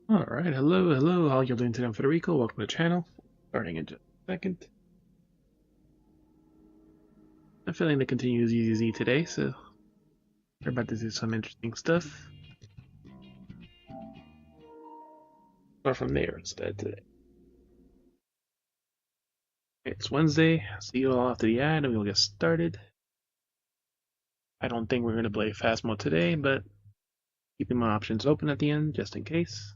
Alright, hello, how y'all doing today? I'm Federico, welcome to the channel. Starting in just a second. I'm feeling to continue ZenZZ today, so we're about to do some interesting stuff. Start from there instead today. It's Wednesday, see you all after the ad and we'll get started. I don't think we're going to play fast mode today, but keeping my options open at the end just in case.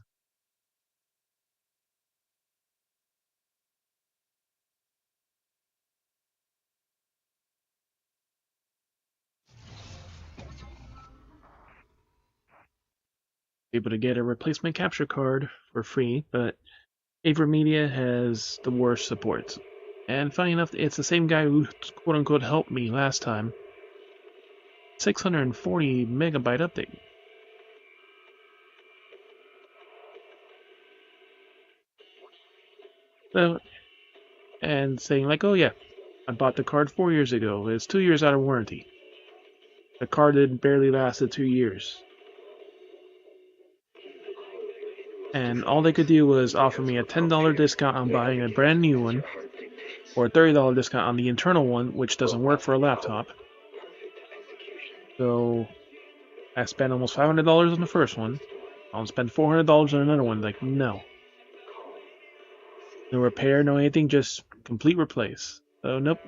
Able to get a replacement capture card for free, but AverMedia has the worst support. And funny enough, it's the same guy who quote unquote helped me last time. 640 megabyte update. So, and saying like, oh yeah, I bought the card 4 years ago. It's 2 years out of warranty. The card had barely lasted 2 years. And all they could do was offer me a $10 discount on buying a brand new one, or a $30 discount on the internal one, which doesn't work for a laptop. So I spent almost $500 on the first one. I'll spend $400 on another one. Like, no. No repair, no anything, just complete replace. So, nope.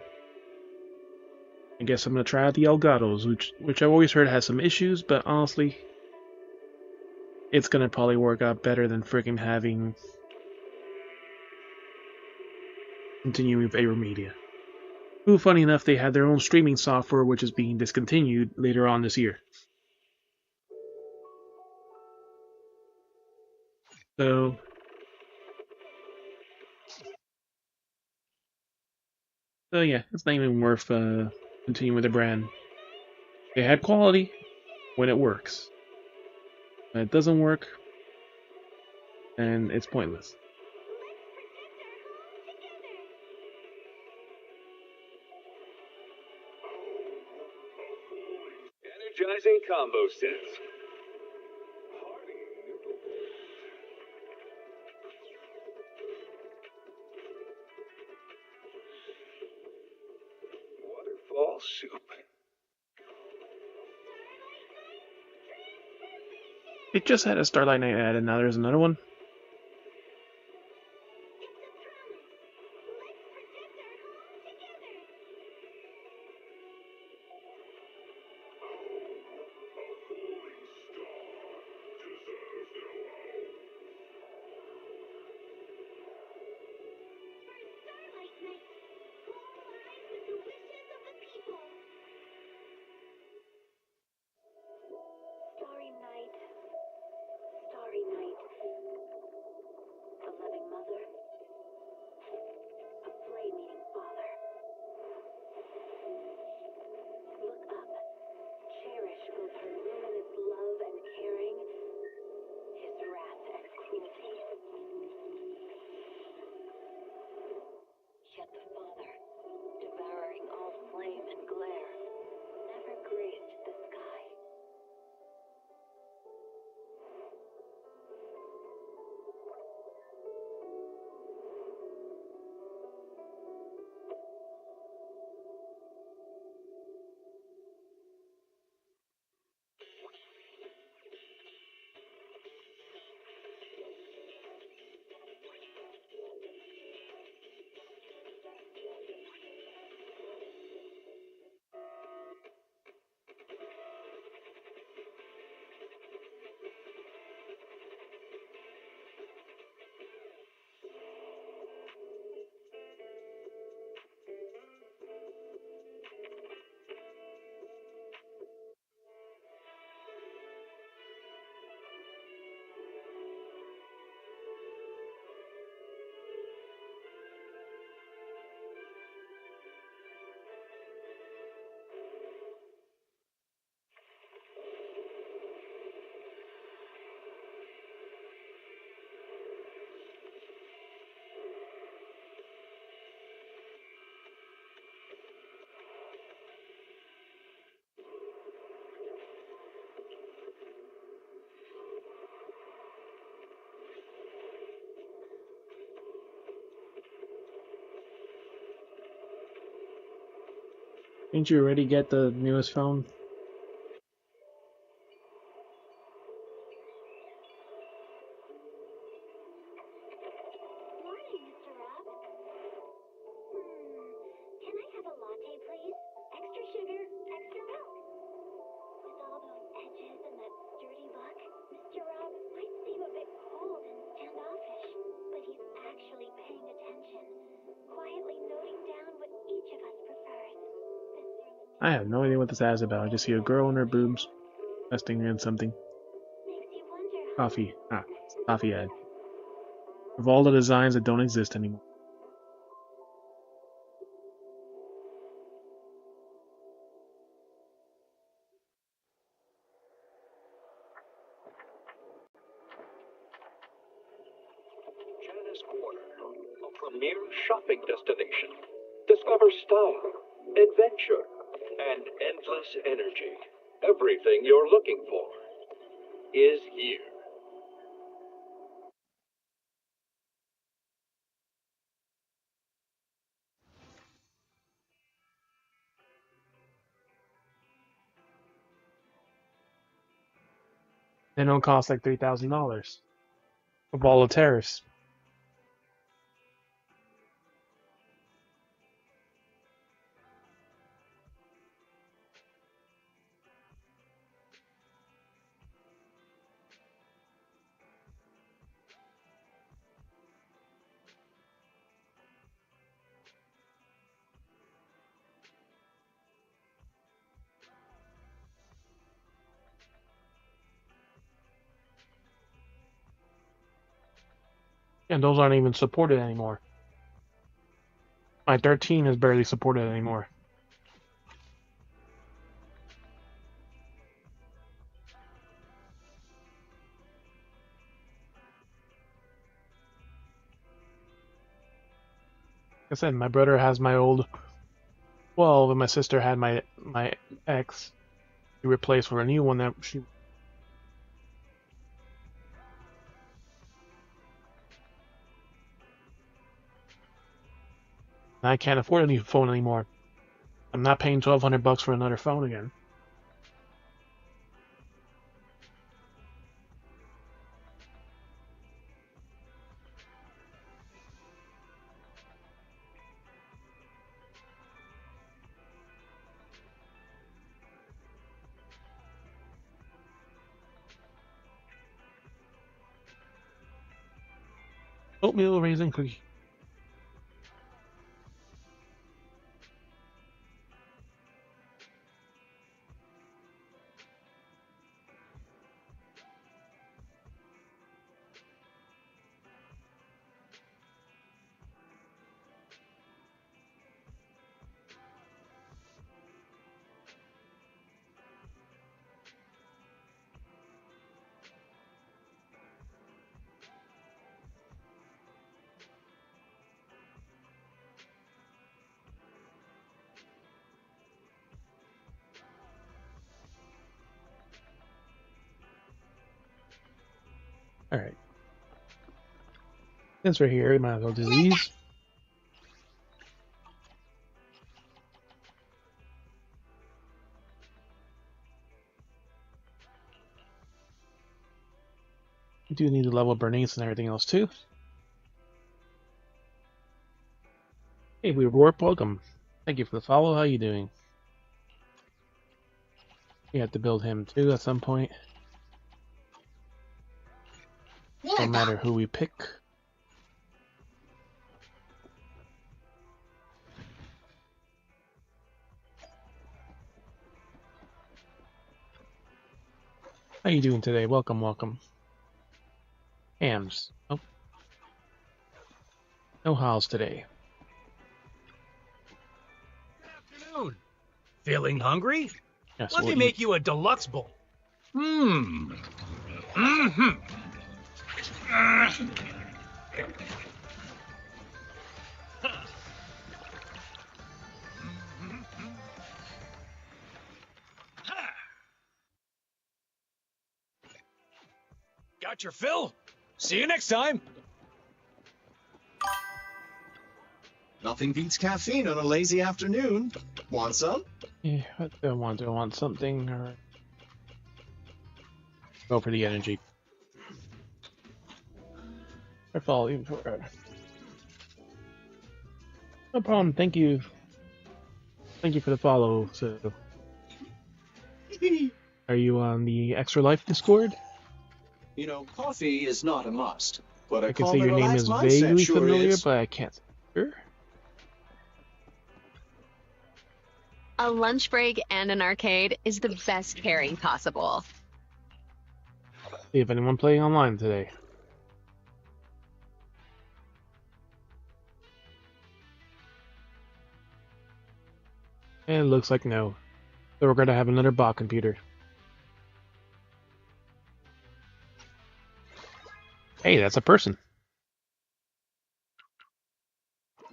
I guess I'm gonna try out the Elgatos, which I've always heard has some issues, but honestly, it's gonna probably work out better than freaking having continuing with AverMedia. Who, funny enough, they had their own streaming software, which is being discontinued later on this year. So, yeah, it's not even worth continuing with the brand. They had quality when it works. When it doesn't work, and it's pointless. Energizing combo sets. Waterfall soup. It just had a Starlight Night ad, and now there's another one. Starry night, starry night. Didn't you already get the newest phone? Morning, Mr. Rob. Can I have a latte, please? Extra sugar, extra milk. With all those edges and that dirty look, Mr. Rob might seem a bit cold and standoffish, but he's actually paying attention, quietly noting down what each of us prefers. I have no idea what this ad is about. I just see a girl and her boobs resting in something. Makes you wonder how Coffee. Ah, coffee ad. Of all the designs that don't exist anymore. Janice Corner, a premier shopping destination. Discover style, adventure, and endless energy. Everything you're looking for is here. They don't cost like $3,000. Of all the terrorists. And those aren't even supported anymore. My 13 is barely supported anymore. Like I said, my brother has my old 12, and my sister had my X. She replaced for a new one that she. I can't afford a new phone anymore. I'm not paying $1,200 for another phone again. Oatmeal raisin cookie. Alright. Since we're here, we might as well do these. We do need to level Bernice and everything else too. Hey, we warp, welcome. Thank you for the follow. How you doing? We have to build him too at some point. No matter who we pick. How you doing today? Welcome, welcome. Hams. Oh. No hows today. Good afternoon. Feeling hungry? Yes, Let me we'll make eat. you a deluxe bowl. Mm-hmm. Got your fill? See you next time. Nothing beats caffeine on a lazy afternoon. Want some? Yeah, what do I want? Do I want something or go for the energy? I fall even for it. No problem. Thank you. Thank you for the follow. So, are you on the Extra Life Discord? You know, coffee is not a must, but I a can calm see and your name relaxed is mindset vaguely sure familiar, is. but I can't. Sure. A lunch break and an arcade is the best pairing possible. See if anyone playing online today. And it looks like no. So we're gonna have another bot computer. Hey, that's a person.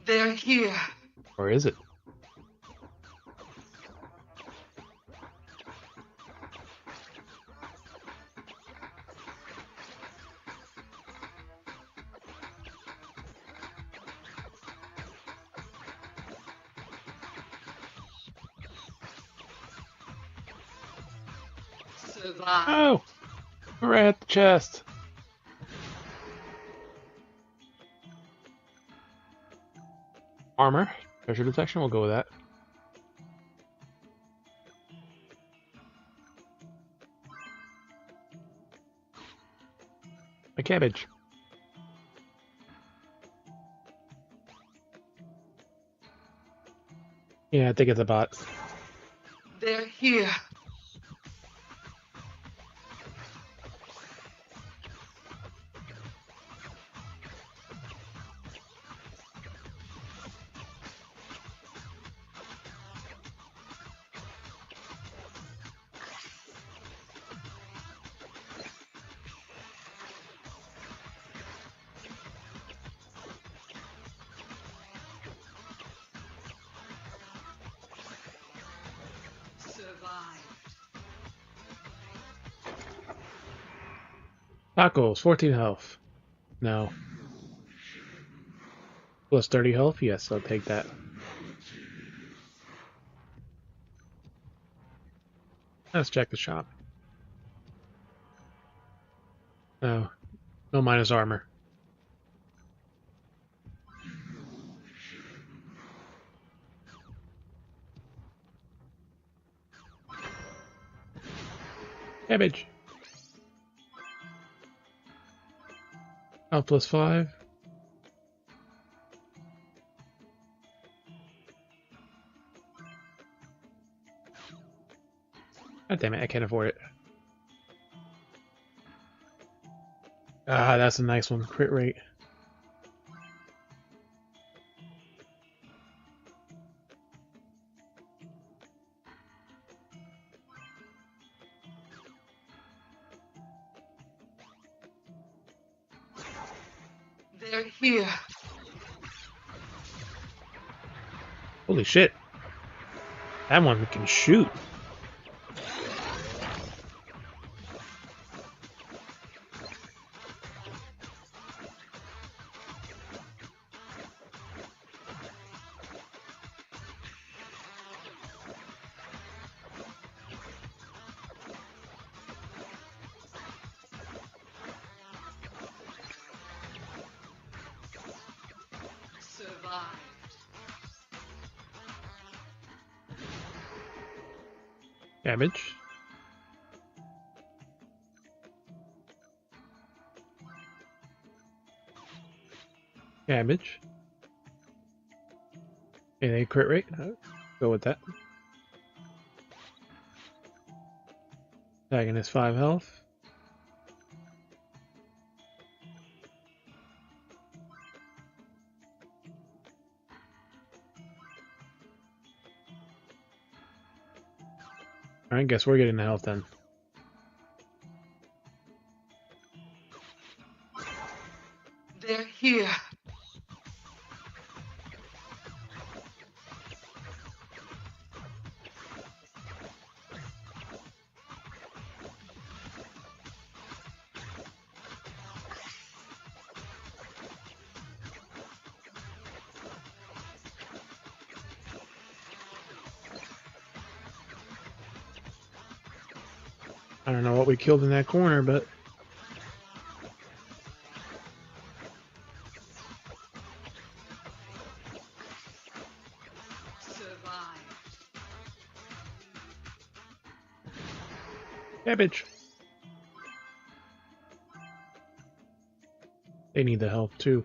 They're here. Or is it? Survive. Oh! We're at the chest. Armor. Treasure detection, we'll go with that. A cabbage. Yeah, I think it's a bot. They're here. Survive. Tacos, 14 health. No. Plus 30 health? Yes, I'll take that. Let's check the shop. No. No minus armor. Cabbage. Health plus 5. God damn it, I can't afford it. Ah, that's a nice one. Crit rate. They're here. Holy shit. That one can shoot. Survive. Damage. Damage. And a crit rate. Go with that. Antagonist 5 health. Alright, guess we're getting the health then. They're here. I don't know what we killed in that corner, but Survive. cabbage. They need the help too.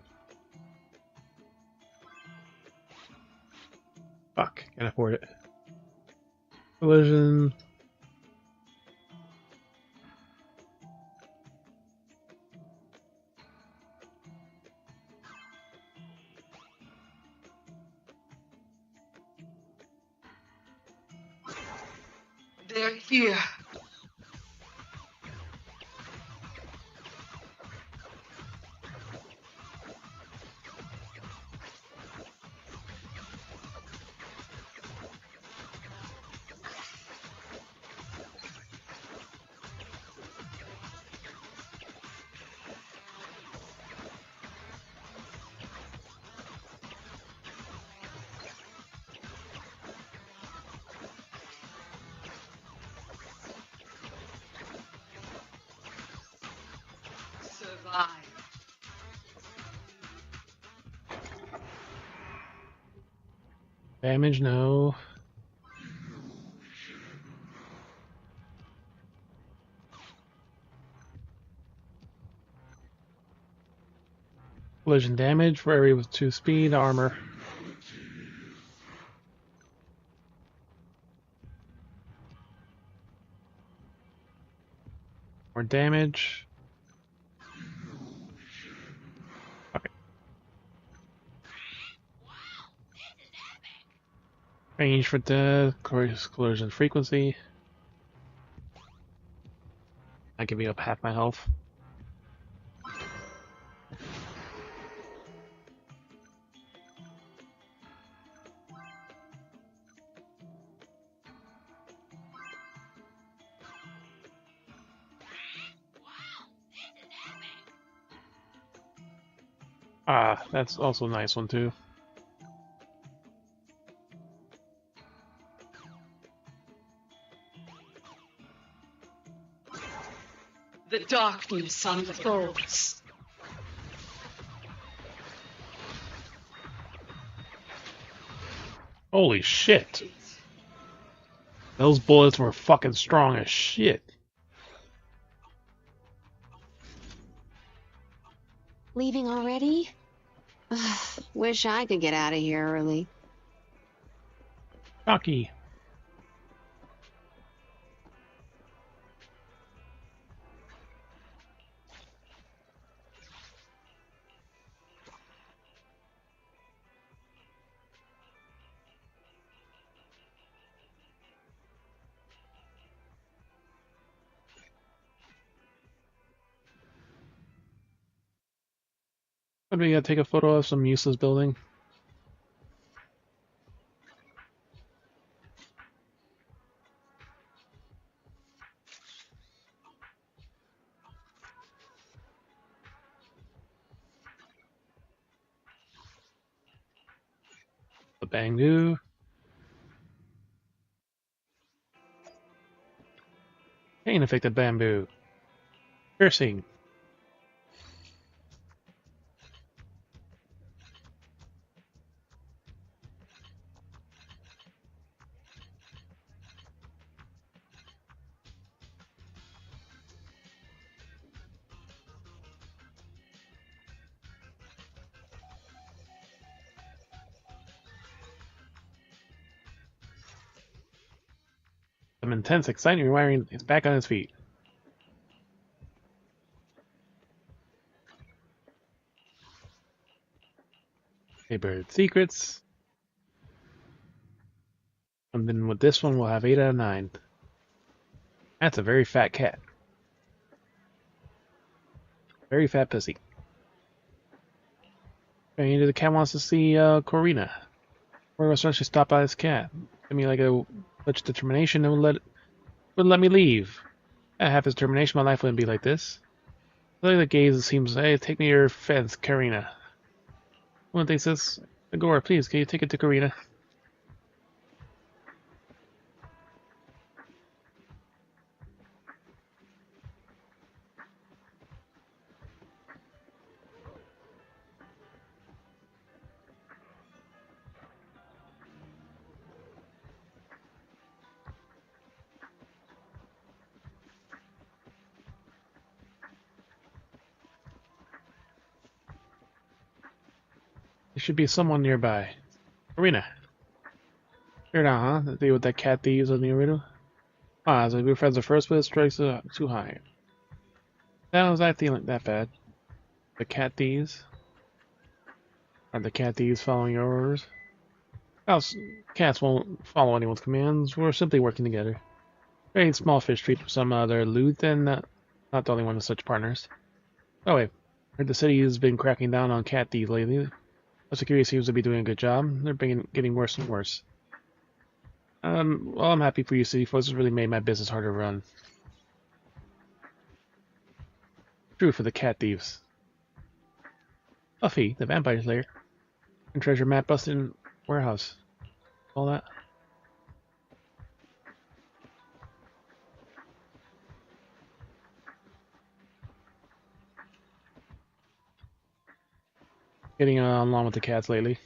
Fuck, can't afford it. Collision. They're here. Survive. Damage, no. Collision damage for area with 2 speed, armor. More damage. Okay. Range for death, collision frequency. I give you up half my health. Ah, that's also a nice one too. The darkness unfolds. Holy shit! Those bullets were fucking strong as shit. Leaving already? Ugh, wish I could get out of here early. Cocky. But we gotta take a photo of some useless building. The Bangu. Pain affected bamboo. Piercing. Some intense, exciting rewiring is back on his feet. Neighborhood secrets. And then with this one, we'll have 8 out of 9. That's a very fat cat. Very fat pussy. And the cat wants to see Corina. We're gonna actually stop by this cat. Give me like a much determination and wouldn't let me leave. I have his determination, my life wouldn't be like this. Look at the gaze, it seems, hey, take me to your fence, Karina. One thing says, Agora, please, can you take it to Karina? should be someone nearby. Arena. Here now, huh? Deal with that cat thieves on the arena? Ah, so we were friends the first, but it strikes too high. That was acting like that bad. The cat thieves? Are the cat thieves following your orders? Cats won't follow anyone's commands. We're simply working together. Very small fish treat for some other loot, and not the only one of such partners. Oh wait, heard the city has been cracking down on cat thieves lately. The security seems to be doing a good job. They're getting worse and worse. Well, I'm happy for you, city folks. It's really made my business harder to run. True for the cat thieves. Buffy, the vampire slayer, and treasure map busting warehouse. All that. Getting along with the cats lately.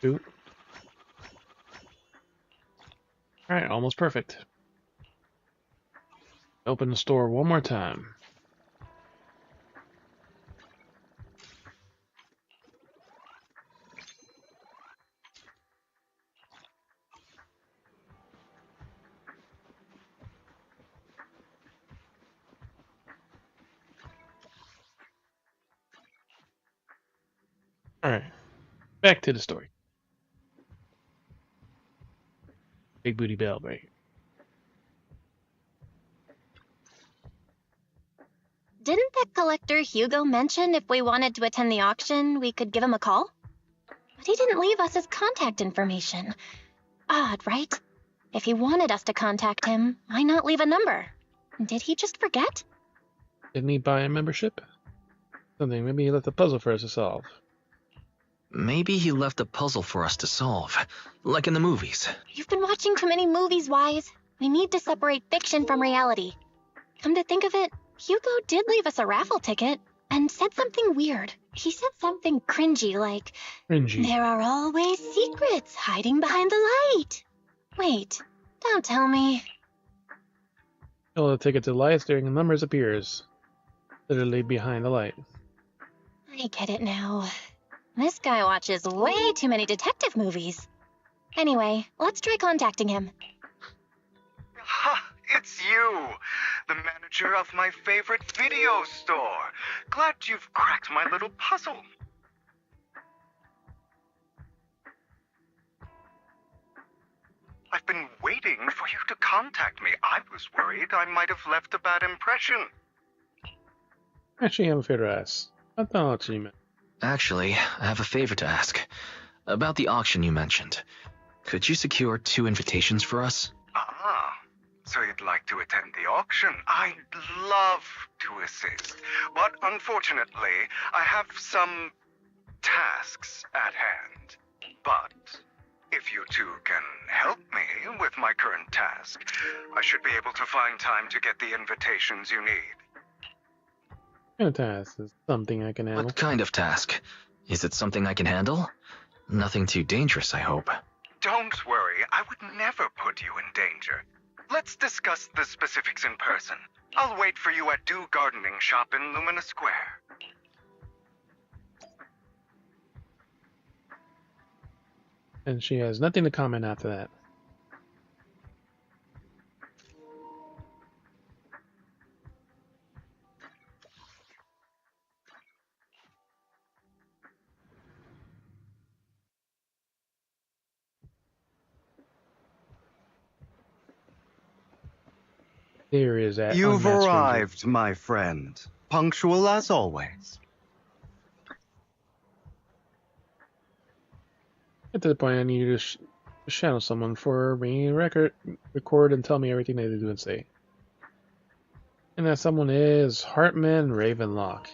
Shoot. Alright, almost perfect. Open the store one more time. Alright, back to the story. Big booty bell break. Didn't that collector Hugo mention if we wanted to attend the auction, we could give him a call? But he didn't leave us his contact information. Odd, right? If he wanted us to contact him, why not leave a number? Did he just forget? Didn't he buy a membership? Something, maybe he left a puzzle for us to solve. Maybe he left a puzzle for us to solve, like in the movies. You've been watching too many movies, Wise. We need to separate fiction from reality. Come to think of it, Hugo did leave us a raffle ticket and said something weird. He said something cringy like, Cringy. "There are always secrets hiding behind the light." Wait, don't tell me. Fill the ticket to the light, staring at numbers appears. Literally behind the light. I get it now. This guy watches way too many detective movies. Anyway, let's try contacting him. Ha! It's you! The manager of my favorite video store! Glad you've cracked my little puzzle. I've been waiting for you to contact me. I was worried I might have left a bad impression. Actually, I'm a favor to ask. I thought you meant. Actually, I have a favor to ask. About the auction you mentioned. Could you secure 2 invitations for us? Ah, so you'd like to attend the auction? I'd love to assist, but unfortunately, I have some tasks at hand. But if you two can help me with my current task, I should be able to find time to get the invitations you need. What kind of task is something I can handle? What kind of task? Is it something I can handle? Nothing too dangerous, I hope. Don't worry, I would never put you in danger. Let's discuss the specifics in person. I'll wait for you at Dew Gardening Shop in Lumina Square. And she has nothing to comment after that. There is that. You've unmatched stranger. arrived, my friend. Punctual as always. At this point, I need you to channel someone for me, record, and tell me everything they do and say. And that someone is Hartman Ravenlock.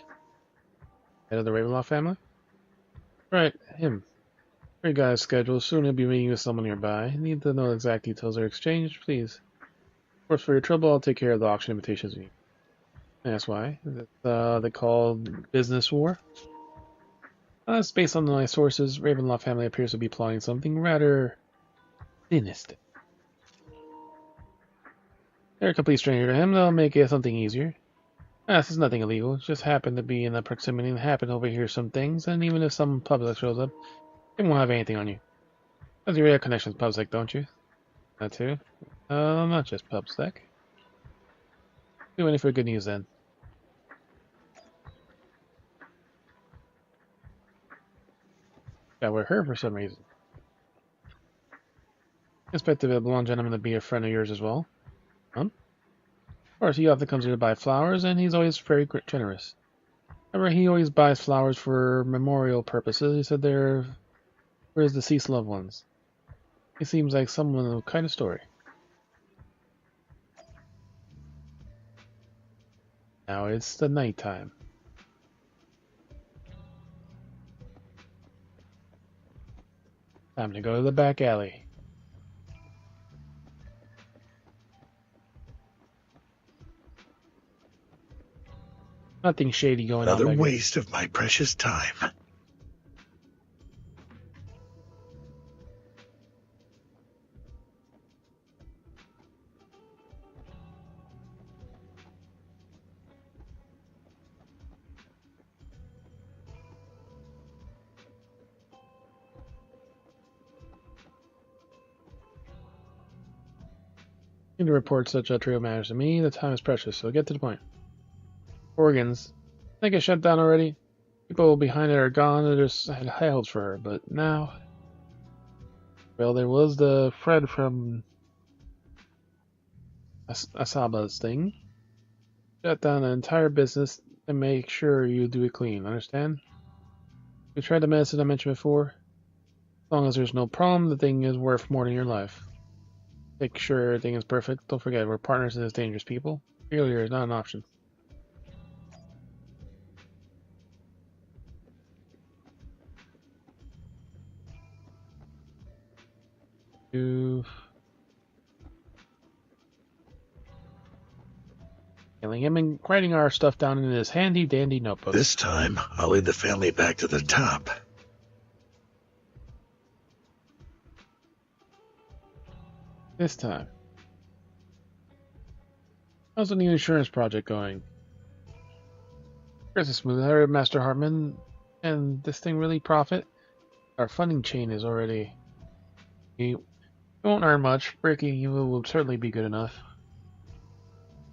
Head of the Ravenlock family? Right, him. Very guy's schedule. Soon he'll be meeting with someone nearby. I need to know the exact details are exchanged, please. Of course, for your trouble, I'll take care of the auction invitations you need. That's why. They call business war. It's based on my sources. Ravenlock family appears to be plotting something rather Thinnest. They're a complete stranger to him. They'll make it something easier. This is nothing illegal. It just happened to be in the proximity and happen to overhear some things, and even if some public shows up, they won't have anything on you. Because you have connections with PubSec, don't you? That too? Not just PubSec. Doing it for good news then. That were her for some reason. Expect the blonde gentleman to be a friend of yours as well. Huh? Of course, he often comes here to buy flowers, and he's always very generous. However, he always buys flowers for memorial purposes. He said they're for his deceased loved ones. He seems like someone with a kind of story. Now it's the nighttime. Time to go to the back alley. Nothing shady going on. Another waste of my precious time. To report such a trio matters to me, the time is precious, so get to the point. Organs. I think it shut down already. People behind it are gone, and just had high hopes for her, but now... Well, there was the Fred from Asaba's thing. Shut down the entire business and make sure you do it clean, understand? You tried the medicine I mentioned before? As long as there's no problem, the thing is worth more than your life. Make sure everything is perfect. Don't forget, we're partners in this dangerous people. Failure is not an option. Killing him and writing our stuff down in this handy dandy notebook. This time, I'll lead the family back to the top. This time. How's the new insurance project going? Chris is smooth. I heard Master Hartman, and this thing really profit? Our funding chain is already... We won't earn much. Breaking even will certainly be good enough.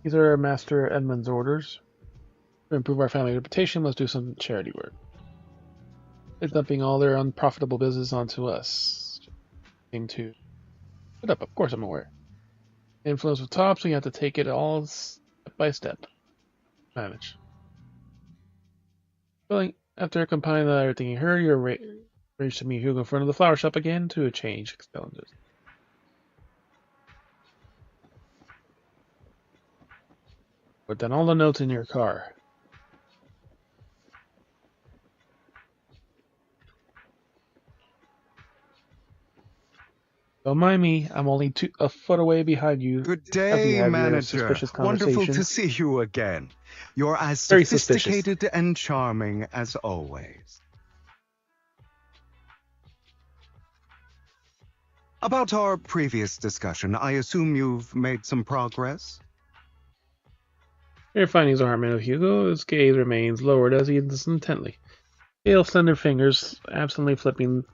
These are Master Edmund's orders. To improve our family reputation, let's do some charity work. They're dumping all their unprofitable business onto us. Aim to... Shut up, of course I'm aware. Influence with top, so you have to take it all step by step. Manage. Well, after compiling everything you heard, you're ready to meet Hugo in front of the flower shop again to exchange challenges. Put down all the notes in your car. Don't mind me, I'm only a foot away behind you. Good day, manager. Wonderful to see you again. You're as sophisticated and charming as always. About our previous discussion, I assume you've made some progress? Your findings are harmony of Hugo. His gaze remains lowered as he listens intently. Pale, slender fingers absently flipping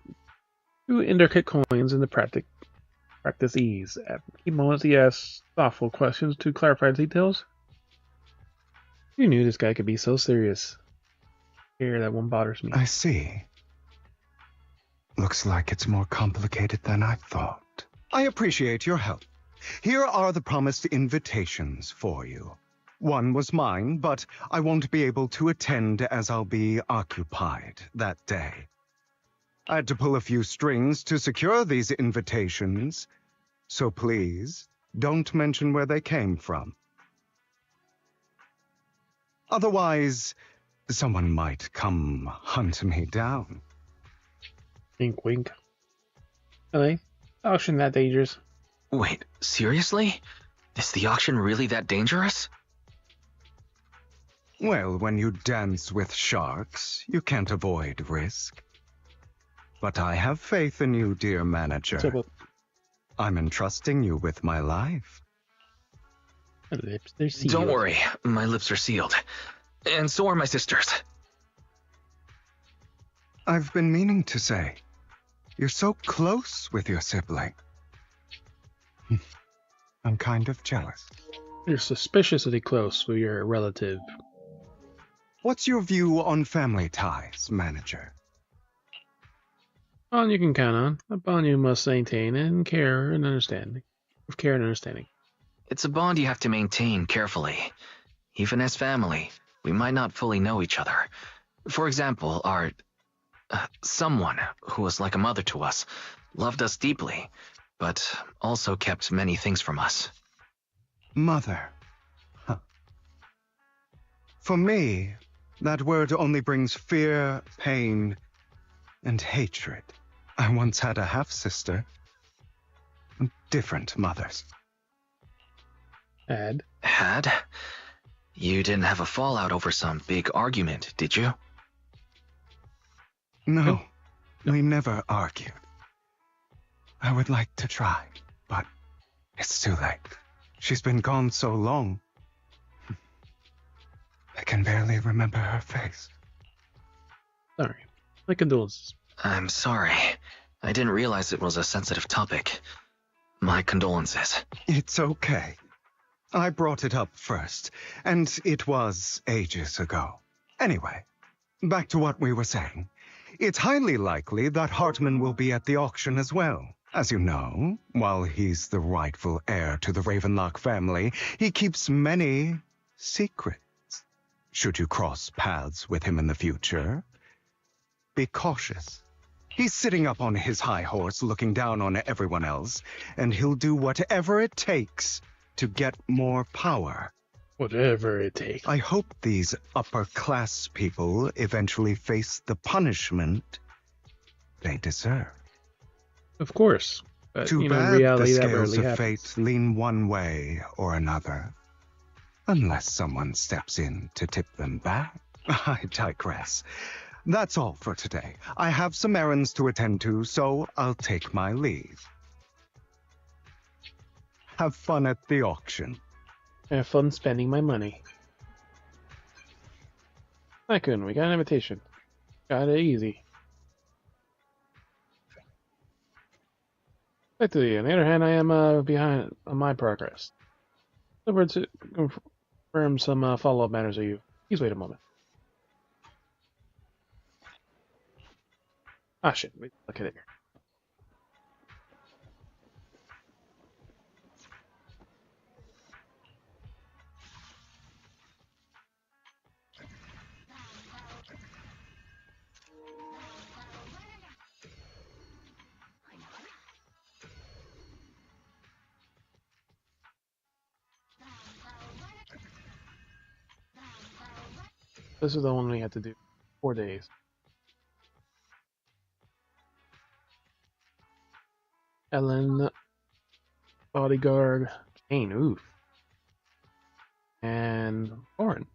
through intricate coins in the practice ease. At key moments, he asks thoughtful questions to clarify details. You knew this guy could be so serious. Here, that one bothers me. I see. Looks like it's more complicated than I thought. I appreciate your help. Here are the promised invitations for you. One was mine, but I won't be able to attend as I'll be occupied that day. I had to pull a few strings to secure these invitations, so please don't mention where they came from. Otherwise, someone might come hunt me down. Wink, wink. Really? Auction that dangerous? Wait, seriously? Is the auction really that dangerous? Well, when you dance with sharks, you can't avoid risk. But I have faith in you, dear manager. I'm entrusting you with my life. My lips, they're sealed. Don't worry, my lips are sealed. And so are my sisters. I've been meaning to say, you're so close with your sibling. I'm kind of jealous. You're suspiciously close with your relative. What's your view on family ties, manager? One you can count on. A bond you must maintain in care and understanding. With care and understanding. It's a bond you have to maintain carefully. Even as family, we might not fully know each other. For example, our someone who was like a mother to us, loved us deeply, but also kept many things from us. Mother. Huh. For me, that word only brings fear, pain, and hatred. I once had a half-sister. Different mothers. Had? You didn't have a fallout over some big argument, did you? No, we never argued. I would like to try, but it's too late. She's been gone so long. I can barely remember her face. Sorry. My condolences. I'm sorry. I didn't realize it was a sensitive topic. My condolences. It's okay. I brought it up first, and it was ages ago. Anyway, back to what we were saying. It's highly likely that Hartman will be at the auction as well. As you know, while he's the rightful heir to the Ravenlock family, he keeps many secrets. Should you cross paths with him in the future, be cautious. He's sitting up on his high horse looking down on everyone else, and he'll do whatever it takes to get more power. Whatever it takes. I hope these upper-class people eventually face the punishment they deserve. Of course. But, Too in bad reality, the that scales rarely of happens. fate lean one way or another. Unless someone steps in to tip them back. I digress. That's all for today. I have some errands to attend to, so I'll take my leave. Have fun at the auction. Have fun spending my money. Tycoon, we got an invitation. Got it easy. Effectively, on the other hand, I am behind on my progress. Over to confirm some follow-up matters with you. Please wait a moment. Ah, shit. Wait, look at it here. This is the one we had to do. 4 days. Ellen, bodyguard, Kane, oof. And Orin.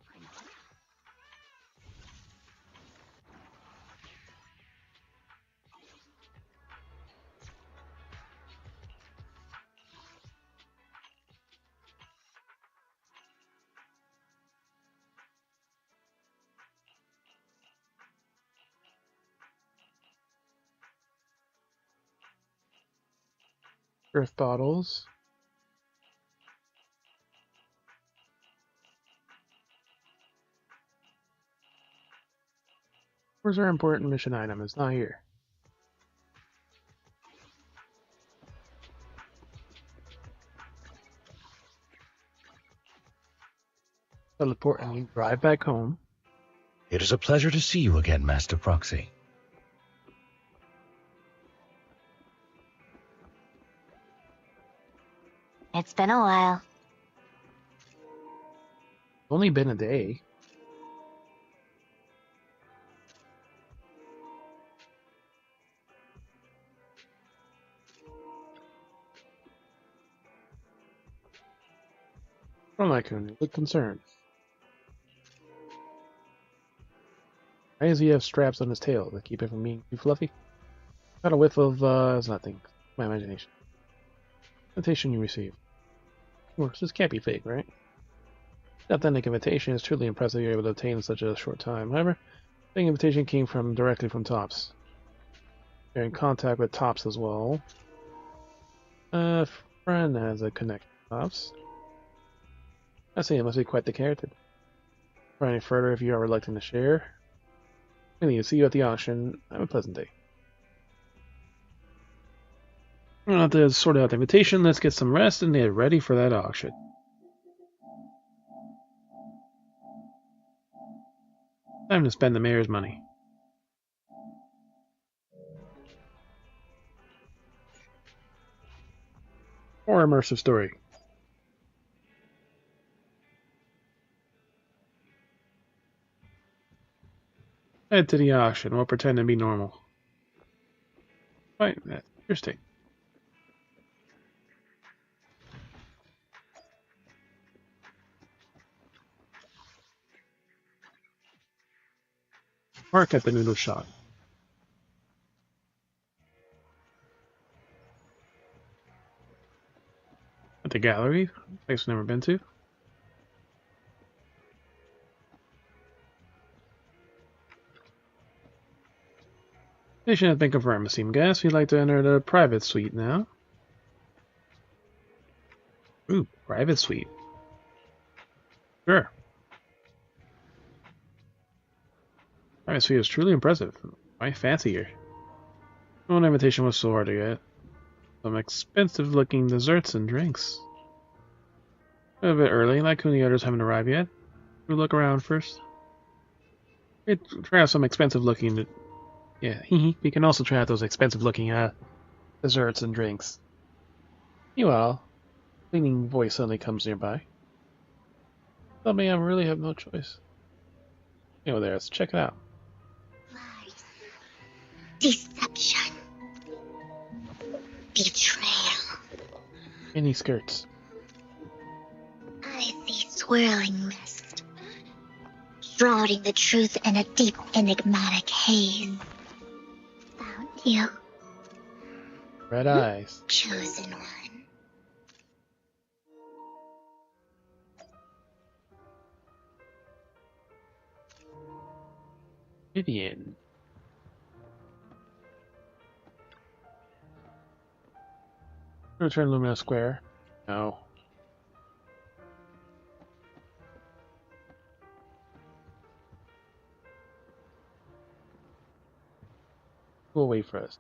Earth bottles. Where's our important mission item? It's not here. Teleport and we drive back home. It is a pleasure to see you again, Master Proxy. It's been a while. Only been a day. Ramaikun, look concerned. Why does he have straps on his tail to keep it from being too fluffy? Got a whiff of, it's nothing. My imagination. Invitation you received. Of course, this can't be fake, right? The authentic invitation is truly impressive you're able to obtain in such a short time. However, the invitation came directly from Tops. You're in contact with Tops as well. A friend has a connection with Tops. I see, it must be quite the character. For any further, if you are reluctant to share, anyway, see you at the auction. Have a pleasant day. We're going to have to sort out the invitation. Let's get some rest and get ready for that auction. Time to spend the mayor's money. Or immersive story. Head to the auction. We'll pretend to be normal. Right, that's interesting. Mark at the noodle shop. At the gallery, place I've never been to. Station has been confirmed, esteemed guests. We'd like to enter the private suite now. Ooh, private suite. Sure. Private suite is truly impressive. Quite fancy here. No invitation was so hard to get. Some expensive looking desserts and drinks. A bit early, like when the others haven't arrived yet. We'll look around first. We try out some expensive looking. Yeah, we can also try out those expensive looking desserts and drinks. Meanwhile, cleaning voice suddenly comes nearby. Tell me I really have no choice. You know, there, let's check it out. Lies. Deception. Betrayal. Mini skirts. I see swirling mist, shrouding the truth in a deep, enigmatic haze. Found you. Red eyes. Chosen one. Vivian. Return Lumina Square. No. We'll wait for us.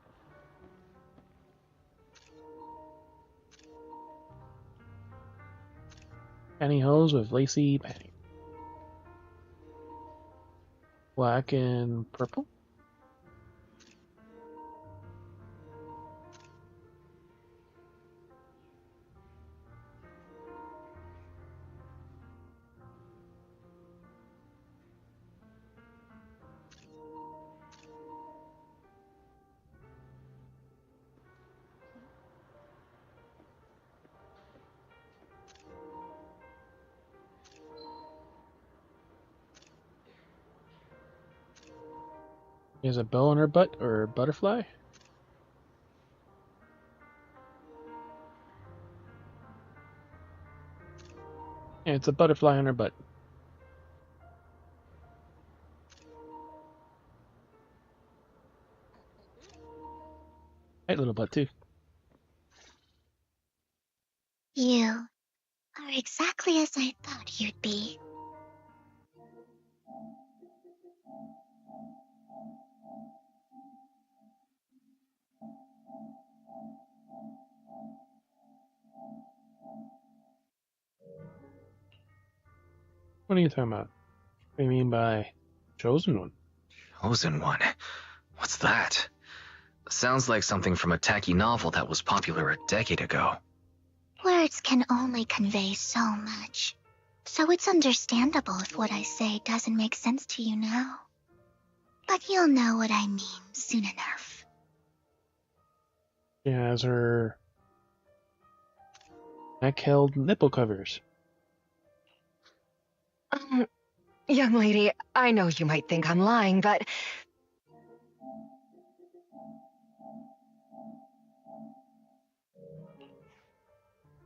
Pantyhose with lacy padding. Black and purple. Is a bow on her butt or a butterfly? Yeah, it's a butterfly on her butt. Tight little butt too. You are exactly as I thought you'd be. What are you talking about? What do you mean by chosen one? Chosen one? What's that? Sounds like something from a tacky novel that was popular a decade ago. Words can only convey so much, so it's understandable if what I say doesn't make sense to you now. But you'll know what I mean soon enough. She has her neck-held nipple covers. Young lady, I know you might think I'm lying, but...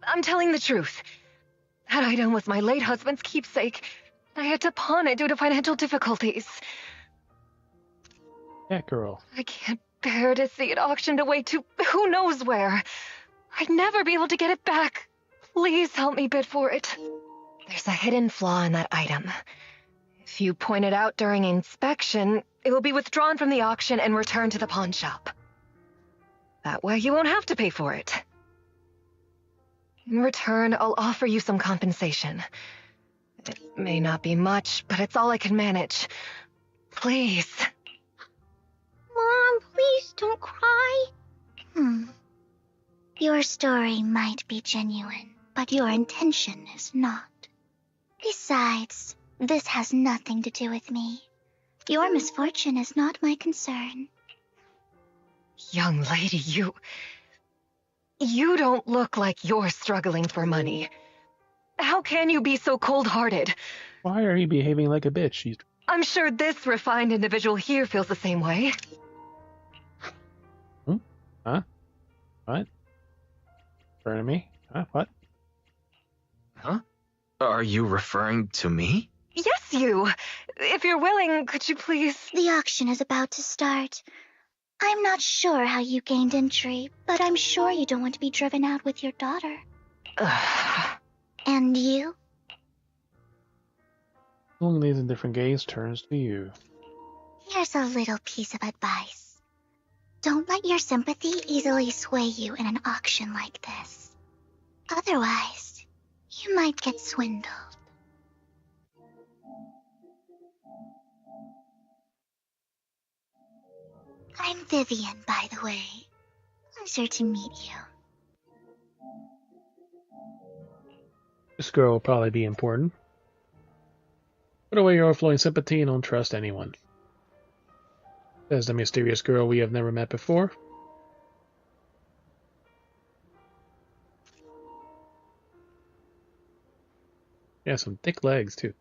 I'm telling the truth. That item was my late husband's keepsake. I had to pawn it due to financial difficulties. Yeah, girl. I can't bear to see it auctioned away to who knows where. I'd never be able to get it back. Please help me bid for it. There's a hidden flaw in that item. If you point it out during inspection, it will be withdrawn from the auction and returned to the pawn shop. That way you won't have to pay for it. In return, I'll offer you some compensation. It may not be much, but it's all I can manage. Please. Mom, please don't cry. Your story might be genuine, but your intention is not. Besides, this has nothing to do with me. Your misfortune is not my concern. Young lady, you don't look like you're struggling for money. How can you be so cold-hearted? Why are you behaving like a bitch? I'm sure this refined individual here feels the same way. Huh? What? Referring to me? Huh? What? Huh? Are you referring to me? Yes, you. If you're willing, could you please... The auction is about to start. I'm not sure how you gained entry, but I'm sure you don't want to be driven out with your daughter. And you? Pulling these in different gaze turns to you. Here's a little piece of advice. Don't let your sympathy easily sway you in an auction like this. Otherwise, you might get swindled. I'm Vivian, by the way. Pleasure to meet you. This girl will probably be important. Put away your overflowing sympathy and don't trust anyone. Says the mysterious girl we have never met before. Yeah, some thick legs, too.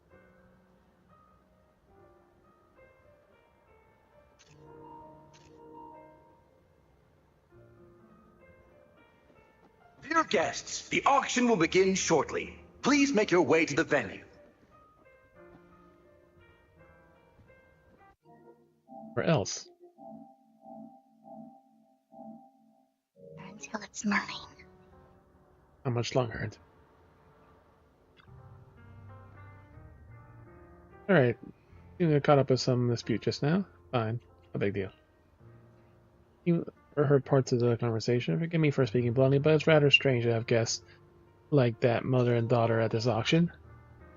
Dear guests, the auction will begin shortly. Please make your way to the venue. Where else? Until it's mine. How much longer? Alright. You got caught up with some dispute just now. Fine. No big deal. You heard parts of the conversation. Forgive me for speaking bluntly, but it's rather strange to have guests like that mother and daughter at this auction.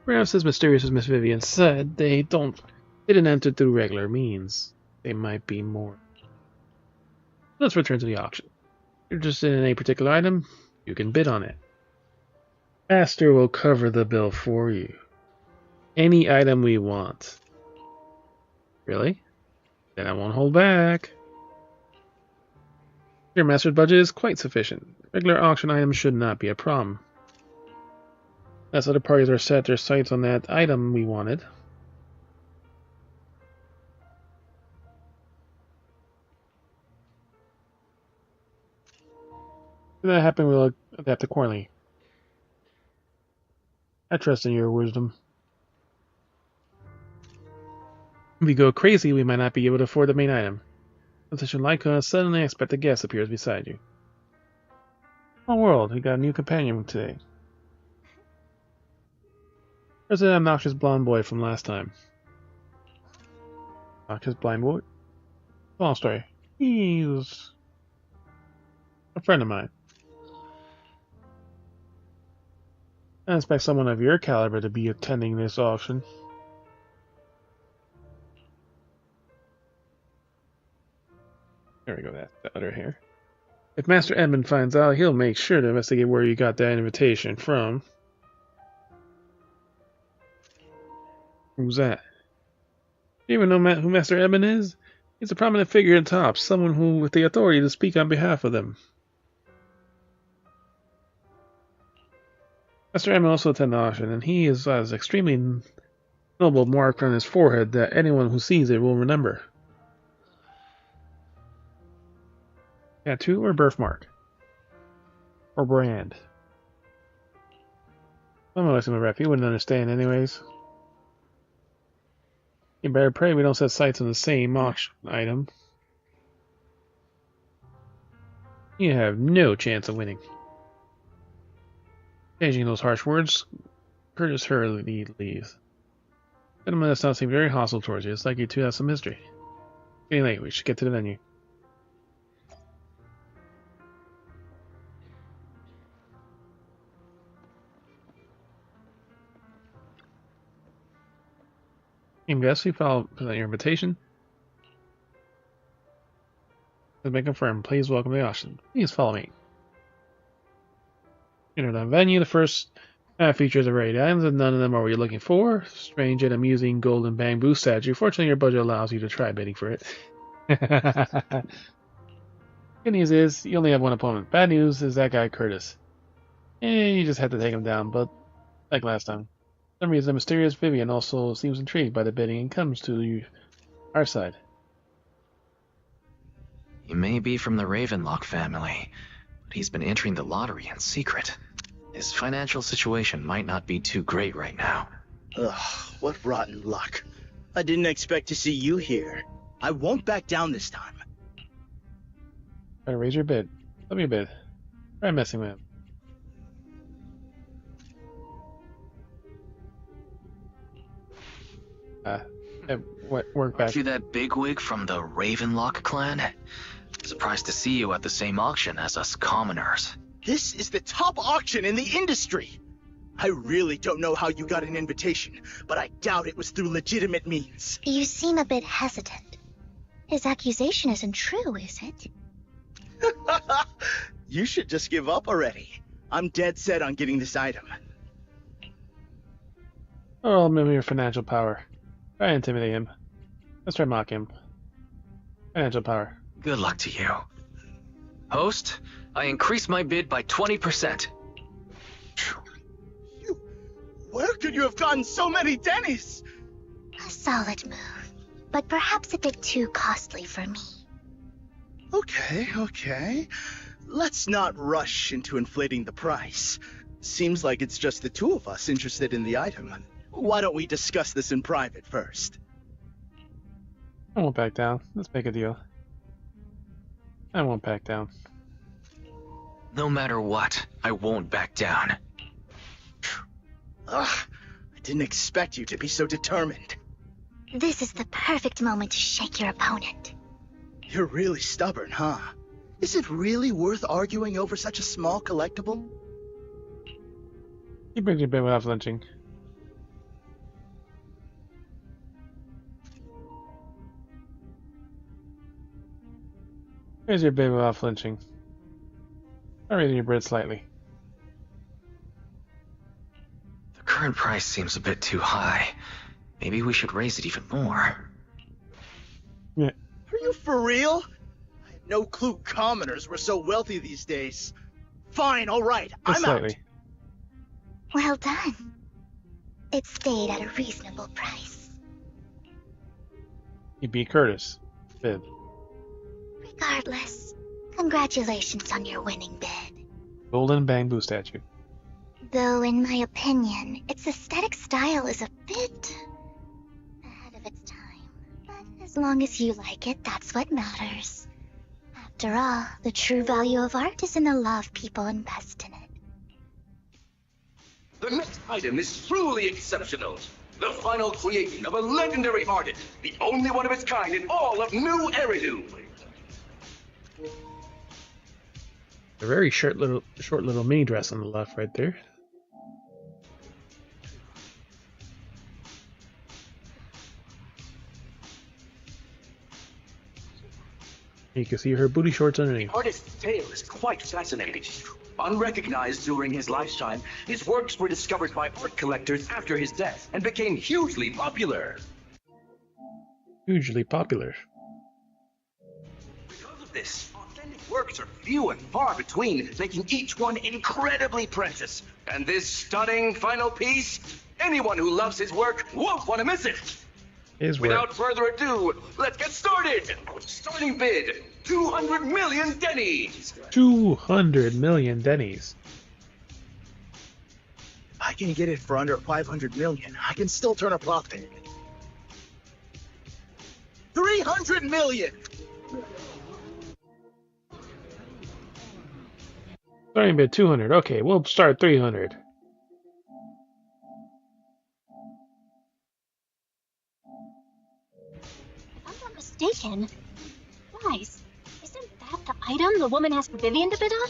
Perhaps as mysterious as Miss Vivian said, they didn't enter through regular means. They might be more. Let's return to the auction. If you're interested in a particular item, you can bid on it. Master will cover the bill for you. Any item we want. Really? Then I won't hold back. Your master's budget is quite sufficient. Regular auction items should not be a problem. As other parties are set their sights on that item we wanted. If that happen, we'll adapt accordingly. I trust in your wisdom. If we go crazy, we might not be able to afford the main item. With such a like suddenly unexpected guest appears beside you. Oh world, we got a new companion today. There's that obnoxious blonde boy from last time. Obnoxious blind boy? Long story. He's a friend of mine. I expect someone of your caliber to be attending this auction. There we go, that's the other here. If Master Edmund finds out, he'll make sure to investigate where you got that invitation from. Who's that? Do you even know who Master Edmund is? He's a prominent figure in top, someone who with the authority to speak on behalf of them. Master Edmund also attended the auction, and he has an extremely noble mark on his forehead that anyone who sees it will remember. Tattoo or birthmark? Or brand? I'm asking my rep. He wouldn't understand anyways. You better pray we don't set sights on the same auction item. You have no chance of winning. Changing those harsh words, Curtis hurriedly leaves. Gentleman does not seem very hostile towards you. It's like you two have some history. Getting late. We should get to the venue. Team guests, we present your invitation. Has been confirmed. Please welcome the auction. Please follow me. Enter the venue. The first features a variety of items, and none of them are what you're looking for. Strange and amusing golden bamboo statue. Fortunately, your budget allows you to try bidding for it. Good news is, you only have one opponent. Bad news is that guy, Curtis. You just had to take him down, but like last time. For some reason, the mysterious Vivian also seems intrigued by the bidding and comes to our side. He may be from the Ravenlock family, but he's been entering the lottery in secret. His financial situation might not be too great right now. Ugh, what rotten luck. I didn't expect to see you here. I won't back down this time. Try to raise your bid. Let me bid. Try messing with him. Work back. Aren't you that bigwig from the Ravenlock clan? Surprised to see you at the same auction as us commoners. This is the top auction in the industry. I really don't know how you got an invitation, but I doubt it was through legitimate means. You seem a bit hesitant. His accusation isn't true, is it? You should just give up already. I'm dead set on getting this item. Oh, maybe your financial power. Try to intimidate him. Let's try to mock him. Financial power. Good luck to you. Host, I increase my bid by 20%. Where could you have gotten so many Denny's? A solid move, but perhaps a bit too costly for me. Okay. Let's not rush into inflating the price. Seems like it's just the two of us interested in the item. Why don't we discuss this in private first? I won't back down. Let's make a deal. I won't back down. No matter what, I won't back down. Ugh, I didn't expect you to be so determined. This is the perfect moment to shake your opponent. You're really stubborn, huh? Is it really worth arguing over such a small collectible? He brings your bid without flinching. Here's your bid without flinching. I'm raising your bid slightly. The current price seems a bit too high. Maybe we should raise it even more. Yeah. Are you for real? I had no clue commoners were so wealthy these days. Fine, alright, I'm out. Well done. It stayed at a reasonable price. You beat Curtis. Bid. Regardless, congratulations on your winning bid. Golden bamboo statue. Though, in my opinion, its aesthetic style is a bit ahead of its time. But as long as you like it, that's what matters. After all, the true value of art is in the love people invest in it. The next item is truly exceptional. The final creation of a legendary artist, the only one of its kind in all of New Eridu. A very short little mini dress on the left right there. You can see her booty shorts underneath. The artist's tale is quite fascinating. Unrecognized during his lifetime, his works were discovered by art collectors after his death and became hugely popular. Hugely popular. Because of this, authentic works are few and far between, making each one incredibly precious. And this stunning final piece, anyone who loves his work won't want to miss it. Without further ado, let's get started! Starting bid, 200 million Denny's! 200 million Denny's. I can get it for under 500 million. I can still turn a profit. 300 million! Starting bid 200. Okay, we'll start 300. If I'm not mistaken, guys, isn't that the item the woman asked Vivian to bid on?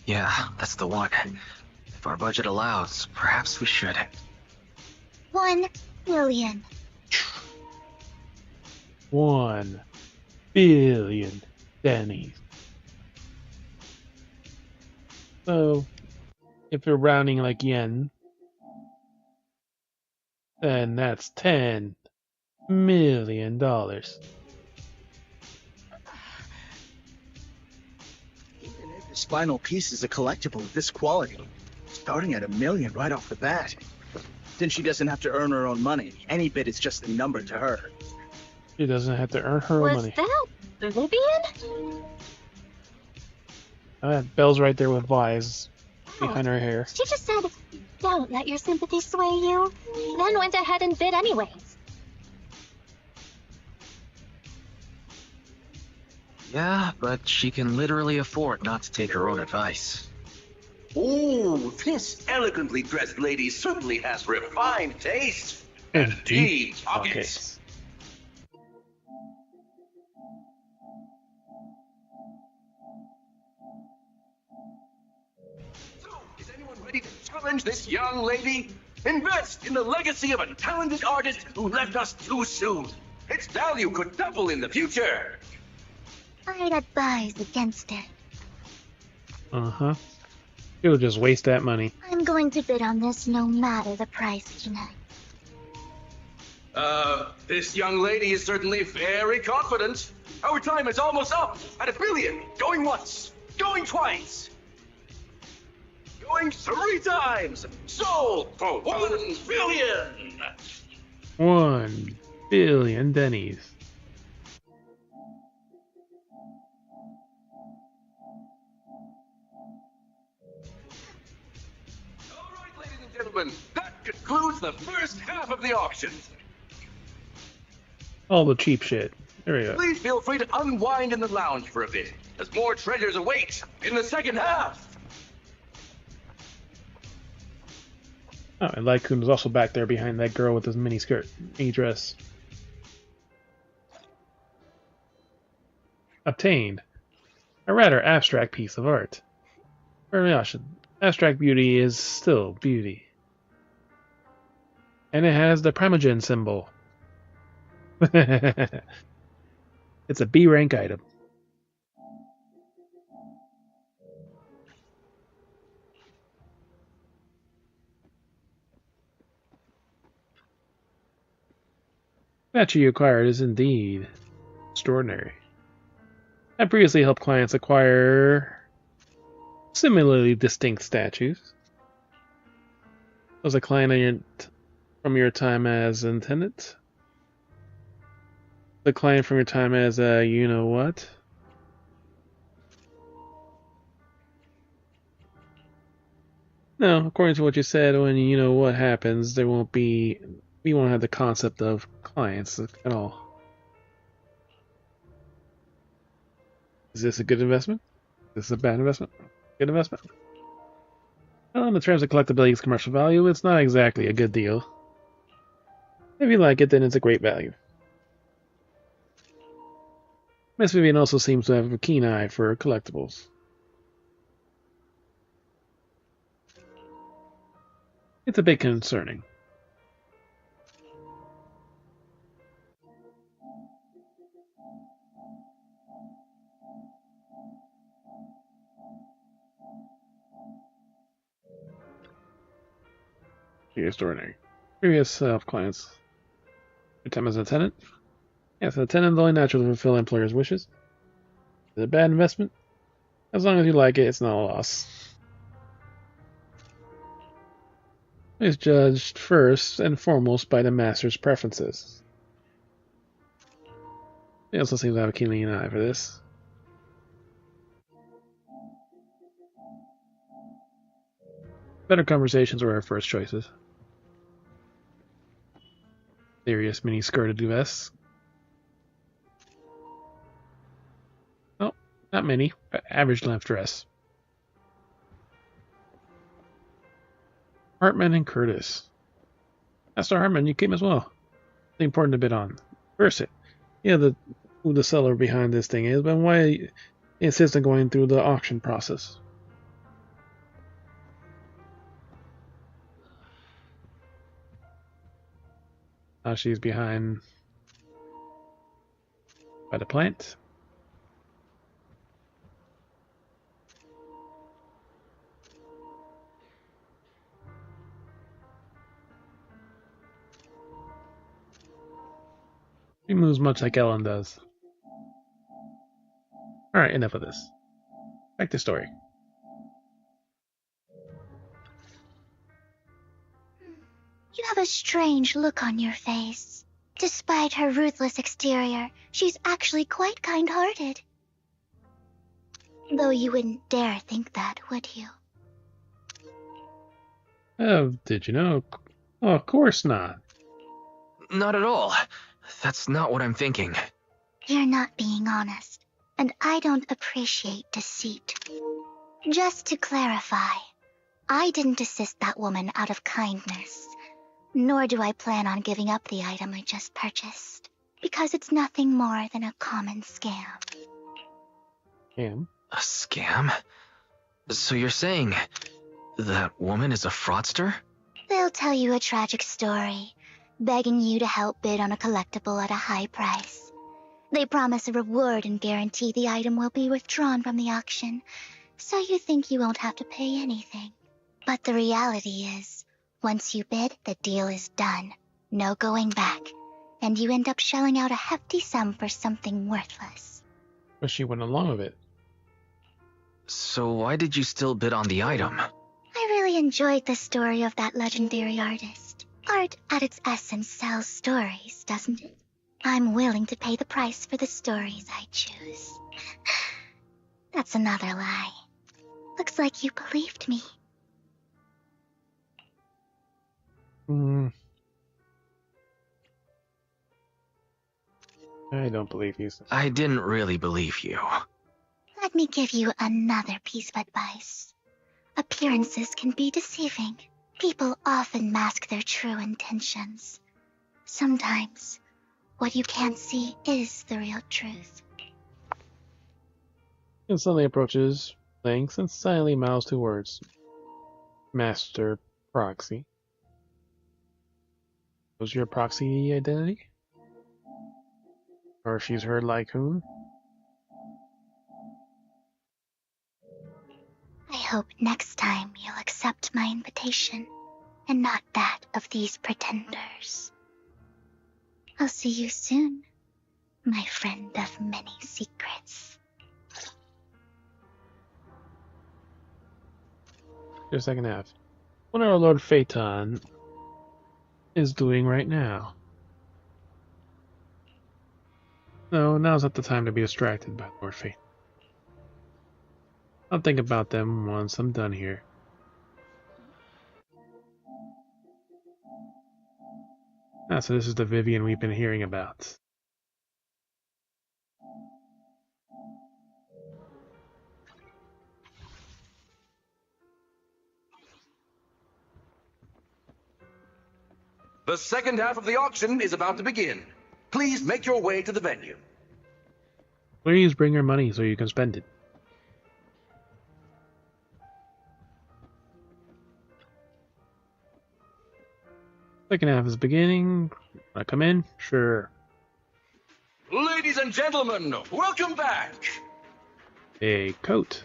Yeah, that's the one. If our budget allows, perhaps we should. 1 million. 1 billion pennies. So, if you're rounding like yen, then that's $10 million. Even if this final piece is a collectible of this quality, starting at $1 million right off the bat, then she doesn't have to earn her own money. Any bid is just a number to her. She doesn't have to earn her own money. Was that Vivian? Belle's right there with Vi's behind her hair. She just said, don't let your sympathy sway you. Then went ahead and bid anyways. Yeah, but she can literally afford not to take her own advice. Oh, this elegantly dressed lady certainly has refined taste and deep pockets. Is anyone ready to challenge this young lady? Invest in the legacy of a talented artist who left us too soon. Its value could double in the future. I'd advise against it. Uh-huh. She'll just waste that money. I'm going to bid on this no matter the price tonight. This young lady is certainly very confident. Our time is almost up at $1 billion. Going once, going twice. Going 3 times! Sold for 1 billion! 1 billion pennies. All right, ladies and gentlemen, that concludes the first half of the auction. All the cheap shit. There we go. Please feel free to unwind in the lounge for a bit, as more treasures await in the second half. Oh, and Lycoon's also back there behind that girl with his mini skirt, mini dress. Obtained. A rather abstract piece of art. Very often, abstract beauty is still beauty. And it has the Primogen symbol. It's a B rank item. That you acquired is indeed extraordinary. I previously helped clients acquire similarly distinct statues. Was a client from your time as intendant? The client from your time as a you-know-what? No, according to what you said, when you know what happens, we won't have the concept of clients at all. Is this a good investment? Is this a bad investment? Good investment? Well, in the terms of collectability's commercial value, it's not exactly a good deal. If you like it, then it's a great value. Miss Vivian also seems to have a keen eye for collectibles. It's a bit concerning. Extraordinary. Previous clients. Your time as a tenant? Yes, a tenant is only natural to fulfill employer's wishes. Is it a bad investment? As long as you like it, it's not a loss. It's judged first and foremost by the master's preferences. He also seems to have a keen eye for this. Better conversations were our first choices. Serious mini skirted vests. Oh, not many. Average length dress. Hartman and Curtis. Master Hartman, you came as well. Something important to bid on. First it. Yeah, who the seller behind this thing is, but why he insists on going through the auction process. She's behind by the plant. She moves much like Ellen does. Alright, enough of this. Back to story. You have a strange look on your face. Despite her ruthless exterior, she's actually quite kind-hearted. Though you wouldn't dare think that, would you? Did you know? Oh, of course not. Not at all. That's not what I'm thinking. You're not being honest, and I don't appreciate deceit. Just to clarify, I didn't assist that woman out of kindness. Nor do I plan on giving up the item I just purchased, because it's nothing more than a common scam. Scam? A scam? So you're saying that woman is a fraudster? They'll tell you a tragic story, begging you to help bid on a collectible at a high price. They promise a reward and guarantee the item will be withdrawn from the auction, so you think you won't have to pay anything. But the reality is, once you bid, the deal is done. No going back. And you end up shelling out a hefty sum for something worthless. But she went along with it. So why did you still bid on the item? I really enjoyed the story of that legendary artist. Art at its essence sells stories, doesn't it? I'm willing to pay the price for the stories I choose. That's another lie. Looks like you believed me. I don't believe you. I didn't really believe you. Let me give you another piece of advice. Appearances can be deceiving. People often mask their true intentions. Sometimes, what you can't see is the real truth. And suddenly approaches Lynx and silently mouths two words. Master Proxy. Was your proxy identity? Or she's heard Lycoon? I hope next time you'll accept my invitation, and not that of these pretenders. I'll see you soon, my friend of many secrets. Just a second half. What our Lord Phaeton is doing right now. No, now's not the time to be distracted by Lord Phaeton. I'll think about them once I'm done here. Ah, so this is the Vivian we've been hearing about. The second half of the auction is about to begin. Please make your way to the venue. Please bring your money so you can spend it. Second half is beginning. I come in? Sure. Ladies and gentlemen, welcome back. A coat.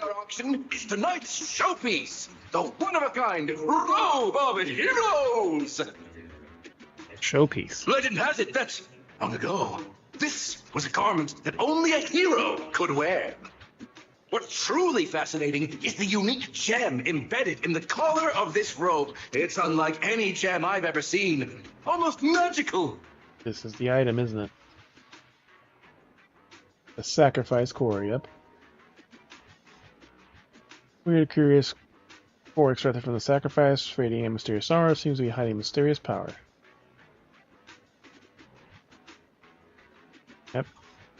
Our auction is tonight's showpiece, the one-of-a-kind robe of heroes. Showpiece. Legend has it that long ago, this was a garment that only a hero could wear. What's truly fascinating is the unique gem embedded in the collar of this robe. It's unlike any gem I've ever seen. Almost magical. This is the item, isn't it? The sacrifice core, yep. Weird, curious core extracted from the sacrifice, radiating a mysterious aura, seems to be hiding mysterious power. Yep.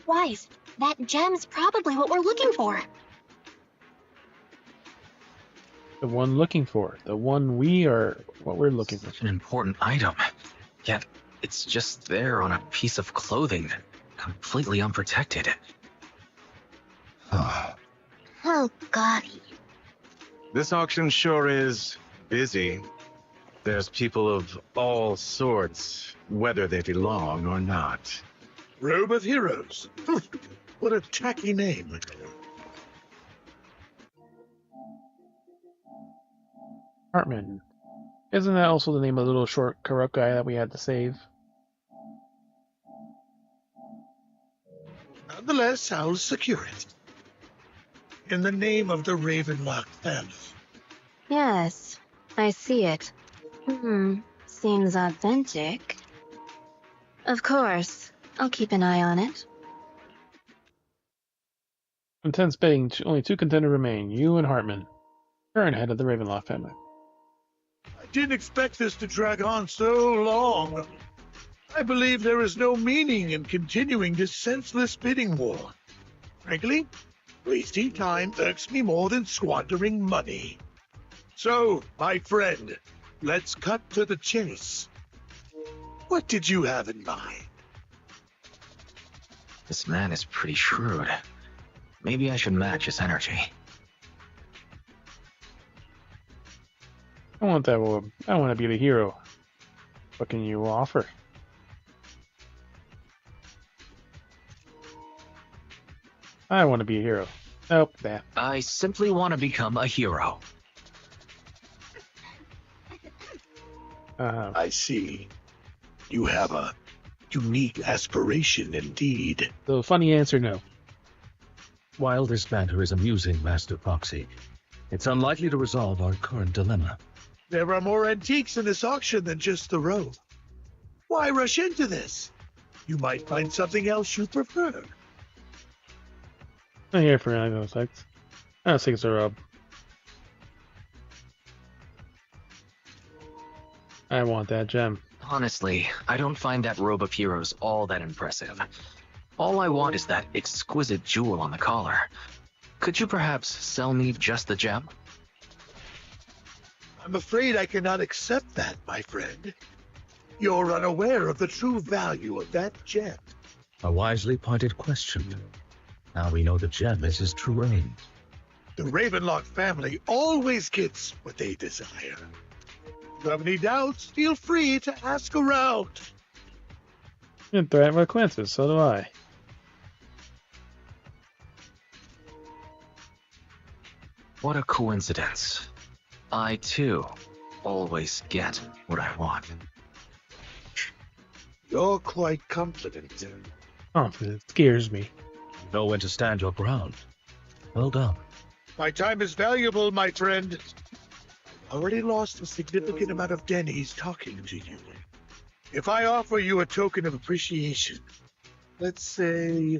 Wise, that gem's probably what we're looking for. The one looking for. The one we are what we're looking for. Such an important item. Yet it's just there on a piece of clothing, completely unprotected. Oh, God. This auction sure is busy. There's people of all sorts, whether they belong or not. Robe of Heroes. What a tacky name. Hartman. Isn't that also the name of the little short, corrupt guy that we had to save? Nonetheless, I'll secure it. In the name of the Ravenlock family. Yes, I see it. Seems authentic. Of course, I'll keep an eye on it. Intense betting. Only 2 contenders remain. You and Hartman. Current head of the Ravenlock family. I didn't expect this to drag on so long. I believe there is no meaning in continuing this senseless bidding war. Frankly, wasting time irks me more than squandering money. So, my friend, let's cut to the chase. What did you have in mind? This man is pretty shrewd. Maybe I should match his energy. I want that one. I want to be the hero. What can you offer? I want to be a hero. Nope, that. I simply want to become a hero. I see. You have a unique aspiration indeed. The funny answer, no. While this banter is amusing, Master Proxy, it's unlikely to resolve our current dilemma. There are more antiques in this auction than just the robe. Why rush into this? You might find something else you prefer. Not here for any of those effects. I don't think it's a robe. I want that gem. Honestly, I don't find that robe of heroes all that impressive. All I want is that exquisite jewel on the collar. Could you perhaps sell me just the gem? I'm afraid I cannot accept that, my friend. You're unaware of the true value of that gem. A wisely pointed question. Now we know the gem is his true aim. The Ravenlock family always gets what they desire. If you have any doubts, feel free to ask around. You threaten with Quintus, so do I. What a coincidence. I, too, always get what I want. You're quite confident. Confident scares me. You know when to stand your ground. Well done. My time is valuable, my friend. I've already lost a significant amount of dennies talking to you. If I offer you a token of appreciation, let's say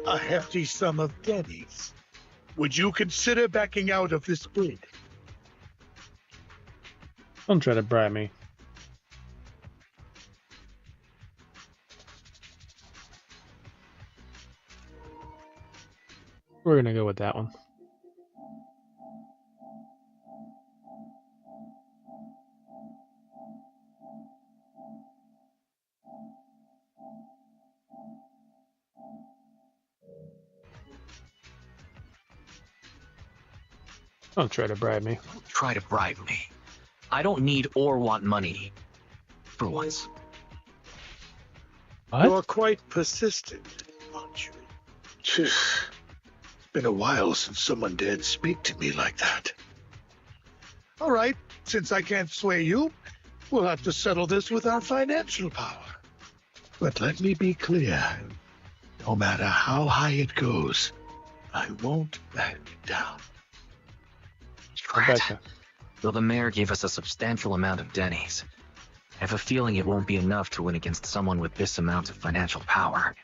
a hefty sum of dennies, would you consider backing out of this bid? Don't try to bribe me. We're gonna go with that one. Don't try to bribe me. Try to bribe me. I don't need or want money. For once. What? You're quite persistent, aren't you? It's been a while since someone dared speak to me like that. All right, since I can't sway you, we'll have to settle this with our financial power. But let me be clear. No matter how high it goes, I won't back down. Fred, though the mayor gave us a substantial amount of Denny's, I have a feeling it won't be enough to win against someone with this amount of financial power.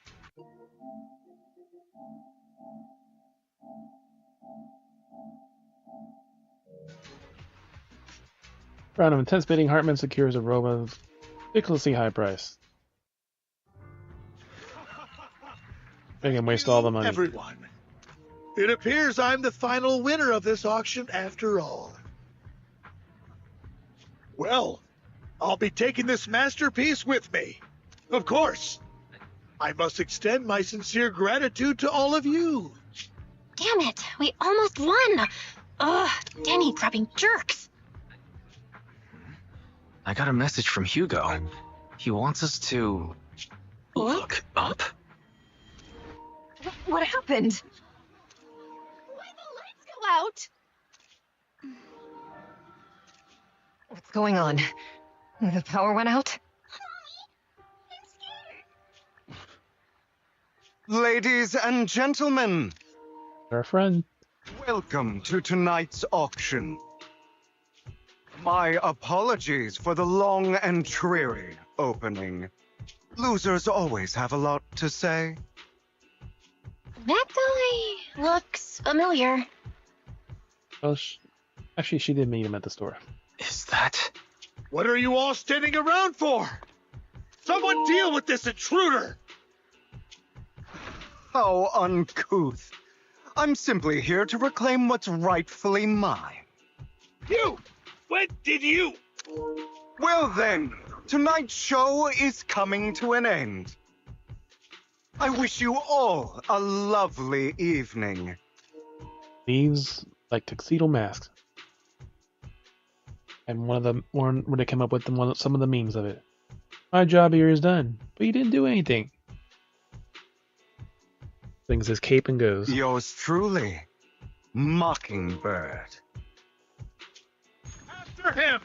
Round of intense bidding, Hartman secures a robe of ridiculously high price. Make him waste all the money. Everyone, it appears I'm the final winner of this auction after all. Well, I'll be taking this masterpiece with me. Of course. I must extend my sincere gratitude to all of you. Damn it, we almost won. Ugh, Denny grabbing jerks. I got a message from Hugo. He wants us to look up. What happened? Why'd the lights go out? What's going on? The power went out? Ladies and gentlemen, our friend. Welcome to tonight's auction. My apologies for the long and dreary opening. Losers always have a lot to say. That guy looks familiar. Well, actually, she did meet him at the store. Is that... What are you all standing around for? Someone deal with this intruder! How uncouth. I'm simply here to reclaim what's rightfully mine. You! When did you? Well then, tonight's show is coming to an end. I wish you all a lovely evening. These like tuxedo masks. And one of them, where they came up with them, some of the memes of it. My job here is done, but you didn't do anything. Things his cape and goes. Yours truly, Mockingbird. After him!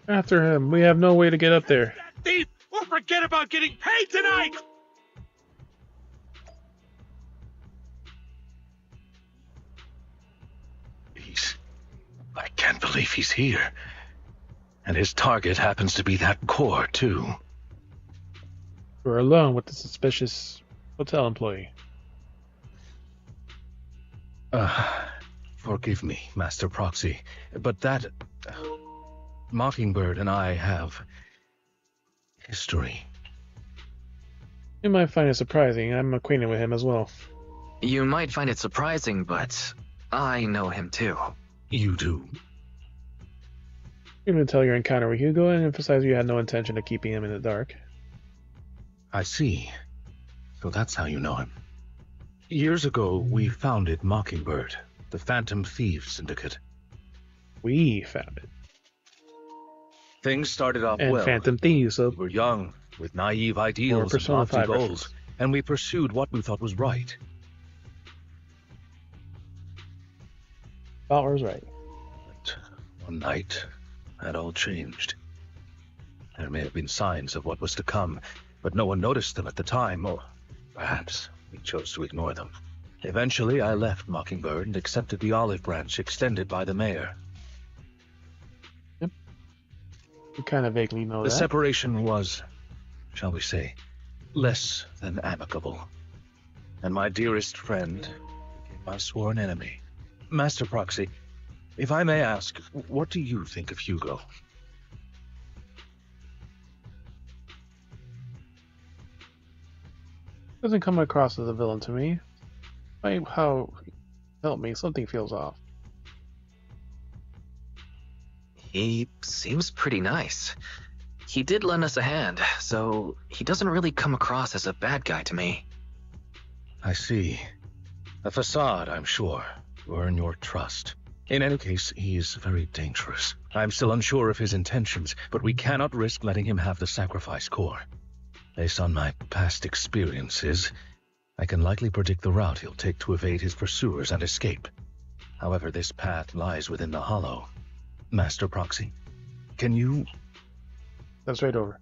After him, we have no way to get up there. That thief! Or forget about getting paid tonight! I can't believe he's here. And his target happens to be that core, too. We're alone with the suspicious hotel employee. Forgive me, Master Proxy, but that... Mockingbird and I have... history. You might find it surprising. I'm acquainted with him as well. You might find it surprising, but I know him too. You do? You're going to tell your encounter with Hugo and emphasize you had no intention of keeping him in the dark. I see. So that's how you know him. Years ago, we founded Mockingbird, the Phantom Thieves Syndicate. We found it. Things started off and well. Phantom Thieves, so... We were young, with naive ideals and lofty goals, and we pursued what we thought was right. Thought was right. But one night, that all changed. There may have been signs of what was to come, but no one noticed them at the time, or perhaps we chose to ignore them. Eventually, I left Mockingbird and accepted the olive branch extended by the mayor. Yep. You kind of vaguely know that. The separation was, shall we say, less than amicable. And my dearest friend became my sworn enemy. Master Proxy, if I may ask, what do you think of Hugo? Doesn't come across as a villain to me. Help me, something feels off. He seems pretty nice. He did lend us a hand, so he doesn't really come across as a bad guy to me. I see. A facade, I'm sure, to earn your trust. In any case, he is very dangerous. I'm still unsure of his intentions, but we cannot risk letting him have the sacrifice core. Based on my past experiences, I can likely predict the route he'll take to evade his pursuers and escape. However, this path lies within the hollow. Master Proxy, can you... That's right over.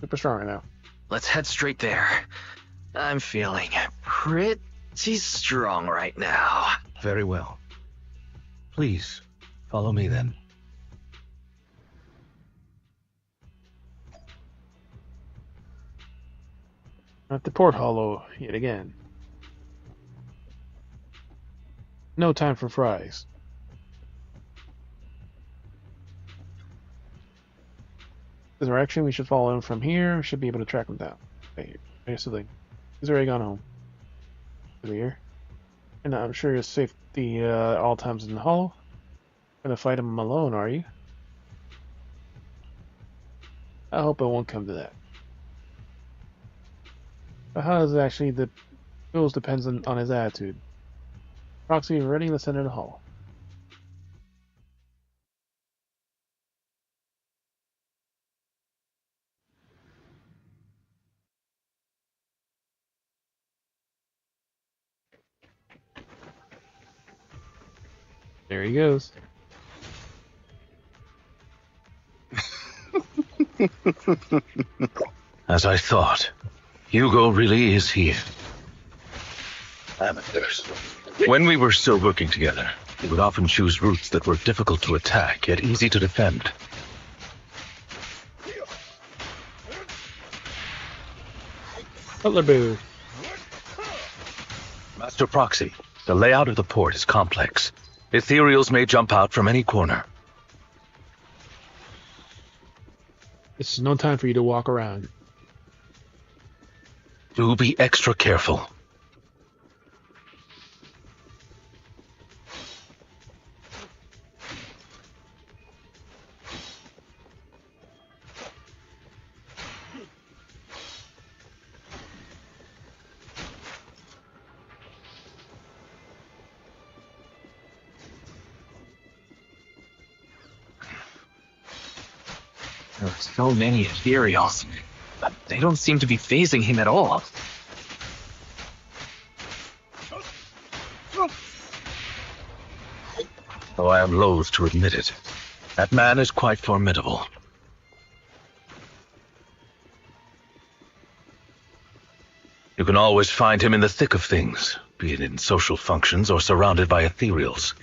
Super strong right now. Let's head straight there. I'm feeling pretty She's strong right now. Very well. Please, follow me then. At the port hollow yet again. No time for fries. The direction we should follow him from here. We should be able to track him down. Okay, here's the thing. He's already gone home. Over here. And I'm sure you're safe all times in the hollow. Gonna fight him alone, are you? I hope it won't come to that. But how does actually the rules depends on his attitude. Proxy ready, let's enter the hall. There he goes. As I thought, Hugo really is here. Amateurs. When we were still working together, he would often choose routes that were difficult to attack, yet easy to defend. Butler Boo. Master Proxy, the layout of the port is complex. Ethereals may jump out from any corner. This is no time for you to walk around. Do be extra careful. There are so many Ethereals, but they don't seem to be phasing him at all. Though I am loath to admit it, that man is quite formidable. You can always find him in the thick of things, be it in social functions or surrounded by Ethereals.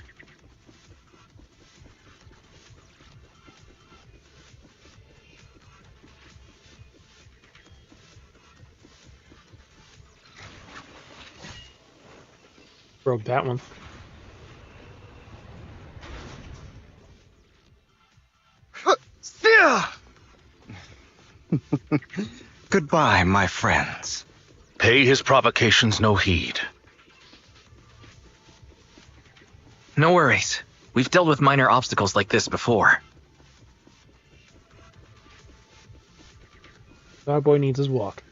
Broke that one. Goodbye, my friends. Pay his provocations no heed. No worries. We've dealt with minor obstacles like this before. Our boy needs his walk.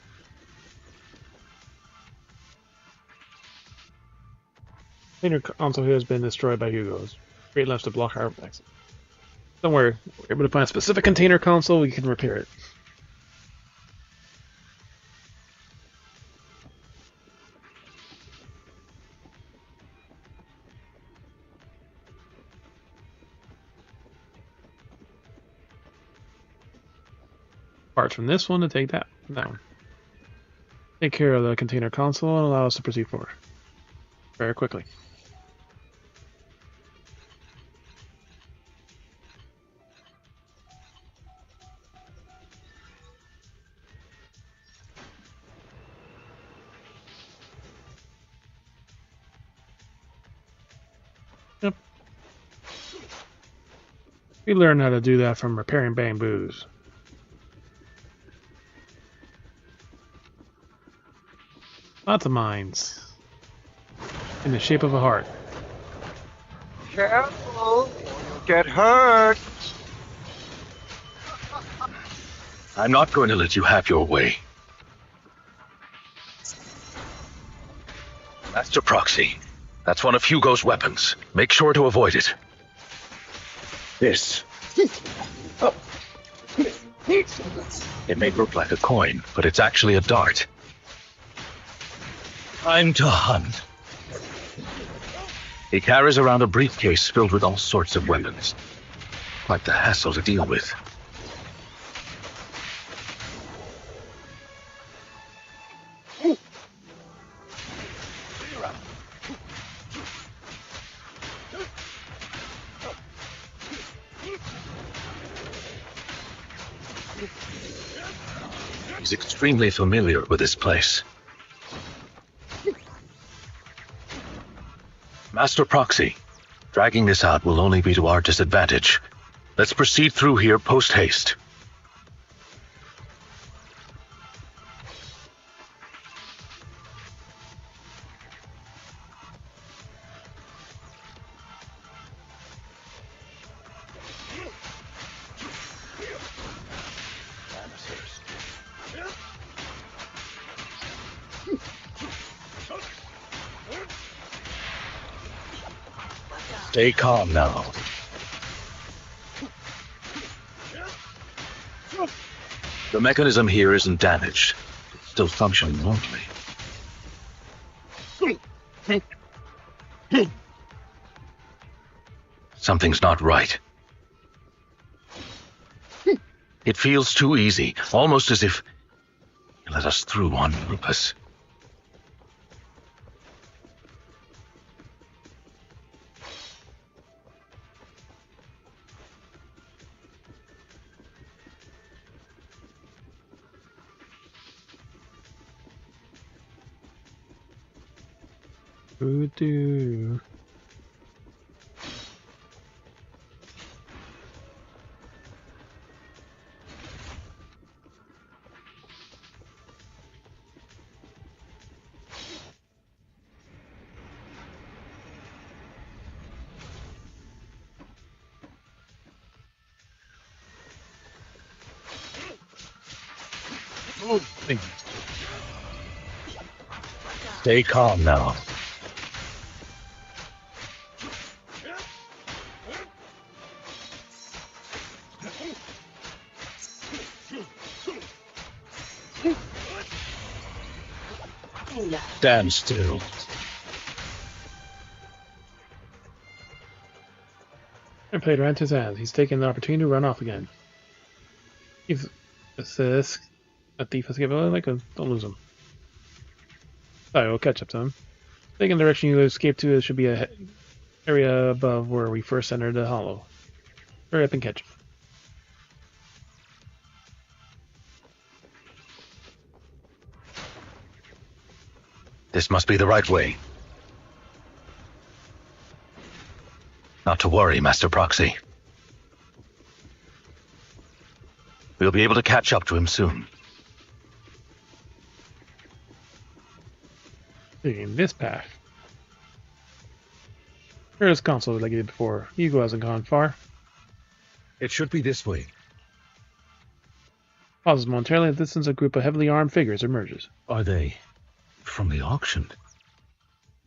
Container console here has been destroyed by Hugo's. Great left to block our exit. Don't worry, we're able to find a specific container console, we can repair it. Parts from this one to take that one. Take care of the container console and allow us to proceed forward very quickly. Yep. We learned how to do that from repairing bamboos. Lots of mines. In the shape of a heart. Careful! Get hurt! I'm not going to let you have your way. Master Proxy, that's one of Hugo's weapons. Make sure to avoid it. This. It may look like a coin, but it's actually a dart. Time to hunt. He carries around a briefcase filled with all sorts of weapons. Quite the hassle to deal with. seems extremely familiar with this place. Master Proxy, dragging this out will only be to our disadvantage. Let's proceed through here post-haste. Stay calm now. The mechanism here isn't damaged. It's still functioning normally. Something's not right. It feels too easy, almost as if you let us through on purpose. Voodoo. Stay calm now. Stand still. And played around his hands. He's taking the opportunity to run off again. If this a thief has given away, don't lose him. Sorry, we'll catch up to him. Taking the direction you escaped to, it should be a area above where we first entered the hollow. Hurry up and catch him. This must be the right way. Not to worry, Master Proxy. We'll be able to catch up to him soon. Taking this path. Here's console like I did before. Hugo hasn't gone far. It should be this way. Pauses momentarily at the distance, a group of heavily armed figures emerges. Are they from the auction?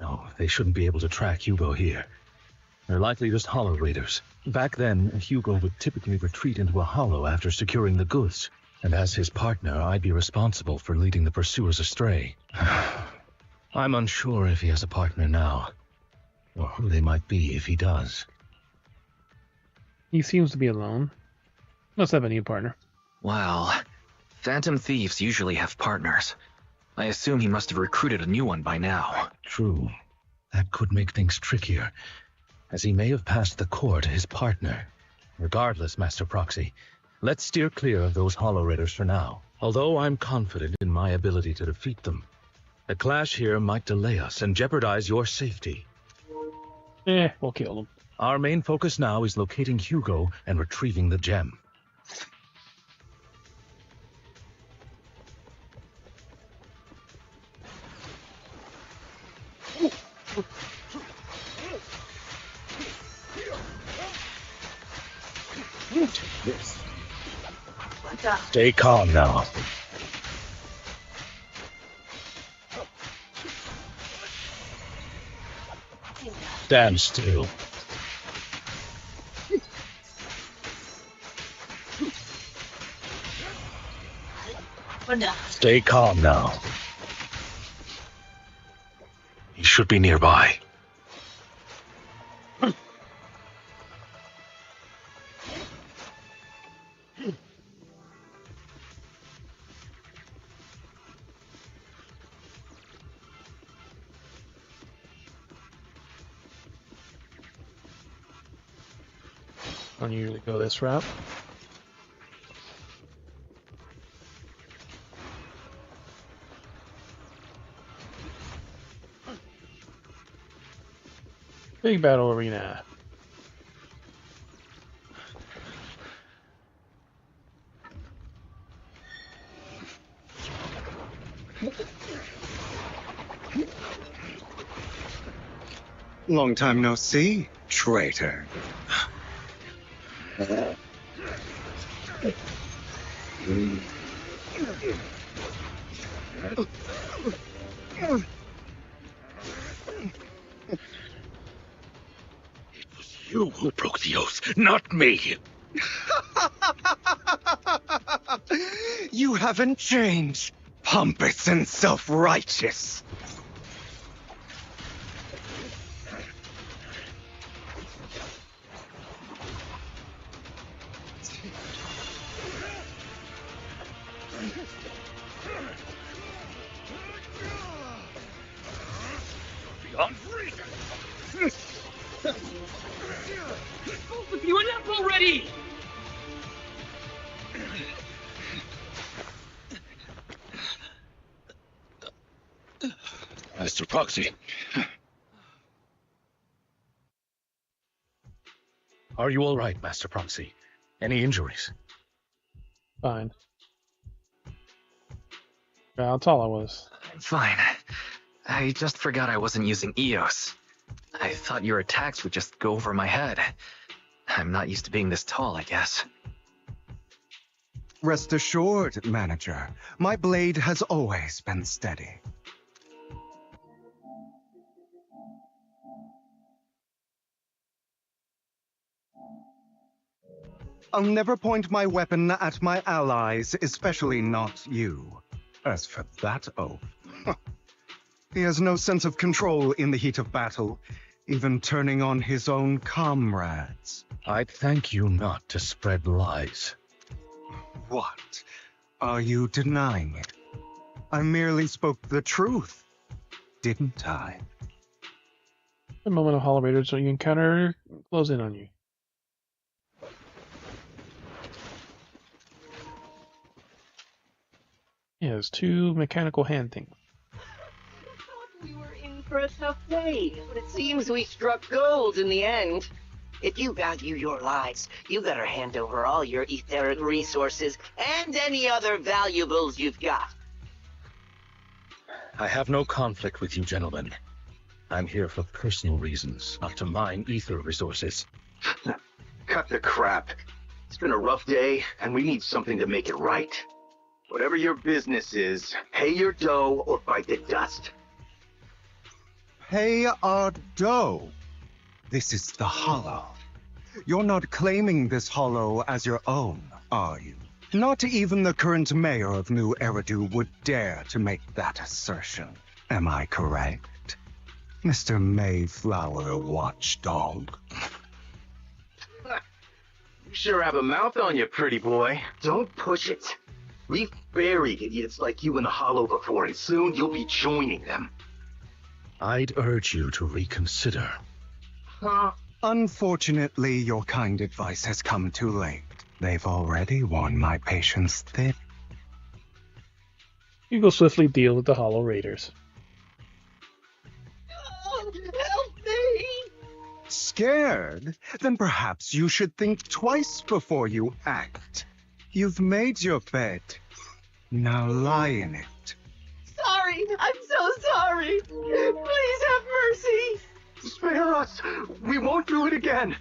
No, they shouldn't be able to track Hugo here. They're likely just hollow raiders. Back then, Hugo would typically retreat into a hollow after securing the goods. And as his partner, I'd be responsible for leading the pursuers astray. I'm unsure if he has a partner now, or who they might be if he does. He seems to be alone. Must have a new partner. Well, phantom thieves usually have partners. I assume he must have recruited a new one by now. True. That could make things trickier, as he may have passed the core to his partner. Regardless, Master Proxy, let's steer clear of those hollow raiders for now. Although I'm confident in my ability to defeat them, a clash here might delay us and jeopardize your safety. We'll kill them. Our main focus now is locating Hugo and retrieving the gem. This. Stay calm now. Stand still. Stay calm now. He should be nearby. Don't usually go this route. Big battle arena. Long time no see, traitor. You who broke the oath, not me. You haven't changed, pompous and self-righteous. Beyond reason. Both of you, enough already! Master Proxy. Are you all right, Master Proxy? Any injuries? Fine. That's all I was. I'm fine. I just forgot I wasn't using EOS. I thought your attacks would just go over my head. I'm not used to being this tall, I guess. Rest assured, manager, my blade has always been steady. I'll never point my weapon at my allies, especially not you. As for that oath, he has no sense of control in the heat of battle, even turning on his own comrades. I'd thank you not to spread lies. What? Are you denying it? I merely spoke the truth, didn't I? A moment of hollow raiders so you encounter close in on you. Yeah, there's two mechanical hand things. We were in for a tough day, but it seems we struck gold in the end. If you value your lives, you better hand over all your etheric resources and any other valuables you've got. I have no conflict with you, gentlemen. I'm here for personal reasons, not to mine ether resources. Cut the crap. It's been a rough day, and we need something to make it right. Whatever your business is, pay your dough or bite the dust. Pay our dough. This is the Hollow. You're not claiming this Hollow as your own, are you? Not even the current mayor of New Eridu would dare to make that assertion. Am I correct, Mr. Mayflower Watchdog? You sure have a mouth on you, pretty boy. Don't push it. We've buried idiots like you in the Hollow before, and soon you'll be joining them. I'd urge you to reconsider. Unfortunately, your kind advice has come too late. They've already worn my patience thin. You go swiftly deal with the hollow raiders. Oh, help me! Scared? Then perhaps you should think twice before you act. You've made your bed. Now lie in it. Sorry, I'm so sorry. Please have mercy. Spare us! We won't do it again!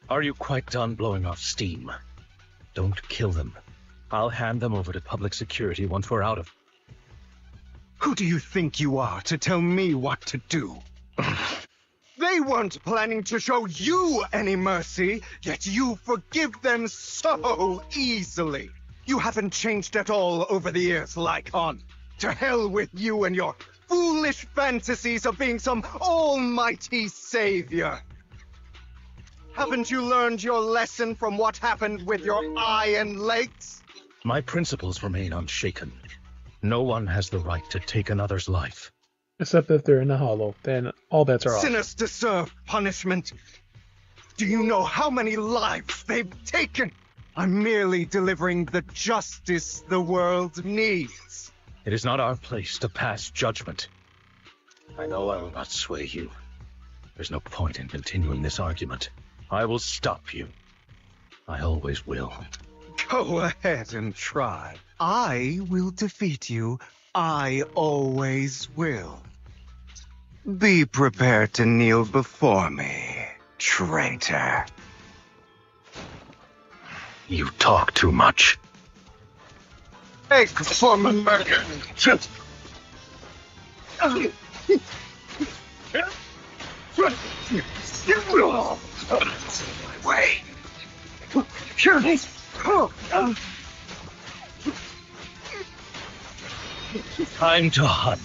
Are you quite done blowing off steam? Don't kill them. I'll hand them over to public security once we're out of... Who do you think you are to tell me what to do? They weren't planning to show you any mercy, yet you forgive them so easily. You haven't changed at all over the years, Lycon. To hell with you and your foolish fantasies of being some almighty savior. Haven't you learned your lesson from what happened with your eye and legs? My principles remain unshaken. No one has the right to take another's life. Except if they're in the hollow, then all bets are off. Sinners deserve punishment. Do you know how many lives they've taken? I'm merely delivering the justice the world needs. It is not our place to pass judgment. I know I will not sway you. There's no point in continuing this argument. I will stop you. I always will. Go ahead and try. I will defeat you. I always will. Be prepared to kneel before me, traitor. You talk too much. Take for murder. My way. Time to hunt.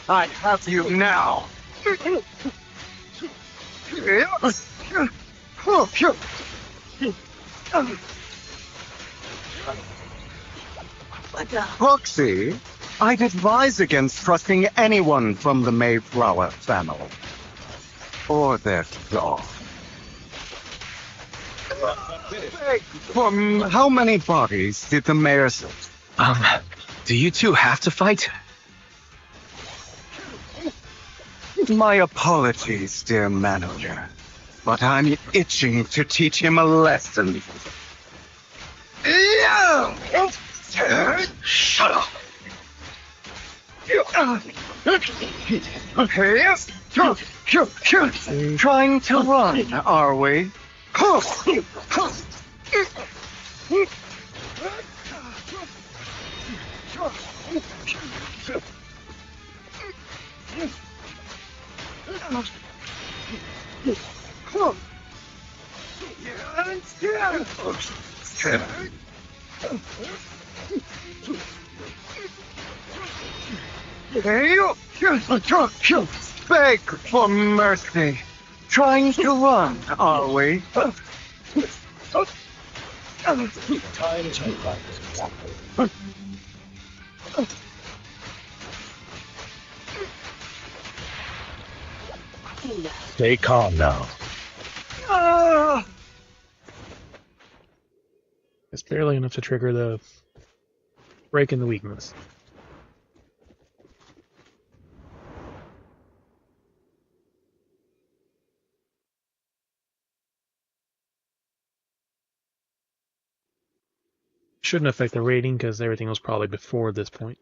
I have you now. Roxy, I'd advise against trusting anyone from the Mayflower family. Or their dog. How many bodies did the mayor say? Do you two have to fight? My apologies, dear manager, but I'm itching to teach him a lesson. Shut up! Trying to run, are we? Beg for mercy. Trying to run, are we? Time to practice. Stay calm now. It's barely enough to trigger the break in the weakness. Shouldn't affect the rating because everything was probably before this point.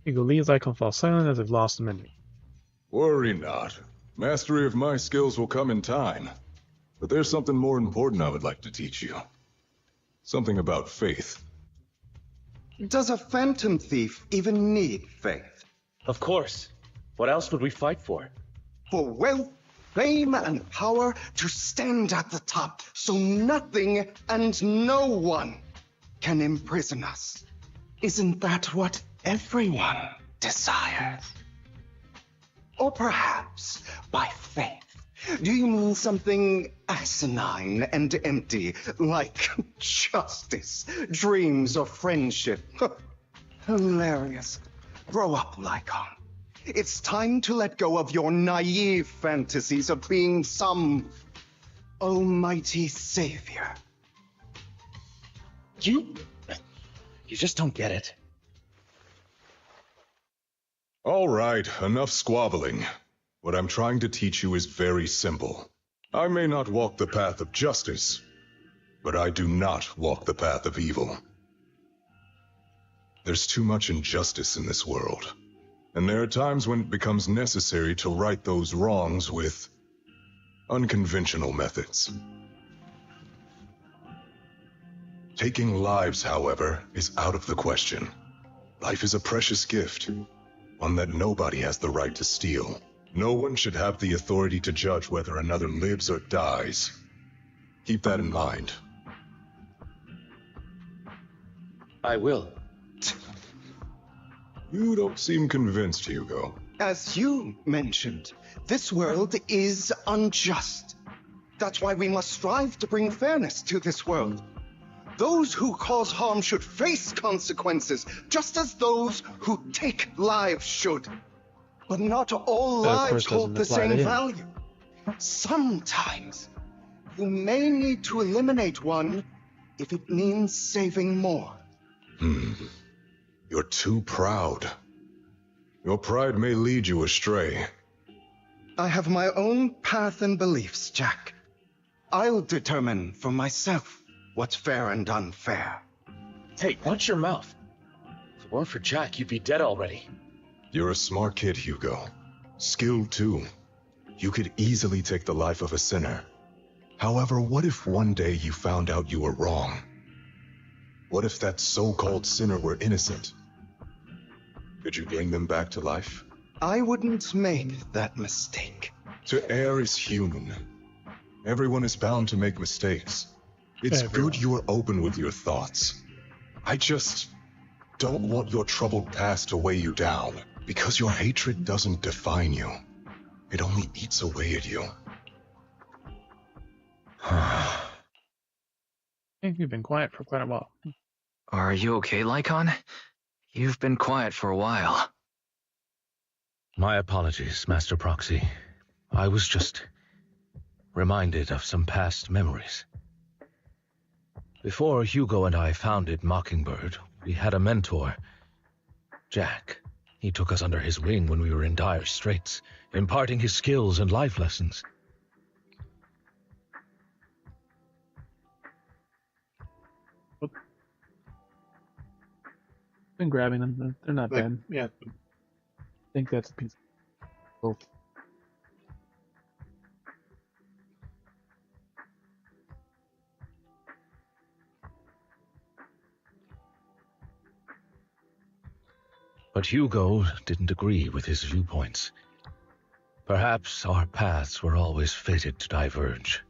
Eagle Lee's icon falls silent as if lost a memory. Worry not. Mastery of my skills will come in time. But there's something more important I would like to teach you. Something about faith. Does a phantom thief even need faith? Of course. What else would we fight for? For wealth, fame, and power to stand at the top so nothing and no one can imprison us. Isn't that what everyone desires? Or perhaps by faith, do you mean something asinine and empty, like justice, dreams, or friendship? Hilarious. Grow up, Lycon. It's time to let go of your naive fantasies of being some almighty savior. You just don't get it. All right, enough squabbling. What I'm trying to teach you is very simple. I may not walk the path of justice, but I do not walk the path of evil. There's too much injustice in this world, and there are times when it becomes necessary to right those wrongs with unconventional methods. Taking lives, however, is out of the question. Life is a precious gift, one that nobody has the right to steal. No one should have the authority to judge whether another lives or dies. Keep that in mind. I will. You don't seem convinced, Hugo. As you mentioned, this world is unjust. That's why we must strive to bring fairness to this world. Those who cause harm should face consequences, just as those who take lives should. But not all lives hold the same value. Sometimes, you may need to eliminate one if it means saving more. You're too proud. Your pride may lead you astray. I have my own path and beliefs, Jack. I'll determine for myself what's fair and unfair. Hey, watch your mouth. If it weren't for Jack, you'd be dead already. You're a smart kid, Hugo. Skilled too. You could easily take the life of a sinner. However, what if one day you found out you were wrong? What if that so-called sinner were innocent? Could you bring them back to life? I wouldn't make that mistake. To err is human. Everyone is bound to make mistakes. It's good you are open with your thoughts. I just don't want your troubled past to weigh you down, because your hatred doesn't define you. It only eats away at you. I think you've been quiet for quite a while. Are you okay, Lycon? You've been quiet for a while. My apologies, Master Proxy. I was just reminded of some past memories. Before Hugo and I founded Mockingbird, we had a mentor, Jack. He took us under his wing when we were in dire straits, imparting his skills and life lessons. Been grabbing them. They're not bad. Yeah. I think that's a piece of... But Hugo didn't agree with his viewpoints. Perhaps our paths were always fated to diverge.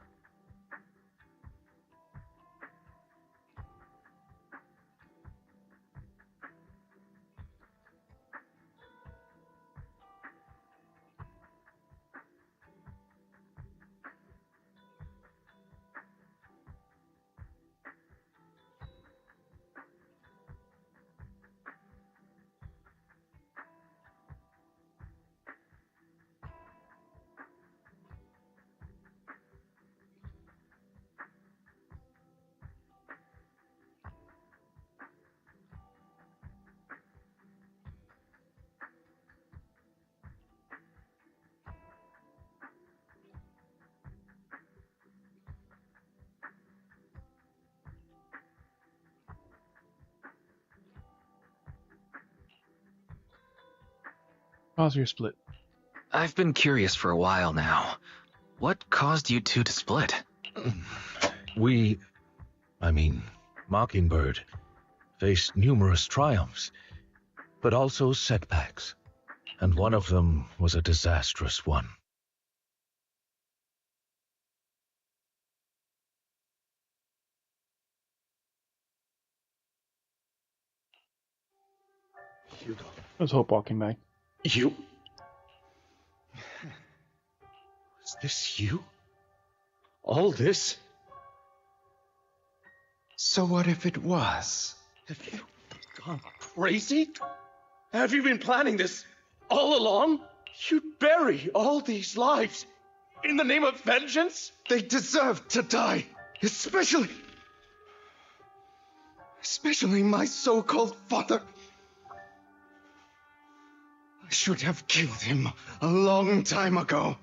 How's your split? I've been curious for a while now. What caused you two to split? Mockingbird, faced numerous triumphs, but also setbacks, and one of them was a disastrous one. Hugo. There's Hope walking by. You? Is this you? All this? So what if it was? Have you gone crazy? Have you been planning this all along? You'd bury all these lives in the name of vengeance? They deserve to die, especially my so-called father. I should have killed him a long time ago.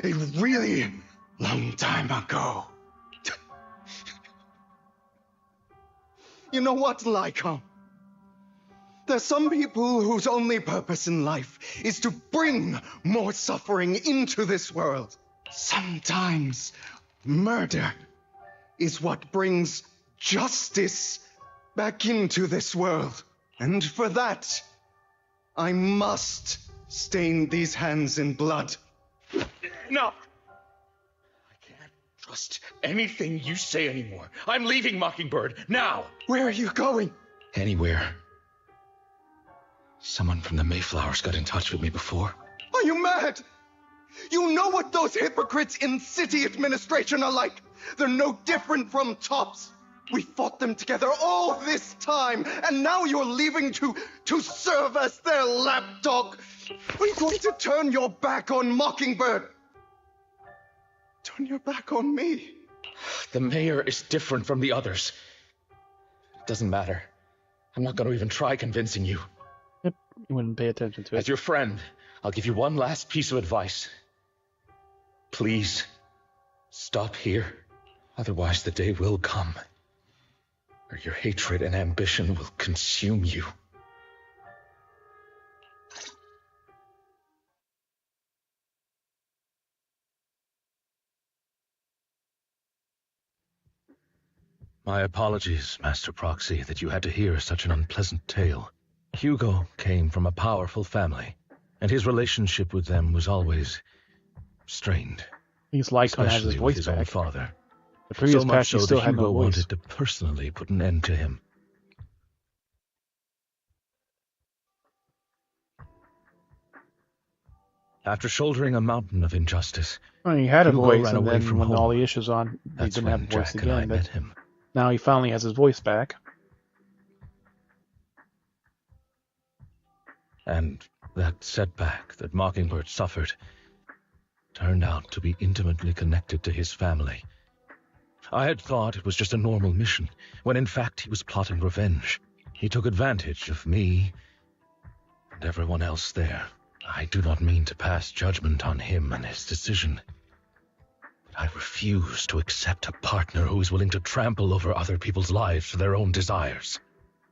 A really long time ago. You know what, Lycon? There's some people whose only purpose in life is to bring more suffering into this world. Sometimes murder is what brings justice back into this world. And for that, I must stain these hands in blood. No! I can't trust anything you say anymore. I'm leaving Mockingbird, now! Where are you going? Anywhere. Someone from the Mayflowers got in touch with me before. Are you mad? You know what those hypocrites in city administration are like. They're no different from tops. We fought them together all this time, and now you're leaving to serve as their lapdog. Are you going to turn your back on Mockingbird? Turn your back on me. The mayor is different from the others. It doesn't matter. I'm not going to even try convincing you. Yep, you wouldn't pay attention to it. As your friend, I'll give you one last piece of advice. Please, stop here. Otherwise, the day will come where your hatred and ambition will consume you. My apologies, Master Proxy, that you had to hear such an unpleasant tale. Hugo came from a powerful family, and his relationship with them was always strained. He's Lycon has his voice his back. own father. The previous So patch much he so still that had Hugo no voice. wanted to personally put an end to him. After shouldering a mountain of injustice, Well, he had a Hugo voice, ran and away then from when all home. the issues on, he That's didn't have when a voice Jack and I again. met But him. now he finally has his voice back. And that setback that Mockingbird suffered turned out to be intimately connected to his family. I had thought it was just a normal mission, when in fact he was plotting revenge. He took advantage of me and everyone else there. I do not mean to pass judgment on him and his decision, but I refuse to accept a partner who is willing to trample over other people's lives for their own desires.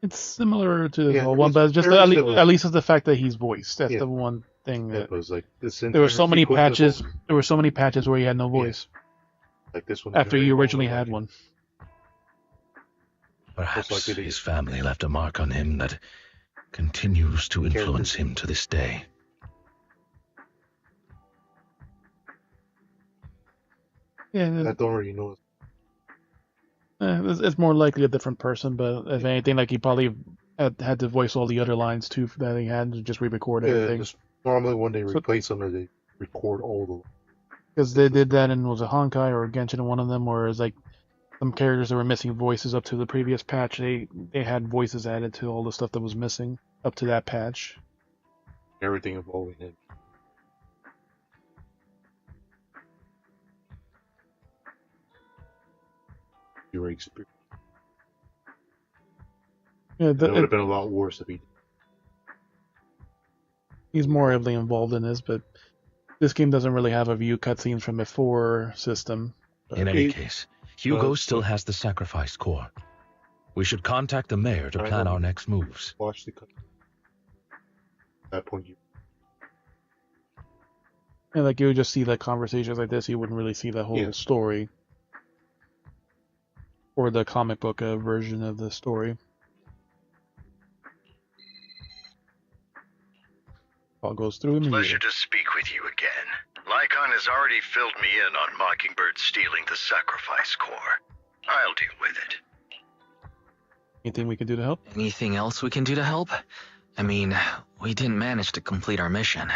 It's similar to the Yeah, whole one, it's but just very at similar. least it's the fact that he's voiced. That's Yeah. the one thing Yeah, that it was like this there were so many sequence of patches. them. There were so many patches where he had no voice. Like this one. After you originally had one. Perhaps his family left a mark on him that continues to influence him to this day. Yeah, I don't already know. it's more likely a different person, but if anything, like he probably had to voice all the other lines too that he had to just re-record everything. Just normally when they replace them, they record all the. Because they did that in, was it Honkai or Genshin in one of them, where it's like some characters that were missing voices up to the previous patch, they had voices added to all the stuff that was missing up to that patch. Everything involving him. Your experience. Yeah, It would have been a lot worse if he. He's more heavily involved in this, but this game doesn't really have a view cutscenes from before system. In any case, Hugo still has the sacrifice core. We should contact the mayor to plan our next moves. Watch the cut. At that point, you. And like you would just see like conversations like this, you wouldn't really see the whole story. Or the comic book version of the story. All goes through immediately. Pleasure to speak with you again. Lycon has already filled me in on Mockingbird stealing the sacrifice core. I'll deal with it. Anything we can do to help? Anything else we can do to help? I mean, we didn't manage to complete our mission.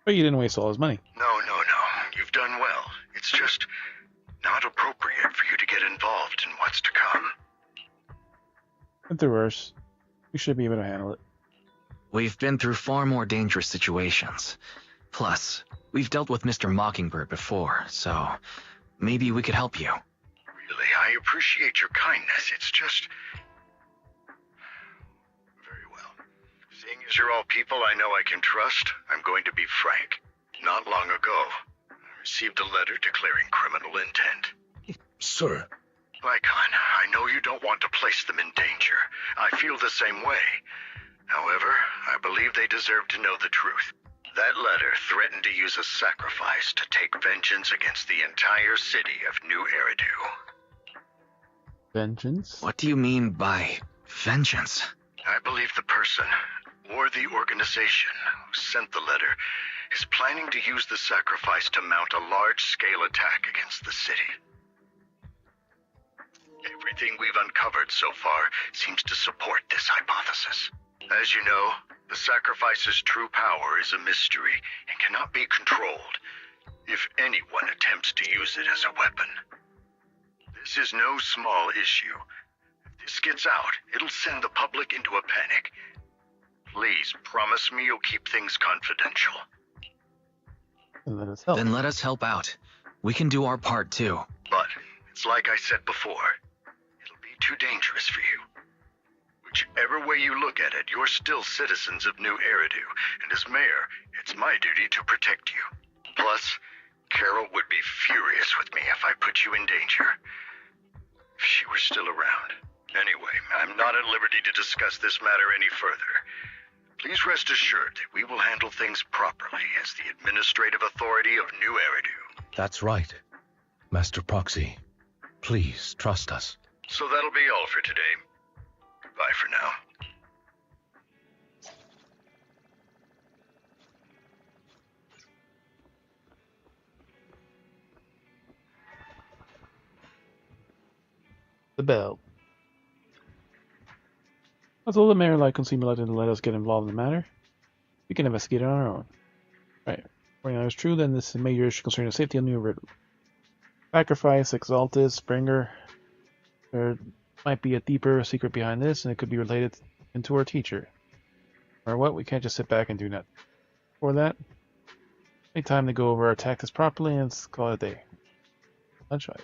But you didn't waste all his money. No. You've done well. It's just not appropriate for you to get involved in what's to come. At the worst, we should be able to handle it. We've been through far more dangerous situations. Plus, we've dealt with Mr. Mockingbird before, so maybe we could help you. Really, I appreciate your kindness. It's just... Very well. Seeing as you're all people I know I can trust, I'm going to be frank. Not long ago, I received a letter declaring criminal intent. Sir. Lycon, I know you don't want to place them in danger. I feel the same way. However, I believe they deserve to know the truth. That letter threatened to use a sacrifice to take vengeance against the entire city of New Eridu. Vengeance? What do you mean by vengeance? I believe the person, or the organization, who sent the letter is planning to use the sacrifice to mount a large-scale attack against the city. Everything we've uncovered so far seems to support this hypothesis. As you know, The sacrifice's true power is a mystery and cannot be controlled if anyone attempts to use it as a weapon. This is no small issue. If this gets out, it'll send the public into a panic. Please promise me you'll keep things confidential. Then let us help out. We can do our part too. But it's like I said before, it'll be too dangerous for you. Whichever way you look at it, you're still citizens of New Eridu, and as mayor, it's my duty to protect you. Plus, Carol would be furious with me if I put you in danger. If she were still around. Anyway, I'm not at liberty to discuss this matter any further. Please rest assured that we will handle things properly as the administrative authority of New Eridu. That's right. Master Proxy, please trust us. So that'll be all for today. Bye for now. The bell. Although the mayor likely seemed reluctant to let us get involved in the matter, we can investigate it on our own. Right. When that is true, then this major issue concerning the safety of New Eridu. Sacrifice, Exalted, Springer. There might be a deeper secret behind this, and it could be related to our teacher. Or what? We can't just sit back and do nothing. For that, take time to go over our tactics properly and let's call it a day. Lunchtime.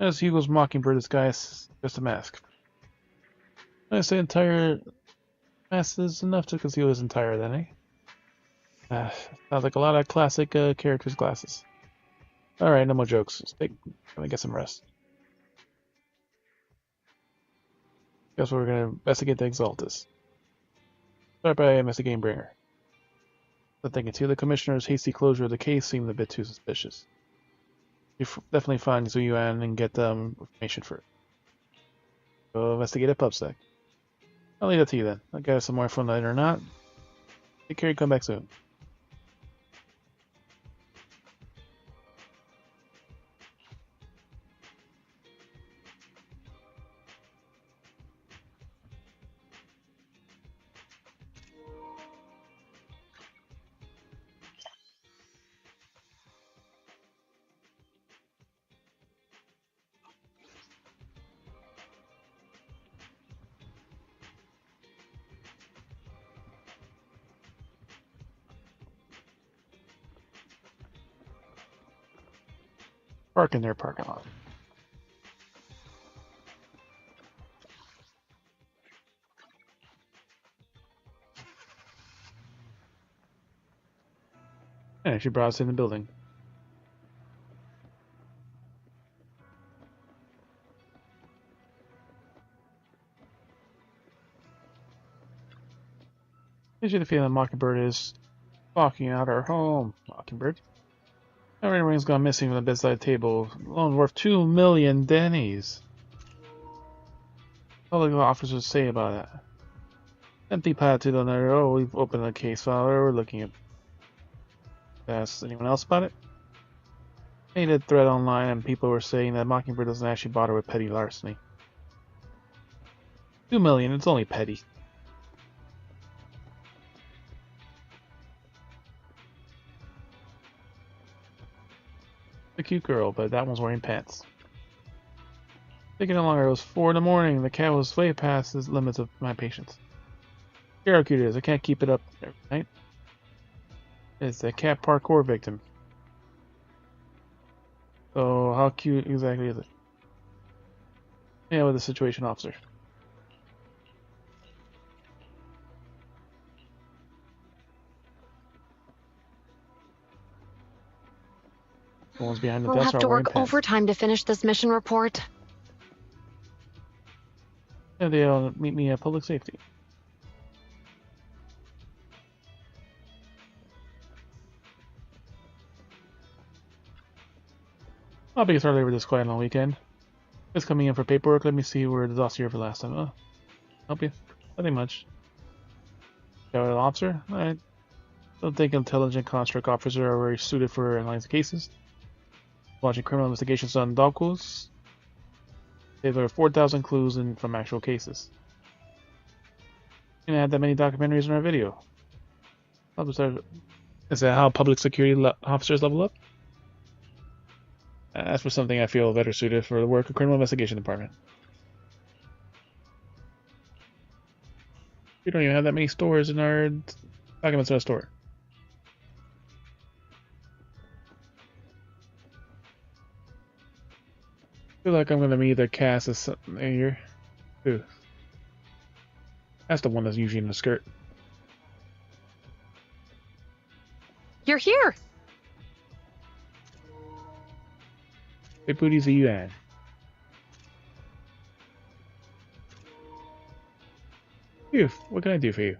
As Hugo's Mockingbird disguise, just a mask. I say entire mask is enough to conceal his entire then, eh? Sounds like a lot of classic characters' glasses. Alright, no more jokes. Let me get some rest. Guess we're gonna investigate the Exaltus. Start by investigating Bringer. But thinking too, the commissioner's hasty closure of the case seemed a bit too suspicious. You definitely find Zuyuan and get information for it. Go investigate a PubSec. I'll leave that to you then. I'll get some more fun later or not. Take care and come back soon. Park in their parking lot. And she brought us in the building. Gives you the feeling Mockingbird is stalking out our home. Mockingbird. Everything's gone missing from the bedside table. Loan worth 2 million dennies. What will the officers say about that? Empty platitude on there. Oh, we've opened a case file. We're looking at. Ask anyone else about it? Made a thread online, and people were saying that Mockingbird doesn't actually bother with petty larceny. 2 million. It's only petty. A cute girl, but that one's wearing pants. Taking no longer, it was 4 in the morning. The cat was way past the limits of my patience. Here how cute it is. I can't keep it up every night. It's a cat parkour victim. So how cute exactly is it? Yeah, with the situation officer. Someone's behind the We'll desk. have to work overtime to finish this mission report. Yeah, they'll meet me at public safety. I'll be started over this quiet on the weekend. Just coming in for paperwork. Let me see where the dossier for last time. Help you? Nothing much. Got an officer? I don't think intelligent construct officers are very suited for analyzing cases. Watching criminal investigations on docos. They've learned 4,000 clues from actual cases. didn't have that many documentaries in our video. Is that how public security officers level up? That's for something I feel better suited for the work of criminal investigation department. We don't even have that many stores in our documents in our store. I feel like I'm gonna meet the cast as something here. Ooh. That's the one that's usually in the skirt. You're here. Big booties are you at? Phew, what can I do for you?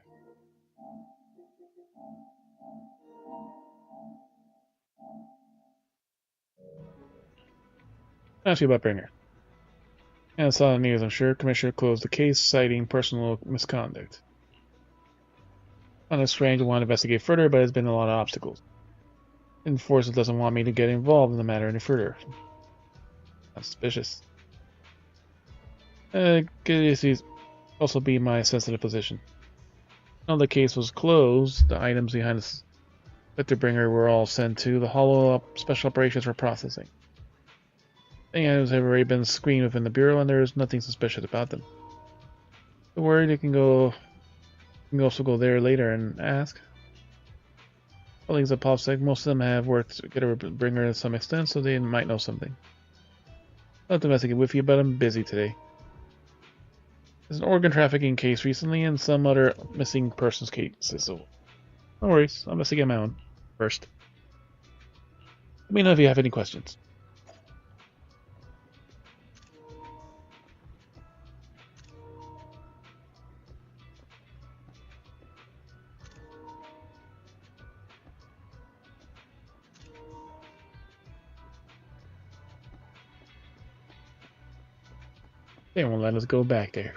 Ask you about Bringer. And I saw the news, I'm sure. Commissioner closed the case, citing personal misconduct. It's strange to want to investigate further, but there's been a lot of obstacles. Enforcer doesn't want me to get involved in the matter any further. That's suspicious. Could also be my sensitive position. Now the case was closed, the items behind the Bringer were all sent to the Hollow Special Operations for processing. The items have already been screened within the Bureau, and there is nothing suspicious about them. Don't worry, you can also go there later and ask. Colleagues at PopSec, most of them have worked together with Bringer to some extent, so they might know something. I'll have to investigate with you, but I'm busy today. There's an organ trafficking case recently, and some other missing persons cases, so no worries, I'll investigate my own first. Let me know if you have any questions. They won't let us go back there.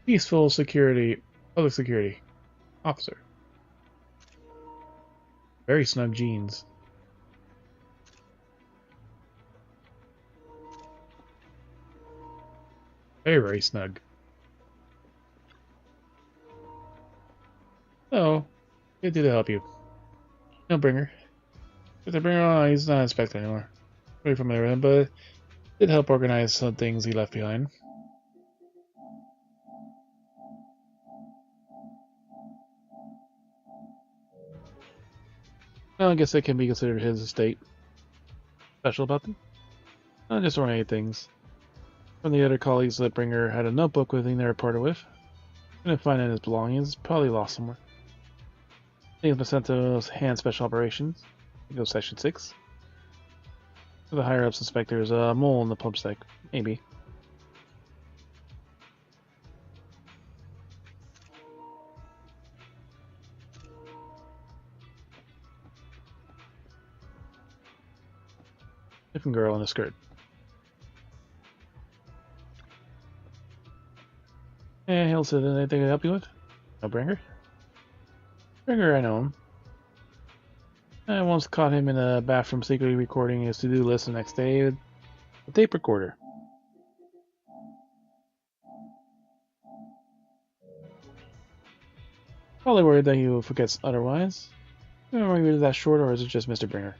Peaceful security, public security officer. Very snug jeans. Very, very snug. Oh, good to help you. No Bringer. If the Bringer on, he's not inspector anymore. Very familiar with him, but did help organize some things he left behind. Well, I guess that can be considered his estate. Special about them? Not just ornate things. From the other colleagues that Bringer had a notebook with him they reported with. Couldn't find his belongings, probably lost somewhere. Things been sent to hand special operations. Go section 6. The higher up suspect there's a mole in the pump stack. Maybe. Different girl in a skirt. Hey, Hilson, anything I can help you with? No Bringer? Bringer, I know him. I once caught him in a bathroom secretly recording his to-do list the next day with a tape recorder. Probably worried that he forgets otherwise. I don't know if he was that short or is it just Mr. Bringer?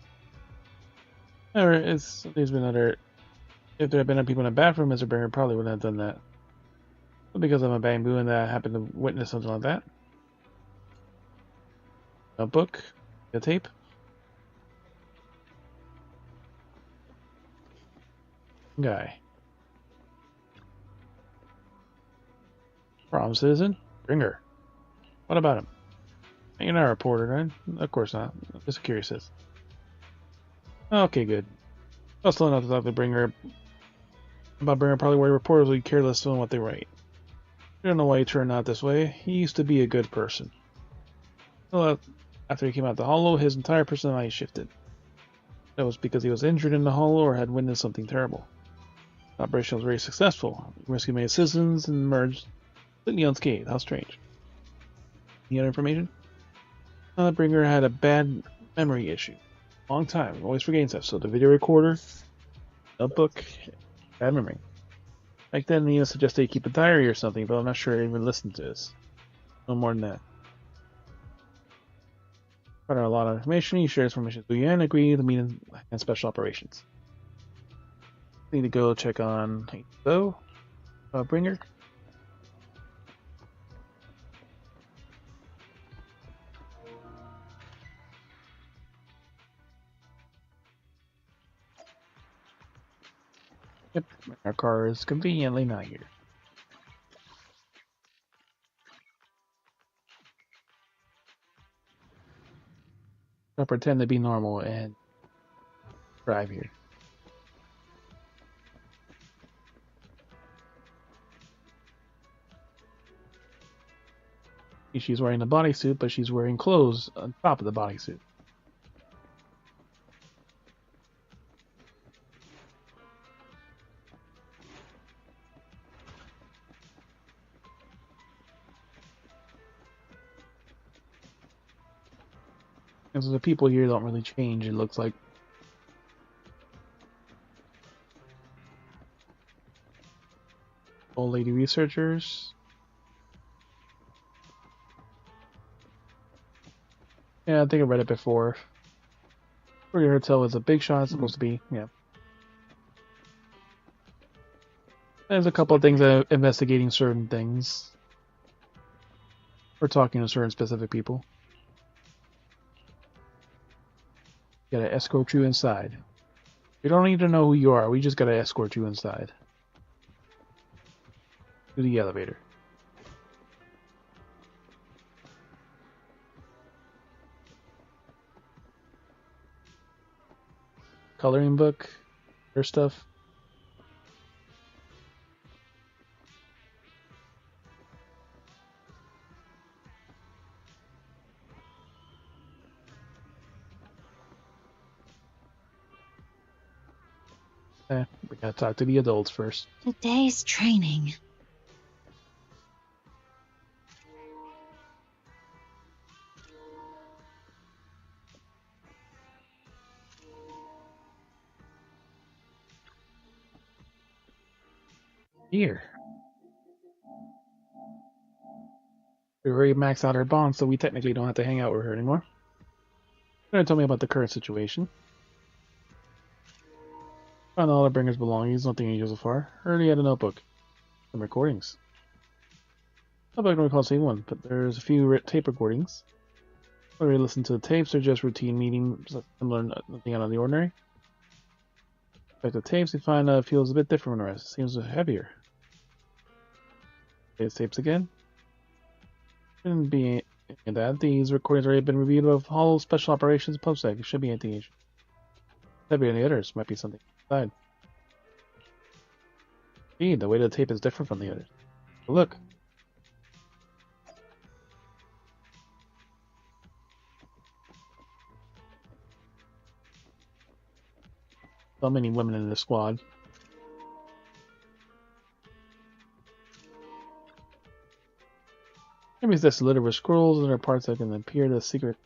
There's been other... If there had been other people in the bathroom, Mr. Bringer probably wouldn't have done that. But because I'm a bamboo and I happened to witness something like that. A book, a tape. Guy. Problem citizen? Bringer. What about him? You're not a reporter, right? Of course not. Just curious. Okay, good. Well, still enough to talk to Bringer. About Bringer, probably why reporters would be careless on what they write. I don't know why he turned out this way. He used to be a good person. Well, after he came out of the Hollow, his entire personality shifted. That was because he was injured in the Hollow or had witnessed something terrible. The operation was very successful. He rescued many citizens and emerged completely unscathed. How strange. Any other information? Bringer had a bad memory issue. Long time, always forgetting stuff. So the video recorder, notebook, bad memory. Back then, he suggested you keep a diary or something, but I'm not sure I even listened to this. No more than that. Got a lot of information. He shares information with you and agree to meet and special operations. Need to go check on Bringer. Yep, our car is conveniently not here. I'll pretend to be normal and drive here. She's wearing a bodysuit, but she's wearing clothes on top of the bodysuit. And so the people here don't really change, it looks like. Old lady researchers. Yeah, I think I read it before. Courier Hotel is a big shot, it's supposed to be, yeah. There's a couple of things investigating certain things. We're talking to certain specific people. Gotta escort you inside. We don't need to know who you are, we just gotta escort you inside. To the elevator. Coloring book, her stuff. We gotta talk to the adults first. Today's training. Here. We already maxed out our bond, so we technically don't have to hang out with her anymore. She's gonna tell me about the current situation. Found all the Bringer's belongings, nothing unusual so far. Already had a notebook. Some recordings. Notebook don't recall seeing one, but there's a few tape recordings. Whether you listen to the tapes or just routine meetings, similar, nothing out of the ordinary. Like the tapes, we find it feels a bit different from the rest. It seems heavier. These tapes again. Shouldn't be anything that. These recordings already been reviewed of all special operations PubSec. It should be anything. Heavier than the others. Might be something inside. Gee, the weight of the tape is different from the others. But look. So many women in this squad. Maybe it's just littered with scrolls and other parts that can appear to the secret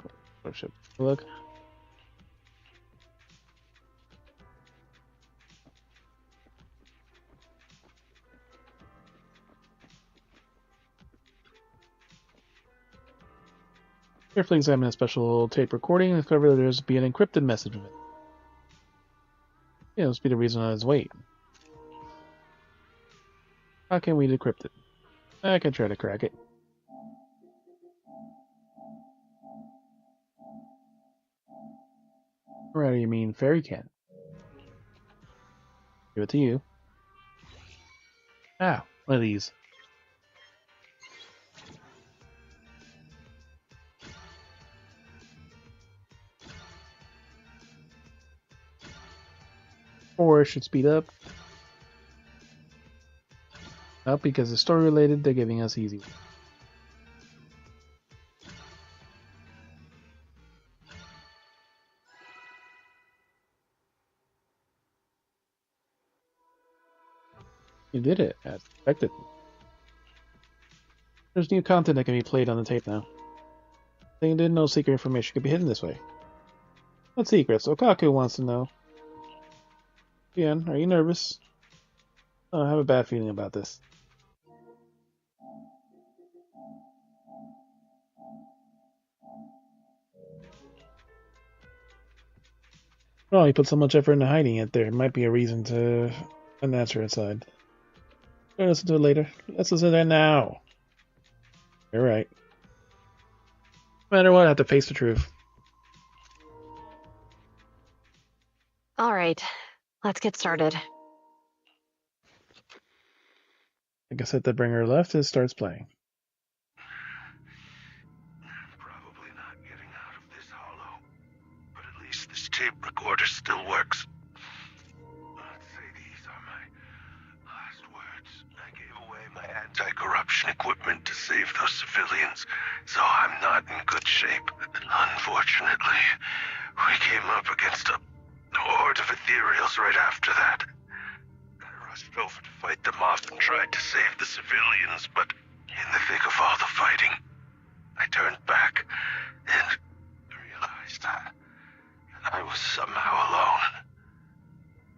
ship. Look. Carefully examine a special tape recording and discover that there's be an encrypted message in it. Yeah, this must be the reason on its weight. How can we decrypt it? I can try to crack it. Or how do you mean fairy can? Give it to you. Ah, one of these. Or it should speed up. Not because it's story related, they're giving us easy. You did it, as expected. There's new content that can be played on the tape now. They didn't know secret information could be hidden this way. What secrets? Okaku wants to know. Ian, are you nervous? Oh, I have a bad feeling about this. Well, he put so much effort into hiding it, there might be a reason to an answer inside. We'll listen to it later. Let's listen to it now. You're right. No matter what, I have to face the truth. Alright, let's get started. I guess that the bringer left, it starts playing. Probably not getting out of this hollow, but at least this tape recorder still works. Let's say these are my last words. I gave away my anti-corruption equipment to save those civilians, so I'm not in good shape. Unfortunately, we came up against a horde of ethereals right after that. I rushed over to fight them off and tried to save the civilians, but in the thick of all the fighting, I turned back and realized that I was somehow alone.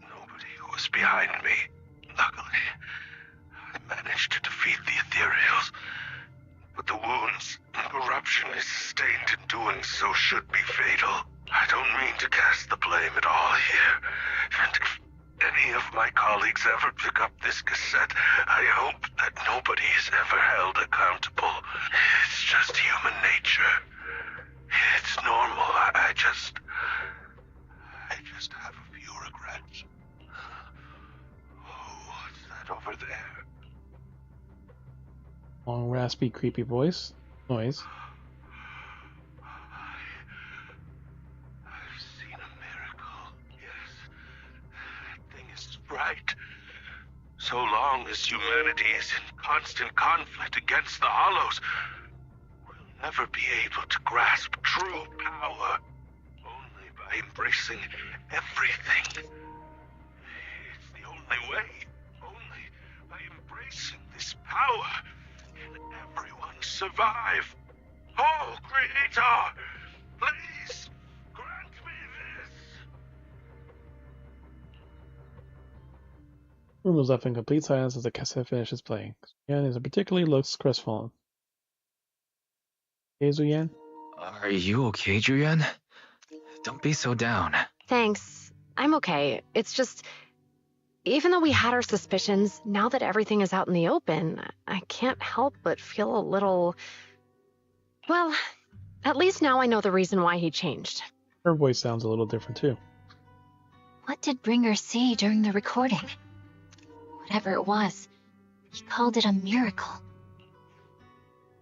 Nobody was behind me. Luckily, I managed to defeat the ethereals, but the wounds and corruption I sustained in doing so should be fatal. I don't mean to cast the blame at all here, and if any of my colleagues ever pick up this cassette, I hope that nobody is ever held accountable. It's just human nature. It's normal. I just have a few regrets. Oh, what's that over there? Long, raspy, creepy noise. I've seen a miracle. Yes, that thing is right. So long as humanity is in constant conflict against the Hollows, we'll never be able to grasp true power. Only by embracing everything. It's the only way. Only by embracing this power can everyone survive. Oh, Creator, please grant me this. Room was left in complete silence as the cassette finishes playing. Yan is particularly looks crestfallen. Hey, Zuyan? Are you okay, Juyan? Don't be so down. Thanks. I'm okay. It's just, even though we had our suspicions, now that everything is out in the open, I can't help but feel a little... Well, at least now I know the reason why he changed. Her voice sounds a little different, too. What did Bringer see during the recording? Whatever it was, he called it a miracle.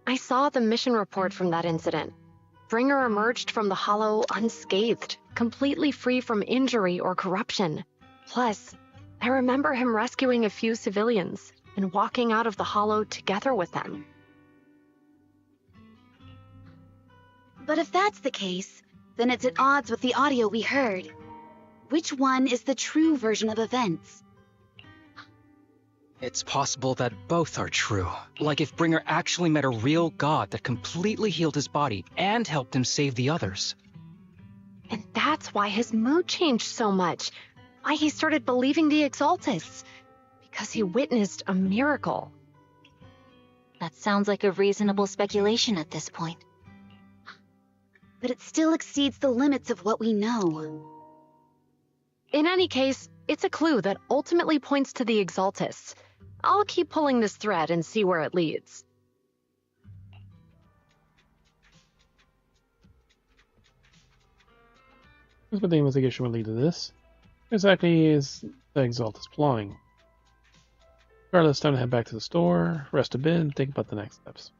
I saw the mission report from that incident. Bringer emerged from the Hollow unscathed, completely free from injury or corruption. Plus, I remember him rescuing a few civilians and walking out of the Hollow together with them. But if that's the case, then it's at odds with the audio we heard. Which one is the true version of events? It's possible that both are true. Like if Bringer actually met a real god that completely healed his body and helped him save the others. And that's why his mood changed so much. Why he started believing the Exaltists. Because he witnessed a miracle. That sounds like a reasonable speculation at this point. But it still exceeds the limits of what we know. In any case, it's a clue that ultimately points to the Exaltists. I'll keep pulling this thread and see where it leads. Here's what the investigation will lead to this. Exactly is the Exaltus plotting. Regardless, time to head back to the store, rest a bit, and think about the next steps.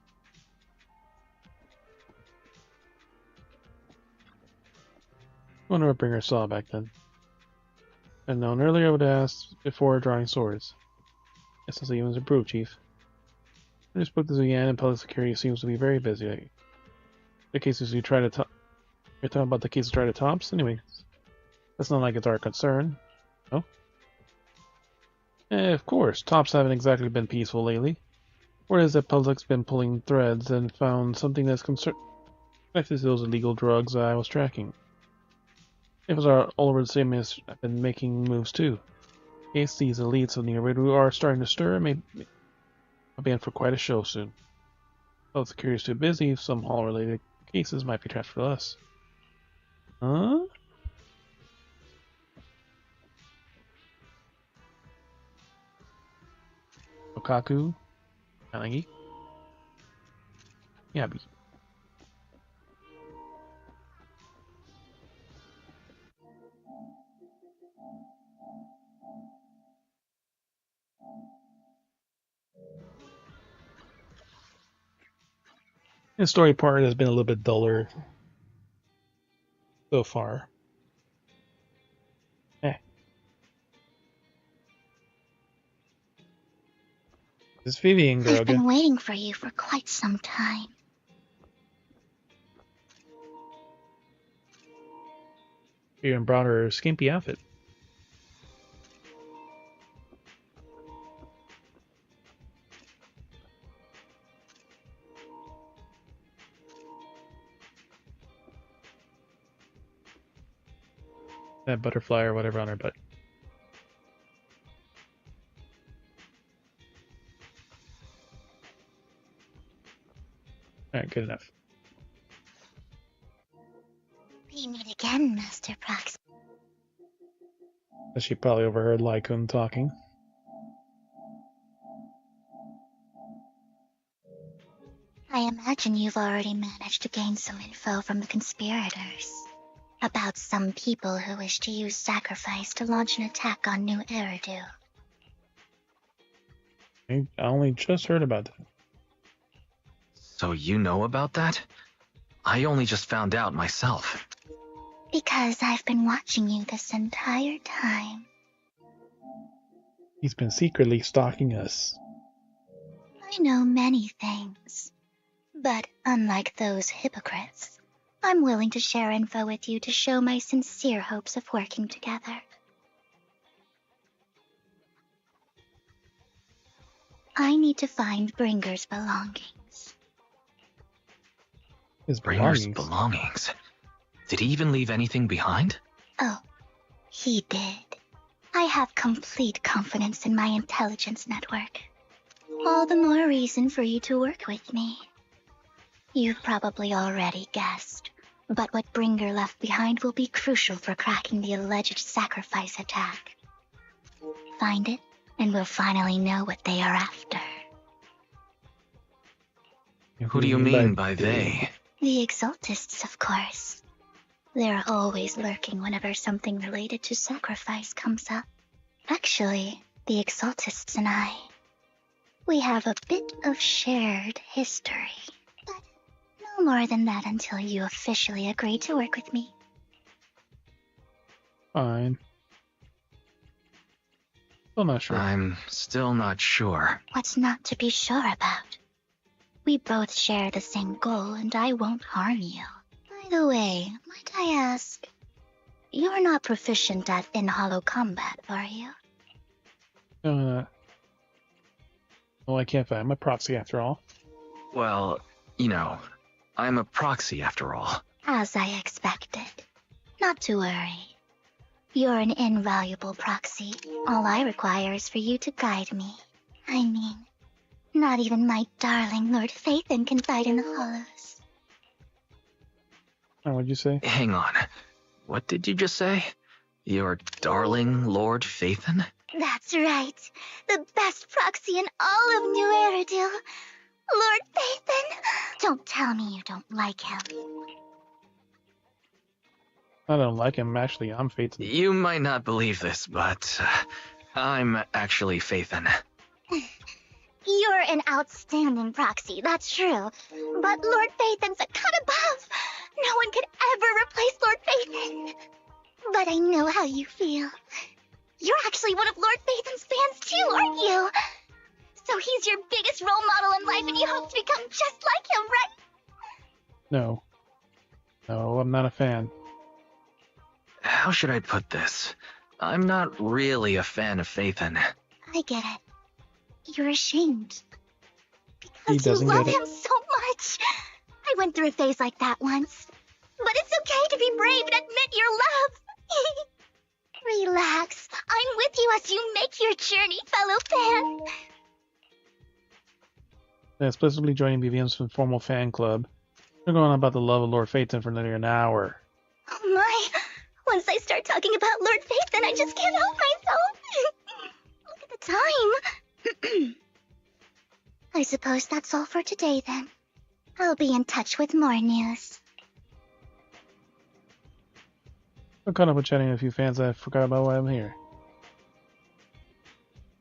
I wonder what Bringer saw back then. Had known earlier, I would have asked before drawing swords. Guess the humans improved, Chief. I just spoke to Zuyan, and public security seems to be very busy. The cases you try to you're talking about the cases try to tops? Anyway, that's not like it's our concern. No? Of course, tops haven't exactly been peaceful lately. Word is that public's been pulling threads and found something that's If this those illegal drugs I was tracking. If it's all over the same as I've been making moves too. In case these elites of the Iridu are starting to stir, I'll be in for quite a show soon. Though security is too busy, some hall-related cases might be transferred to us. Huh? Okaku? Kanagi? Yabi. The story part has been a little bit duller so far. This Vivian girl. I've been waiting for you for quite some time. You even brought her skimpy outfit. That butterfly or whatever on her butt. Alright, good enough. We meet again, Master Proxy. She probably overheard Lycum talking. I imagine you've already managed to gain some info from the conspirators. About some people who wish to use sacrifice to launch an attack on New Eridu. I only just heard about that. So you know about that? I only just found out myself. Because I've been watching you this entire time. He's been secretly stalking us. I know many things. But unlike those hypocrites, I'm willing to share info with you to show my sincere hopes of working together. I need to find Bringer's belongings. His Bringer's belongings? Did he even leave anything behind? Oh, he did. I have complete confidence in my intelligence network. All the more reason for you to work with me. You've probably already guessed, but what Bringer left behind will be crucial for cracking the alleged sacrifice attack. Find it, and we'll finally know what they are after. Who do you mean by they? The Exaltists, of course. They're always lurking whenever something related to sacrifice comes up. Actually, the Exaltists and I, we have a bit of shared history. But no more than that until you officially agree to work with me. Fine. Still not sure. I'm still not sure. What's not to be sure about? We both share the same goal, and I won't harm you. By the way, might I ask, you're not proficient at in-hollow combat, are you? Well, I can't find. I'm a proxy after all. Well, you know, I'm a proxy after all. As I expected. Not to worry. You're an invaluable proxy. All I require is for you to guide me. I mean, not even my darling Lord Phaethon can fight in the hollows. Oh, what'd you say? Hang on. What did you just say? Your darling Lord Phaethon? That's right. The best proxy in all of New Eridu. Lord Phaethon. Don't tell me you don't like him. I don't like him. Actually, I'm Phaethon. You might not believe this, but I'm actually Phaethon. You're an outstanding proxy, that's true. But Lord Phaethon's a cut above. No one could ever replace Lord Phaethon. But I know how you feel. You're actually one of Lord Phaethon's fans too, aren't you? So he's your biggest role model in life and you hope to become just like him, right? No. No, I'm not a fan. How should I put this? I'm not really a fan of Phaethon. I get it. You're ashamed. Because you love him so much. I went through a phase like that once. But it's okay to be brave and admit your love. Relax. I'm with you as you make your journey, fellow fan. Explicitly joining BVM's informal fan club. They're going on about the love of Lord Phaeton for nearly an hour. Oh my. Once I start talking about Lord Phaeton, I just can't help myself. Look at the time. I suppose that's all for today then. I'll be in touch with more news. I caught up with chatting with a few fans. I forgot about why I'm here.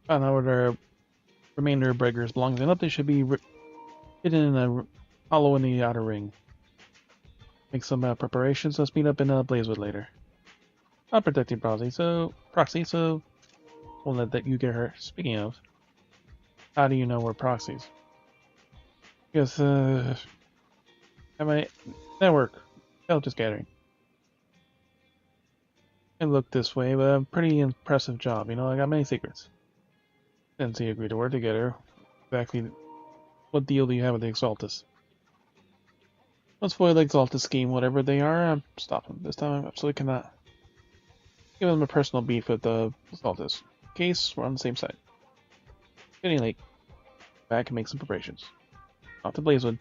Found out where the remainder of Breakers belongs, and up they should be hidden in a hollow in the outer ring. Make some preparations. Let's meet up in Blazewood later. I'll protect your proxy, so won't let that you get hurt. Speaking of, how do you know we're proxies? Because at my network, just gathering. I look this way, but a pretty impressive job. You know, I got many secrets. ZenZZ agreed to work together. Exactly what deal do you have with the Exaltus? Let's foil the Exaltus scheme, whatever they are. I'm stopping. This time I absolutely cannot give them a personal beef with the Exaltus. In case we're on the same side. Getting late. Back and make some preparations. Off to Blazewood. In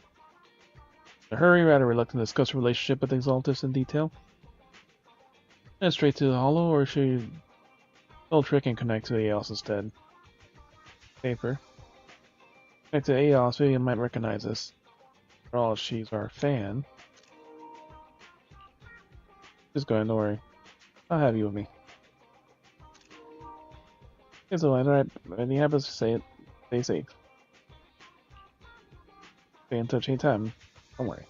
a hurry, rather reluctant to discuss a relationship with the Exaltus in detail. Head straight to the hollow, or should you double trick and connect to Aeos instead? Paper. Connect to Aeos, maybe you might recognize this. After all, she's our fan. Just go ahead, don't worry. I'll have you with me. Okay, so alright, when you happens to say it, stay safe. Stay in touch anytime. Don't worry.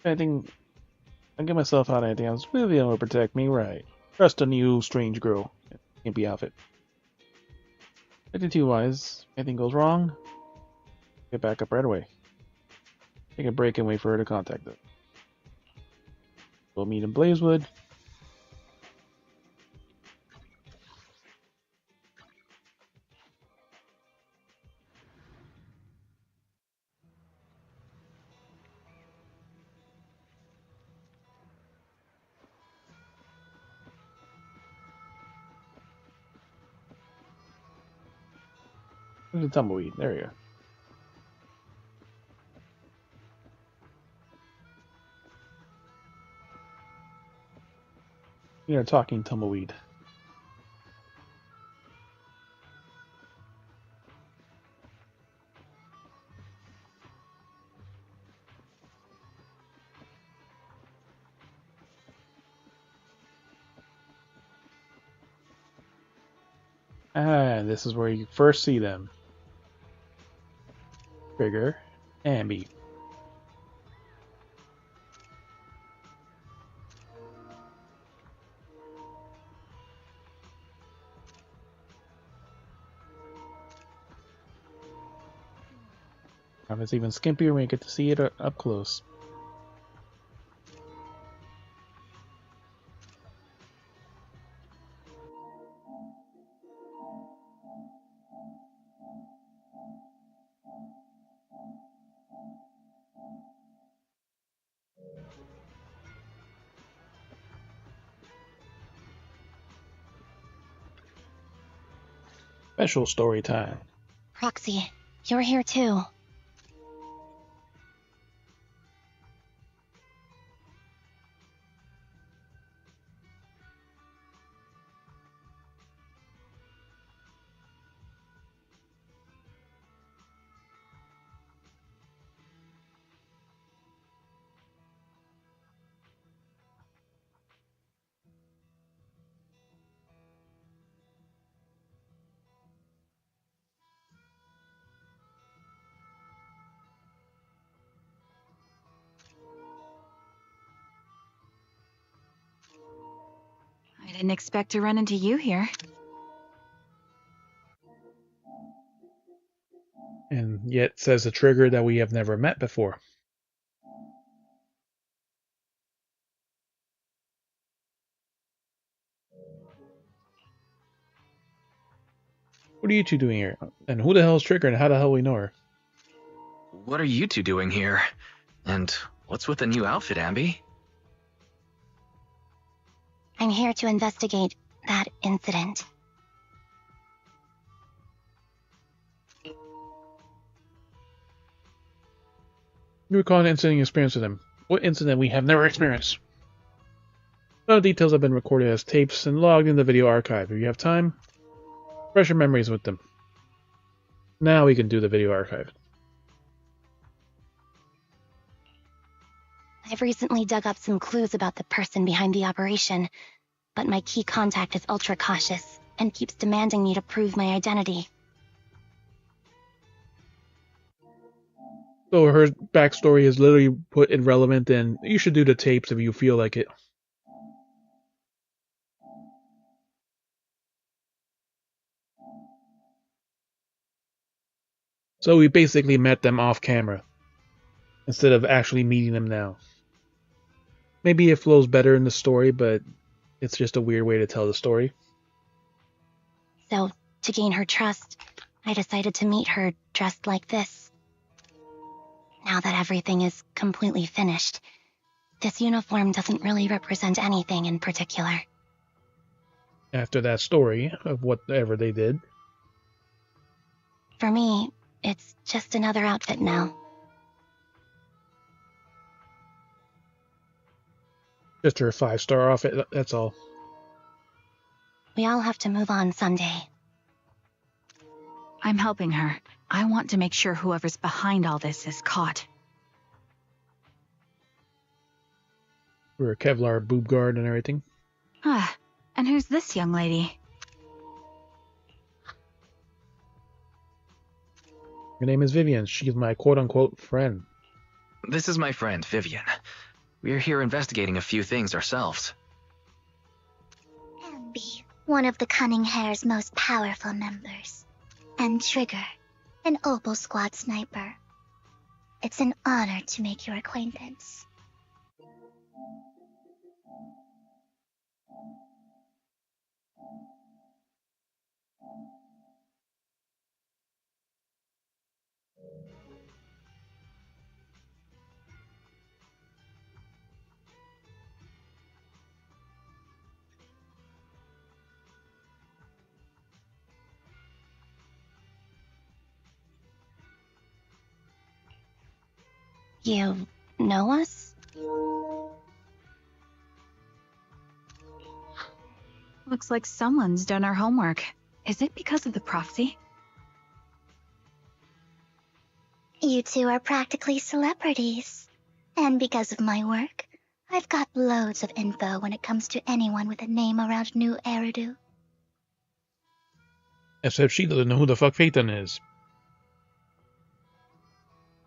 Anything, I get myself out of anything else, will be able to protect me, right? Trust a new strange girl. Can't be outfit. 52 wise, anything goes wrong, get back up right away. Take a break and wait for her to contact us. We'll meet in Blazewood. There's a tumbleweed. There you go. You're a talking tumbleweed. Ah, this is where you first see them. Trigger and Ambi. It's even skimpier when you get to see it up close. Special story time. Proxy, you're here too. I didn't expect to run into you here. And yet says a trigger that we have never met before. What are you two doing here? And who the hell is Trigger and how the hell we know her? What are you two doing here? And what's with the new outfit, Ambi? I'm here to investigate that incident. You recall an incident you experienced with him. What incident we have never experienced? No details have been recorded as tapes and logged in the video archive. If you have time, refresh your memories with them. Now we can do the video archive. I've recently dug up some clues about the person behind the operation, but my key contact is ultra cautious and keeps demanding me to prove my identity. So her backstory is literally put irrelevant, and you should do the tapes if you feel like it. So we basically met them off camera, instead of actually meeting them now. Maybe it flows better in the story, but it's just a weird way to tell the story. So, to gain her trust, I decided to meet her dressed like this. Now that everything is completely finished, this uniform doesn't really represent anything in particular. After that story of whatever they did. For me, it's just another outfit now. Just her 5-star outfit, that's all. We all have to move on someday. I'm helping her. I want to make sure whoever's behind all this is caught. We're a Kevlar boob guard and everything. Ah, and who's this young lady? Her name is Vivian. She's my quote-unquote friend. This is my friend, Vivian. We're here investigating a few things ourselves. Ambi, one of the Cunning Hare's most powerful members. And Trigger, an Opal Squad sniper. It's an honor to make your acquaintance. You know us? Looks like someone's done our homework. Is it because of the proxy? You two are practically celebrities. And because of my work, I've got loads of info when it comes to anyone with a name around New Eridu. Except she doesn't know who the fuck Phaeton is.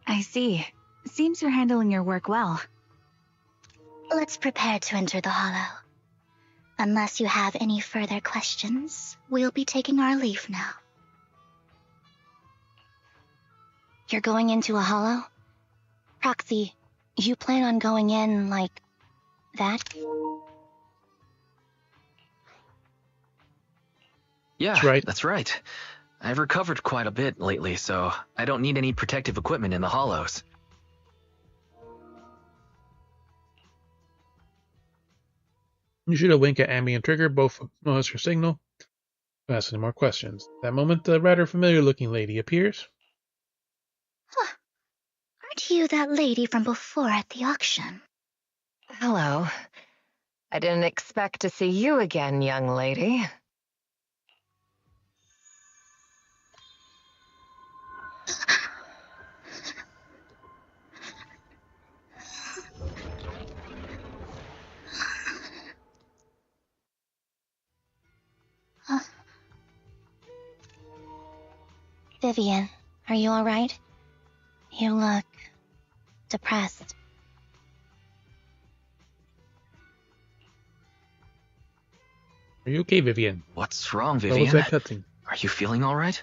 I see. Seems you're handling your work well. Let's prepare to enter the Hollow. Unless you have any further questions, we'll be taking our leave now. You're going into a Hollow? Proxy, you plan on going in like that? Yeah, that's right. I've recovered quite a bit lately, so I don't need any protective equipment in the hollows. You shoot a wink at Ambi and Trigger, both notice your signal. Don't ask any more questions. At that moment, a rather familiar-looking lady appears. Huh. Aren't you that lady from before at the auction? Hello. I didn't expect to see you again, young lady. Vivian, are you alright? You look depressed. Are you okay, Vivian? What's wrong, What Vivian? was that cutscene? Are you feeling all right?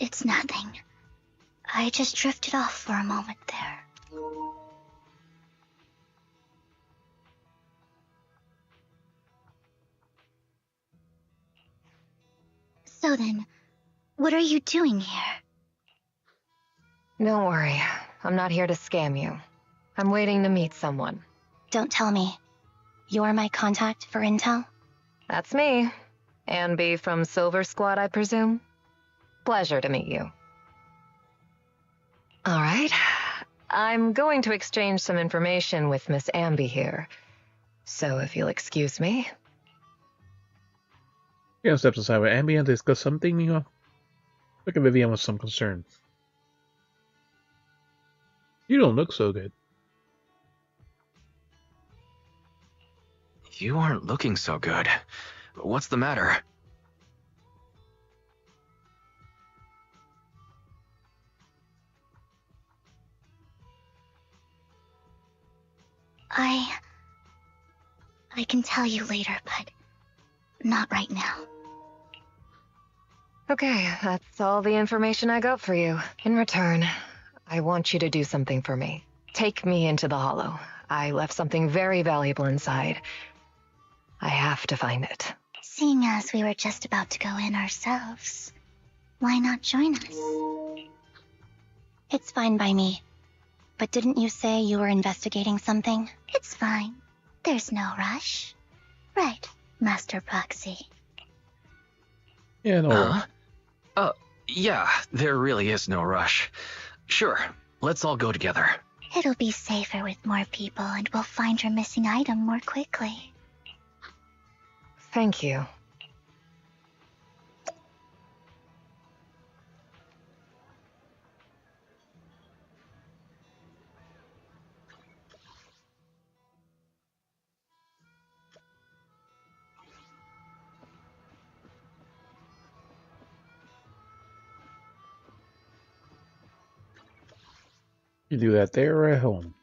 It's nothing. I just drifted off for a moment there. So then, what are you doing here? Don't worry. I'm not here to scam you. I'm waiting to meet someone. Don't tell me. You're my contact for intel? That's me. Ambi from Silver Squad, I presume? Pleasure to meet you. All right. I'm going to exchange some information with Miss Ambi here. So if you'll excuse me. Vivian steps aside with Ambi and discuss something, Look at Vivian with some concern. You don't look so good. You aren't looking so good. What's the matter? I can tell you later, but not right now. Okay, that's all the information I got for you. In return, I want you to do something for me. Take me into the Hollow. I left something very valuable inside. I have to find it. Seeing as we were just about to go in ourselves, why not join us? It's fine by me. But didn't you say you were investigating something? It's fine. There's no rush. Right, Master Proxy. Yeah, no rush. Yeah, there really is no rush. Sure, let's all go together. It'll be safer with more people, and we'll find your missing item more quickly. Thank you. You do that there or at home?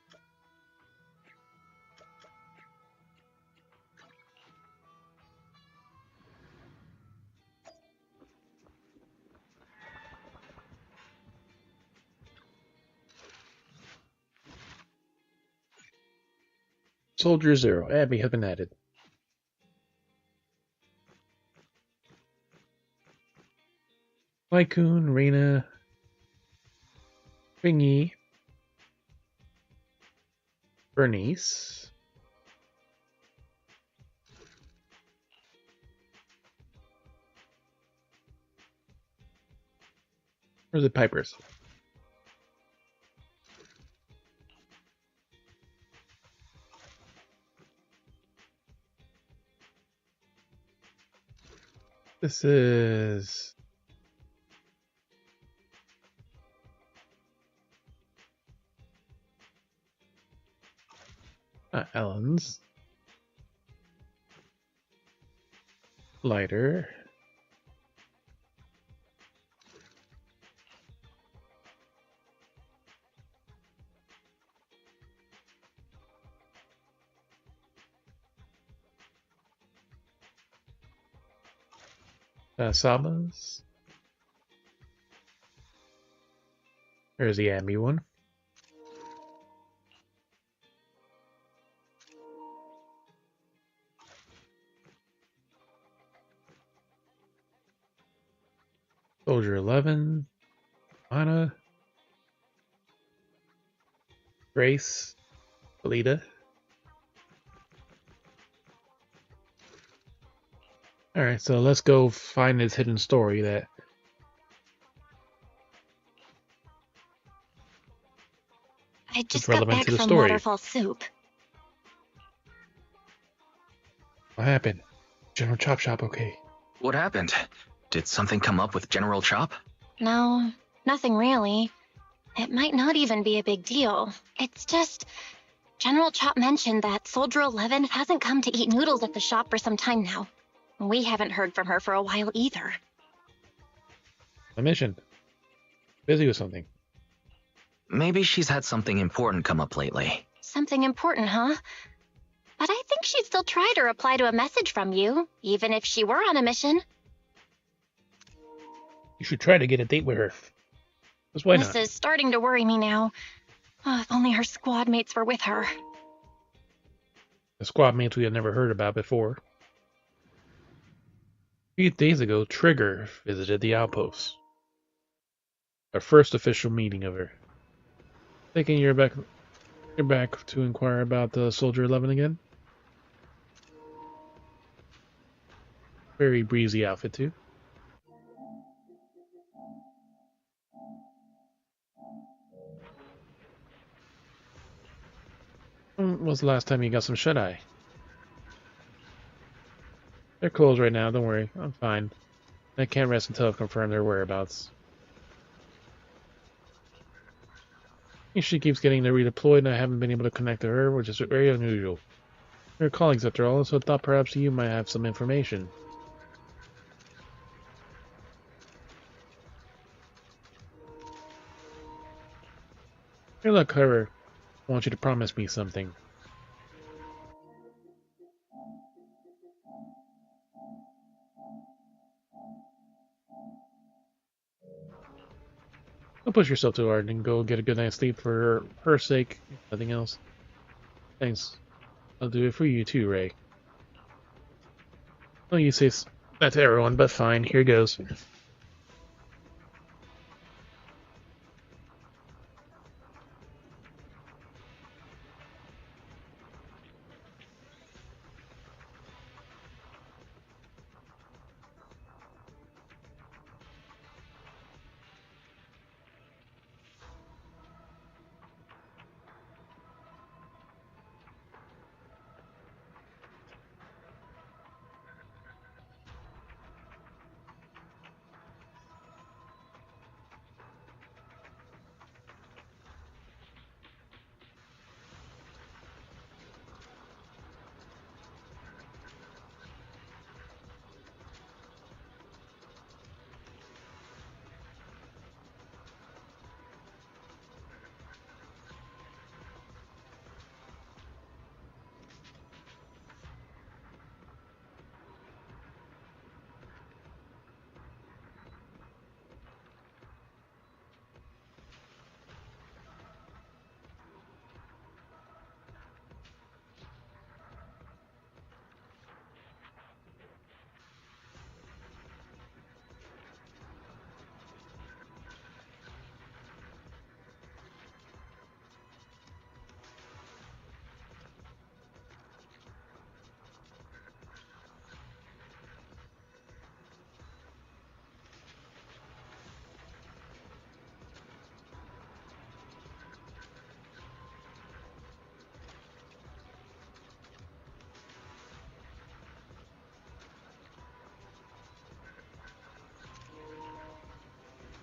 Soldier Zero. Abby has been added. Lycoon, Reyna, Thingy, Bernice, or the Pipers? This is Ellen's. Lighter. Saba's. There's the Ambi one. Soldier 11. Anna. Grace. Alita. Alright, so let's go find this hidden story that I just is got relevant back to the from story. Waterfall Soup. What happened? General Chop Shop, okay. What happened? Did something come up with General Chop? No, nothing really. It might not even be a big deal. It's just... General Chop mentioned that Soldier 11 hasn't come to eat noodles at the shop for some time now. We haven't heard from her for a while either. A mission. Busy with something. Maybe she's had something important come up lately. Something important, huh? But I think she'd still try to reply to a message from you, even if she were on a mission. You should try to get a date with her. Because why This not? is starting to worry me now. Oh, if only her squad mates were with her. The squad mates we had never heard about before. A few days ago, Trigger visited the outpost. Our first official meeting of her. Thinking you're back to inquire about the Soldier 11 again? Very breezy outfit, too. When was the last time you got some shut-eye? They're closed right now, don't worry. I'm fine. I can't rest until I've confirmed their whereabouts. She keeps getting redeployed and I haven't been able to connect to her, which is very unusual. We're colleagues after all, so I thought perhaps you might have some information. You're not clever. I want you to promise me something. Don't push yourself too hard and go get a good night's sleep for her sake, if nothing else. Thanks. I'll do it for you too, Ray. Well, you say that to everyone, but fine, here goes.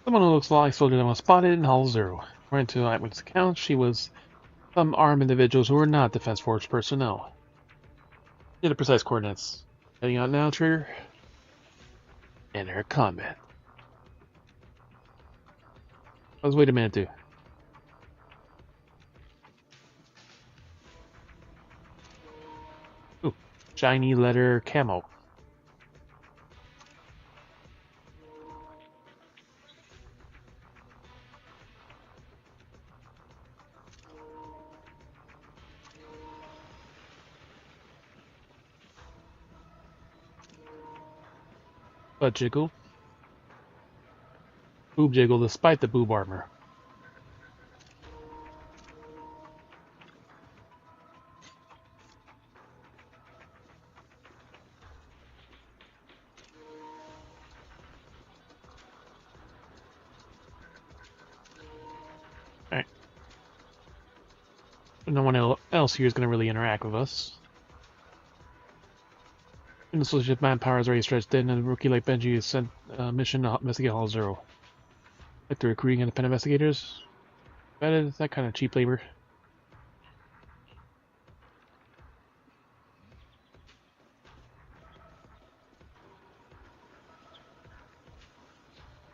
Someone who looks like Soldier that was spotted in Hull Zero. According to eyewitness accounts, she was some armed individuals who were not Defense Force personnel. Get the precise coordinates. Heading out now, Trigger. Enter combat. Let's wait a minute, too. Ooh, shiny leather camo. Butt jiggle. Boob jiggle despite the boob armor. Alright. No one else here is going to really interact with us. And the Associated manpower is already stretched thin, and a rookie like Benji is sent mission to investigate Hall Zero. Like the recruiting independent investigators? That kind of cheap labor.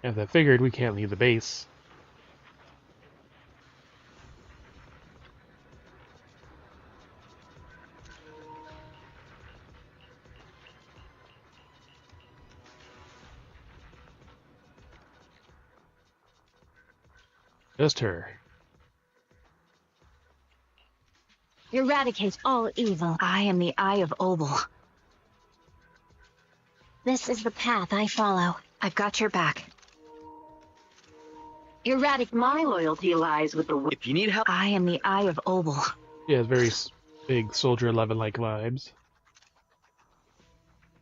As I figured, we can't leave the base. Just her. Eradicate all evil. I am the Eye of Obel. This is the path I follow. I've got your back. Erratic, my loyalty lies with the... If you need help... I am the Eye of Oval. Yeah, it's very big Soldier 11-like vibes.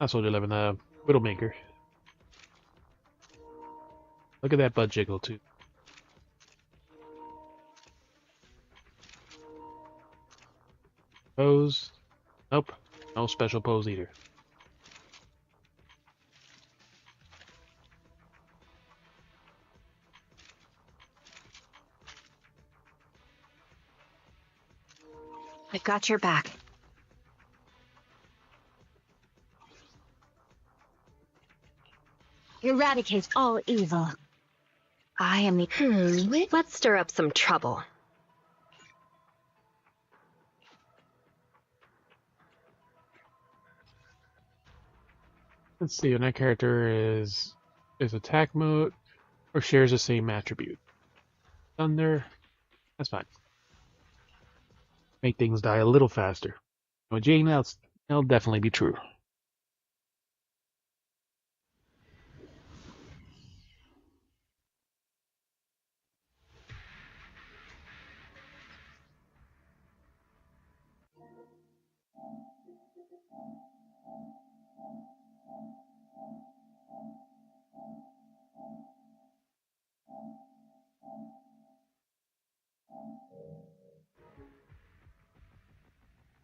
Not Soldier 11, Widowmaker. Look at that butt jiggle, too. Pose. Nope. No special pose either. I've got your back. Eradicate all evil. I am the... Let's stir up some trouble. Let's see, when that character is attack mode or shares the same attribute. Thunder, that's fine. Make things die a little faster. With Jane, that'll definitely be true.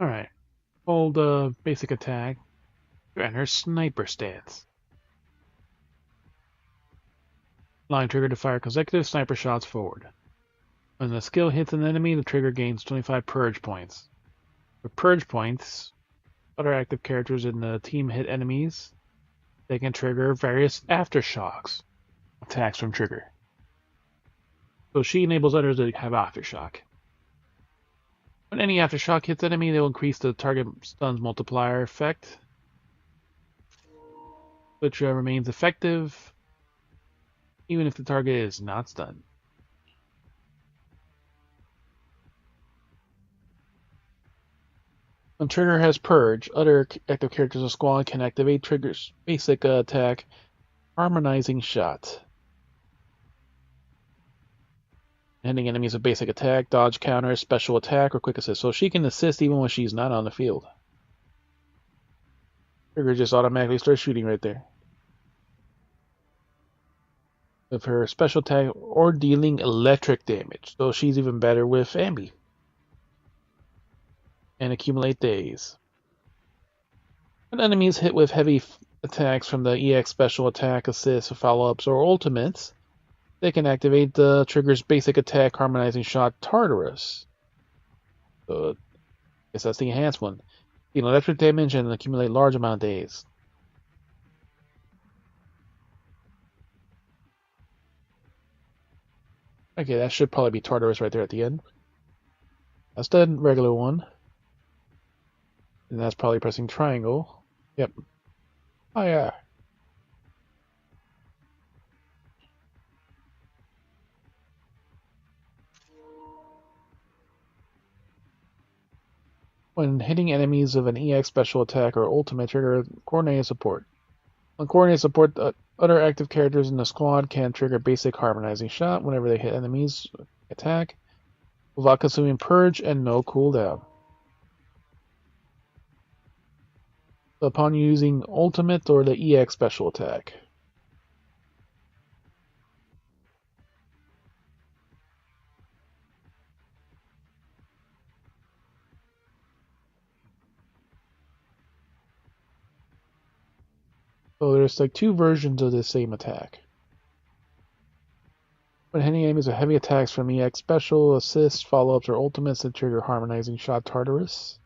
Alright. Hold basic attack to enter sniper stance. Line trigger to fire consecutive sniper shots forward. When the skill hits an enemy, the trigger gains 25 purge points. For purge points, other active characters in the team hit enemies. They can trigger various aftershocks attacks from trigger. So she enables others to have aftershock. When any aftershock hits enemy, they will increase the target stun's multiplier effect, which remains effective even if the target is not stunned. When trigger has purge, other active characters of squad can activate trigger's basic attack, harmonizing shot. Hitting enemies with basic attack, dodge counter, special attack, or quick assist. So she can assist even when she's not on the field. Trigger just automatically starts shooting right there. With her special attack or dealing electric damage. So she's even better with Ambi. And accumulate days. When enemies hit with heavy attacks from the EX special attack, assists, follow-ups, or ultimates, they can activate the trigger's basic attack harmonizing shot Tartarus. So, I guess that's the enhanced one. Deal electric damage and accumulate large amount of days. Okay, that should probably be Tartarus right there at the end. That's the regular one. And that's probably pressing triangle. Yep. Oh yeah. When hitting enemies with an EX special attack or ultimate, trigger coordinated support. On coordinated support, other active characters in the squad can trigger basic harmonizing shot whenever they hit enemies attack, without consuming purge and no cooldown. So upon using ultimate or the EX special attack. So there's like two versions of the same attack. When hitting enemies with heavy attacks from EX special, assists, follow-ups, or ultimates that trigger harmonizing shot Tartarus.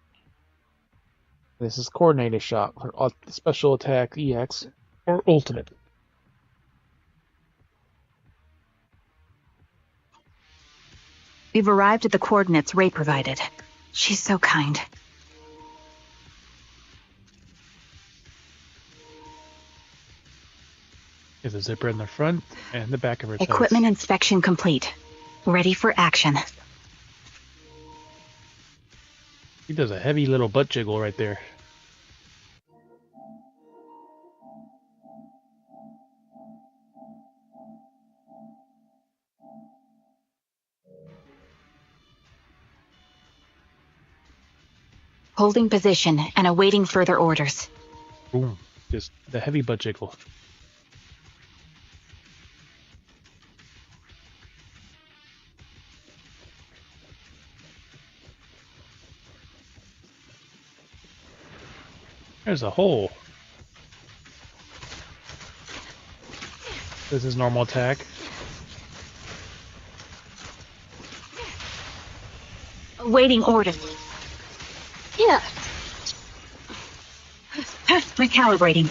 This is coordinated shot for special attack EX or ultimate. We've arrived at the coordinates Ray provided. She's so kind. There's a zipper in the front and the back of her toes. Equipment inspection complete. Ready for action. He does a heavy little butt jiggle right there. Holding position and awaiting further orders. Boom. Just the heavy butt jiggle. There's a hole. This is normal attack. Awaiting orders. Yeah. Recalibrating.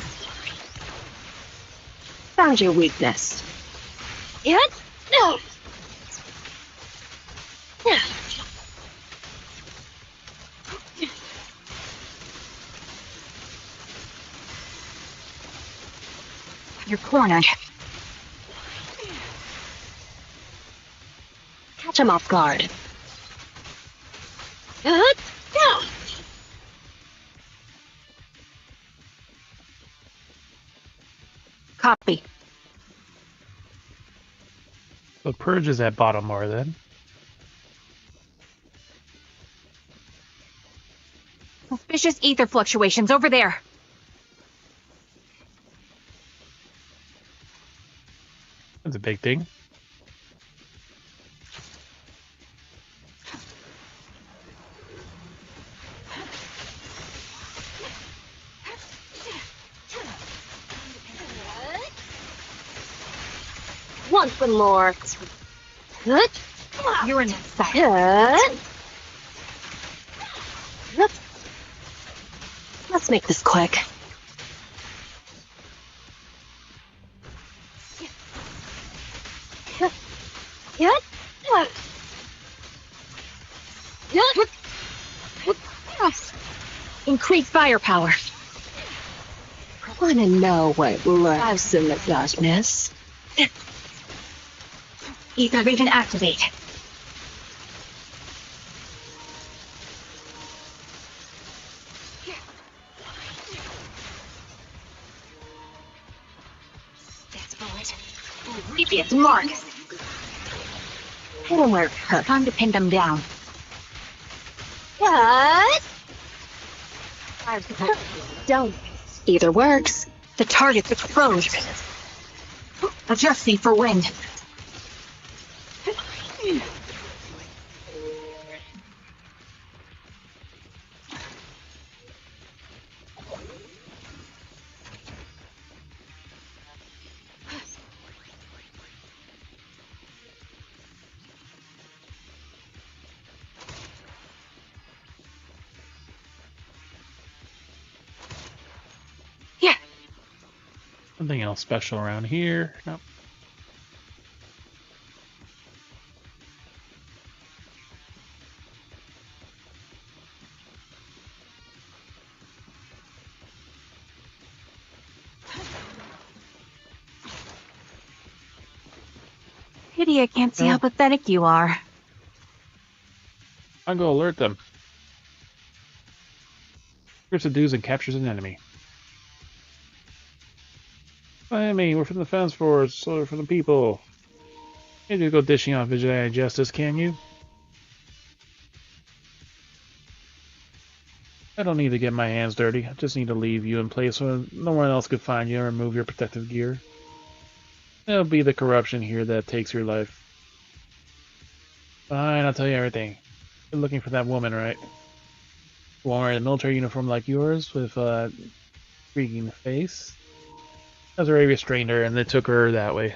Found your weakness. Yeah? No. Yeah. You're cornered. Catch him off guard. Yeah. Copy. The purge is at bottom more then. Suspicious ether fluctuations over there. That's a big thing. Once more. You're in sight. Let's make this quick. Increase firepower. Wanna know what lives in the darkness? Ether vision activate. That's bullet. Previous mark. Hit him where it hurts. Time to pin them down. What? Don't. Either works. The target's exposed. Adjusting for wind. Something else special around here? Nope. Pity I can't see how pathetic you are. I'll go alert them. Grips the dudes and captures an enemy. I mean, we're from the fence force, so we're from the people. You just go dishing out vigilante justice, can you? I don't need to get my hands dirty. I just need to leave you in place so no one else could find you and remove your protective gear. It'll be the corruption here that takes your life. Fine, I'll tell you everything. You're looking for that woman, right? One wearing a military uniform like yours with a freaking face. That's already restrained her, and they took her that way.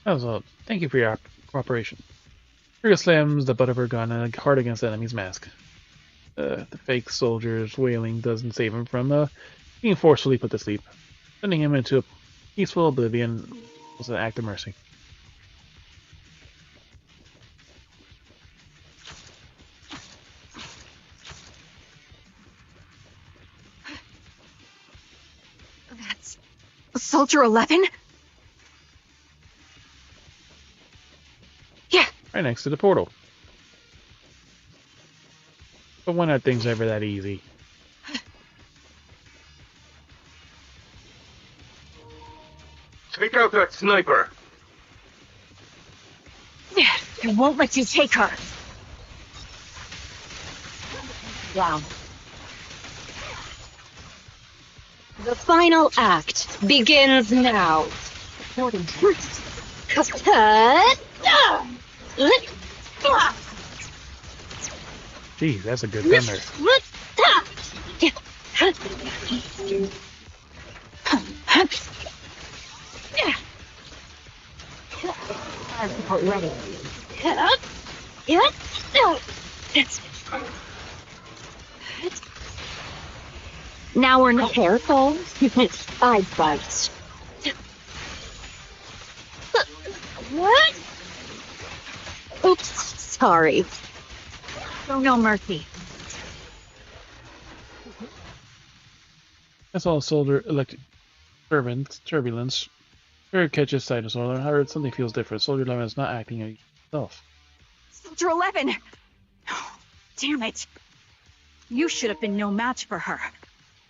That was all. Thank you for your cooperation. Rika slams the butt of her gun hard against the enemy's mask. The fake soldier's wailing doesn't save him from being forcefully put to sleep. Sending him into a peaceful oblivion was an act of mercy. Soldier 11? Yeah. Right next to the portal. But when are things ever that easy? Take out that sniper! I won't let you take her. Wow. The final act begins now. Geez, that's a good thunder. Ready. Now we're not careful. I bite. What? Oops, sorry. Show no mercy. That's all soldier electric turbulence. Very catches sight of Soldier. However, something feels different. Soldier 11 is not acting like himself. Soldier 11! Damn it. You should have been no match for her.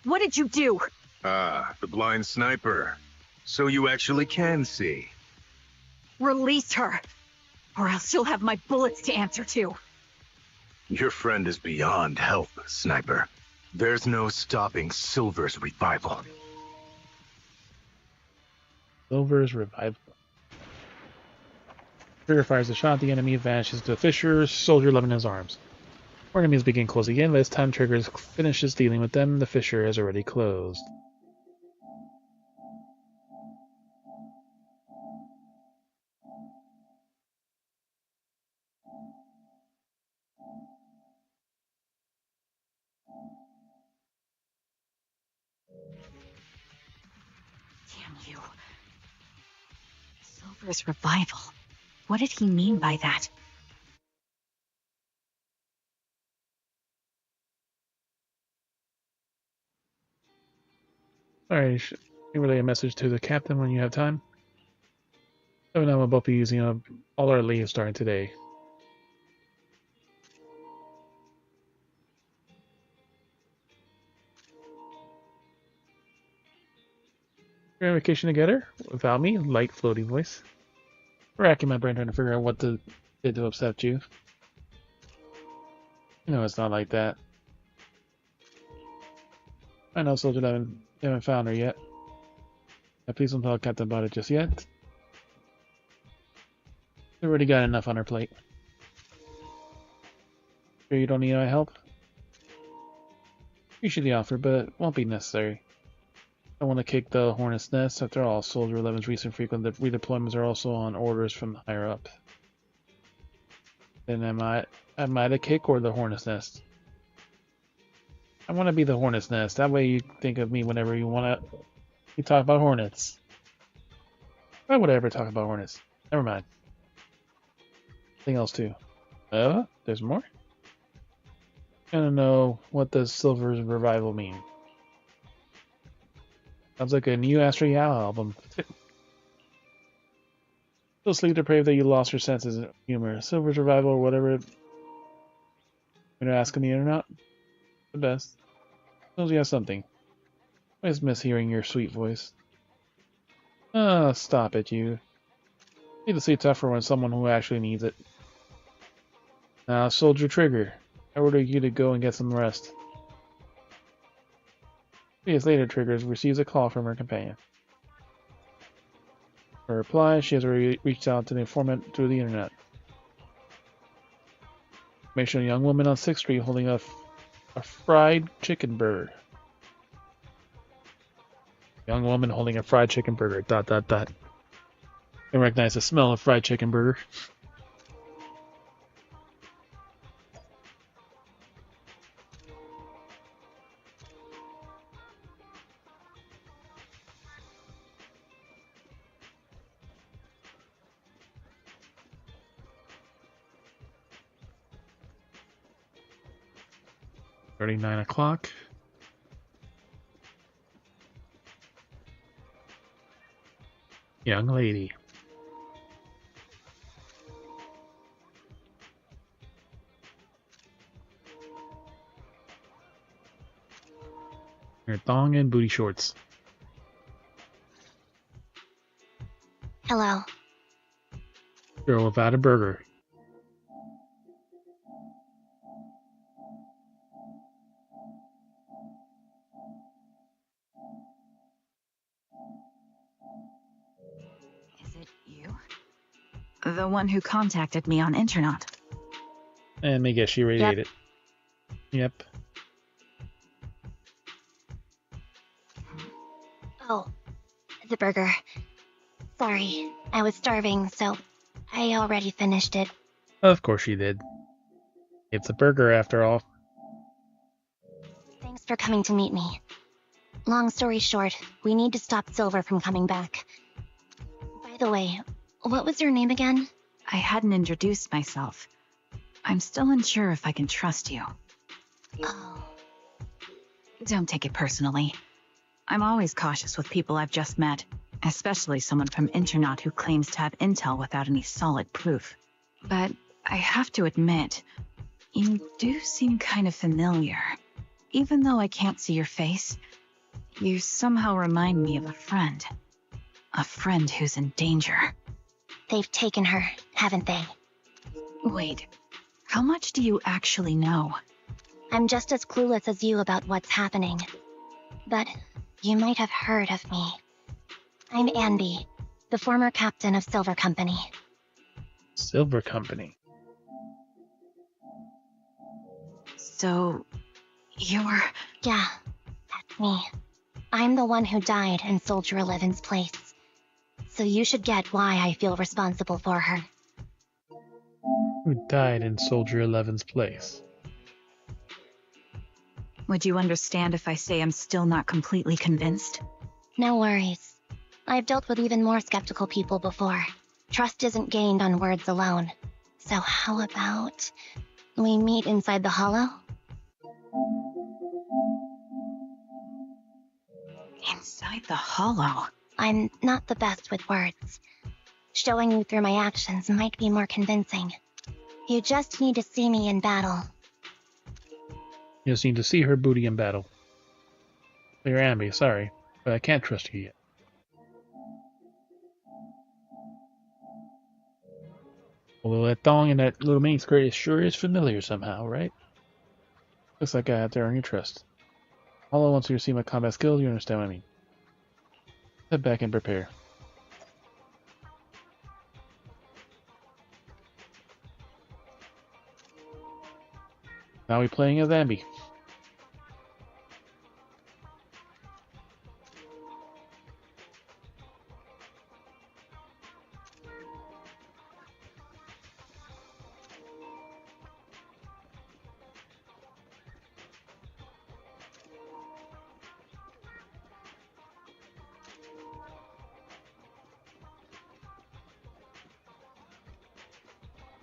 What did you do? Ah, the blind sniper. So you actually can see. Release her, or else you'll have my bullets to answer to. Your friend is beyond help, Sniper. There's no stopping Silver's revival. Silver's revival. Trigger fires a shot, the enemy vanishes to the fissure, Soldier 11 in his arms. More enemies begin closing in, but as time Triggers finishes dealing with them, the fissure has already closed. Damn you. Silver's revival. What did he mean by that? Sorry, you can relay a message to the captain when you have time. Seven and I will both be using up all our leave starting today. We're on vacation together? Without me? Light, floaty voice. Racking my brain trying to figure out what did to upset you. No, it's not like that. I know, Soldier, I haven't found her yet. Please don't tell Captain about it just yet. We already got enough on our plate. Sure you don't need my help? Usually offer, but it won't be necessary. I want to kick the Hornet's Nest. After all, Soldier 11's recent frequent redeployments are also on orders from higher up. Then am I the kick or the Hornet's Nest? I want to be the Hornet's Nest. That way you think of me whenever you talk about Hornets. Why would I ever talk about Hornets? Never mind. Something else too. There's more? I don't know, what does Silver's revival mean? Sounds like a new Astro Yao album. So sleep deprived that you lost your senses of humor. Silver's revival or whatever. You're asking me or not? The best. Knows you have something. I just miss hearing your sweet voice. Stop it, you. Need to stay tougher when someone who actually needs it. Now, Soldier Trigger. I order you to go and get some rest. 3 days later, Triggers receives a call from her companion. Her reply, she has already reached out to the informant through the internet. Information of a young woman on 6th Street holding a fried chicken burger. Young woman holding a fried chicken burger. ... I recognize the smell of fried chicken burger. Already 9 o'clock. Young lady. Her thong and booty shorts. Hello. Girl without a burger. Is it you? The one who contacted me on internet. And me guess she radiated. Yep. Oh, the burger. Sorry, I was starving, so I already finished it. Of course she did. It's a burger after all. Thanks for coming to meet me. Long story short, we need to stop Silver from coming back. By the way, what was your name again? I hadn't introduced myself. I'm still unsure if I can trust you. Oh. Don't take it personally. I'm always cautious with people I've just met, especially someone from Internet who claims to have intel without any solid proof. But I have to admit, you do seem kind of familiar. Even though I can't see your face, you somehow remind me of a friend. A friend who's in danger. They've taken her, haven't they? Wait, how much do you actually know? I'm just as clueless as you about what's happening. But you might have heard of me. I'm Anby, the former captain of Silver Company. Silver Company. So, you're... Yeah, that's me. I'm the one who died in Soldier 11's place. So you should get why I feel responsible for her. Who died in Soldier 11's place? Would you understand if I say I'm still not completely convinced? No worries. I've dealt with even more skeptical people before. Trust isn't gained on words alone. So how about we meet inside the hollow? Inside the hollow? I'm not the best with words. Showing you through my actions might be more convincing. You just need to see me in battle. You just need to see her booty in battle. You're Ambi, sorry, but I can't trust you yet. Although that thong and that little mini skirt sure is familiar somehow, right? Looks like I have to earn your trust. All once you see my combat skills, you understand what I mean. Step back and prepare. Now we're playing as Ambi.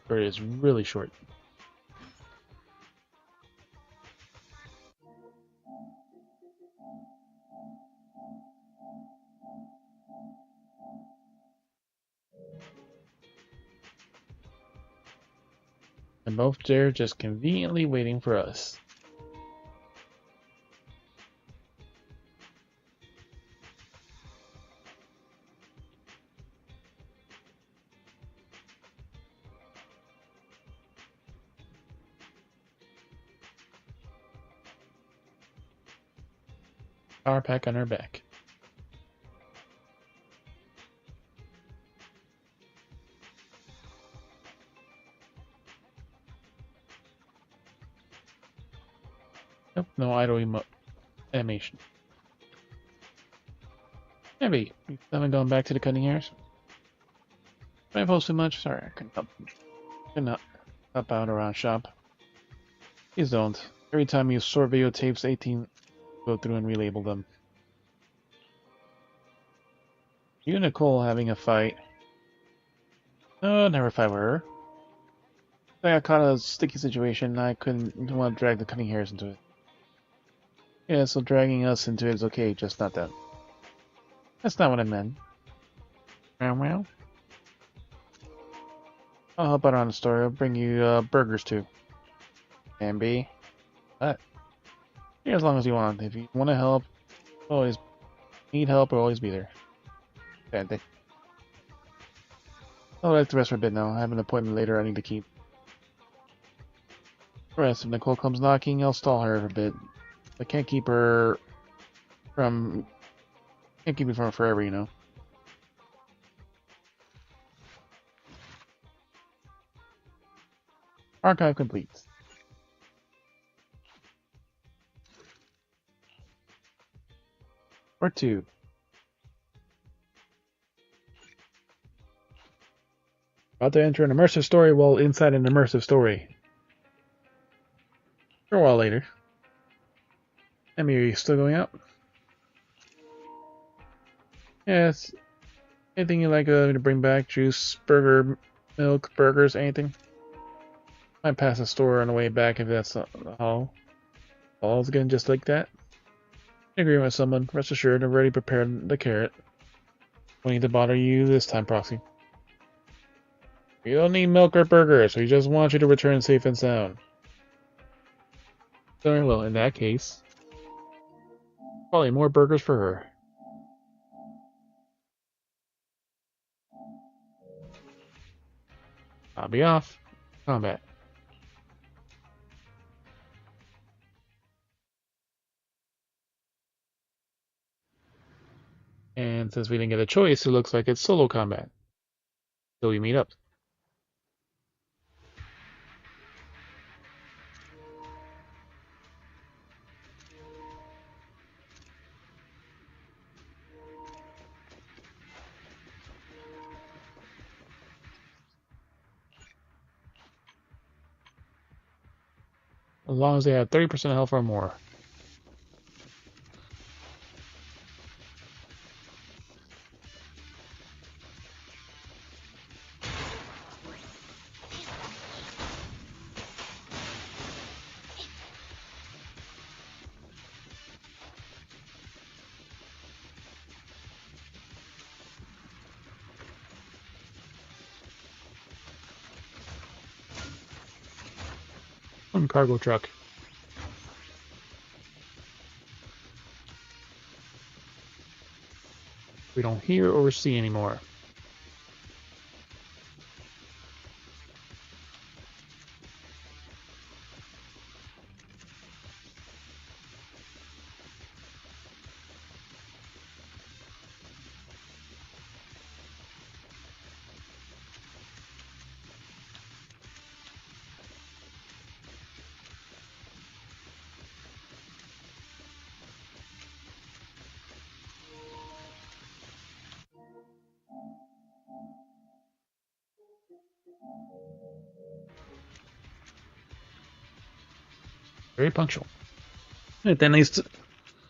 Skirt is really short. And both there just conveniently waiting for us. Power pack on her back. Nope, no idle animation. Maybe you haven't gone back to the cutting hairs. Did I post too much? Sorry, I couldn't help out around shop. Please don't. Every time you sort videotapes, 18 go through and relabel them. You and Nicole having a fight. No, never fight with her. I got caught in a sticky situation and I couldn't want to drag the cutting hairs into it. Yeah, so dragging us into it is okay, just not that. That's not what I meant. Well. I'll help out on the story. I'll bring you burgers too. And B. But yeah, as long as you want. If you want to help, always need help, or always be there. Bad day. I'll let the rest for a bit now. I have an appointment later I need to keep. The rest, if Nicole comes knocking, I'll stall her for a bit. I can't keep her from... Can't keep me from her forever, you know. Archive complete. Part 2. About to enter an immersive story while inside an immersive story. For a while later. Emmy, are you still going out? Yes. Anything you like me to bring back? Juice, burger, milk, burgers, anything? Might pass the store on the way back if that's not the hall. All's again just like that. Agreeing with someone, rest assured I've already prepared the carrot. Don't need to bother you this time, Proxy. You don't need milk or burgers, we just want you to return safe and sound. Very well, in that case, probably more burgers for her. I'll be off. Combat. And since we didn't get a choice, it looks like it's solo combat. So we meet up. As long as they have 30% health or more. One cargo truck. We don't hear or see anymore. Very punctual. Then I used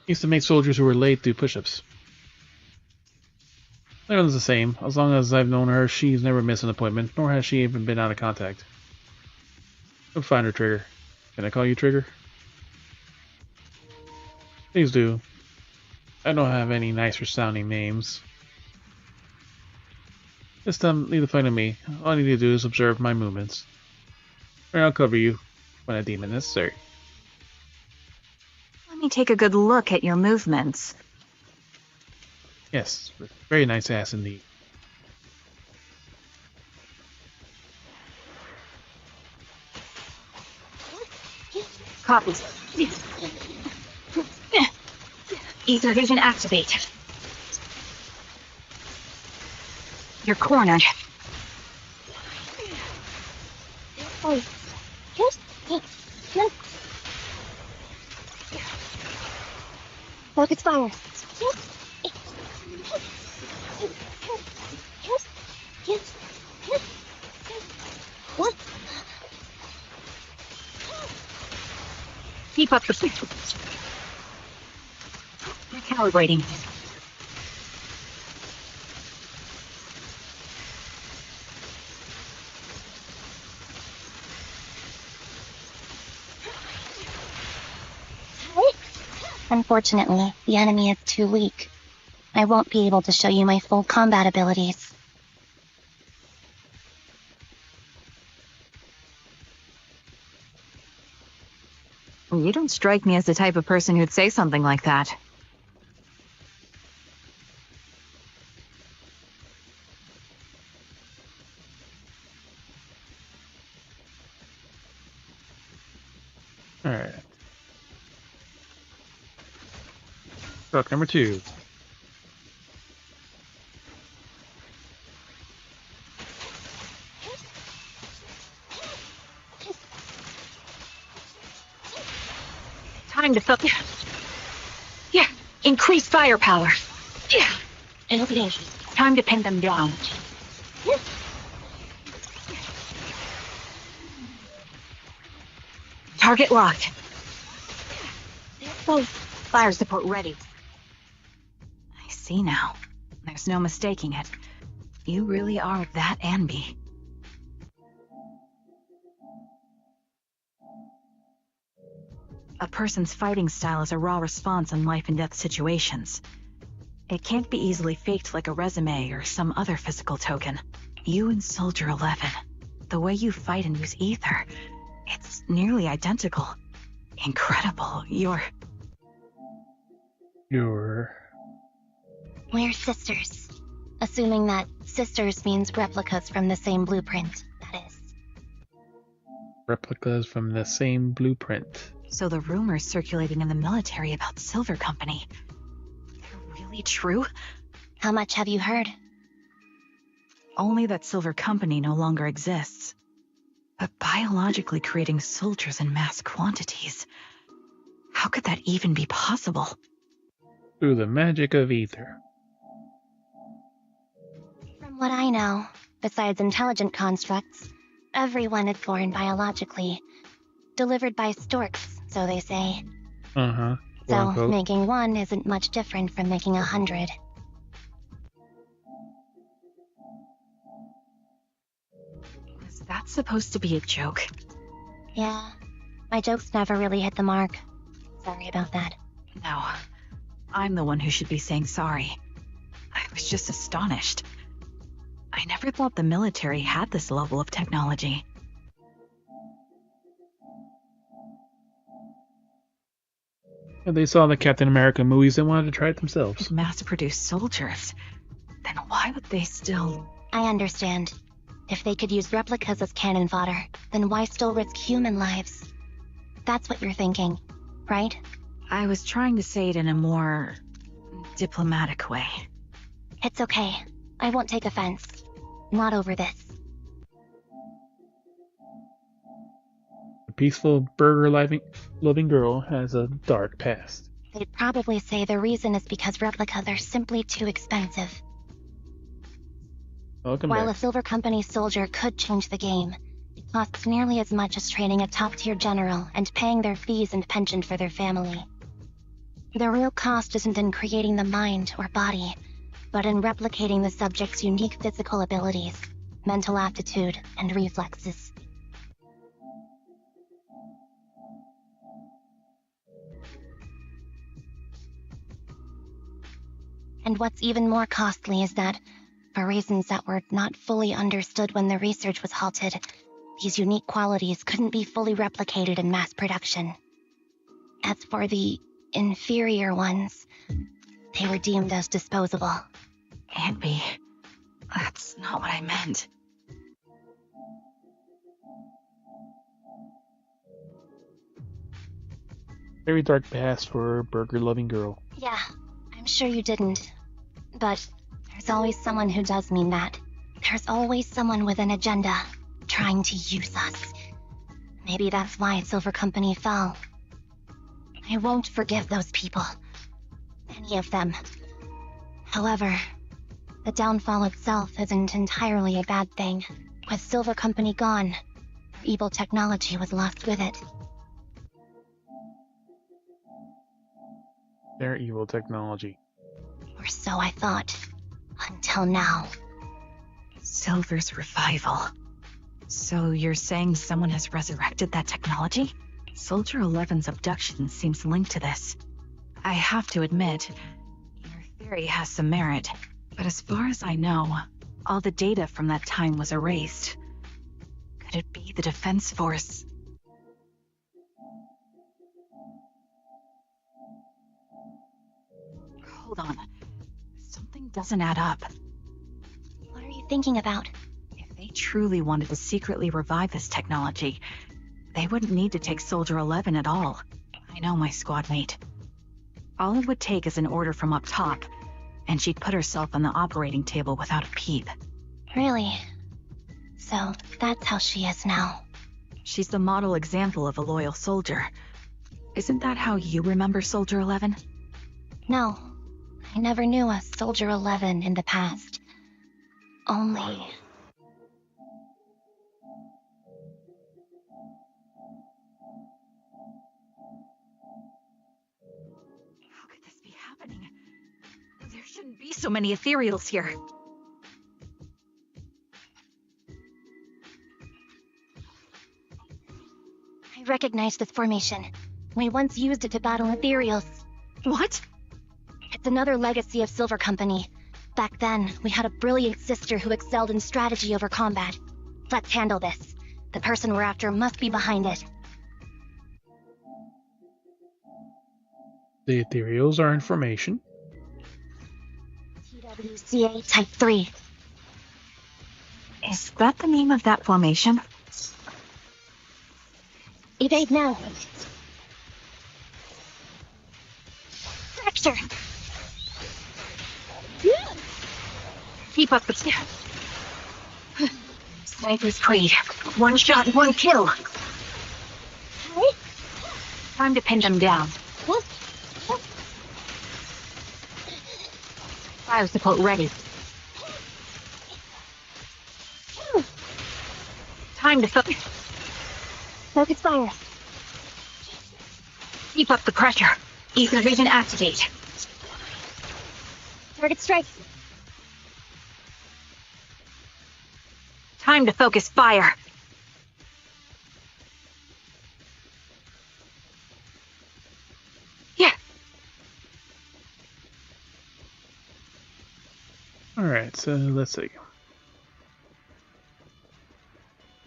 to make soldiers who were late do push-ups. Leon's the same. As long as I've known her, she's never missed an appointment, nor has she even been out of contact. Go find her, Trigger. Can I call you Trigger? Please do. I don't have any nicer sounding names. This time, leave the fight to me. All I need to do is observe my movements. Or I'll cover you when I deem it necessary. Let me take a good look at your movements. Yes, very nice ass indeed. Copy. Ether vision activate. You're cornered. Oh, yes. Focus fire. What? Keep up the picture. Recalibrating. Unfortunately, the enemy is too weak. I won't be able to show you my full combat abilities. You don't strike me as the type of person who'd say something like that. Alright. Truck number 2. Time to focus. Yeah, increase firepower. Yeah, and time to pin them down. Target locked. Fire support ready. I see now. There's no mistaking it. You really are that Anby. A person's fighting style is a raw response in life and death situations. It can't be easily faked like a resume or some other physical token. You and Soldier 11, the way you fight and use ether, it's nearly identical. Incredible. You're... We're sisters. Assuming that sisters means replicas from the same blueprint, that is. Replicas from the same blueprint. So the rumors circulating in the military about Silver Company, they're really true? How much have you heard? Only that Silver Company no longer exists. But biologically creating soldiers in mass quantities, how could that even be possible? Through the magic of ether. From what I know, besides intelligent constructs, everyone is born biologically. Delivered by storks, so they say. Uh-huh. So making one isn't much different from making 100. Was that supposed to be a joke? Yeah. My jokes never really hit the mark. Sorry about that. No. I'm the one who should be saying sorry. I was just astonished. I never thought the military had this level of technology. They saw the Captain America movies and wanted to try it themselves. Mass-produced soldiers. Then why would they still... I understand. If they could use replicas as cannon fodder, then why still risk human lives? That's what you're thinking, right? I was trying to say it in a more... diplomatic way. It's okay. I won't take offense. Not over this. A peaceful, burger-loving girl has a dark past. They'd probably say the reason is because replicas are simply too expensive. While a Silver Company soldier could change the game, it costs nearly as much as training a top-tier general and paying their fees and pension for their family. The real cost isn't in creating the mind or body, but in replicating the subject's unique physical abilities, mental aptitude, and reflexes. And what's even more costly is that, for reasons that were not fully understood when the research was halted, these unique qualities couldn't be fully replicated in mass production. As for the inferior ones, they were deemed as disposable. Anby, that's not what I meant. Very dark past for a burger-loving girl. Yeah, I'm sure you didn't. But there's always someone who does mean that. There's always someone with an agenda, trying to use us. Maybe that's why Silver Company fell. I won't forgive those people. Any of them. However, the downfall itself isn't entirely a bad thing. With Silver Company gone, evil technology was lost with it. Their evil technology. Or so I thought. Until now. Silver's revival. So you're saying someone has resurrected that technology? Soldier 11's abduction seems linked to this. I have to admit, your theory has some merit. But as far as I know, all the data from that time was erased. Could it be the Defense Force? Hold on. Something doesn't add up. What are you thinking about? If they truly wanted to secretly revive this technology, they wouldn't need to take Soldier 11 at all. I know my squad mate. All it would take is an order from up top, and she'd put herself on the operating table without a peep. Really? So, that's how she is now. She's the model example of a loyal soldier. Isn't that how you remember Soldier 11? No. I never knew a Soldier 11 in the past. Only... How could this be happening? There shouldn't be so many ethereals here. I recognize this formation. We once used it to battle ethereals. What? It's another legacy of Silver Company. Back then, we had a brilliant sister who excelled in strategy over combat. Let's handle this. The person we're after must be behind it. The ethereals are in formation. TWCA Type 3. Is that the name of that formation? Evade now. Fracture. Keep up the... Sniper's Creed. One shot, one kill. Hey? Time to pin them down. What? Fire support ready. Time to focus. Focus fire. Keep up the pressure. Ether vision activate. Target strike. Time to focus fire. Yeah. Alright, so let's see.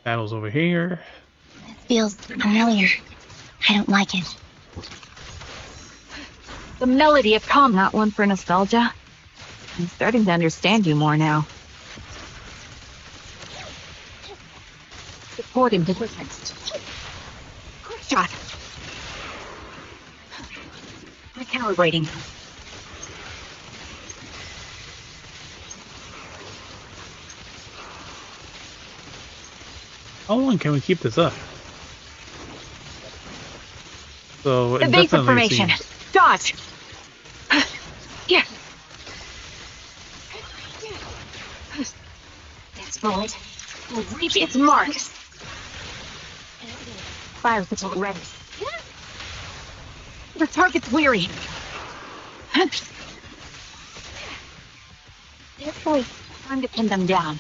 Battle's over here. This feels familiar. I don't like it. The melody of calm. Not one for nostalgia. I'm starting to understand you more now. Supporting position. Quick shot. Recalibrating. How long can we keep this up? So it Evasive definitely formation. seems... Dodge. Yeah. This bullet will reach its mark. Fire support ready. The target's weary. This way. Time to pin them down.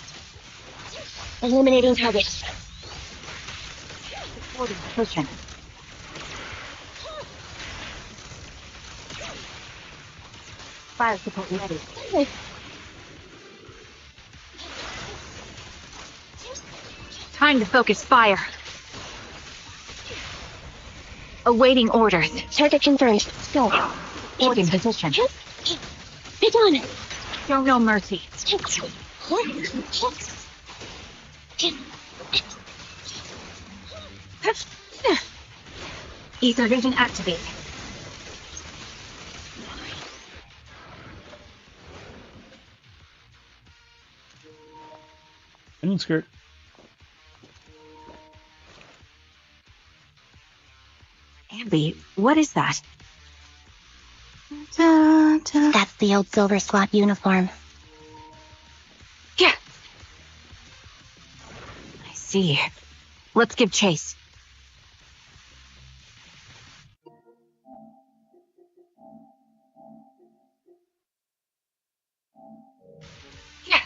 Eliminating target. Supporting position. Fire support ready. Time to focus fire. Awaiting orders. Target confirmed. Go. Supporting position. Be done. Show no mercy. Ether vision activate. Mini skirt. Ambi, what is that? That's the old Silver Squad uniform. Yeah. I see. Let's give chase. Yeah.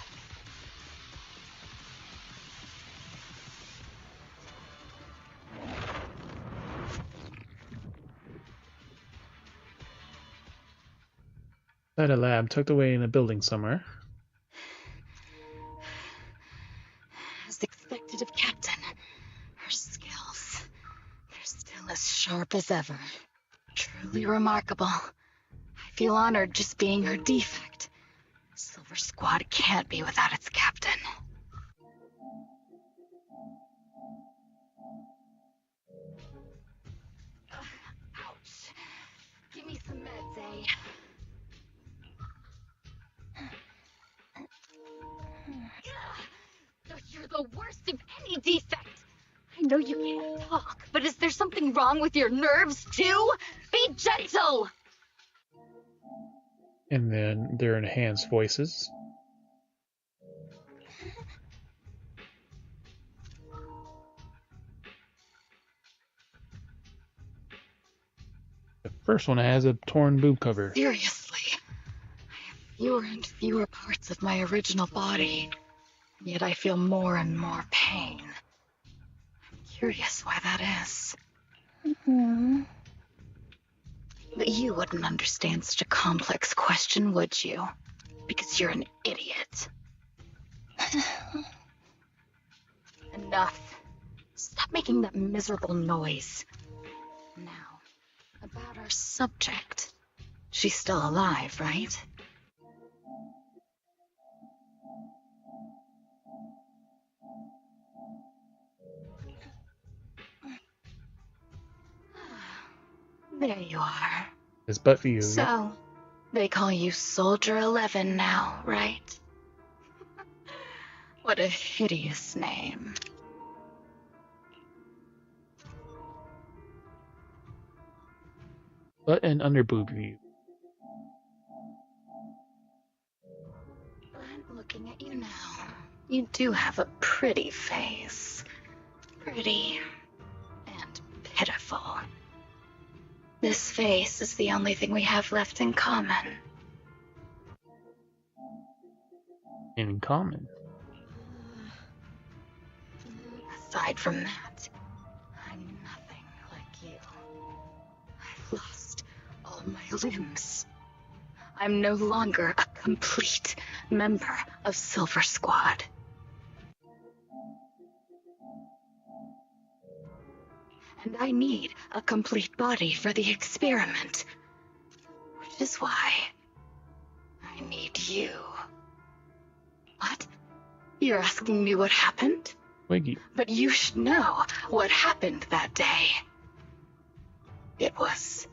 At a lab tucked away in a building somewhere. As expected of Captain, her skills, they're still as sharp as ever. Truly remarkable. I feel honored just being her defect. Silver Squad can't be without its captain. Ouch. Give me some meds, eh? You're the worst of any defect. I know you can't talk, but is there something wrong with your nerves, too? Be gentle! And then their enhanced voices. The first one has a torn boob cover. Seriously, I have fewer and fewer parts of my original body, yet I feel more and more pain. I'm curious why that is. But you wouldn't understand such a complex question, would you? Because you're an idiot. Enough. Stop making that miserable noise. Now, about our subject. She's still alive, right? There you are. It's but for you. So, they call you Soldier 11 now, right? What a hideous name. Butt and under boob view. I'm looking at you now. You do have a pretty face. Pretty and pitiful. This face is the only thing we have left in common. In common? Aside from that, I'm nothing like you. I've lost all my limbs. I'm no longer a complete member of Silver Squad. And I need a complete body for the experiment. Which is why I need you. What? You're asking me what happened? Wiggy. But you should know what happened that day. It was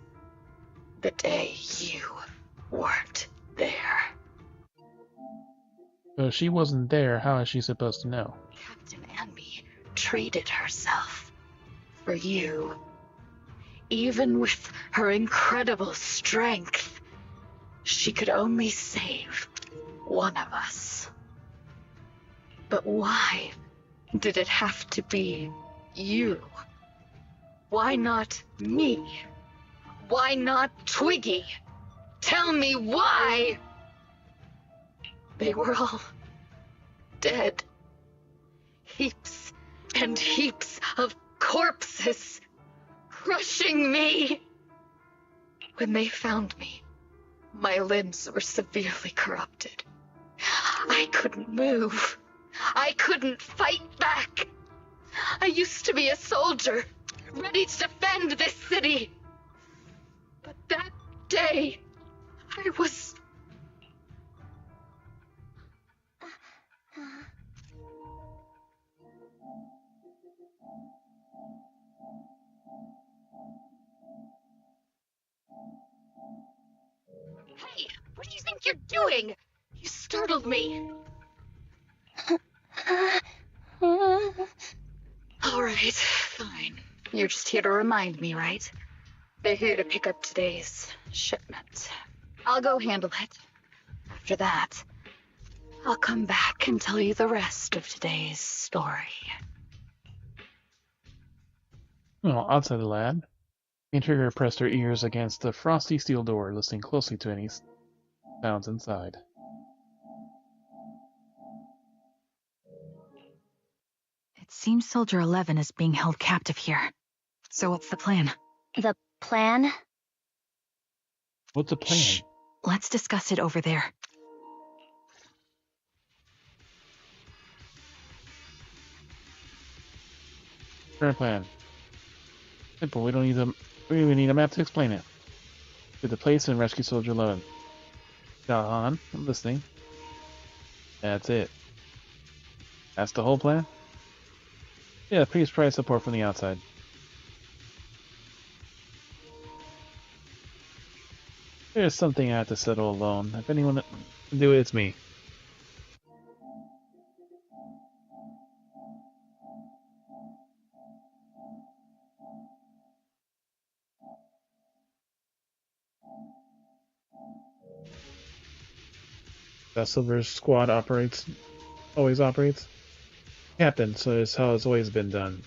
the day you weren't there. So she wasn't there, how is she supposed to know? Captain Anby traded herself for you. Even with her incredible strength, she could only save one of us. But why did it have to be you? Why not me? Why not Twiggy? Tell me why! They were all dead. Heaps and heaps of corpses crushing me. When they found me, my limbs were severely corrupted. I couldn't move. I couldn't fight back. I used to be a soldier, ready to defend this city. But that day, I was... Hey, what do you think you're doing? You startled me. Alright, fine. You're just here to remind me, right? They're here to pick up today's shipment. I'll go handle it. After that, I'll come back and tell you the rest of today's story. Well, outside the lab, Intriguer pressed her ears against the frosty steel door, listening closely to any sounds inside. It seems Soldier 11 is being held captive here. So what's the plan? The plan? What's the plan? Shh. Let's discuss it over there. Current plan. Simple, we don't even need a map to explain it. To the place and rescue Soldier 11. Got on. I'm listening. That's it. That's the whole plan? Yeah, please try support from the outside. There's something I have to settle alone. If anyone can do it, it's me. That's Silver's squad operates. Always operates. Captain, so it's how it's always been done.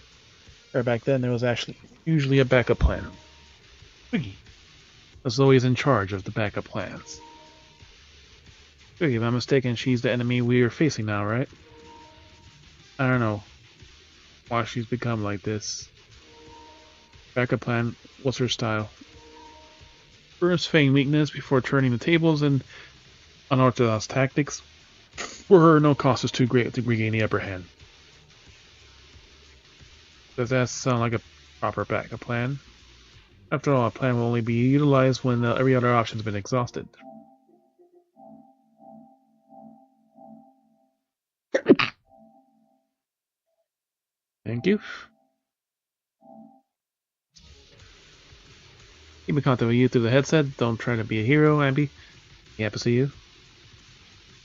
Or back then, there was actually usually a backup plan. Twiggy was always in charge of the backup plans. Twiggy, if I'm mistaken, she's the enemy we are facing now, right? I don't know why she's become like this. Backup plan, what's her style? First, feign weakness before turning the tables and unorthodox tactics. For her, no cost is too great to regain the upper hand. Does that sound like a proper backup plan? After all, a plan will only be utilized when every other option's been exhausted. Thank you. Keep in contact with you through the headset. Don't try to be a hero, Abby. Happy to see you.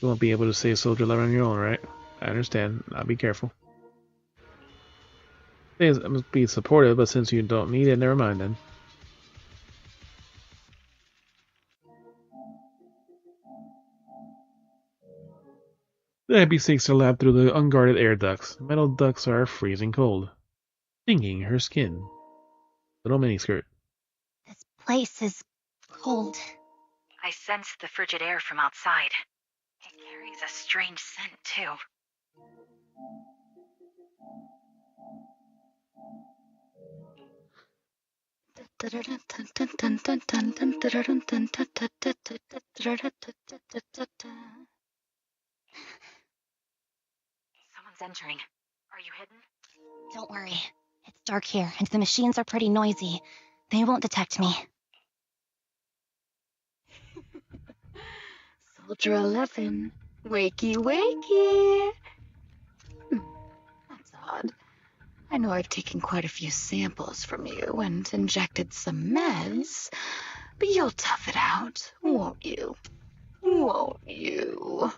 You won't be able to save Soldier 11 on your own, right? I understand. I'll be careful. I must be supportive, but since you don't need it, never mind then. The Abby seeks her lab through the unguarded air ducts. The metal ducts are freezing cold, stinging her skin. Little miniskirt. This place is cold. I sense the frigid air from outside. It carries a strange scent, too. Someone's entering. Are you hidden? Don't worry. It's dark here, and the machines are pretty noisy. They won't detect me. Soldier 11. Wakey, wakey. That's odd. I know I've taken quite a few samples from you and injected some meds, but you'll tough it out, won't you? Won't you?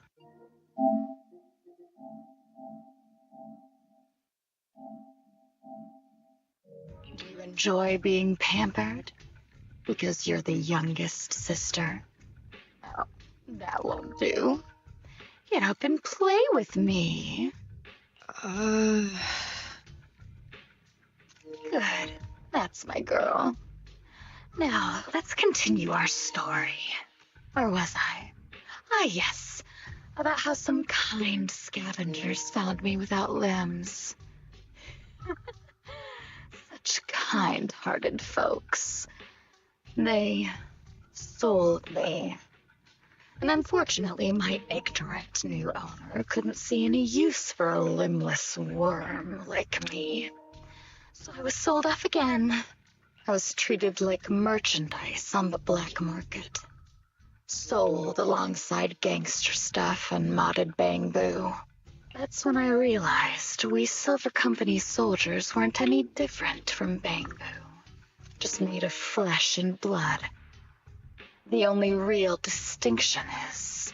Do you enjoy being pampered? Because you're the youngest sister? Oh, that won't do. Get up and play with me. Good. That's my girl. Now, let's continue our story. Where was I? Ah, yes. About how some kind scavengers found me without limbs. Such kind-hearted folks. They sold me. And unfortunately, my ignorant new owner couldn't see any use for a limbless worm like me. So I was sold off again. I was treated like merchandise on the black market. Sold alongside gangster stuff and modded bamboo. That's when I realized we Silver Company soldiers weren't any different from bamboo. Just made of flesh and blood. The only real distinction is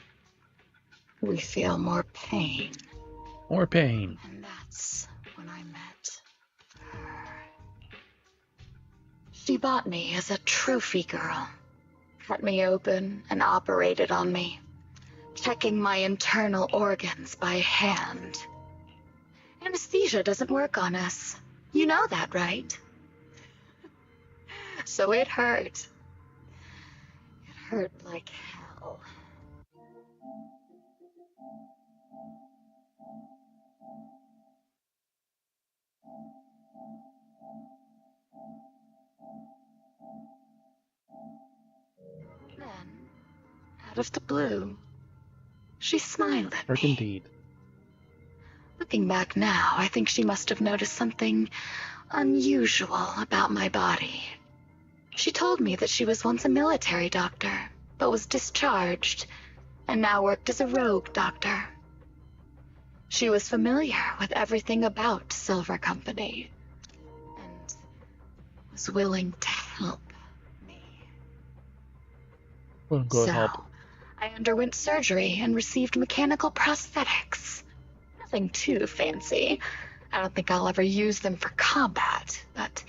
we feel more pain. More pain. And that's when I met her. She bought me as a trophy girl. Cut me open and operated on me, checking my internal organs by hand. Anesthesia doesn't work on us. You know that, right? So it hurt. It hurt like hell. Then, out of the blue, she smiled at me. Indeed. Looking back now, I think she must have noticed something unusual about my body. She told me that she was once a military doctor, but was discharged, and now worked as a rogue doctor. She was familiar with everything about Silver Company, and was willing to help me. Well, go So, help. I underwent surgery and received mechanical prosthetics. Nothing too fancy. I don't think I'll ever use them for combat, but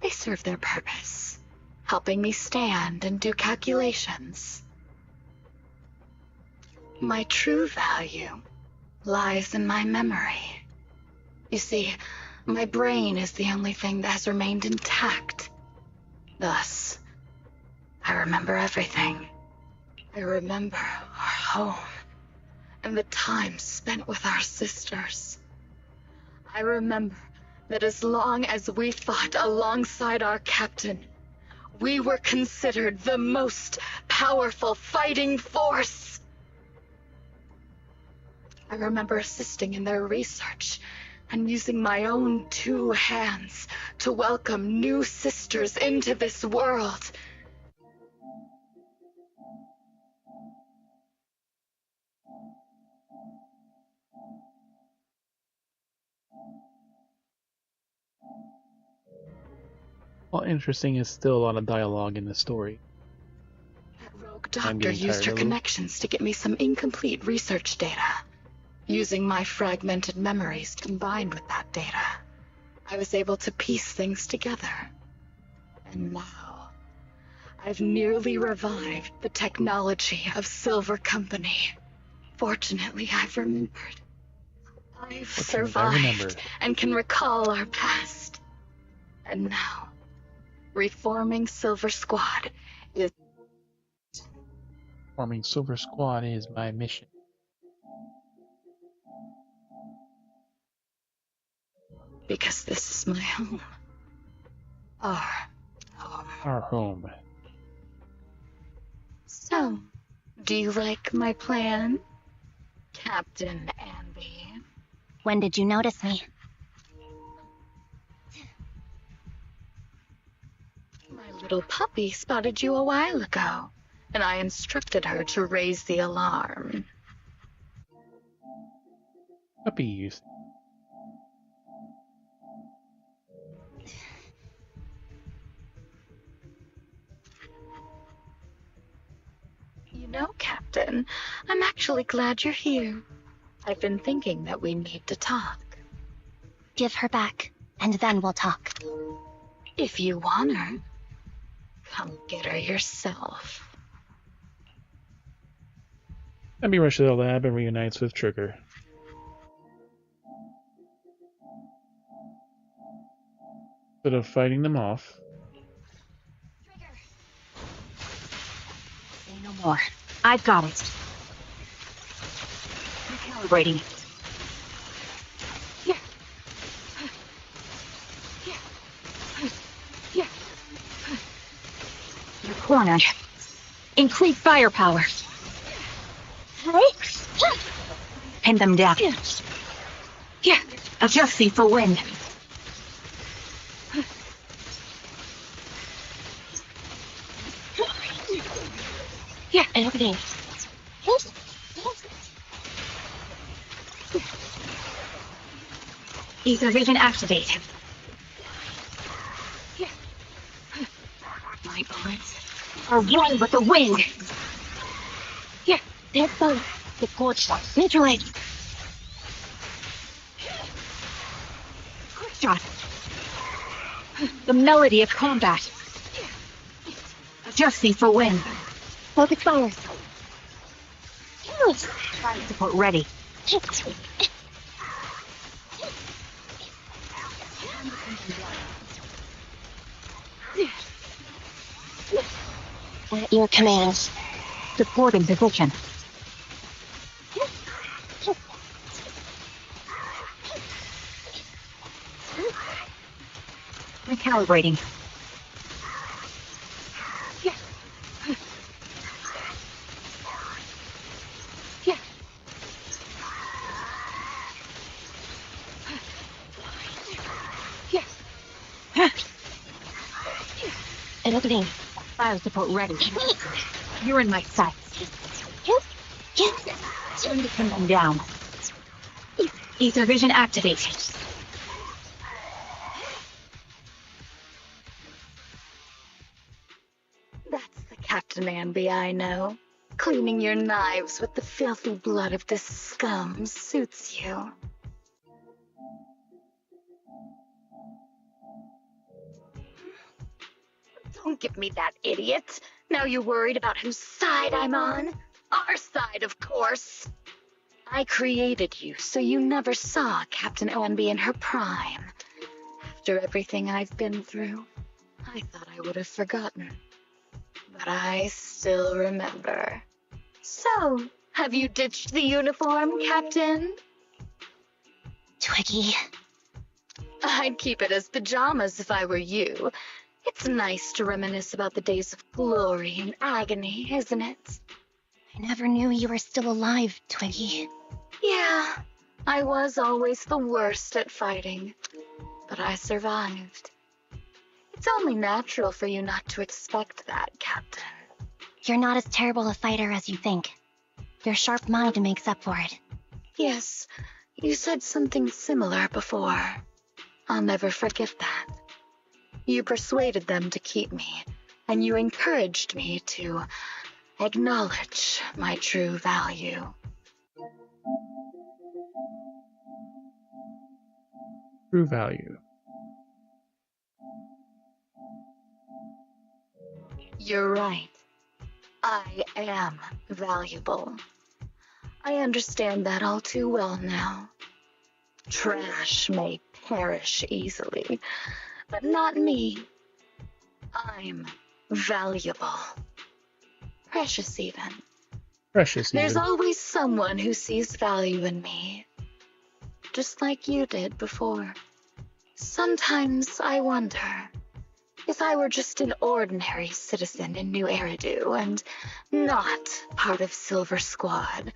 they serve their purpose, helping me stand and do calculations. My true value lies in my memory. You see, my brain is the only thing that has remained intact. Thus, I remember everything. I remember our home and the time spent with our sisters. I remember that as long as we fought alongside our captain, we were considered the most powerful fighting force. I remember assisting in their research and using my own 2 hands to welcome new sisters into this world. Well, interesting is still a lot of dialogue in the story. That rogue doctor used her connections to get me some incomplete research data. Using my fragmented memories combined with that data, I was able to piece things together. And now, I've nearly revived the technology of Silver Company. Fortunately, I've remembered. I've survived and can recall our past. And now, reforming Silver Squad is... Forming Silver Squad is my mission. Because this is my home. Our home. Our home. So, do you like my plan, Captain Andy? When did you notice me? My little puppy spotted you a while ago, and I instructed her to raise the alarm. Puppies. You know, Captain, I'm actually glad you're here. I've been thinking that we need to talk. Give her back, and then we'll talk. If you want her, come get her yourself. Abby rushes to the lab and reunites with Trigger. Instead of fighting them off, Say no more. I've got it. Recalibrating it. You're cornered. Increase firepower. Pin them down. Yeah. Adjusting for wind. Yeah. Everything. Ether vision activated. My bullets are one with the wind. Yeah, they're both the gorge neutralized. Quick shot. The melody of combat. Adjusting for wind. Focus fire. Fire support ready. At your commands. Supporting position. Recalibrating. Yeah. Yeah. Yeah. And opening. File support ready. You're in my sights. Turn the kingdom down. Ether vision activated. That's the Captain Anby I know. Cleaning your knives with the filthy blood of this scum suits you. Don't give me that, idiot. Now you're worried about whose side I'm on? Our side, of course. I created you, so you never saw Captain Anby in her prime. After everything I've been through, I thought I would have forgotten. But I still remember. So, have you ditched the uniform, Captain? Twiggy. I'd keep it as pajamas if I were you. It's nice to reminisce about the days of glory and agony, isn't it? I never knew you were still alive, Twiggy. Yeah, I was always the worst at fighting, but I survived. It's only natural for you not to expect that, Captain. You're not as terrible a fighter as you think. Your sharp mind makes up for it. Yes, you said something similar before. I'll never forget that. You persuaded them to keep me, and you encouraged me to acknowledge my true value. True value. You're right. I am valuable. I understand that all too well now. Trash may perish easily, but not me. I'm valuable. Precious even. Precious even. There's always someone who sees value in me. Just like you did before. Sometimes I wonder, if I were just an ordinary citizen in New Eridu and not part of Silver Squad,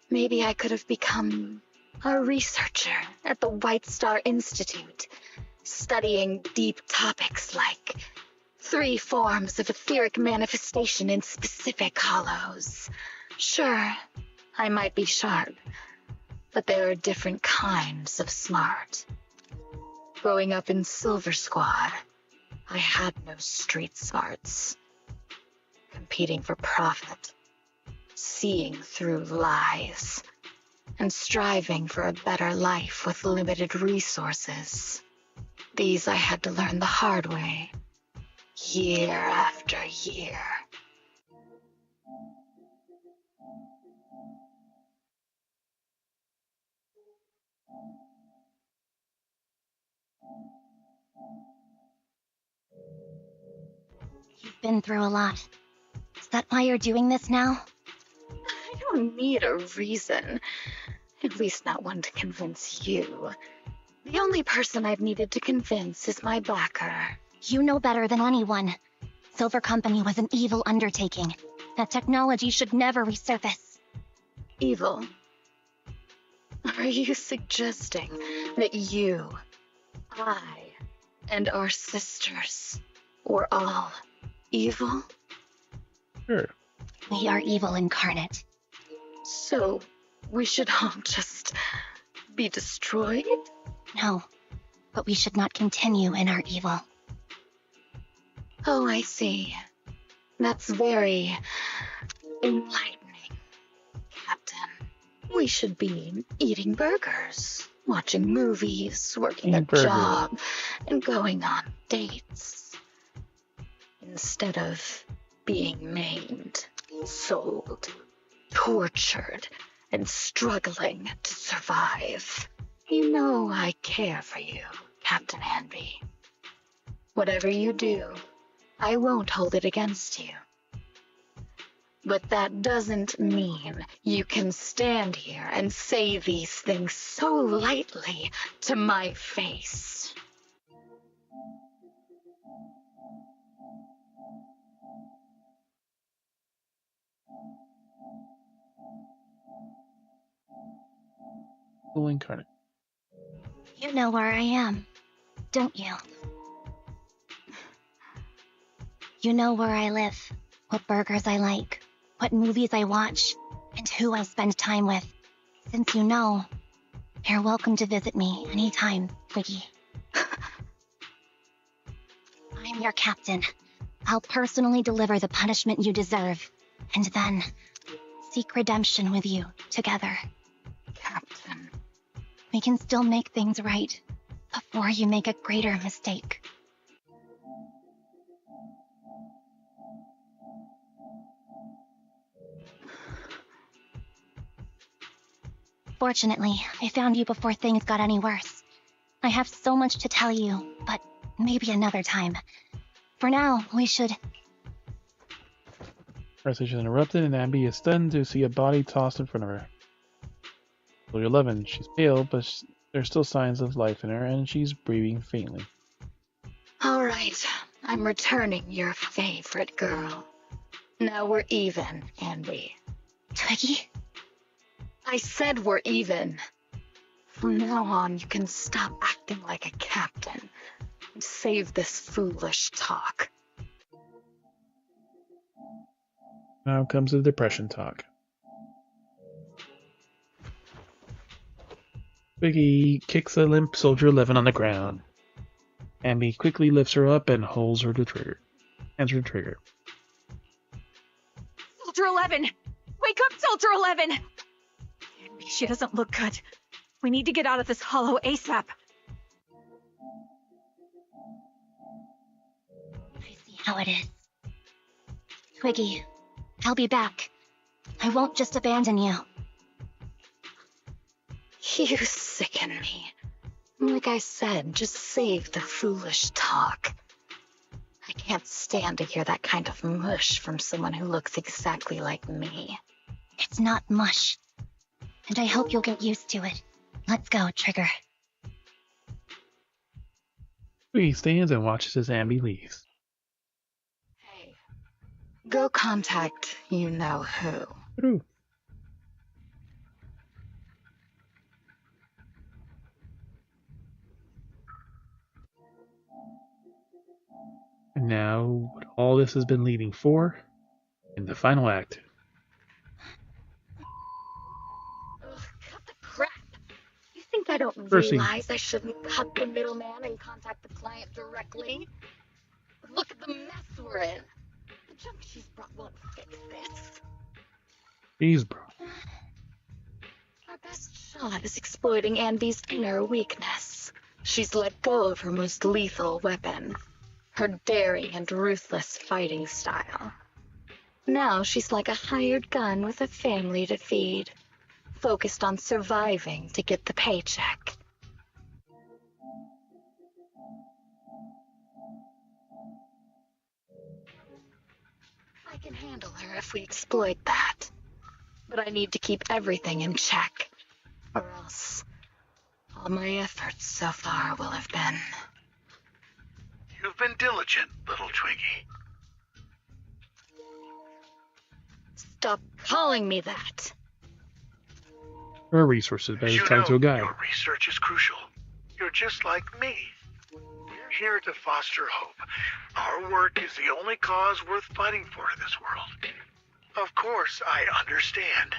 maybe I could have become a researcher at the White Star Institute, studying deep topics like 3 forms of etheric manifestation in specific hollows. Sure, I might be sharp, but there are different kinds of smart. Growing up in Silver Squad, I had no street smarts. Competing for profit, seeing through lies, and striving for a better life with limited resources. These I had to learn the hard way, year after year. You've been through a lot. Is that why you're doing this now? I don't need a reason. At least not one to convince you. The only person I've needed to convince is my backer. You know better than anyone. Silver Company was an evil undertaking. That technology should never resurface. Evil? Are you suggesting that you, I, and our sisters were all evil? Sure. We are evil incarnate. So, we should all just be destroyed? No, but we should not continue in our evil. Oh, I see. That's very enlightening, Captain. We should be eating burgers, watching movies, working a job, and going on dates. Instead of being maimed, sold, tortured, and struggling to survive. You know I care for you, Captain Anby. Whatever you do, I won't hold it against you. But that doesn't mean you can stand here and say these things so lightly to my face. Full incarnate. You know where I am, don't you? You know where I live, what burgers I like, what movies I watch, and who I spend time with. Since you know, you're welcome to visit me anytime, Twiggy. I'm your captain. I'll personally deliver the punishment you deserve, and then seek redemption with you together. Captain. We can still make things right before you make a greater mistake. Fortunately, I found you before things got any worse. I have so much to tell you, but maybe another time. For now, we should... Conversation interrupted, and Abby is stunned to see a body tossed in front of her. Soldier 11. She's pale, but there's still signs of life in her, and she's breathing faintly. All right, I'm returning your favorite girl. Now we're even, Andy. Twiggy? I said we're even. From now on, you can stop acting like a captain and save this foolish talk. Now comes the depression talk. Twiggy kicks a limp Soldier 11 on the ground. Abby quickly lifts her up and holds her to trigger. Hands her the trigger. Soldier 11! Wake up, Soldier 11! She doesn't look good. We need to get out of this hollow ASAP. I see how it is. Twiggy, I'll be back. I won't just abandon you. You sicken me. Like I said, just save the foolish talk. I can't stand to hear that kind of mush from someone who looks exactly like me. It's not mush. And I hope you'll get used to it. Let's go, Trigger. Twiggy stands and watches as Abby leaves. Hey, go contact you-know-who. True. And now, what all this has been leading for, in the final act. Cut the crap. You think I don't Percy. realize I shouldn't cut the middleman and contact the client directly? Look at the mess we're in. The junk she's brought won't fix this. Jeez, bro. Our best shot is exploiting Andy's inner weakness. She's let go of her most lethal weapon, her daring and ruthless fighting style. Now she's like a hired gun with a family to feed, focused on surviving to get the paycheck. I can handle her if we exploit that. But I need to keep everything in check, or else all my efforts so far will have been... You've been diligent, little Twiggy. Stop calling me that. Her resources better You talk to a guy. Your research is crucial. You're just like me. We're here to foster hope. Our work is the only cause worth fighting for in this world. Of course, I understand.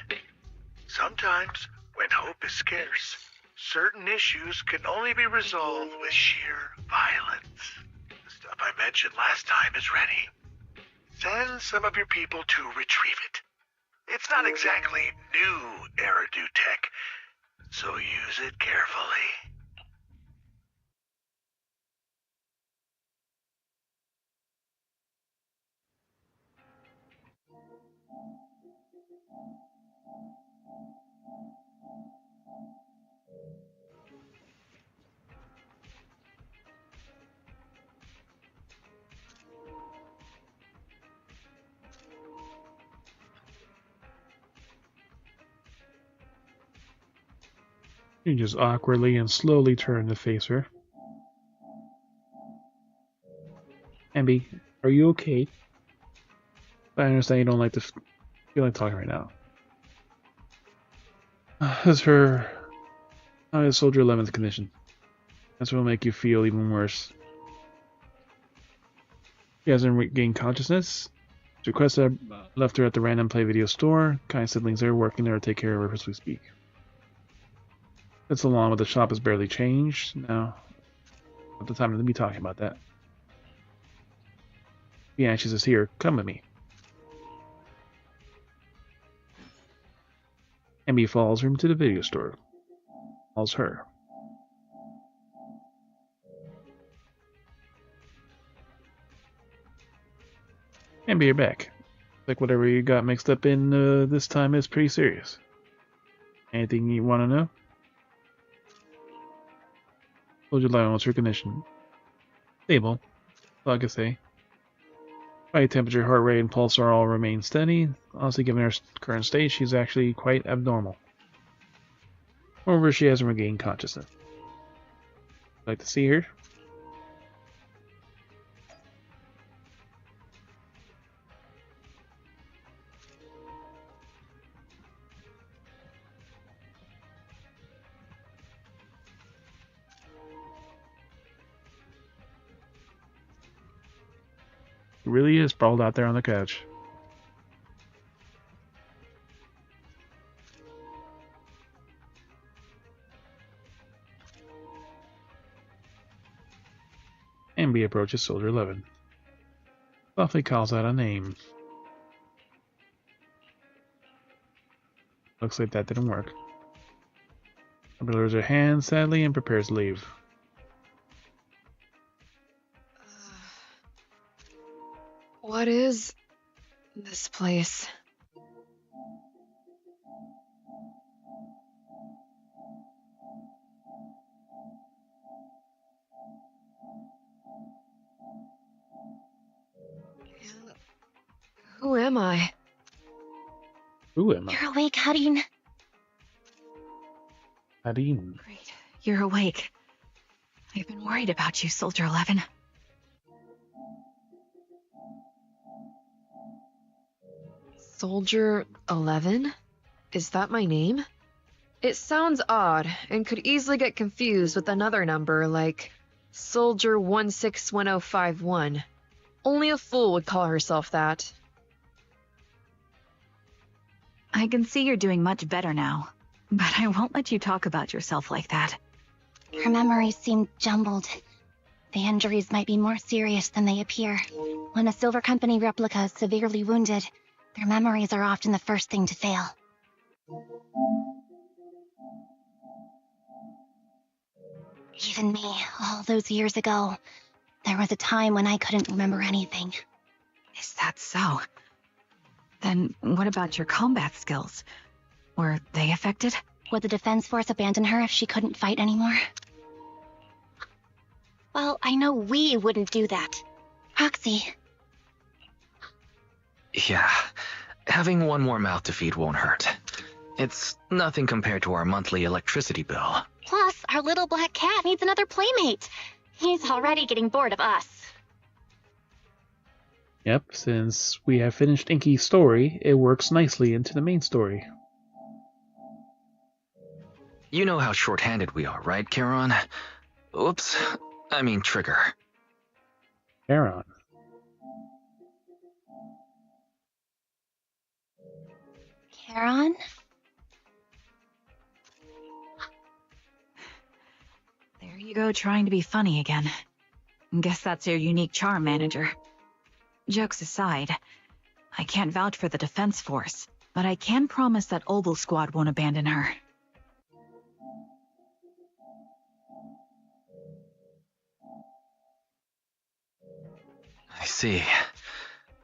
Sometimes, when hope is scarce, certain issues can only be resolved with sheer violence. The stuff I mentioned last time is ready. Send some of your people to retrieve it. It's not exactly new Eridu tech, so use it carefully. You just awkwardly and slowly turn to face her. Abby, are you okay? I understand you don't like to feel like talking right now. How is Soldier 11's condition? That's what will make you feel even worse. She hasn't regained consciousness. She requests I left her at the random play video store. Kind siblings are working there to take care of her as we speak. It's along with the shop has barely changed. Now, at the time to be talking about that. Be anxious is here. Come with me. Emmy follows him to the video store. Follows her. Emmy, you're back. Like whatever you got mixed up in this time is pretty serious. Anything you want to know? Soldier 11, what's your condition? Stable. All I can say. Body temperature, heart rate, and pulse are all remain steady. Honestly, given her current state, she's actually quite abnormal. Moreover, she hasn't regained consciousness. Like to see her? He really is sprawled out there on the couch. Ambi approaches Soldier 11. Softly calls out a name. Looks like that didn't work. Ambi lowers her hand sadly and prepares to leave. What is this place? Who am I? Who am I? You're awake, Harin. Harin. Great. You're awake. I've been worried about you, Soldier 11. Soldier 11? Is that my name? It sounds odd and could easily get confused with another number like Soldier 161051. Only a fool would call herself that. I can see you're doing much better now, but I won't let you talk about yourself like that. Her memories seem jumbled. The injuries might be more serious than they appear. When a Silver Company replica is severely wounded, their memories are often the first thing to fail. Even me, all those years ago, there was a time when I couldn't remember anything. Is that so? Then what about your combat skills? Were they affected? Would the Defense Force abandon her if she couldn't fight anymore? Well, I know we wouldn't do that. Roxy. Yeah, having one more mouth to feed won't hurt. It's nothing compared to our monthly electricity bill. Plus, our little black cat needs another playmate. He's already getting bored of us. Yep, since we have finished Inky's story, it works nicely into the main story. You know how short-handed we are, right, Charon? Oops, I mean Trigger. Charon. Charon? There you go, trying to be funny again. Guess that's your unique charm, Manager. Jokes aside, I can't vouch for the Defense Force, but I can promise that Obel Squad won't abandon her. I see.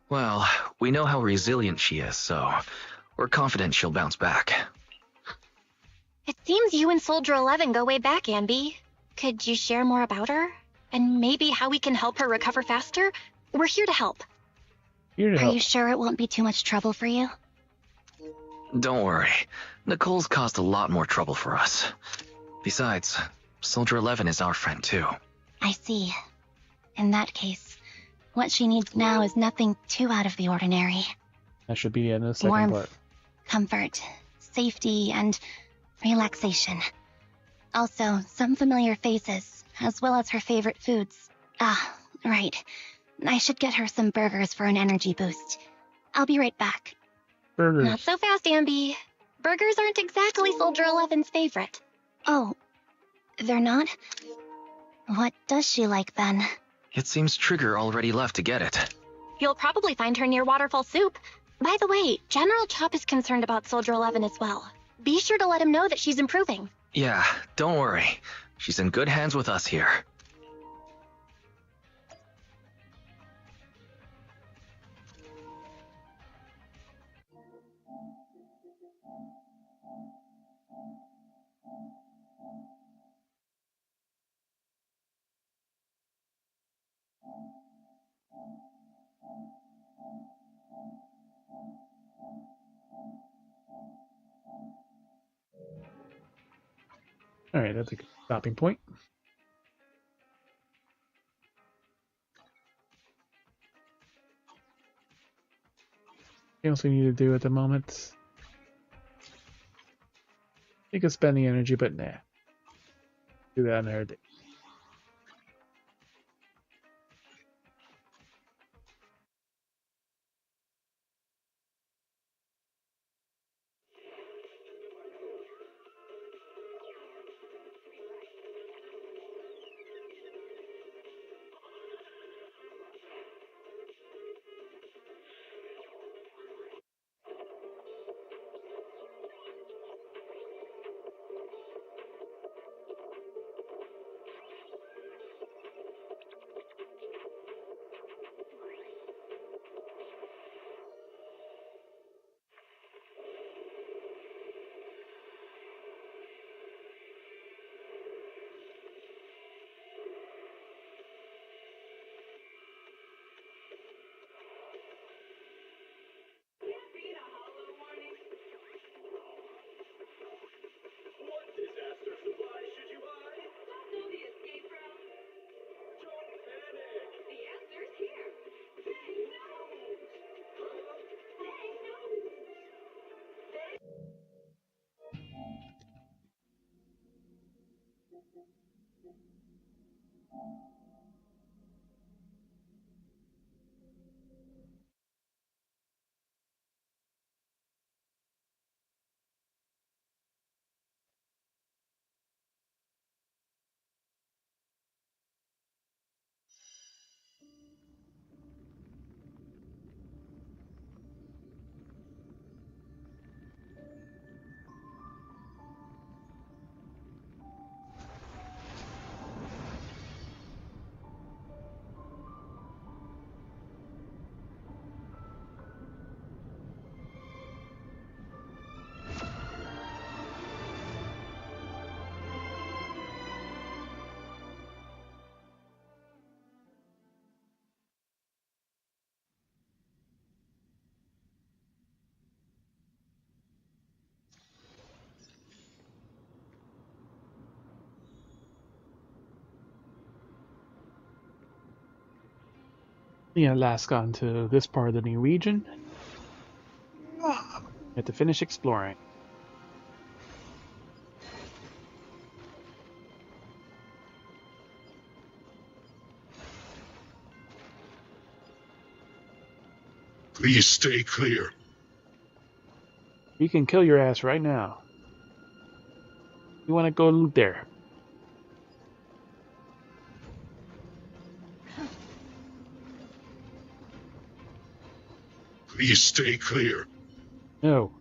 Well, we know how resilient she is, so we're confident she'll bounce back. It seems you and Soldier 11 go way back, Ambi. Could you share more about her? And maybe how we can help her recover faster? We're here to help. Are you sure it won't be too much trouble for you? Don't worry. Nicole's caused a lot more trouble for us. Besides, Soldier 11 is our friend too. I see. In that case, what she needs now is nothing too out of the ordinary. That should be in the second Warmth, part. comfort, safety, and relaxation. Also, some familiar faces, as well as her favorite foods. Ah, right. I should get her some burgers for an energy boost. I'll be right back. Burgers. Not so fast, Ambi. Burgers aren't exactly Soldier 11's favorite. Oh, they're not? What does she like then? It seems Trigger already left to get it. You'll probably find her near Waterfall Soup. By the way, General Chop is concerned about Soldier 11 as well. Be sure to let him know that she's improving. Yeah, don't worry. She's in good hands with us here. Alright, that's a good stopping point. Anything else we need to do at the moment? You could spend the energy, but nah. Do that another day. Yeah, last gone to this part of the new region. Had to finish exploring. Please stay clear. We can kill your ass right now. You want to go loot there? Please stay clear. No.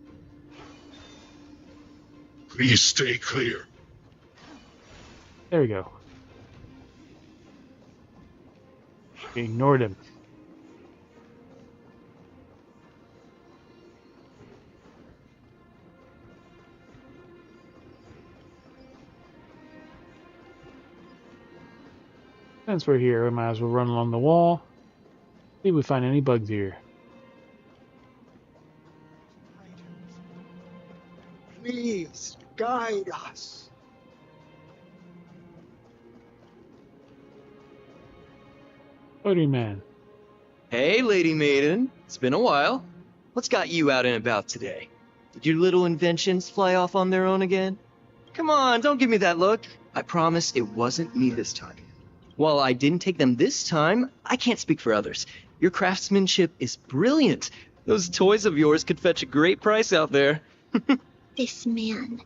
Please stay clear. There we go. We ignored him. Since we're here, we might as well run along the wall. See if we find any bugs here. Please guide us. Odie man. Hey, Lady Maiden. It's been a while. What's got you out and about today? Did your little inventions fly off on their own again? Come on, don't give me that look. I promise it wasn't me this time. While I didn't take them this time, I can't speak for others. Your craftsmanship is brilliant. Those toys of yours could fetch a great price out there. This man.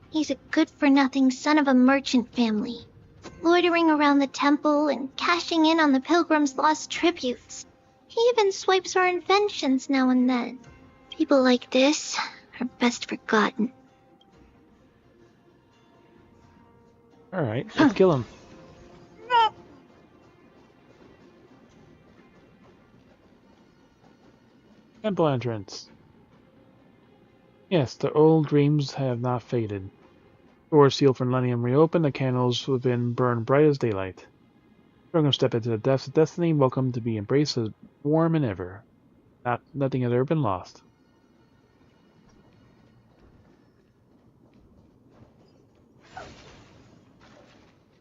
He's a good-for-nothing son of a merchant family, loitering around the temple and cashing in on the pilgrims' lost tributes. He even swipes our inventions now and then. People like this are best forgotten. Alright, let's kill him. Temple entrance. Yes, the old dreams have not faded. Doors sealed for millennium reopen, the candles within burn bright as daylight. Pilgrims step into the depths of destiny, welcome to be embraced as warm and ever. Nothing has ever been lost.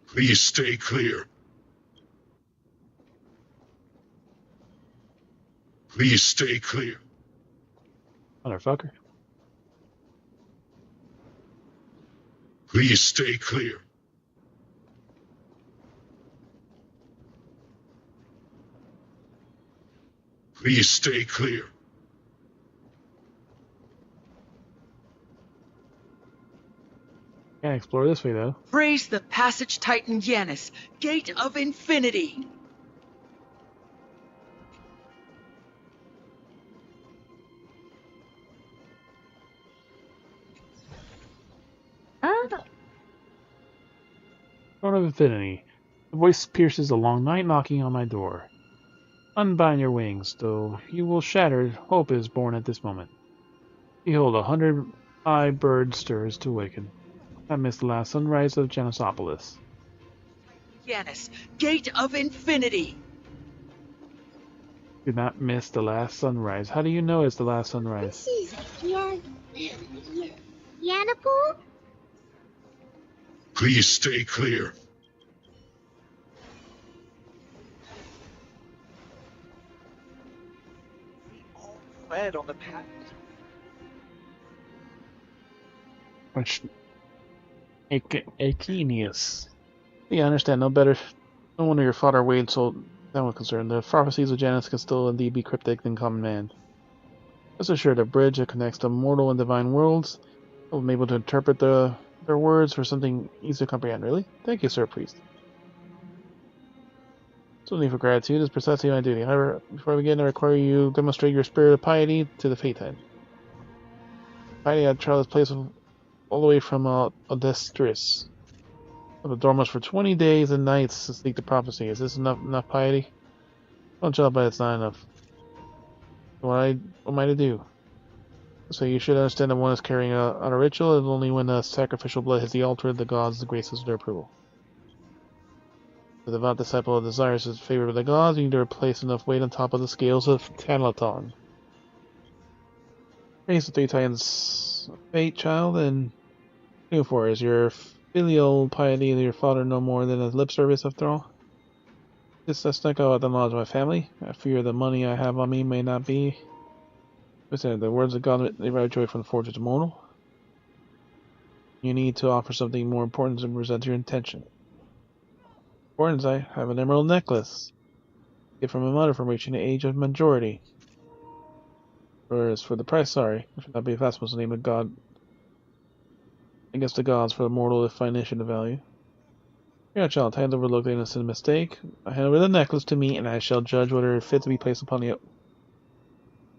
Please stay clear. Please stay clear. Motherfucker. Please stay clear. Please stay clear. Can't explore this way though. Praise the Passage Titan Janus, Gate of Infinity! Throne of Infinity. The voice pierces the long night, knocking on my door. Unbind your wings, though you will shatter. Hope is born at this moment. Behold, 100-eyed bird stirs to awaken. I missed the last sunrise of Janisopolis. Janus, Gate of Infinity! Do not miss the last sunrise. How do you know it's the last sunrise? This is Yanapul? Please stay clear. Fed on the patent. Which Achenius. Yeah, I understand. No better. No wonder your father weighed so that was concerned. The prophecies of Janus can still indeed be cryptic than common man. Rest assured, a bridge that connects the mortal and divine worlds. I'll be able to interpret their words for something easy to comprehend. Really? Thank you, Sir Priest. So need for gratitude is precisely my duty. However, before we begin, I require you demonstrate your spirit of piety to the Fate Head. Piety had traveled this place all the way from Odestris. The dormers for 20 days and nights to seek the prophecy. Is this enough piety? Don't judge, but it's not enough. What am I to do? So you should understand that one is carrying out a ritual, and only when the sacrificial blood hits the altar, the gods graces their approval. The devout disciple desires the favor of the gods, you need to place enough weight on top of the scales of Tanlaton. Raise the 3 titans' fate, child, and go for it. Is your filial piety to your father no more than a lip service after all? This does not go out the knowledge of my family. I fear the money I have on me may not be. Listen, the words of God, they derive joy from the fortunes of mortal. You need to offer something more important to present your intention. Importance, I have an emerald necklace. Gift from my mother from reaching the age of majority. Whereas for the price, sorry. I should not be fast was the name of God. Against the gods for the mortal definition of value. Here, child, hand overlook the innocent mistake. I hand over the necklace to me, and I shall judge whether it fit to be placed upon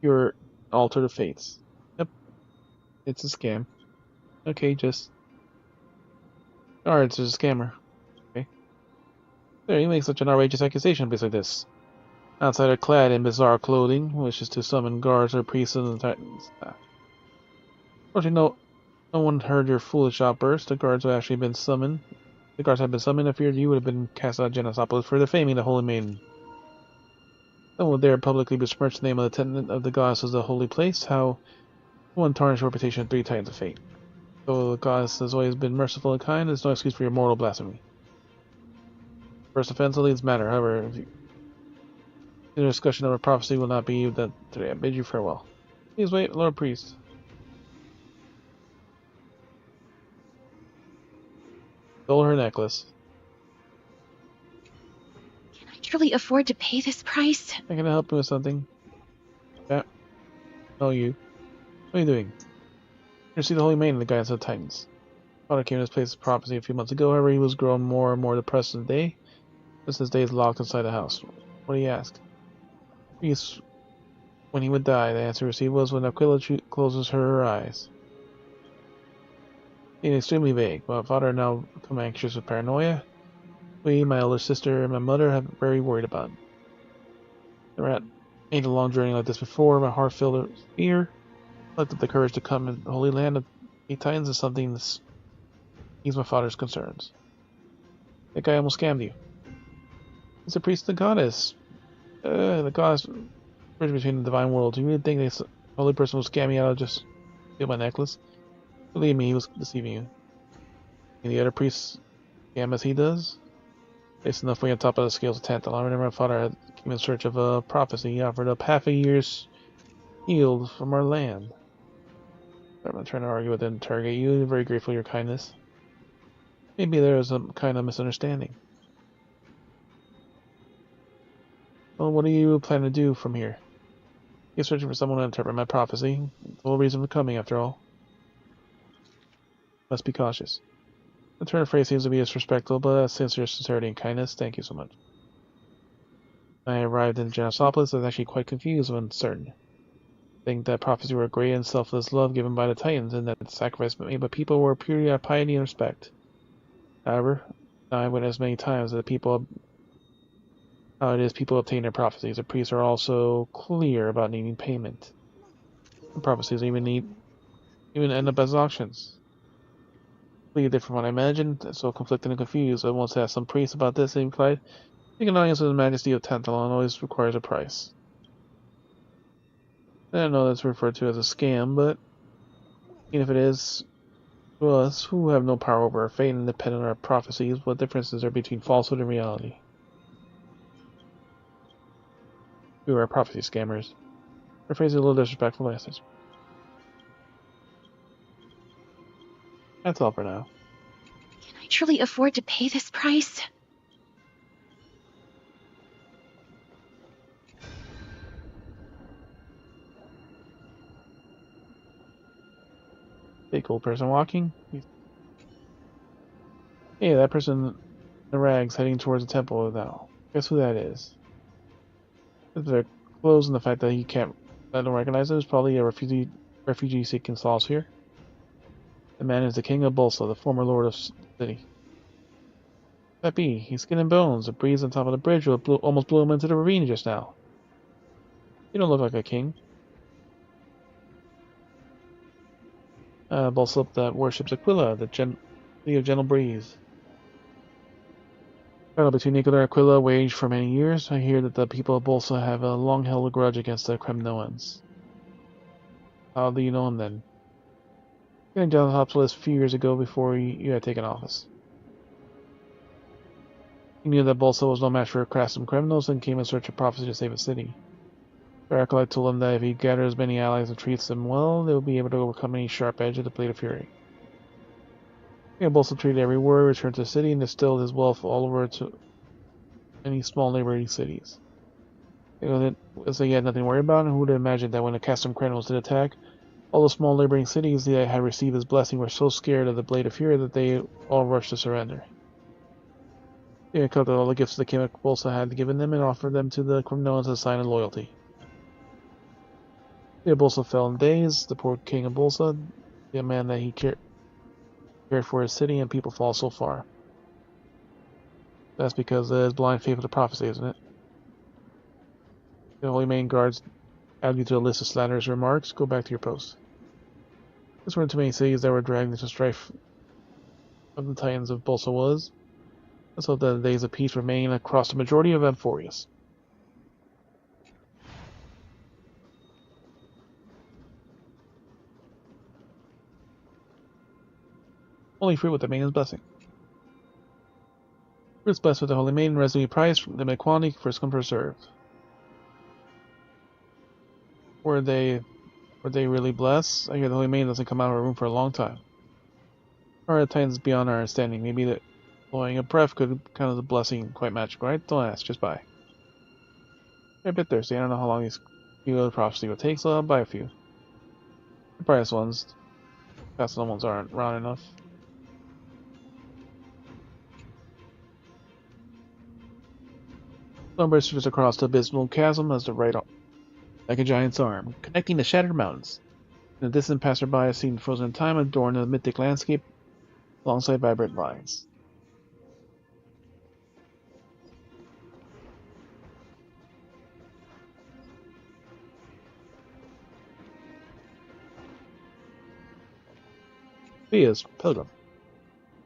your altar of fates. Yep. It's a scam. Okay, just... Alright, it's just a scammer. Okay. There, you make such an outrageous accusation based like this. Outsider clad in bizarre clothing, wishes to summon guards or priests of the Titans. Unfortunately, no one heard your foolish outburst. The guards have actually been summoned. The guards have been summoned. I feared you would have been cast out of Janisopolis for defaming the Holy Maiden. No one would dare publicly besmirch the name of the tenant of the goddess as the holy place. How one tarnish the reputation of 3 titans of fate. Though the goddess has always been merciful and kind, there's no excuse for your mortal blasphemy. First offense only does matter. However, the discussion of a prophecy will not be that today. I bid you farewell. Please wait, Lord Priest. Stole her necklace. truly afford to pay this price? I can help you with something. Yeah. No, you. What are you doing? You see the Holy Maiden, the guy inside the Titans. Father came to this place of prophecy a few months ago. However, he was growing more and more depressed in the day. Since his days locked inside the house. What do you ask? Yes. When he would die, the answer received was when Aquila closes her eyes. Being extremely vague, but Father had now become anxious with paranoia. We, my elder sister, and my mother have been very worried about him. Never made a long journey like this before. My heart filled with fear. I looked at the courage to come in the Holy Land of the Titans is something that's ease my father's concerns. That guy almost scammed you. He's a priest of the goddess. The goddess bridge between the divine worlds. You really think this holy person will scam me out of just steal my necklace? Believe me, he was deceiving you. And the other priests scam as he does? Based enough way on top of the scales of Tantal. I remember my father came in search of a prophecy. He offered up half a year's yield from our land. I'm not trying to argue with and interrogate you. I'm very grateful for your kindness. Maybe there was some kind of misunderstanding. Well, what do you plan to do from here? You're searching for someone to interpret my prophecy. The whole reason for coming, after all. Must be cautious. The turn of phrase seems to be disrespectful, but that's sincere sincerity and kindness. Thank you so much. When I arrived in Genosopolis, I was actually quite confused and uncertain. I think that prophecy were a great and selfless love given by the Titans, and that the sacrifice made by people were purely out of piety and respect. However, now I witnessed many times that people obtain their prophecies. The priests are also clear about needing payment. The prophecies even end up as auctions. Completely different from what I imagined, so conflicted and confused. I once asked some priests about this, and replied, "Being an audience with the majesty of Tantalon always requires a price." I don't know that's referred to as a scam, but even if it is, to us, who have no power over our fate and depend on our prophecies, what difference is there between falsehood and reality? We are prophecy scammers. Our phrase is a little disrespectful message. That's all for now. Can I truly afford to pay this price? Big old person walking. Hey, that person in the rags heading towards the temple now. Guess who that is? Their clothes and the fact that I don't recognize him is probably a refugee seeking solace here. The man is the king of Bolsa, the former lord of the city. That be, he's skin and bones. The breeze on top of the bridge almost blew him into the ravine just now. You don't look like a king. Bolsa that worships Aquila, the city of gentle breeze. Battle between Nicola and Aquila waged for many years. I hear that the people of Bolsa have a long held grudge against the Kremnoans. How do you know him then? Getting down the top list a few years ago before you had taken office. He knew that Bolsa was no match for Krasnodar Kremnos and came in search of prophecy to save the city. Barakalite told him that if he gathers many allies and treats them well, they will be able to overcome any sharp edge of the Blade of Fury. Bolsa treated every warrior, returned to the city, and distilled his wealth all over to any small neighboring cities. So he had nothing to worry about, and who would have imagined that when the Custom Kremnos did attack, all the small neighboring cities that had received his blessing were so scared of the Blade of Fury that they all rushed to surrender. He collected all the gifts the king of Bolsa had given them and offered them to the Kremnoans as a sign of loyalty. The Bolsa fell in days. The poor king of Bolsa, the man that he cared for his city and people fall so far. That's because of his blind faith of the prophecy, isn't it? The Holy Main Guards add you to a list of slanderous remarks. Go back to your post. This weren't too many cities that were dragged into strife of the Titans of Bolsa was. Let's hope that the days of peace remain across the majority of Amphorius. Holy fruit with the Maiden's blessing. Fruits blessed with the Holy Maiden, residue price, limited quantity, first come first served. Were they really blessed? I hear the Holy Maiden doesn't come out of her room for a long time. Or at times beyond our understanding. Maybe that blowing a breath could count as a blessing, quite magical, right? Don't ask, just buy. I'm a bit thirsty. I don't know how long these Kilo prophecy will take, so I'll buy a few. The price ones. Fast ones aren't round enough. Lumber stretches across the abysmal chasm as the right like a giant's arm, connecting the shattered mountains. In the distant passerby, a scene frozen in time adorned the mythic landscape alongside vibrant vines. Via's Pilgrim.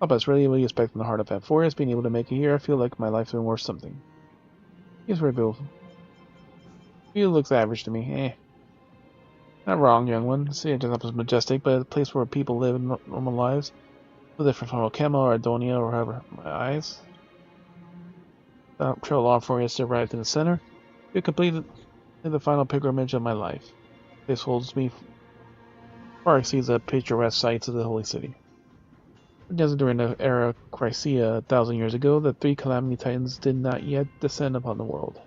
Papa's really what you expect from the heart of that forest. Being able to make it here, I feel like my life's been worth something. He's very beautiful. Via looks average to me. Not wrong, young one. See, it just is majestic, but a place where people live normal lives. No different from Okema or Adonia or however. My eyes. Trail along for you to arrive in the center. You completed the final pilgrimage of my life. This holds me far exceeds the picturesque sights of the holy city. During the era of Chrysia 1,000 years ago, the three Calamity Titans did not yet descend upon the world.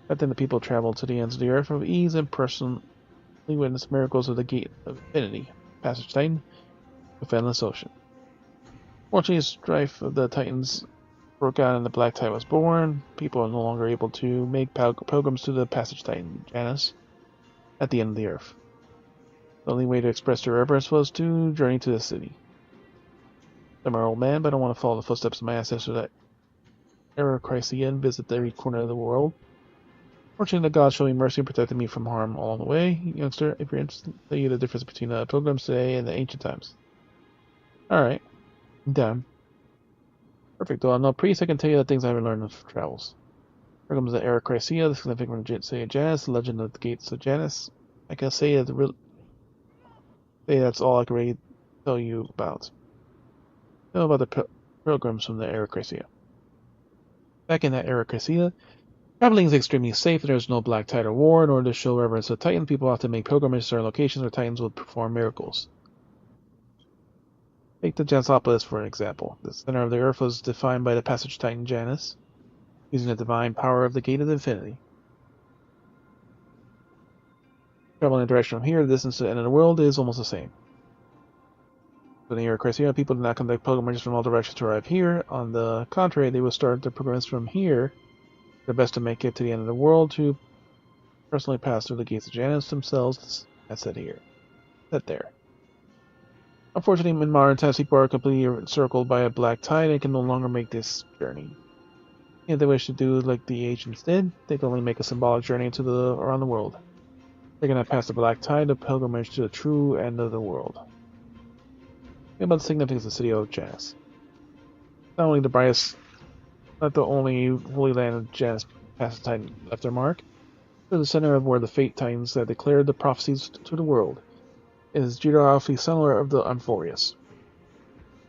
Back then the people traveled to the ends of the earth with ease and personally witnessed miracles of the Gate of Infinity, Passage Titan, with endless ocean. Fortunately, the strife of the Titans broke out and the Black Tide was born. People are no longer able to make pilgrims to the Passage Titan, Janus, at the end of the earth. The only way to express their reverence was to journey to the city. I'm an old man, but I don't want to follow the footsteps of my ancestors that era Chrysia and visit every corner of the world. Fortunately, the gods showed me mercy and protected me from harm along the way. Youngster, if you're interested, I'll tell you the difference between the pilgrims today and the ancient times. Alright. I'm down. Perfect. Though I'm no priest, I can tell you the things I've learned of travels. Pilgrims of the era Chrysia, the significant city of Janus, the legend of the gates of Janus. I can say that's all I can really tell you about. Know about the pilgrims from the era Chrysia. Back in that era Chrysia, traveling is extremely safe. There's no black tide or war. In order to show reverence to Titan, people often make pilgrimages to certain locations where Titans will perform miracles. Take the Jansopolis for an example. The center of the earth was defined by the passage Titan Janus, using the divine power of the Gate of Infinity. Traveling in the direction from here, the distance to the end of the world is almost the same. In the era Chrysia, people did not conduct pilgrimages from all directions to arrive here. On the contrary, they would start their pilgrimages from here, the best to make it to the end of the world, to personally pass through the gates of Janus themselves, as said here. Set there. Unfortunately, in modern times, people are completely encircled by a black tide and can no longer make this journey. If they wish to do like the ancients did, they can only make a symbolic journey around the world. They cannot pass the black tide of pilgrimage to the true end of the world. About the significance of the city of Janus. Not only the brightest, not the only holy land of Janus past the Titan left their mark, but the center of where the Fate Titans that declared the prophecies to the world. It is geographically similar of the Amphorius.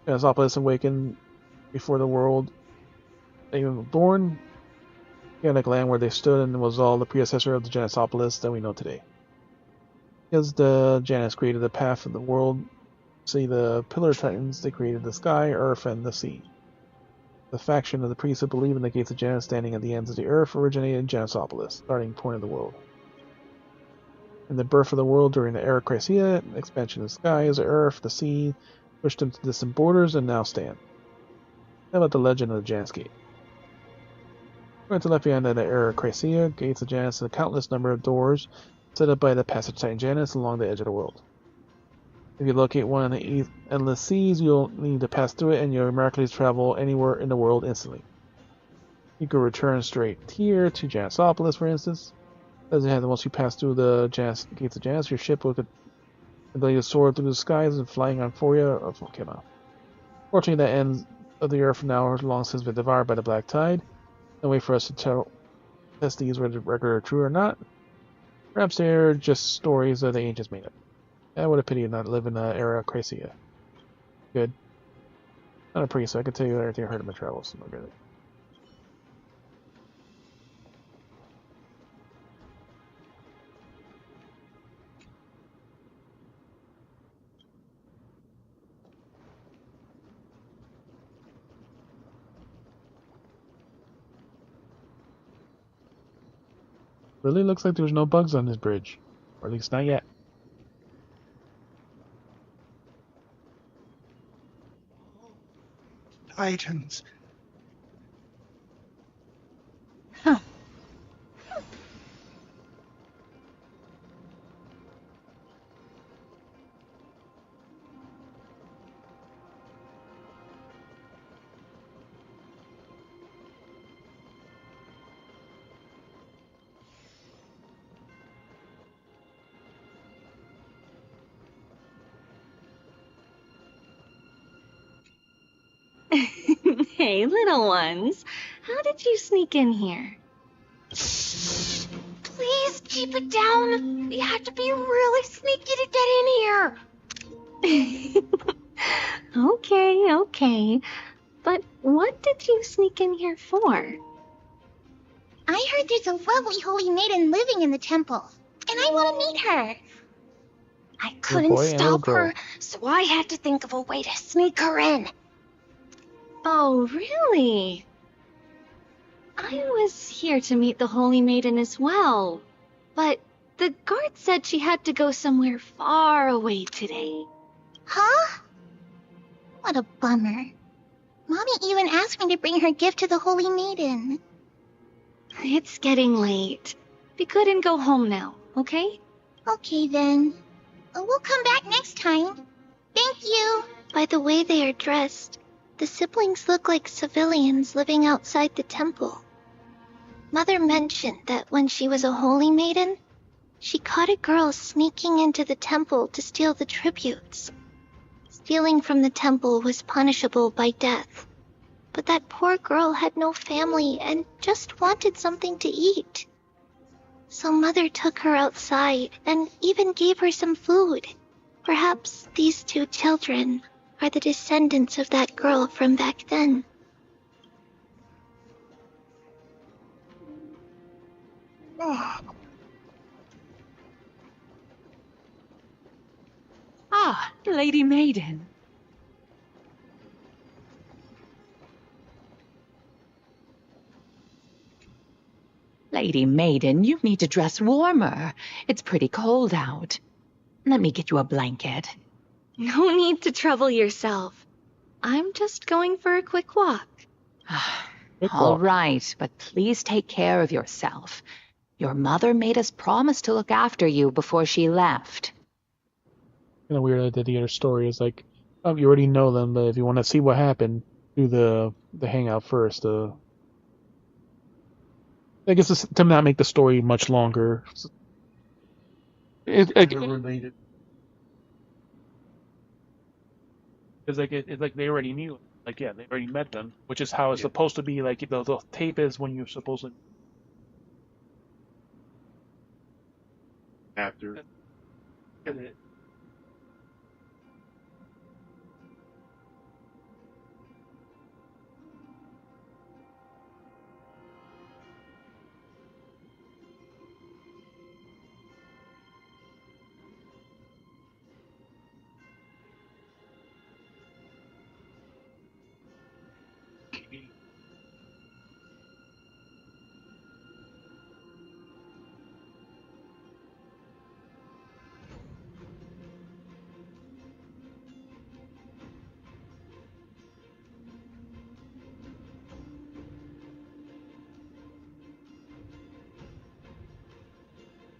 Jansopolis awakened before the world even was born, organic land where they stood and was all the predecessor of the Jansopolis that we know today. Because the Janus created the path of the world. See the Pillar Titans, they created the sky, earth, and the sea. The faction of the priests who believe in the gates of Janus standing at the ends of the earth originated in Jansopolis, starting point of the world. In the birth of the world during the era Chrysia, expansion of the skies, the earth, the sea, pushed them to distant borders and now stand. How about the legend of the Janus Gate? According to left behind the era Chrysia, gates of Janus are a countless number of doors set up by the passage Titan Janus along the edge of the world. If you locate one in the endless seas, you'll need to pass through it and you'll miraculously travel anywhere in the world instantly. You could return straight here to Jansopolis, for instance. As it had once you pass through the gates of Janus, your ship would ability to soar through the skies and flying on Foria of Okema. Fortunately, that end of the earth now has long since been devoured by the black tide. No way for us to test these whether the record are true or not. Perhaps they're just stories that the ancients made up. What a pity not to live in the era of Chrysia. Good. Not a priest, so I can tell you everything I heard of my travels. Not really. Really looks like there's no bugs on this bridge. Or at least not yet. Titans. Huh. Hey, little ones. How did you sneak in here? Please keep it down. We have to be really sneaky to get in here. Okay. But what did you sneak in here for? I heard there's a lovely holy maiden living in the temple, and I want to meet her. I couldn't stop her, so I had to think of a way to sneak her in. Oh, really? I was here to meet the Holy Maiden as well, but the guard said she had to go somewhere far away today. Huh? What a bummer. Mommy even asked me to bring her gift to the Holy Maiden. It's getting late. We couldn't go home now, okay? Okay then. We'll come back next time. Thank you. By the way they are dressed, the siblings look like civilians living outside the temple. Mother mentioned that when she was a holy maiden, she caught a girl sneaking into the temple to steal the tributes. Stealing from the temple was punishable by death, but that poor girl had no family and just wanted something to eat. So Mother took her outside and even gave her some food. Perhaps these two children are the descendants of that girl from back then. Ah, Lady Maiden. Lady Maiden, you need to dress warmer. It's pretty cold out. Let me get you a blanket. No need to trouble yourself. I'm just going for a quick walk. All right, but please take care of yourself. Your mother made us promise to look after you before she left. Kind of weird that the other story is like, you already know them, but if you want to see what happened, do the hangout first. I guess it's to not make the story much longer. They're related. Because it's like they already knew. Like, yeah, they already met them, which is how it's supposed to be. Like, the tape is when you're supposed to. After.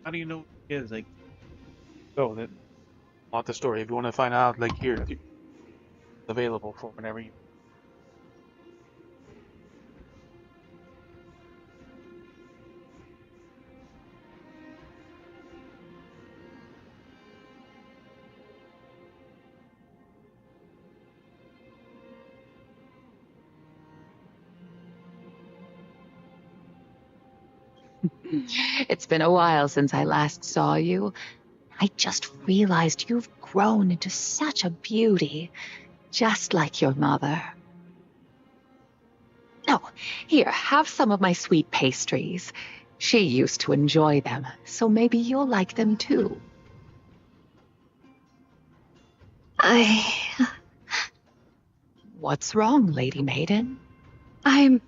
How do you know it is like? Oh, that not the story. If you want to find out, like here, it's available for whenever you. It's been a while since I last saw you. I just realized you've grown into such a beauty, just like your mother. Oh, here, have some of my sweet pastries. She used to enjoy them, so maybe you'll like them too. What's wrong, Lady Maiden? I'm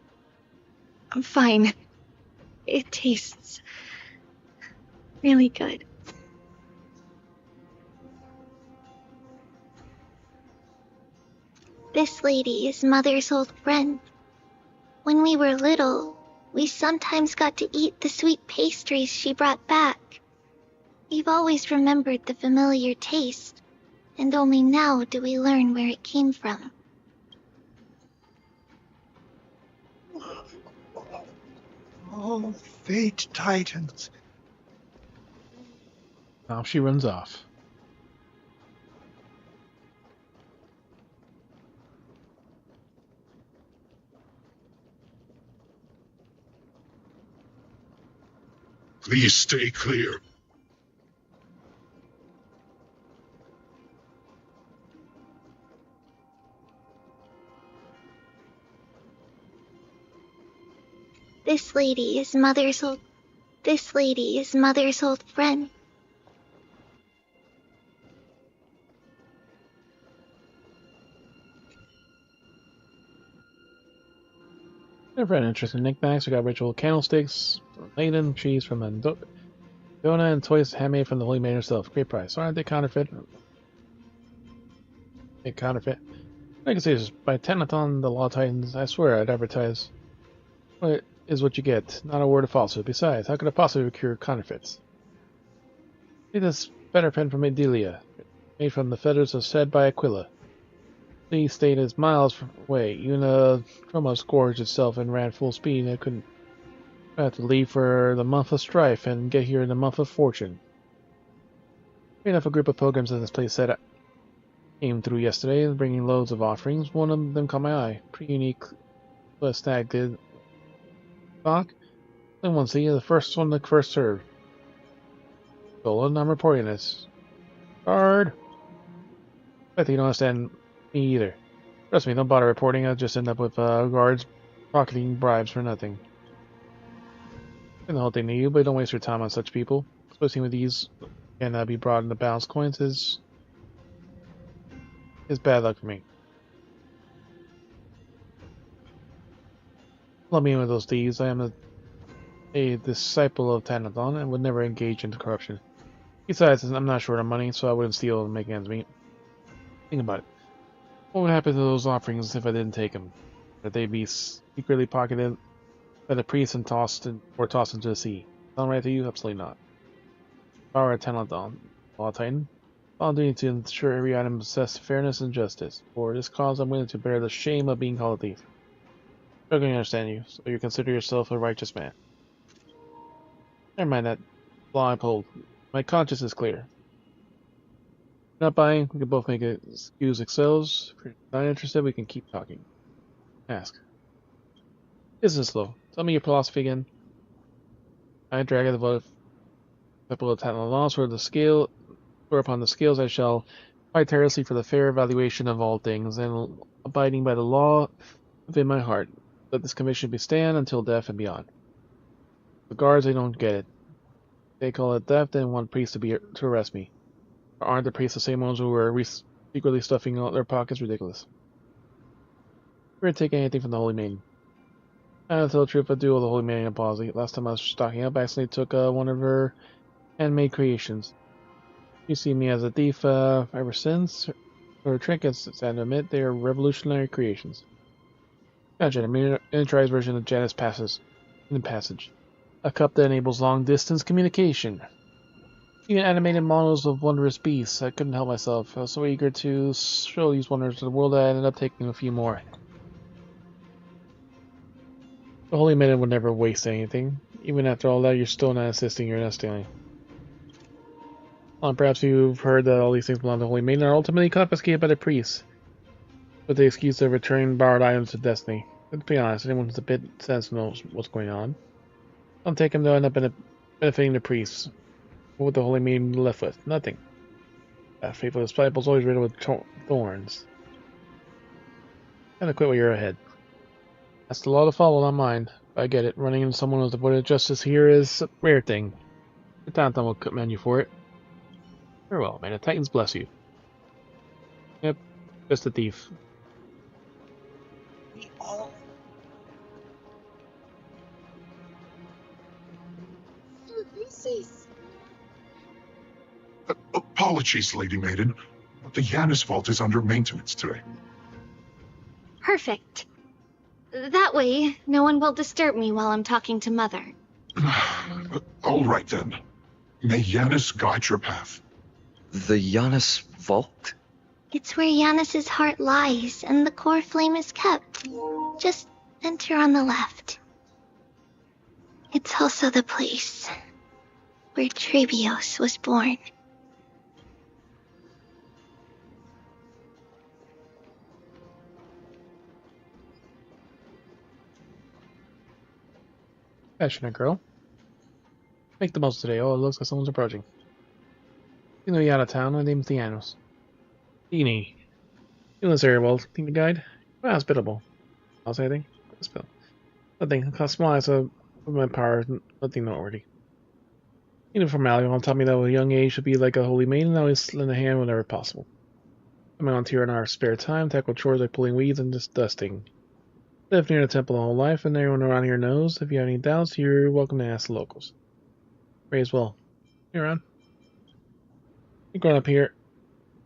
fine. It tastes Really good. This lady is Mother's old friend. When we were little, we sometimes got to eat the sweet pastries she brought back. We've always remembered the familiar taste, and only now do we learn where it came from. Oh, Fate Titans. Now she runs off. Please stay clear. This lady is Mother's old friend. They're very interesting knickknacks. We got ritual candlesticks from Maiden, cheese from Dona, and toys handmade from the Holy Maiden herself. Great price. Aren't they counterfeit? They counterfeit. I can say this by Tenaton, the Law Titans. I swear I'd advertise. What is what you get? Not a word of falsehood. Besides, how could I possibly cure counterfeits? See this feather pen from Adelia, made from the feathers of said by Aquila. The state is miles away. Even Chroma scourged itself and ran full speed. I couldn't. I had to leave for the month of strife and get here in the month of fortune. Sure enough, a group of pilgrims in this place said I came through yesterday, bringing loads of offerings. One of them caught my eye. Pretty unique. The stag did. Talk. Then one see the first one that first served. Stolen. I'm reporting this. Guard. I think you don't understand me either. Trust me, don't bother reporting. I'll just end up with guards pocketing bribes for nothing. And the whole thing to you, but don't waste your time on such people. Especially with these can be brought into balance coins is bad luck for me. Let me in with those thieves. I am a disciple of Tanathon and would never engage into corruption. Besides, I'm not short on money, so I wouldn't steal and make ends meet. Think about it. What would happen to those offerings if I didn't take them? Would they be secretly pocketed by the priest and tossed into the sea? Sound right to you? Absolutely not. Power of Tanathon, Law Titan. I'll do to ensure every item possesses fairness and justice. For this cause, I'm willing to bear the shame of being called a thief. I'm going to understand you, so you consider yourself a righteous man. Never mind that law I pulled. My conscience is clear. Not buying, we can both make excuse excels. If you're not interested, we can keep talking. Ask. Business law. Tell me your philosophy again. I drag the vote of Talon laws where upon the scales I shall fight tirelessly for the fair evaluation of all things, and abiding by the law within my heart. Let this commission be stand until death and beyond. The guards, they don't get it. They call it theft and want priests to arrest me. Aren't the priests the same ones who were secretly stuffing out their pockets? Ridiculous. We're taking anything from the Holy Maiden. To tell the truth, I do owe the Holy Maiden an apology. Last time I was stocking up, I accidentally took one of her handmade creations. You see me as a thief ever since. Her trinkets, sad to admit, they are revolutionary creations. Imagine a miniaturized version of Janet's passage. A cup that enables long-distance communication. Even animated models of wondrous beasts. I couldn't help myself. I was so eager to show these wonders to the world that I ended up taking a few more. The Holy Maiden would never waste anything. Even after all that, you're still not insisting you're not stealing. Perhaps you've heard that all these things belong to the Holy Maiden are ultimately confiscated by the priests, with the excuse of returning borrowed items to Destiny. Let's be honest, anyone who's a bit sense knows what's going on. Don't take them, they'll end up benefiting the priests. What would the Holy Maiden be left with? Nothing. That faithful disciple's always riddled with thorns. Kinda quit while you're ahead. That's the law to follow, not mine. I get it. Running into someone with devoted justice here is a rare thing. The Tantan will commend you for it. Very well, man. The Titans bless you. Yep, just a thief. Ulysses, Apologies, Lady Maiden, but the Yanis vault is under maintenance today. Perfect. That way, no one will disturb me while I'm talking to Mother. All right then. May Yanis guide your path. The Yanis vault? It's where Yanis's heart lies and the core flame is kept. Just enter on the left. It's also the place where Trebios was born. Passionate girl. Make the most of today. Oh, it looks like someone's approaching. You know you're out of town. My name's Dianos. Dini. You know this area well. Think the guide? Well, hospitable. I'll say anything? Spill. Nothing. How small as a my power. Nothing noteworthy. You know, formality won't tell me that at a young age should be like a holy maiden. Always lend a hand whenever possible. Coming on here in our spare time, tackle chores like pulling weeds and just dusting. Lived near the temple the whole life, and everyone around here knows. If you have any doubts, you're welcome to ask the locals. Ray as well. Hey, Ron. I've grown up here.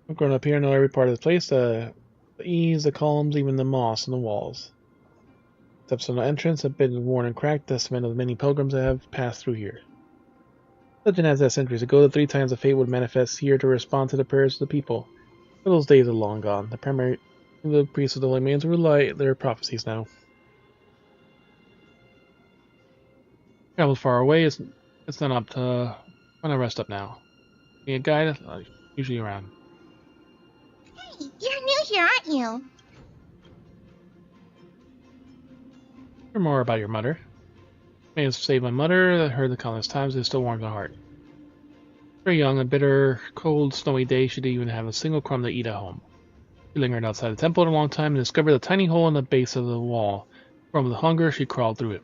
I know every part of the place. The eaves, the columns, even the moss on the walls. Steps on the entrance have been worn and cracked, testament of the many pilgrims that have passed through here. Legend has that centuries ago that 3 times the fate would manifest here to respond to the prayers of the people. But those days are long gone. The priests of the Holy Maidens rely their prophecies now. Traveled far away, it's not up to when I rest up now. Be a guide, usually around. Hey, you're new here, aren't you? Hear more about your mother. May have saved my mother, I heard the countless times, it still warms my heart. Very young, a bitter, cold, snowy day, she didn't even have a single crumb to eat at home. She lingered outside the temple for a long time and discovered a tiny hole in the base of the wall. From the hunger, she crawled through it.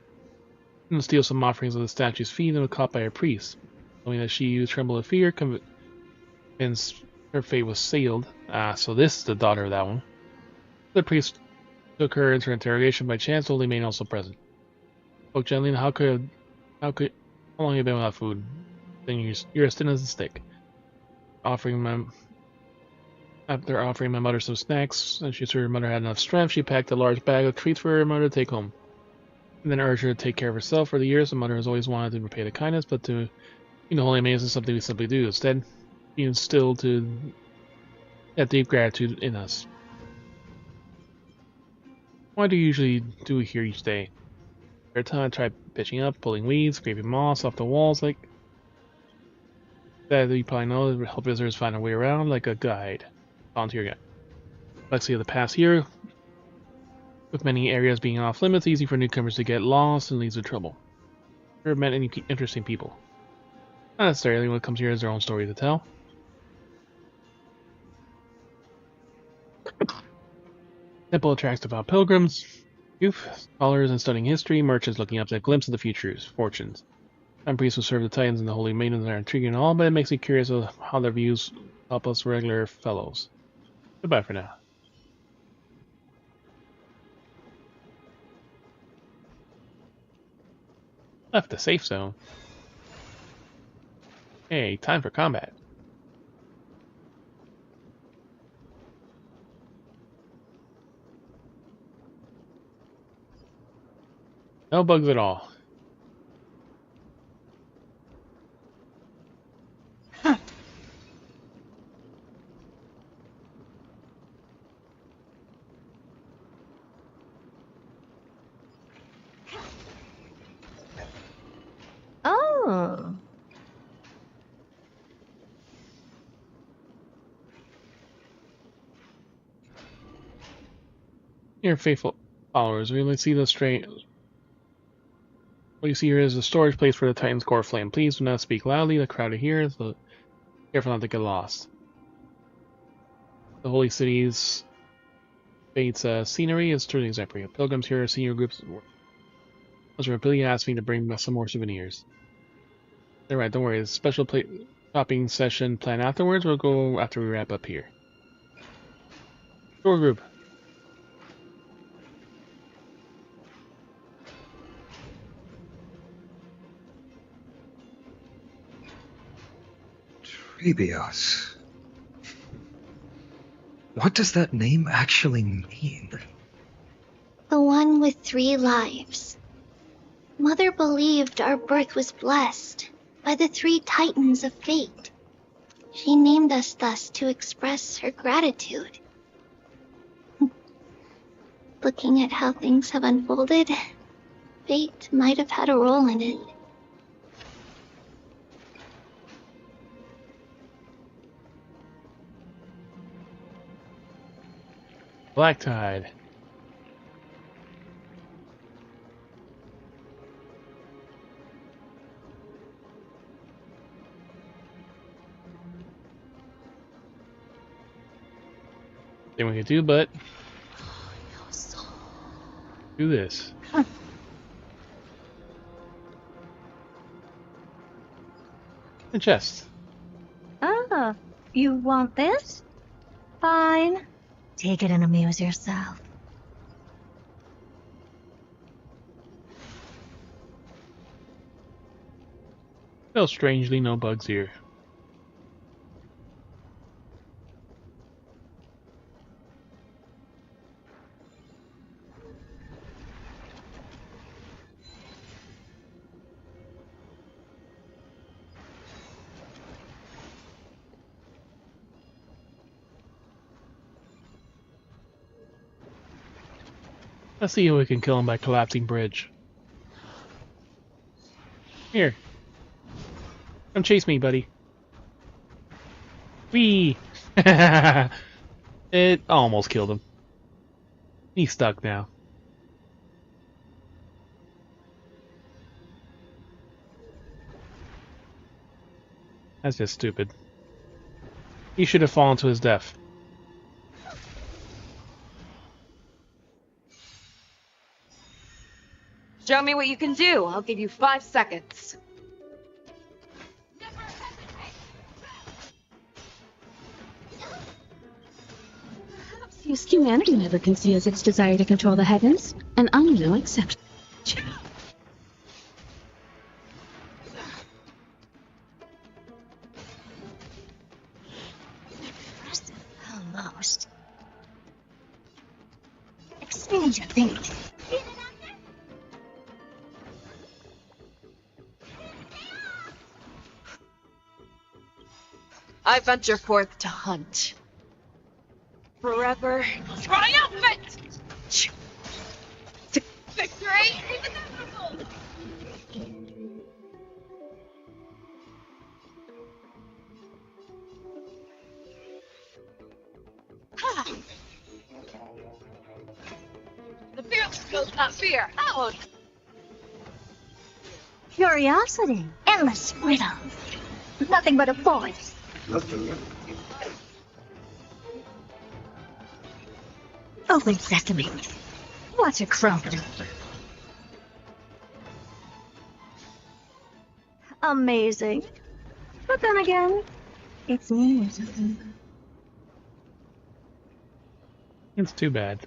And steal some offerings of the statue's feet and was caught by a priest. Knowing that she trembled with fear, convinced her fate was sealed. So this is the daughter of that one. The priest took her into interrogation by chance, only Maiden also present. Spoke gently, how long have you been without food? Then you're as thin as a stick. After offering my mother some snacks, and she saw her mother had enough strength, she packed a large bag of treats for her mother to take home. And then urged her to take care of herself. For the years, the mother has always wanted to repay the kindness, but to Holy Maiden is something we simply do. Instead, he instilled that deep gratitude in us. What do you usually do here each day? Every time I try pitching up, pulling weeds, scraping moss off the walls, like that you probably know, to help visitors find their way around, like a guide. Volunteer guide. Complexity of the past year, with many areas being off limits, easy for newcomers to get lost and leads to trouble. Never met any interesting people. Not necessarily. What comes here is their own story to tell. Temple attracts devout pilgrims, youth, scholars, and studying history, merchants looking up to a glimpse of the future's fortunes. Some priests who serve the Titans and the Holy Maidens are intriguing and all, but it makes me curious of how their views help us regular fellows. Goodbye for now. Left the safe zone. Hey, time for combat. No bugs at all. Oh. Your faithful followers, we only see the straight. What you see here is a storage place for the Titan's core flame. Please do not speak loudly, the crowd hears, so careful not to get lost. The holy city's fate's scenery is truly exemplary. Pilgrims here are senior groups. Mr. Billy asked me to bring some more souvenirs. They're right, don't worry. There's a special shopping session planned afterwards. We'll go after we wrap up here. Tour group. Prebios. What does that name actually mean? The one with 3 lives. Mother believed our birth was blessed by the 3 titans of fate. She named us thus to express her gratitude. Looking at how things have unfolded, fate might have had a role in it. Black Tide. Then we could do, but do this. The chest. Ah, you want this? Fine. Take it and amuse yourself. Still strangely no bugs here. Let's see if we can kill him by collapsing bridge. Here. Come chase me, buddy. Whee! It almost killed him. He's stuck now. That's just stupid. He should have fallen to his death. Show me what you can do. I'll give you 5 seconds. Perhaps humanity never conceals its desire to control the heavens, and I'm no exception. Almost. Expand your thinking. I venture forth to hunt. Forever triumphant! To victory is inevitable! Ha! The fearless goes not fear. Out! Curiosity. Endless freedom. Nothing but a voice. Open sesame. Watch it crumble. Amazing. But then again, it's me. It's too bad.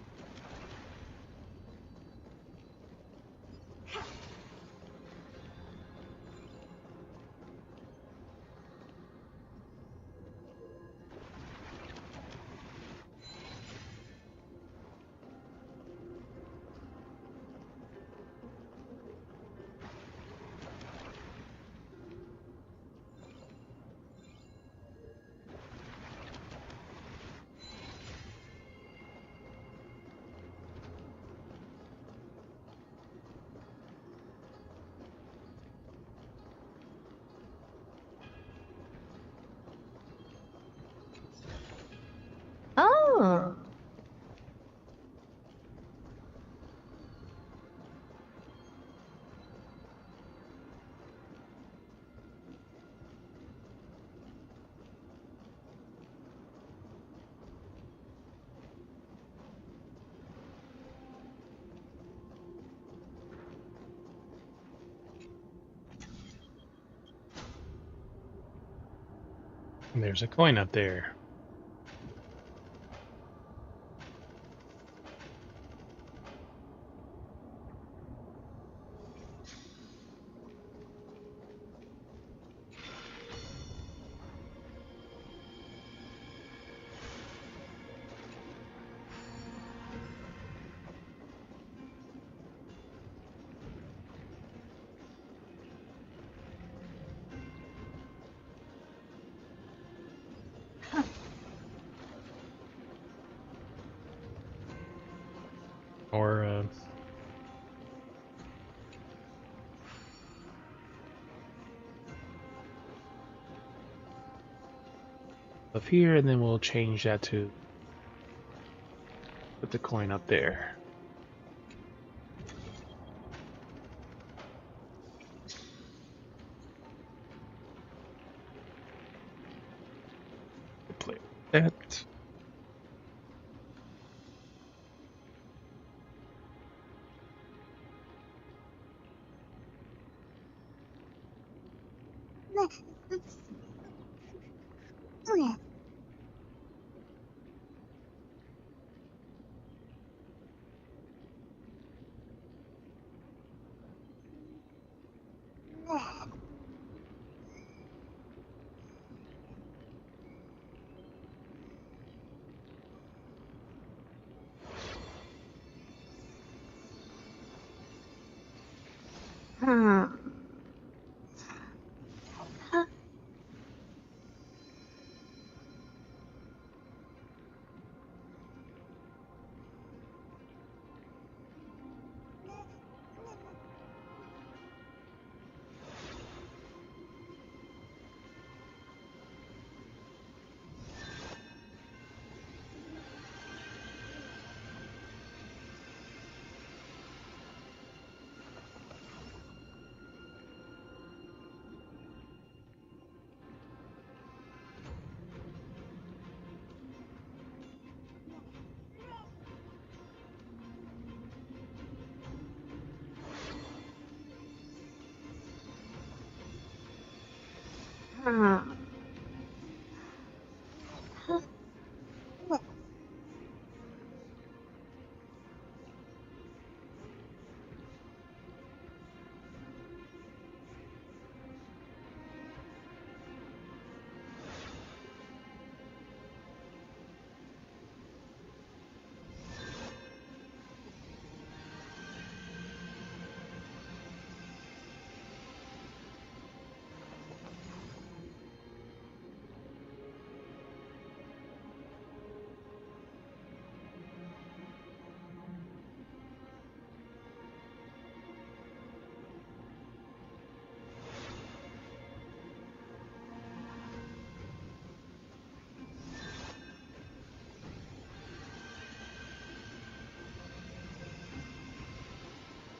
Oh. And there's a coin up there. Up here, and then we'll change that to put the coin up there. Play that.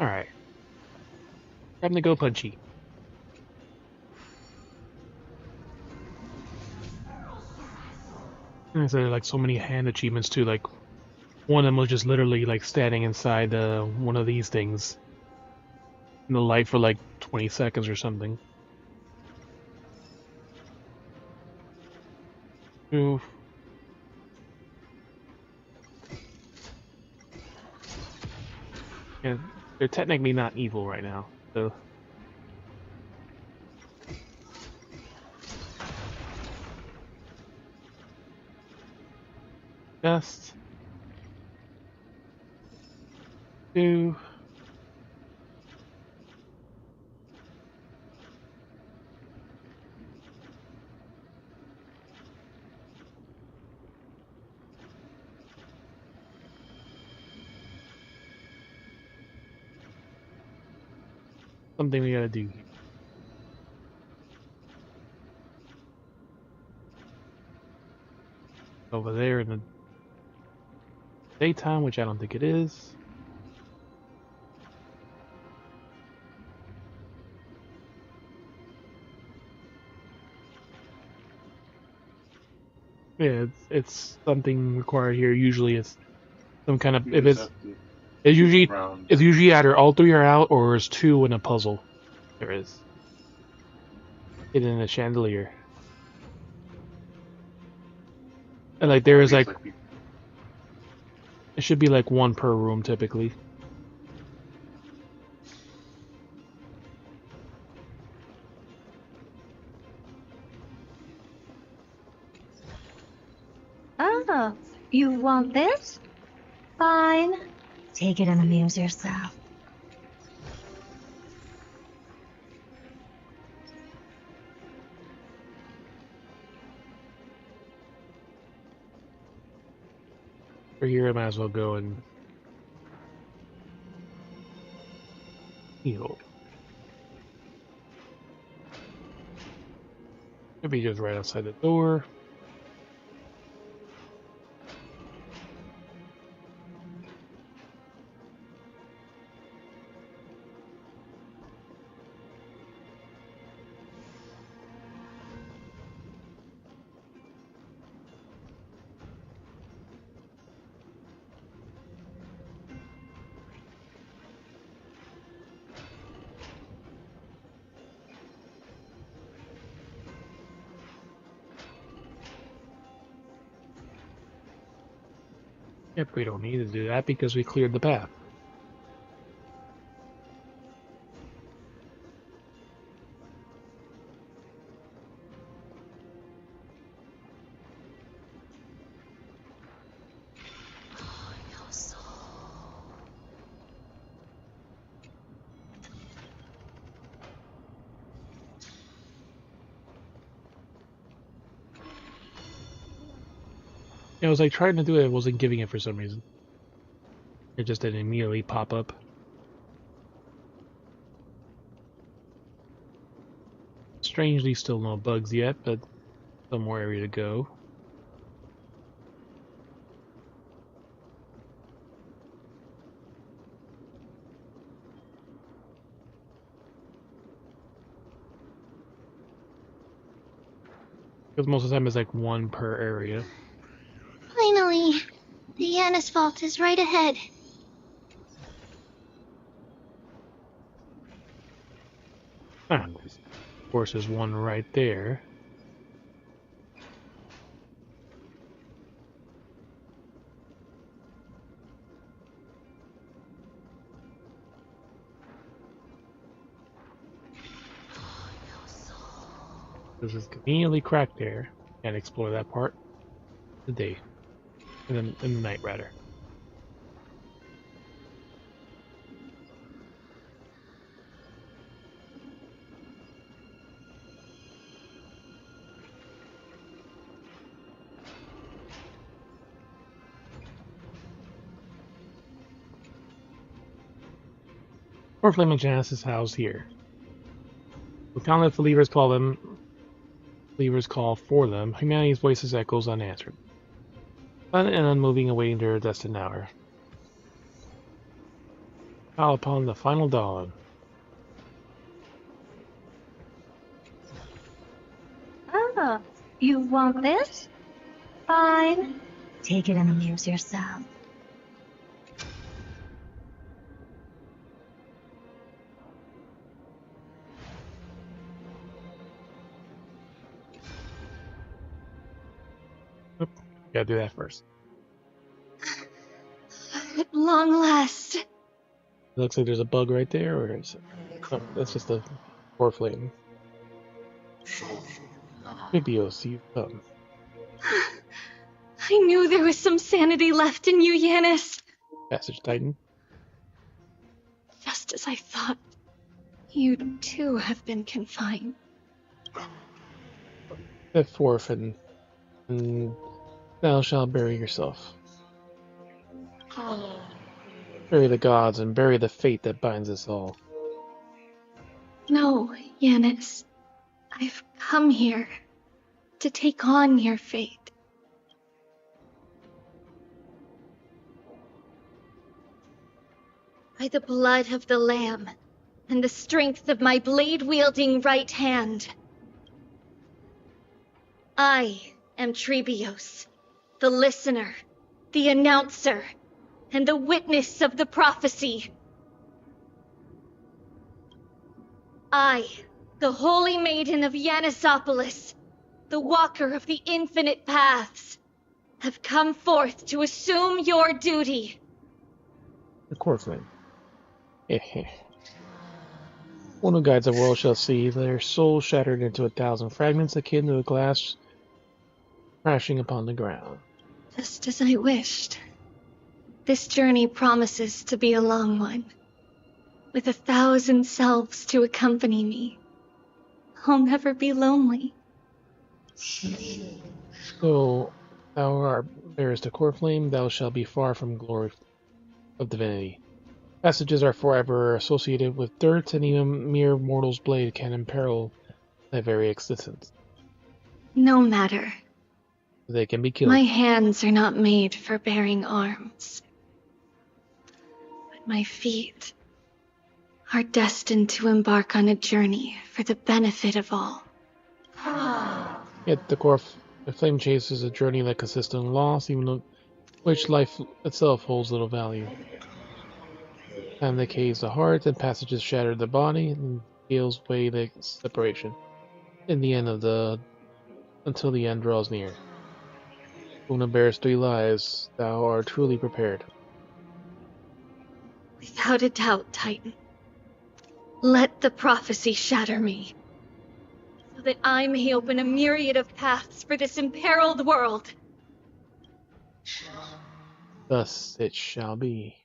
Alright. Time to go punchy. And there are like so many hand achievements too, like one of them was just literally like standing inside one of these things in the light for like 20 seconds or something. Oof. Yeah, they're technically not evil right now, so. Just do something we gotta do. Over there in the daytime, which I don't think it is. Yeah, it's something required here. Usually, it's some kind of it's usually either all three are out or it's two in a puzzle. There is hidden in a chandelier, and like there is like it should be like one per room typically. Oh, you want this? Fine. Take it and amuse yourself. For here, I might as well go and heal. Maybe just right outside the door. Yep, we don't need to do that because we cleared the path. I was like trying to do it, wasn't giving it for some reason. It just didn't immediately pop up. Strangely, still no bugs yet, but some more area to go. Because most of the time it's like one per area. Finally, the Yanis vault is right ahead. Ah, of course, there's one right there. This is conveniently cracked there. Can't explore that part today. In the night, rather. Or Flaming Janus is housed here. We can't let believers call them. Believers call for them. Humanity's voices echoes unanswered. Silent and unmoving, awaiting their destined hour. Call upon the final dawn. Ah, you want this? Fine. Take it and amuse yourself. Oop, gotta do that first. At long last. It looks like there's a bug right there, or is it? Oh, that's just a core flame. Maybe you'll see something. I knew there was some sanity left in you, Yanis. Passage Titan. Just as I thought. You too have been confined. Step forth and thou shalt bury yourself. Bury the gods and bury the fate that binds us all. No, Yanis. I've come here to take on your fate. By the blood of the Lamb and the strength of my blade-wielding right hand, I am Trebios, the listener, the announcer, and the witness of the prophecy. I, the Holy Maiden of Yanisopolis, the Walker of the Infinite Paths, have come forth to assume your duty. The core flame. One who guides the world shall see their soul shattered into 1,000 fragments akin to a glass crashing upon the ground. Just as I wished. This journey promises to be a long one, with 1,000 selves to accompany me. I'll never be lonely. So, thou art bearest a core flame, thou shalt be far from glory of divinity. Passages are forever associated with dirt, and even mere mortal's blade can imperil thy very existence. No matter. They can be killed. My hands are not made for bearing arms. But my feet are destined to embark on a journey for the benefit of all. Yet the flame chase is a journey that consists in loss, even though which life itself holds little value. Time decays the heart, and passages shatter the body, and heals away the separation. Until the end draws near. Una bears 3 lives. Thou art truly prepared. Without a doubt, Titan. Let the prophecy shatter me, so that I may open a myriad of paths for this imperiled world. Thus it shall be.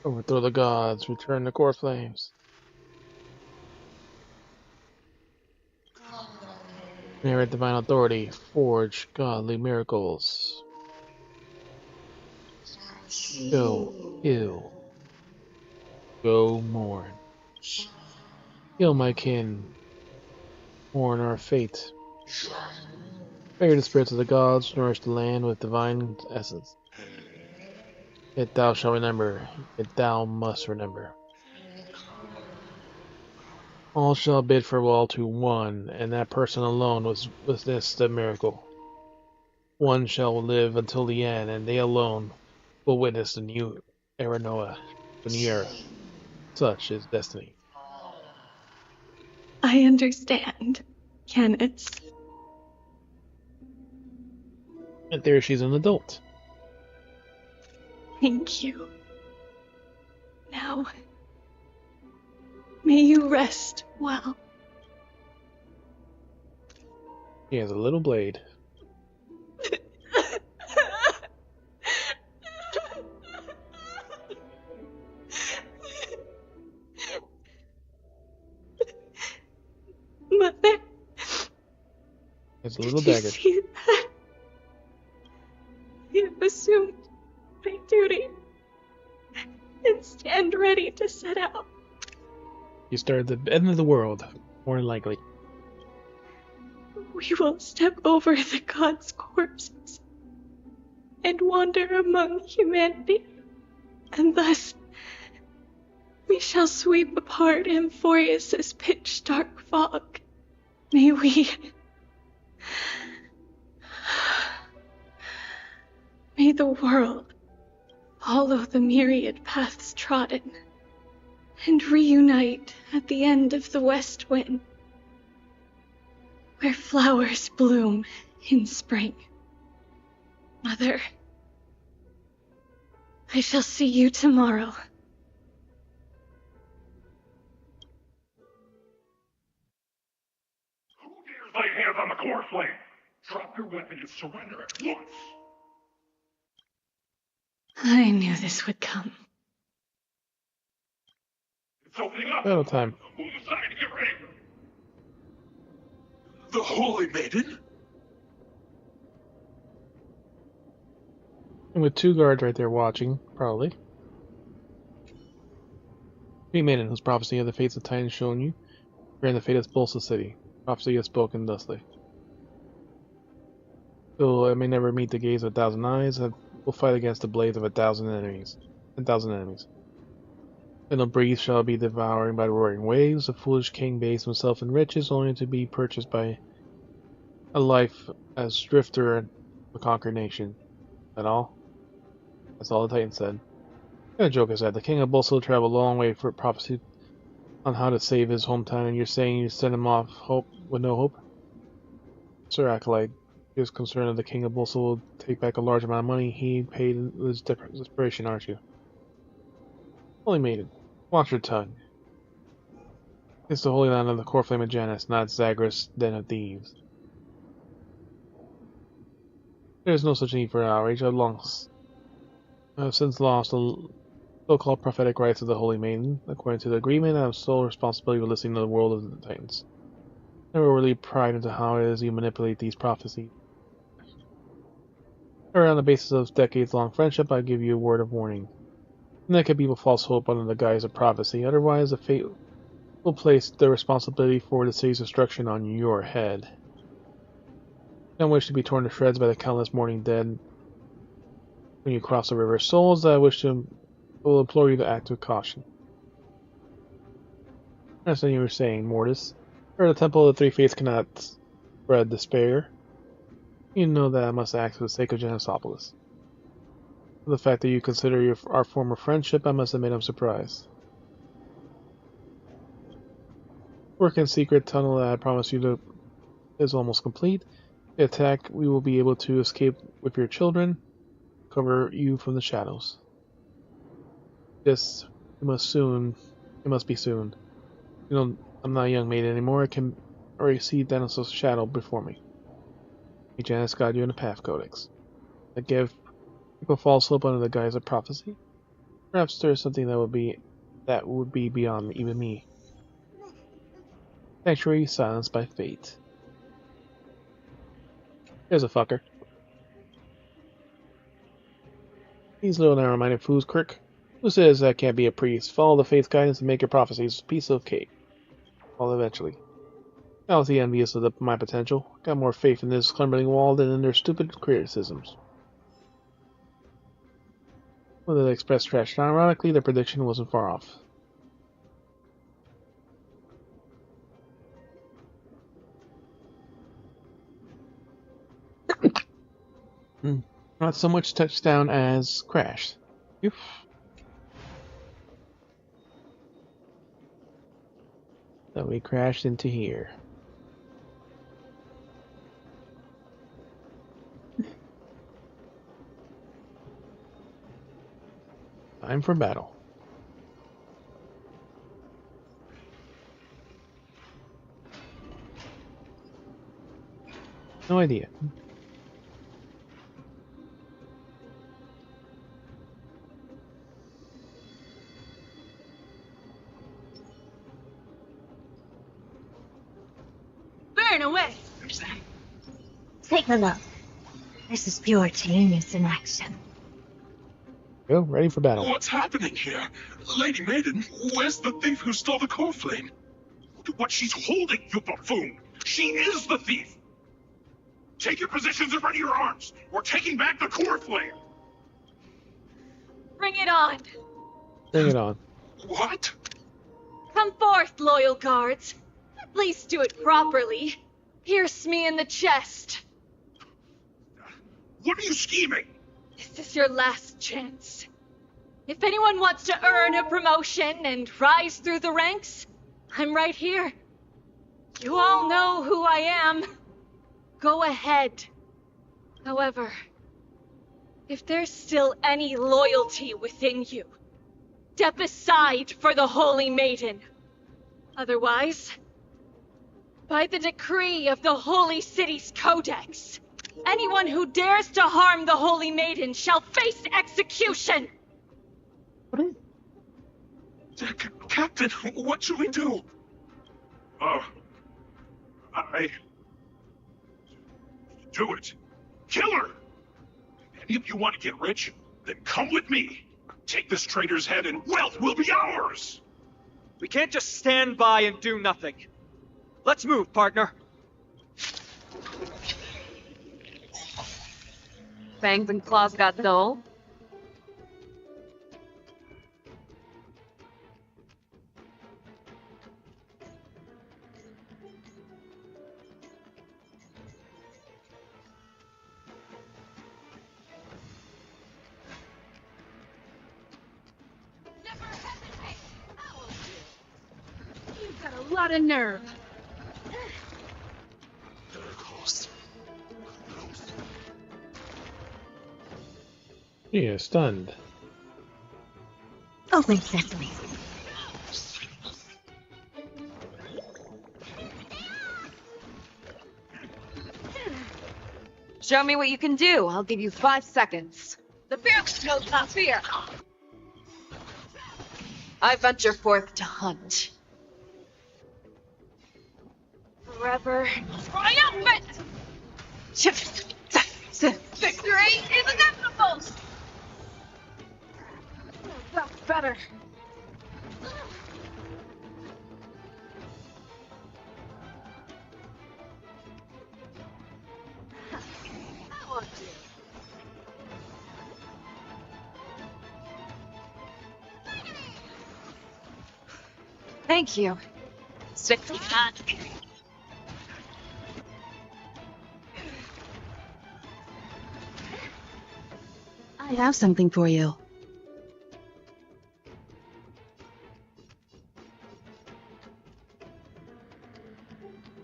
Overthrow the gods, return the core flames. Merit divine authority, forge godly miracles. Go, heal. Go, mourn. Heal my kin. Mourn our fate. Pray the spirits of the gods, nourish the land with divine essence. Yet thou shalt remember, yet thou must remember. All shall bid farewell to one, and that person alone was this the miracle. One shall live until the end, and they alone will witness the new era Noah, the new era. Such is destiny. I understand, Yanis. And there she's an adult. Thank you. Now, may you rest well. She has a little blade. Mother, It's a little did you dagger. see that? I have assumed my duty and stand ready to set out. You start at the end of the world, more than likely. We will step over the gods' corpses and wander among humanity, and thus we shall sweep apart Amphorius' pitch-dark fog. May we... May the world follow the myriad paths trodden and reunite at the end of the west wind, where flowers bloom in spring. Mother, I shall see you tomorrow. Lay hands on the core flame. Drop your weapon and surrender at once. I knew this would come. It's opening up. Battle time. Move aside and get ready. The Holy Maiden? And with 2 guards right there watching, probably. Queen Maiden, whose prophecy of the fates of Titan shown you, bearing the fate of Bolsa City. Prophecy has spoken thusly. Though I may never meet the gaze of 1,000 eyes, I will fight against the blades of 1,000 enemies. 10,000 enemies. And no breeze shall be devoured by roaring waves. The foolish king based himself in riches, only to be purchased by a life as drifter of a conquered nation. That all? That's all the Titan said. And a joke aside, the king of Bolsa traveled a long way for prophecy on how to save his hometown, and you're saying you sent him off hope with no hope? Sir Acolyte, you're concerned that the king of Bolsa will take back a large amount of money he paid in his desperation, aren't you? Holy Maiden, watch your tongue. It's the holy land of the core flame of Janus, not Zagreus' den of thieves. There is no such need for outrage. I have since lost the so-called prophetic rights of the Holy Maiden. According to the agreement, I have sole responsibility for listening to the world of the Titans. Never really pried into how it is you manipulate these prophecies. Or on the basis of decades-long friendship, I give you a word of warning. And that could be a false hope under the guise of prophecy. Otherwise, the fate will place the responsibility for the city's destruction on your head. I don't wish to be torn to shreds by the countless mourning dead when you cross the river of souls. I will implore you to act with caution. I understand you were saying, Mortis. For the Temple of the Three Fates cannot spread despair. You know that I must act for the sake of Genesopolis. For the fact that you consider our former friendship, I must admit I'm surprised. Work in secret tunnel that I promised you is almost complete. The attack, we will be able to escape with your children, cover you from the shadows. It must be soon. You know, I'm not a young maid anymore. I can already see Denos' shadow before me. May Janus guide you in the Path Codex. I give people false hope under the guise of prophecy. Perhaps there is something that would be beyond even me. Sanctuary silenced by fate. There's a fucker. These little narrow-minded fools, Kirk. Who says that can't be a priest? Follow the faith's guidance and make your prophecies a piece of cake. Well, eventually. I was envious of my potential. Got more faith in this crumbling wall than in their stupid criticisms. Whether they expressed trash, ironically, their prediction wasn't far off. Not so much touchdown as crash. Oof. So we crashed into here. Time for battle. No idea. Burn away! Take a look. This is pure genius in action. Go, ready for battle. What's happening here? Lady Maiden, where's the thief who stole the core flame? Look at what she's holding, you buffoon! She is the thief! Take your positions and ready your arms! We're taking back the core flame! Bring it on! Bring it on. What? Come forth, loyal guards. Please do it properly. Pierce me in the chest. What are you scheming? This is your last chance. If anyone wants to earn a promotion and rise through the ranks, I'm right here. You all know who I am. Go ahead. However, if there's still any loyalty within you, step aside for the Holy Maiden. Otherwise, by the decree of the Holy City's Codex, anyone who dares to harm the Holy Maiden shall face execution! Captain, what should we do? Do it. Kill her! Any of you want to get rich? Then come with me. Take this traitor's head and wealth will be ours! We can't just stand by and do nothing. Let's move, partner. Fangs and claws got dull. You've got a lot of nerve. Yeah, stunned. Open sesame. Show me what you can do. I'll give you 5 seconds. The beast knows not fear. I venture forth to hunt. Forever triumphant! Victory is inevitable! That's better. Thank you. Stick to that. I have something for you.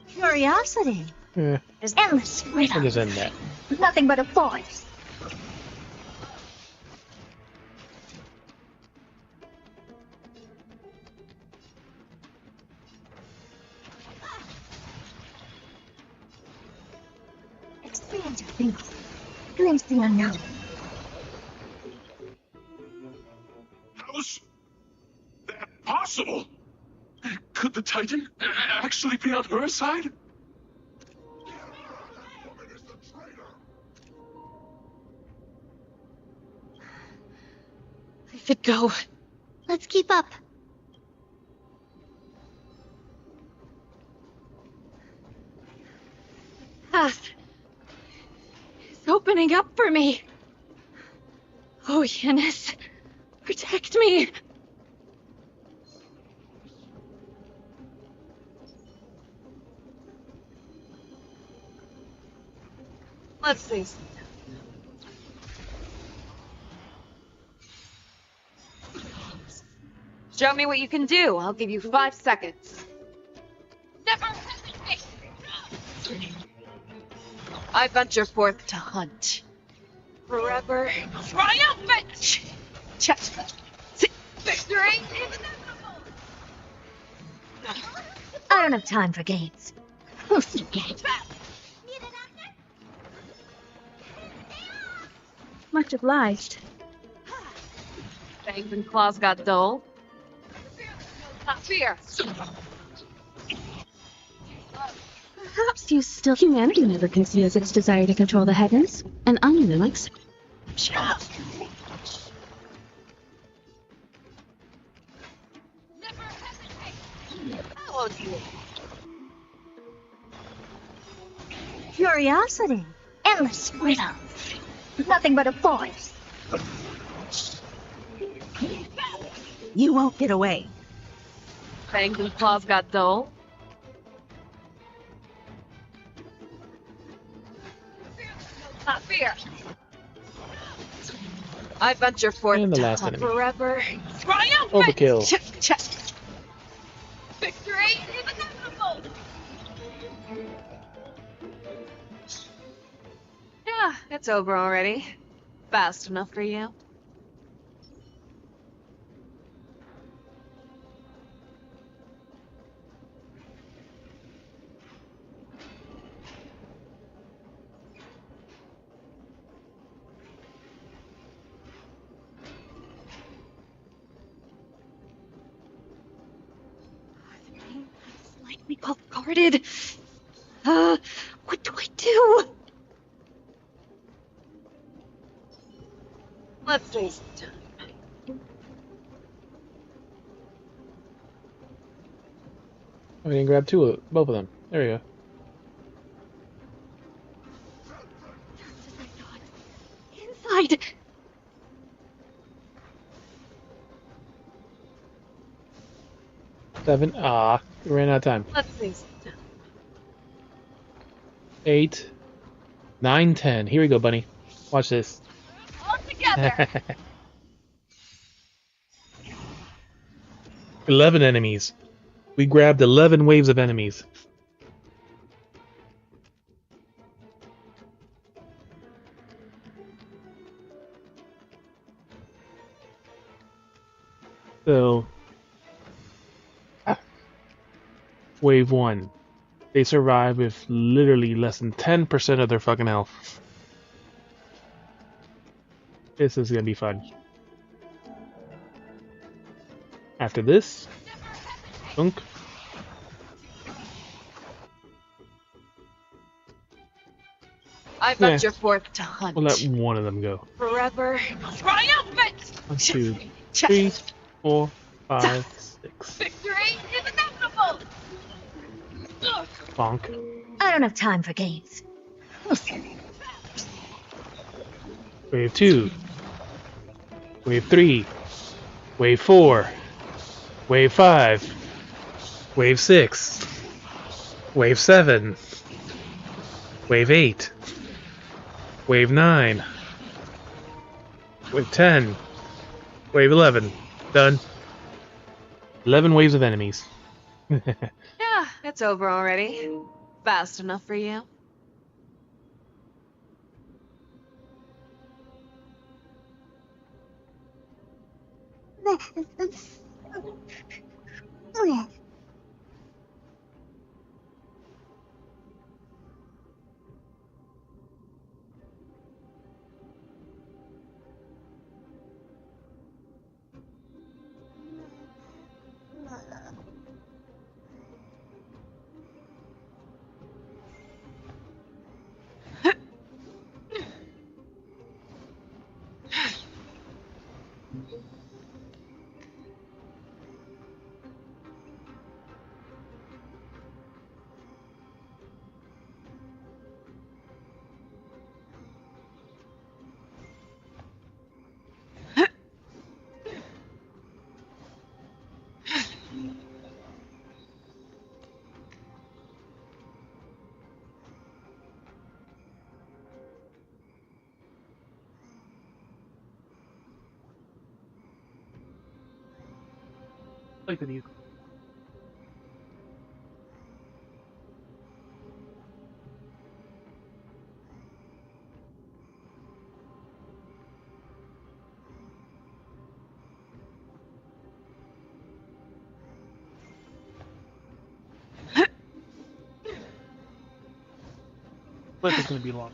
Curiosity. There's endless I'll freedom. just end that. Nothing but a voice. Expand your thinking. Glimpse the unknown. How's that possible? Could the Titan actually be on her side? I should go. Let's keep up. Path is opening up for me. Oh, Yanis, protect me. Let's see. Show me what you can do. I'll give you 5 seconds. Never hesitate. I venture forth to hunt. Forever triumphant. Victory is inevitable. I don't have time for games. Pussycat. Much obliged. Fangs and claws got dull. Not fear. Perhaps you still... Humanity never conceals its desire to control the heavens, and I'm an elixir. Curiosity. Endless freedom. Nothing but a voice. You won't get away. Fangs and claws got dull. Not fear. I venture forth And the to last hunt. enemy. Forever triumphant. Overkill. Victory is inevitable. Yeah, it's over already. Fast enough for you. We both guarded. What do I do? Let's face it. I can grab both of them. There we go. Inside. Seven. Ah, we ran out of time. Let's face it. 8, 9, 10. Here we go, bunny. Watch this. All together. 11 enemies. We grabbed 11 waves of enemies. So, wave 1. They survive with literally less than 10% of their fucking health. This is gonna be fun. After this, dunk. I venture forth to hunt. We'll let one of them go. Forever triumphant. 1, 2, 3, 4, 5, 6. Victory is inevitable. Bonk. I don't have time for games. Wave 2. Wave 3. Wave 4. Wave 5. Wave 6. Wave 7. Wave 8. Wave 9. Wave 10. Wave 11. Done. 11 waves of enemies. Yeah, it's over already. Fast enough for you? Like the new. But it's gonna be long.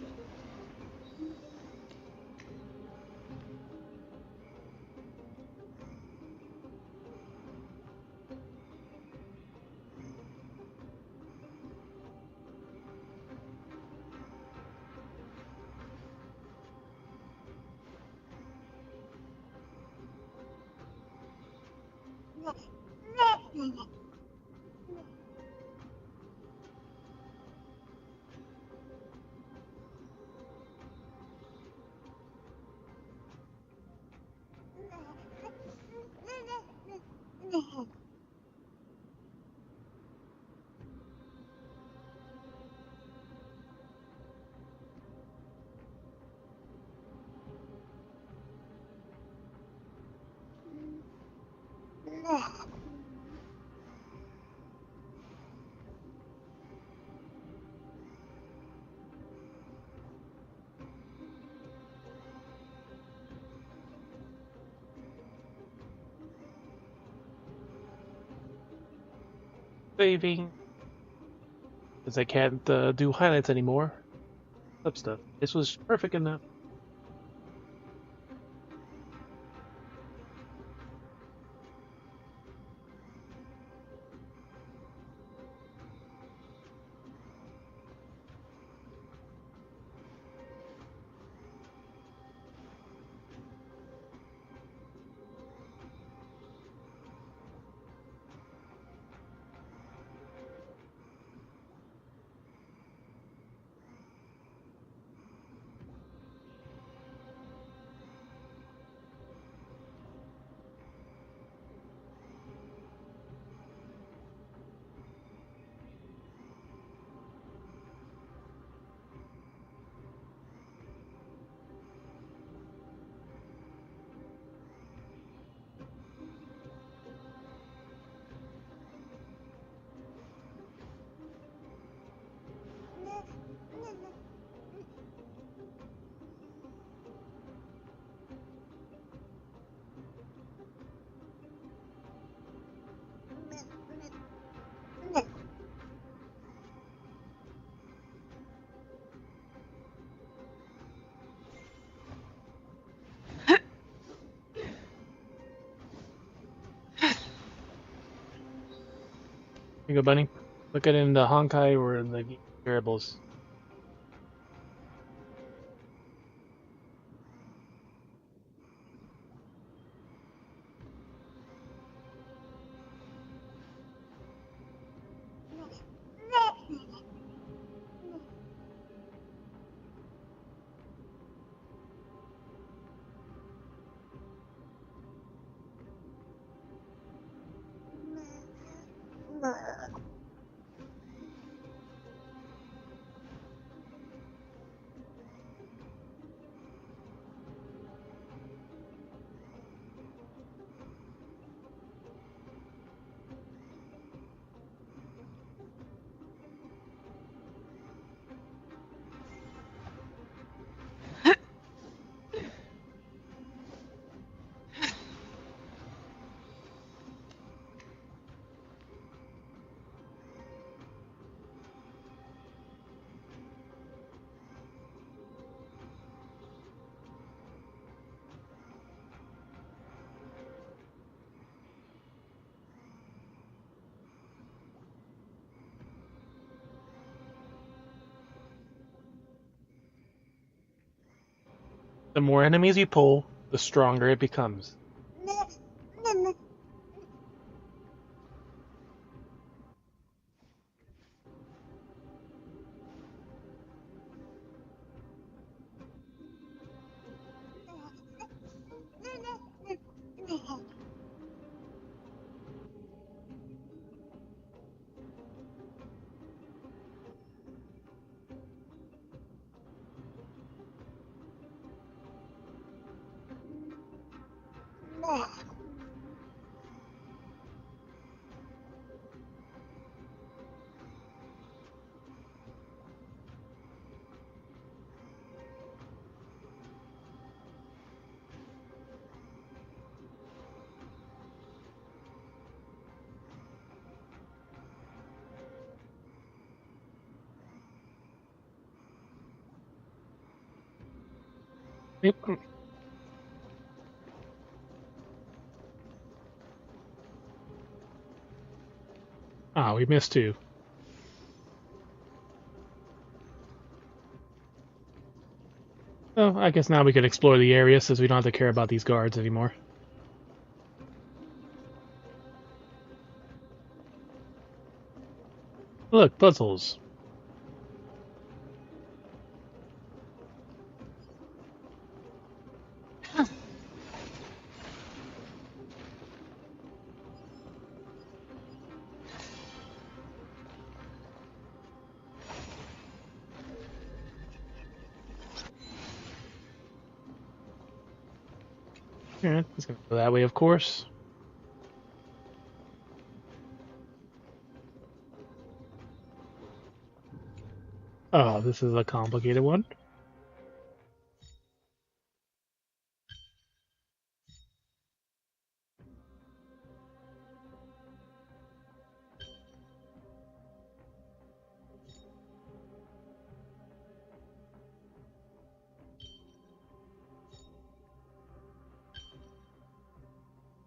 Saving. Because I can't do highlights anymore. Up stuff. This was perfect enough. Here you go, Bunny. Look at it in the Honkai or in the variables. The more enemies you pull, the stronger it becomes. Yep. Ah, we missed two. Oh, I guess now we can explore the area since we don't have to care about these guards anymore. Look, puzzles. Alright, let's go that way, of course. Oh, this is a complicated one.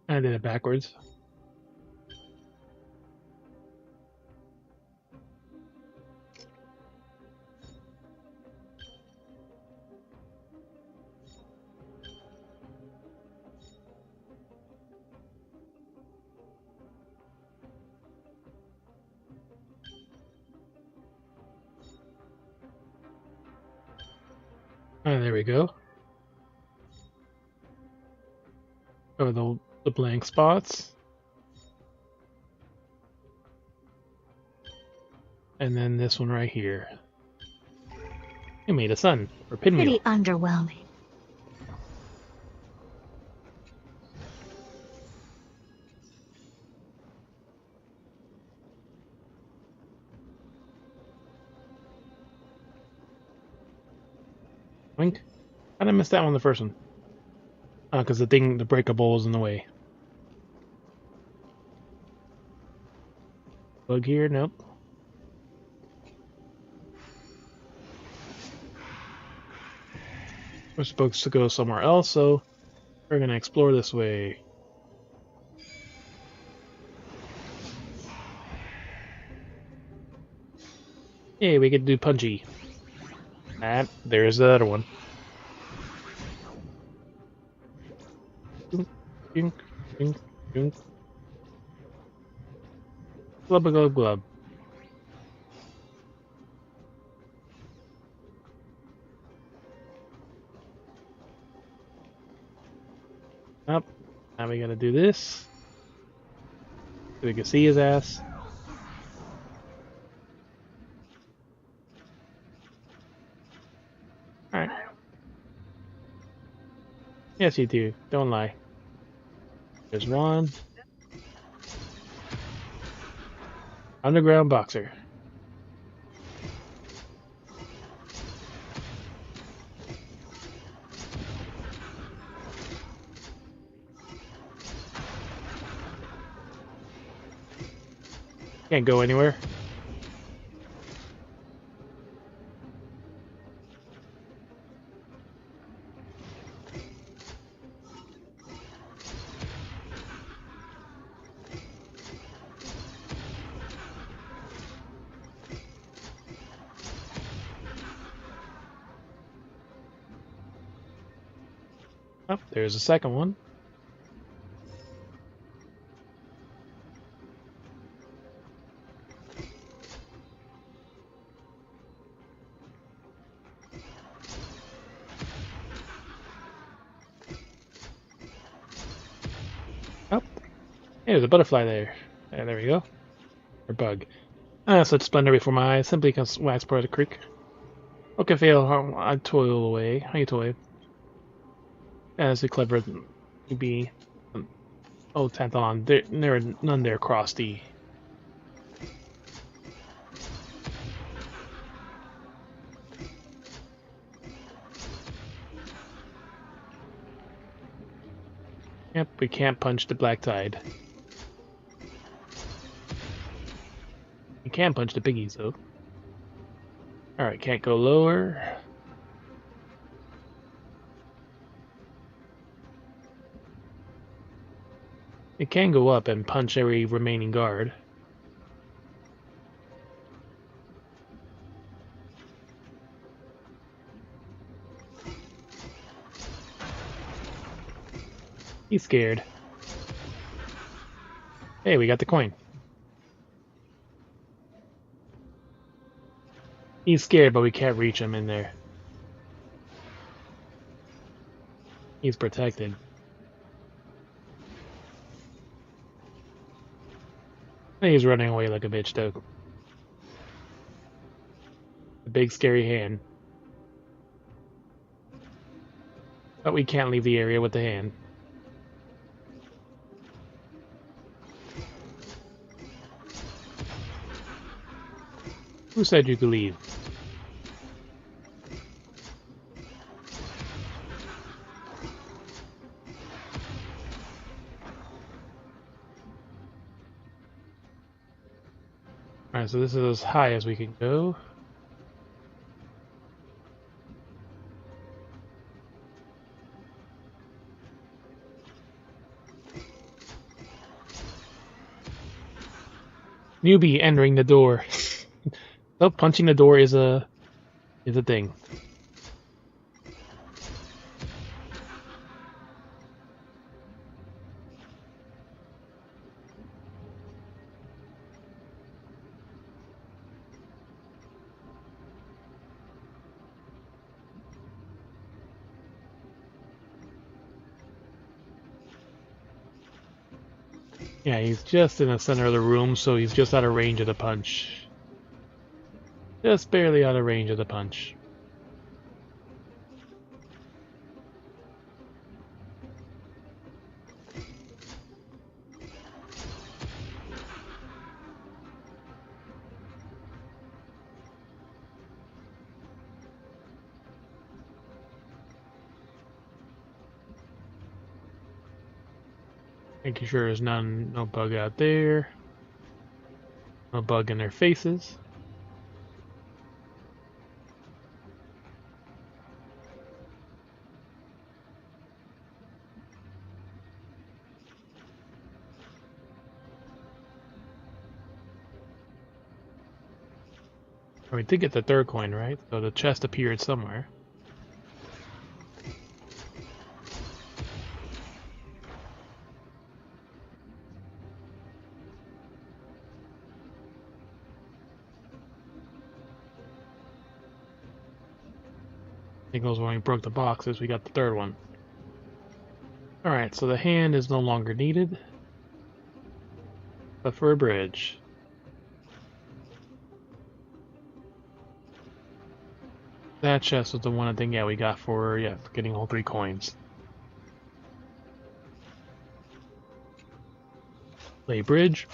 I did it backwards. And there we go. Over the blank spots. And then this one right here. You made a sun, or pinwheel. Pretty underwhelming. Wink. How did I miss that one the first one? Oh, because the breakable is in the way. Bug here? Nope. We're supposed to go somewhere else, so we're gonna explore this way. Hey, we get to do punchy. And there's the other one. Dink, dink, dink. Glub glub glub. Up. Now we gotta do this. So we can see his ass. Alright. Yes, you do. Don't lie. There's one. Underground boxer. Can't go anywhere. Oh, there's a second one. Oh, hey, there's a butterfly there. There we go. Or bug. Such splendor before my eyes, simply because wax part of the creek. Okay, fail. I toil away. How you toil? As a clever be. Oh, Tantalon. There are none there across the. Yep, we can't punch the black tide. We can punch the piggies though. Alright, can't go lower. It can go up and punch every remaining guard. He's scared. Hey, we got the coin. He's scared, but we can't reach him in there. He's protected. He's running away like a bitch, though. A big scary hand. But we can't leave the area with the hand. Who said you could leave? Alright, so this is as high as we can go. Newbie entering the door. So punching the door is a thing. Yeah, he's just in the center of the room, so he's just out of range of the punch. Just barely out of range of the punch. Making sure there's no bug out there. No bug in their faces. We did get the third coin, right? So the chest appeared somewhere. I think it was when we broke the boxes, we got the third one. Alright, so the hand is no longer needed. But for a bridge. That chest was the one I think, yeah, we got for getting all 3 coins. Play bridge.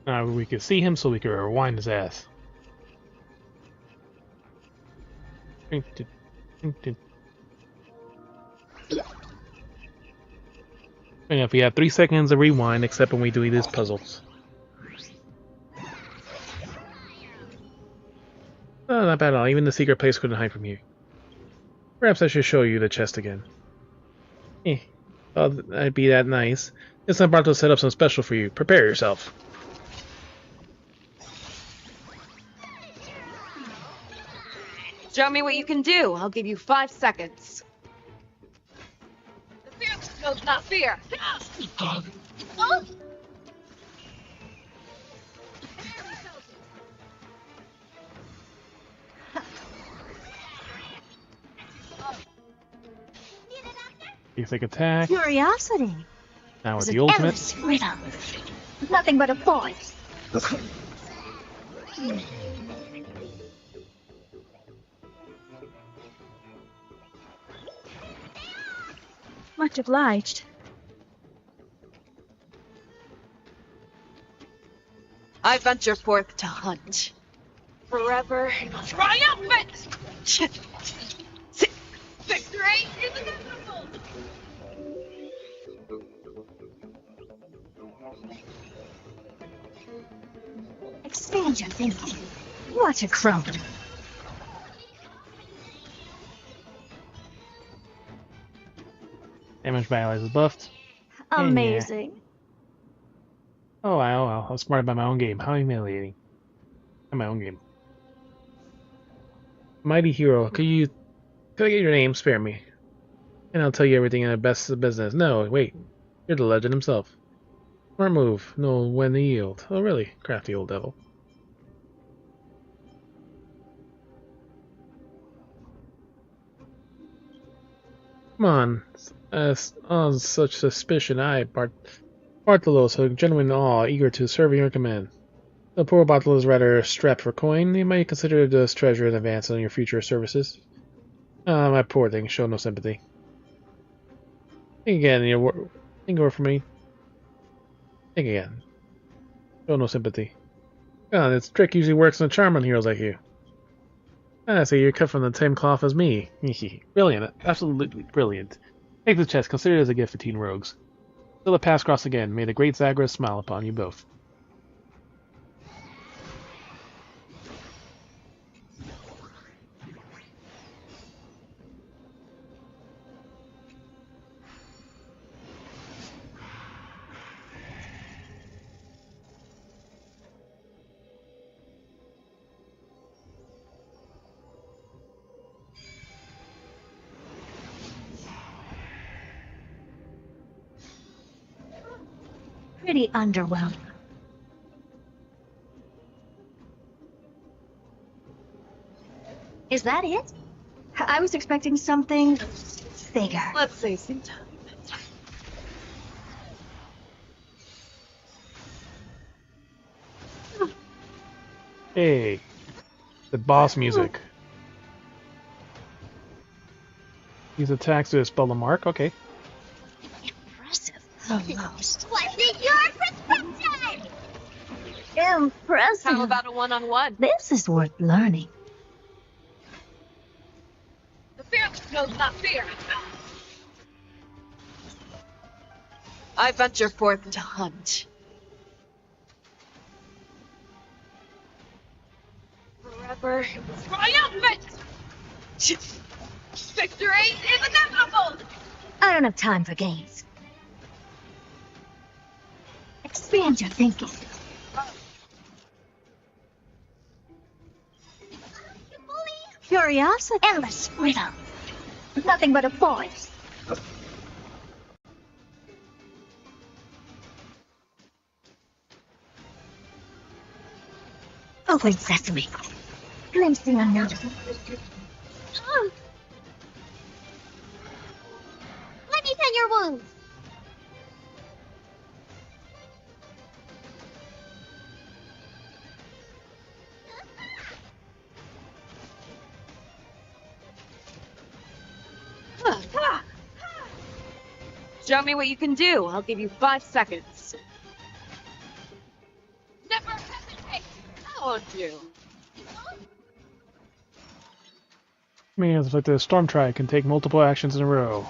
Now we could see him, so we could rewind his ass. And if we have 3 seconds of rewind, except when we do these puzzles. Oh, not bad at all. Even the secret place couldn't hide from you. Perhaps I should show you the chest again. Well, that'd be that nice. It's about to set up some special for you. Prepare yourself. Show me what you can do. I'll give you 5 seconds. The fear knows not fear. Oh. Basic attack. Curiosity. Now with It's the an ultimate. endless rhythm. Nothing but a voice. Much obliged. I venture forth to hunt. Forever triumphant! Victory is inevitable! Expand your thinking. What a crone. Damage by allies is buffed. Amazing. Oh wow, I was smarted by my own game. How humiliating. By my own game. Mighty hero, could I get your name? Spare me. And I'll tell you everything in the best of business. No, wait. You're the legend himself. Smart move. Know when to yield. Oh really? Crafty old devil. Come on. On such suspicion, Bartolos, a gentleman in awe, eager to serve in your command. The poor Bartolos is rather strapped for coin. You might consider this treasure in advance on your future services. Ah, my poor thing, show no sympathy. Think again, think over for me. Think again. Show no sympathy. God, this trick usually works on charm on heroes like you. I say you're cut from the same cloth as me. Brilliant, absolutely brilliant. Take the chest, consider it as a gift for teen rogues. Till the paths cross again, may the great Zagreus smile upon you both. Pretty underwhelming. Is that it? I was expecting something bigger. Let's save some time. Hey, the boss music. Use attacks to dispel the mark. Okay. Almost. Was it your prescription? Impressive. How about a one-on-one? This is worth learning. The fear knows not fear. I venture forth to hunt. Forever triumphant! Victory is inevitable! I don't have time for games. Expand your thinking. Curiosity. Endless rhythm. Nothing but a voice. Open sesame. Glimpse the unknown. Let me tend your wounds. Show me what you can do. I'll give you 5 seconds. Never hesitate. Won't you? Means like the Storm Triad can take multiple actions in a row.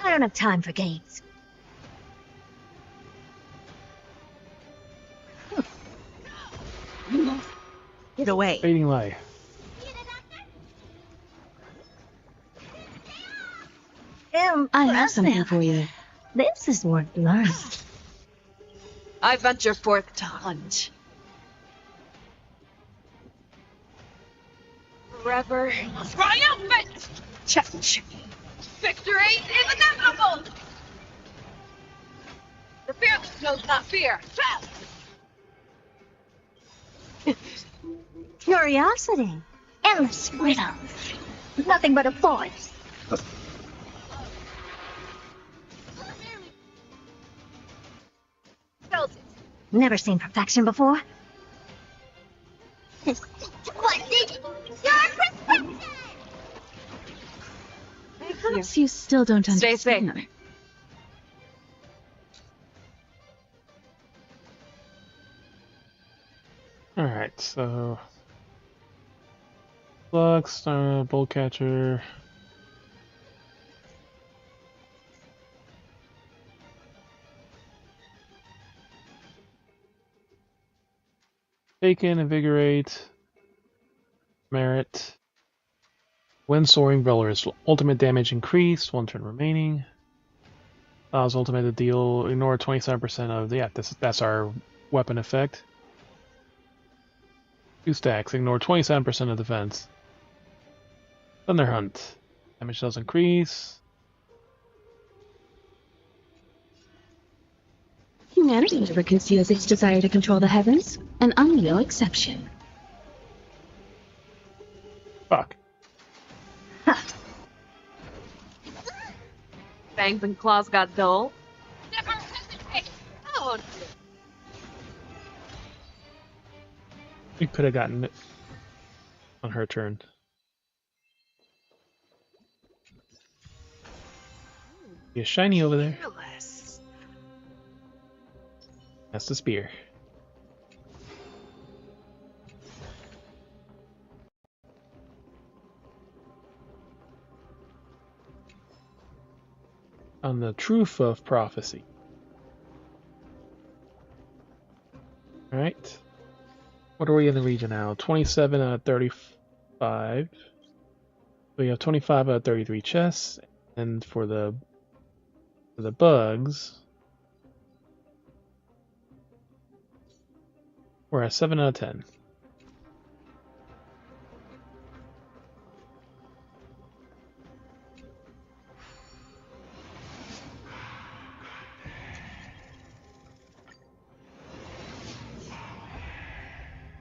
I don't have time for games. Get away. Fading light. I have something for you. This is worth learning. I venture forth to hunt. Forever triumphant! Victory is inevitable! The fearless knows not fear. Curiosity. Endless riddles. Nothing but a force. Never seen perfection before. What did your perception? Perhaps you still don't Stay understand. safe. Alright, so Flux, Bolt Catcher. Taken, Invigorate, Merit. When soaring, Rollers ultimate damage increased, 1 turn remaining. Allows ultimate to deal, ignore 27% of the, that's our weapon effect. 2 stacks, ignore 27% of defense. Thunder Hunt. Damage does increase. Humanity never conceals its desire to control the heavens, and I'm no exception. Fuck. Fangs and claws got dull. Never hesitate! Oh, We could have gotten it on her turn. You're shiny over there. fearless. That's the spear. On the truth of prophecy. Alright. What are we in the region now? 27 out of 35. We have 25 out of 33 chests. And for the bugs, we're at 7 out of 10.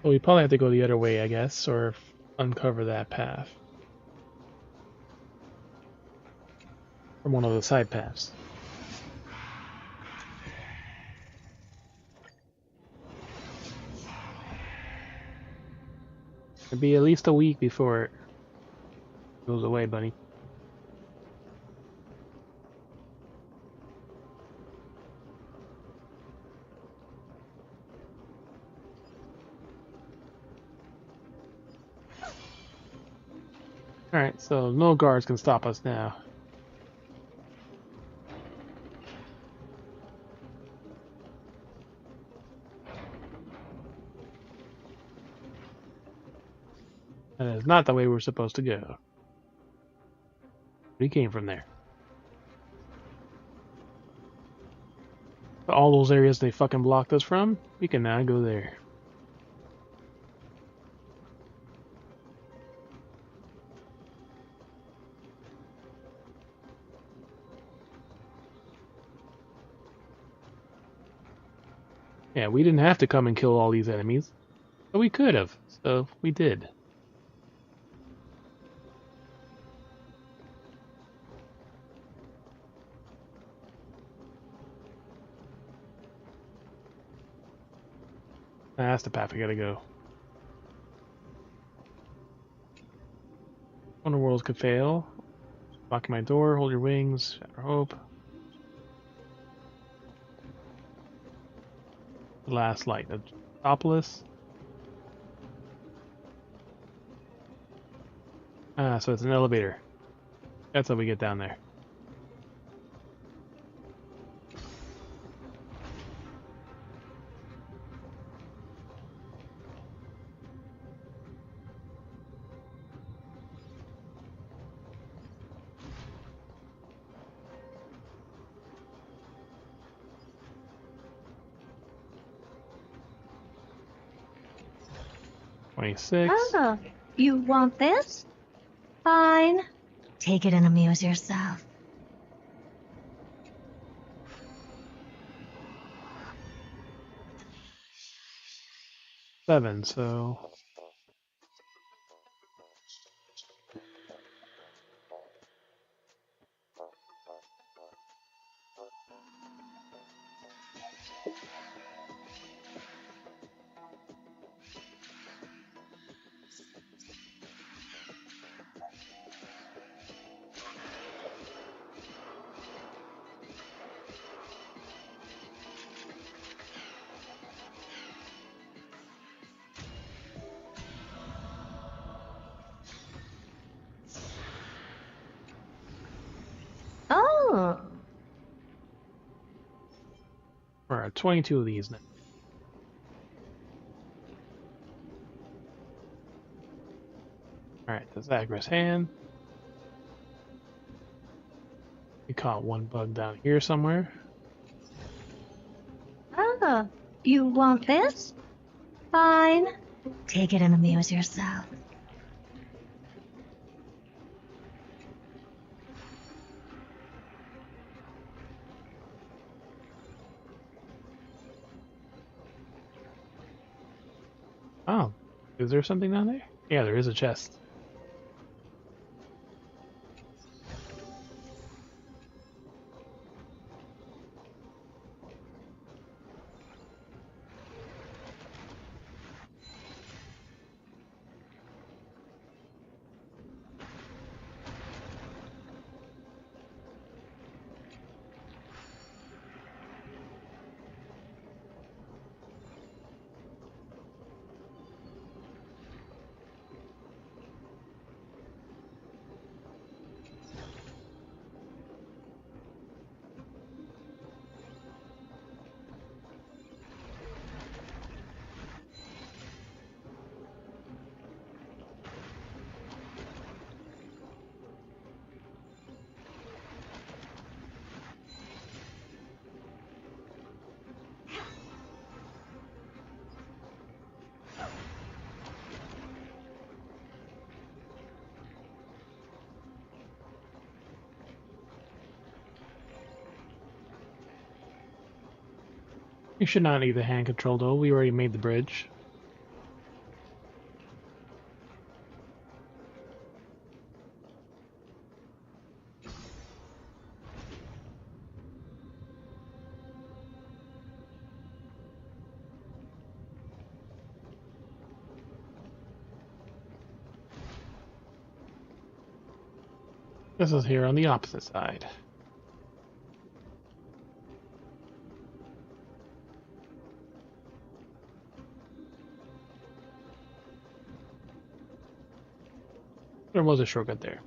Well, we probably have to go the other way, I guess, or uncover that path. From one of the side paths. It'll be at least a week before it goes away, buddy. Alright, so no guards can stop us now. That is not the way we're supposed to go. We came from there. All those areas they fucking blocked us from, we can now go there. Yeah, we didn't have to come and kill all these enemies, but we could have, so we did. That's the path we gotta go. Wonder Worlds could fail. Locking my door, hold your wings, for hope. The last light, the Topless. Ah, so it's an elevator. That's how we get down there. 26. Oh, you want this? Fine. Take it and amuse yourself. Seven, so Oh. we're at 22 of these now. Alright, the Zagras hand. We caught one bug down here somewhere. Oh, you want this? Fine. Take it and amuse yourself. Oh, is there something down there? Yeah, there is a chest. You should not need the hand control though, we already made the bridge. This is here on the opposite side. There was a shortcut there.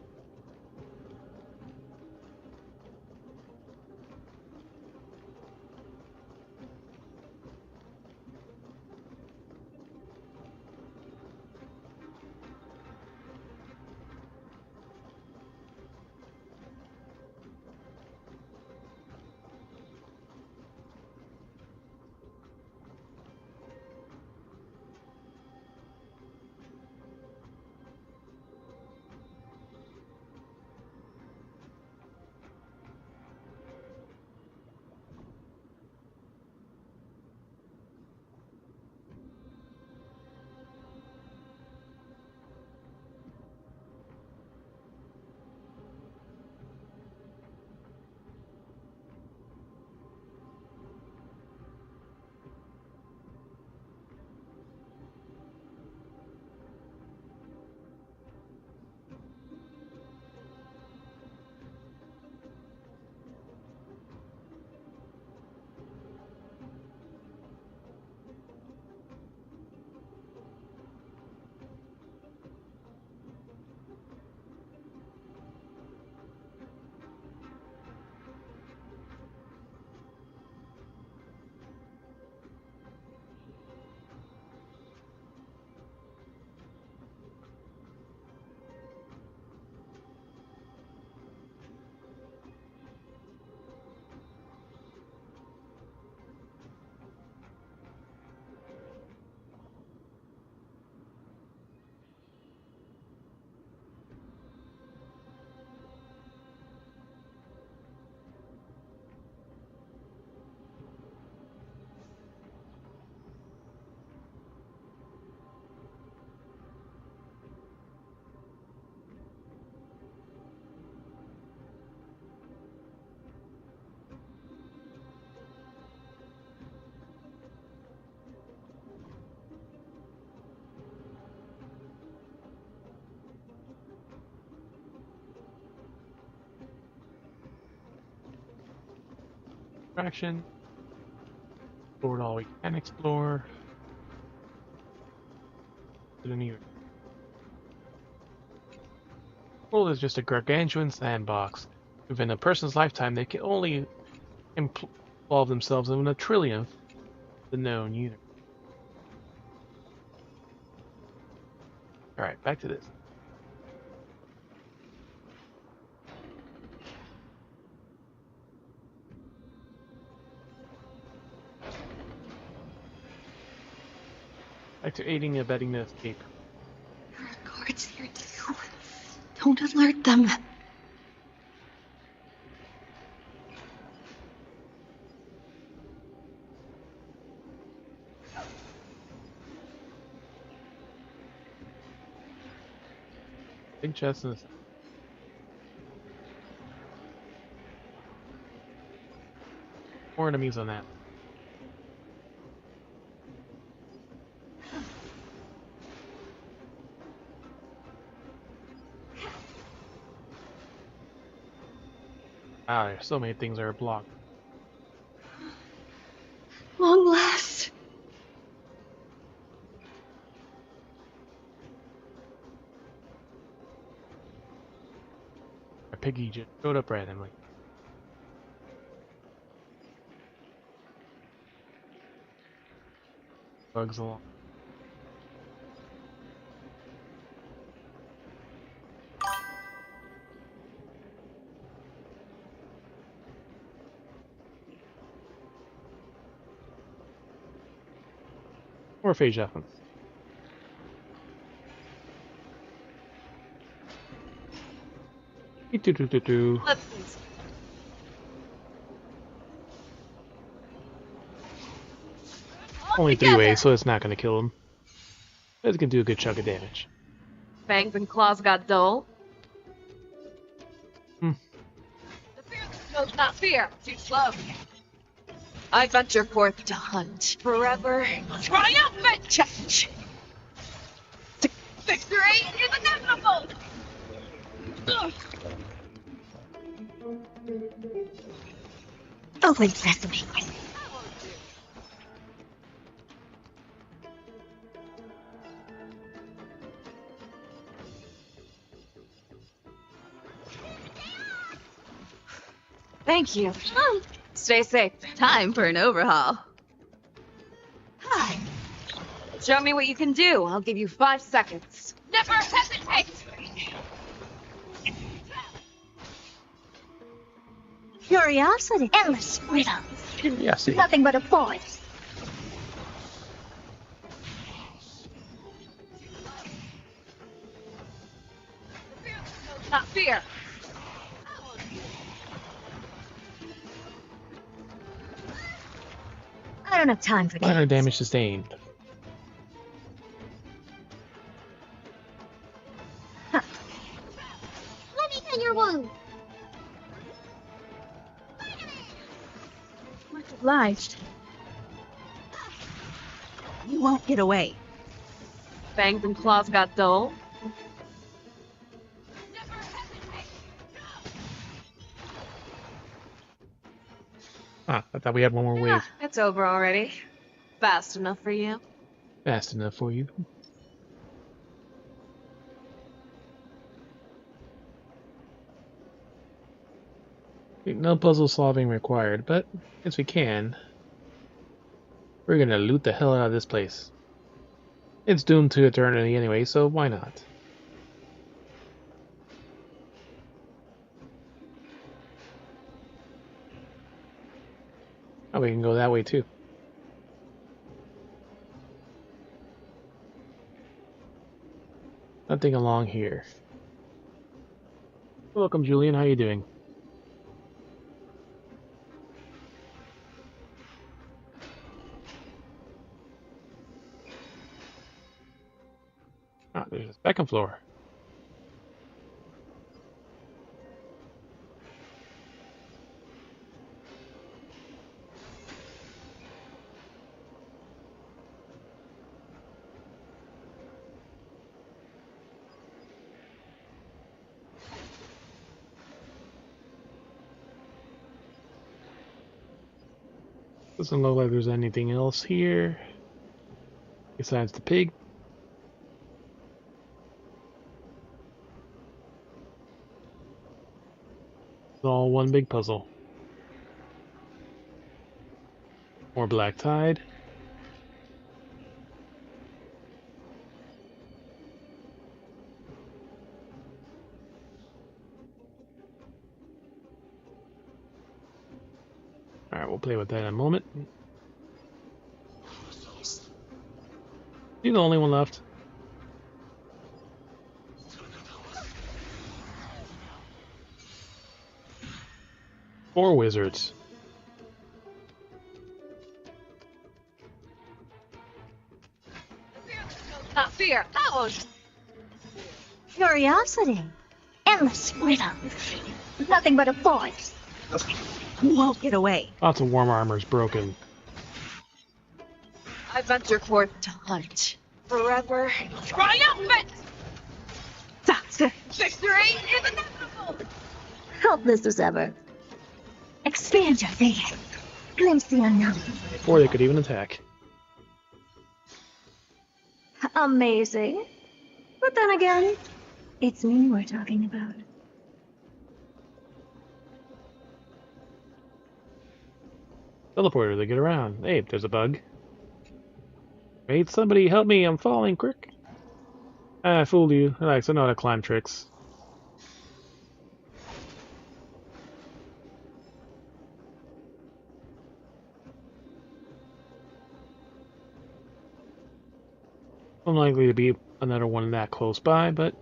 Fraction. Explored all we can explore. Didn't even. The world is just a gargantuan sandbox. Within a person's lifetime, they can only involve themselves in a trillionth of the known universe. Alright, back to this. Back to aiding and abetting the escape. There are guards here too. Don't alert them. Big chest and more enemies on that. Wow, there's so many things that are blocked. Long last. A piggy just showed up randomly. Bugs along. More phase weapons. Do. Only 3 ways, so it's not going to kill him. But it can do a good chunk of damage. Fangs and claws got dull. Hmm. No, not fear. Too slow. I venture forth to hunt forever. Triumphant! Victory is inevitable! Open sesame. Thank you. Stay safe. Time for an overhaul. Show me what you can do. I'll give you 5 seconds. Never hesitate! Curiosity. Endless riddles. Curiosity. Nothing but a voice. Not fear. I don't have time for Minor games. damage sustained. Let me tell your wound. Much obliged. You won't get away. Fangs and claws got dull. Ah, I thought we had one more wave. It's over already. Fast enough for you. Fast enough for you. No puzzle solving required, but as we can, we're gonna loot the hell out of this place. It's doomed to eternity anyway, so why not? Oh, we can go that way too. Nothing along here. Welcome, Julian. How you doing? Ah, there's a second floor. Doesn't look like there's anything else here besides the pig. It's all one big puzzle. More black tide. Alright, we'll play with that in a moment. You're the only one left. Four wizards. Not fear, powers. Curiosity. Endless freedom. Nothing but a voice. Won't get away. Lots of warm armor's broken. I venture forth to hunt. Forever triumphant! Victory is inevitable! Helpless as ever. Expand your thinking. Glimpse the unknown. Or they could even attack. Amazing. But then again, it's me we're talking about. Teleporter to get around. Hey, there's a bug. Wait, somebody help me, I'm falling, quick. Ah, I fooled you. I know how to climb tricks. Unlikely to be another one that close by, but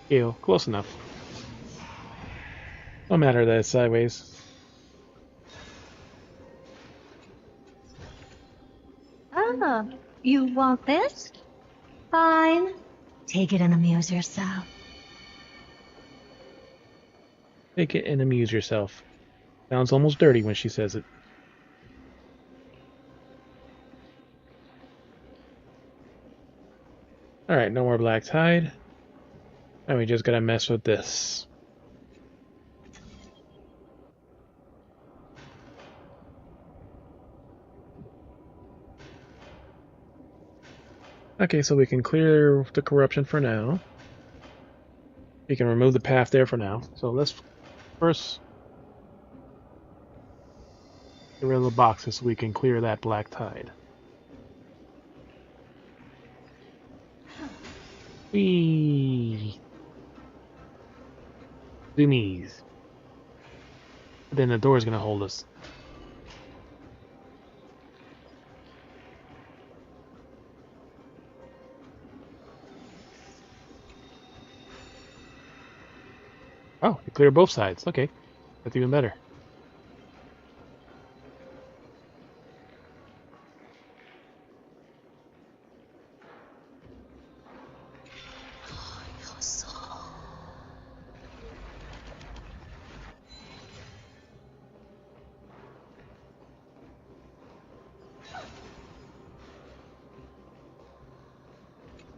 ew, close enough. No matter that it's sideways. Ah, you want this? Fine. Take it and amuse yourself. Take it and amuse yourself. Sounds almost dirty when she says it. Alright, no more black tide. And we just gotta mess with this. Okay, so we can clear the corruption for now. We can remove the path there for now. So let's first get rid of the boxes so we can clear that black tide. Whee! Zoomies. But then the door is gonna hold us. Oh, you clear both sides. Okay, that's even better.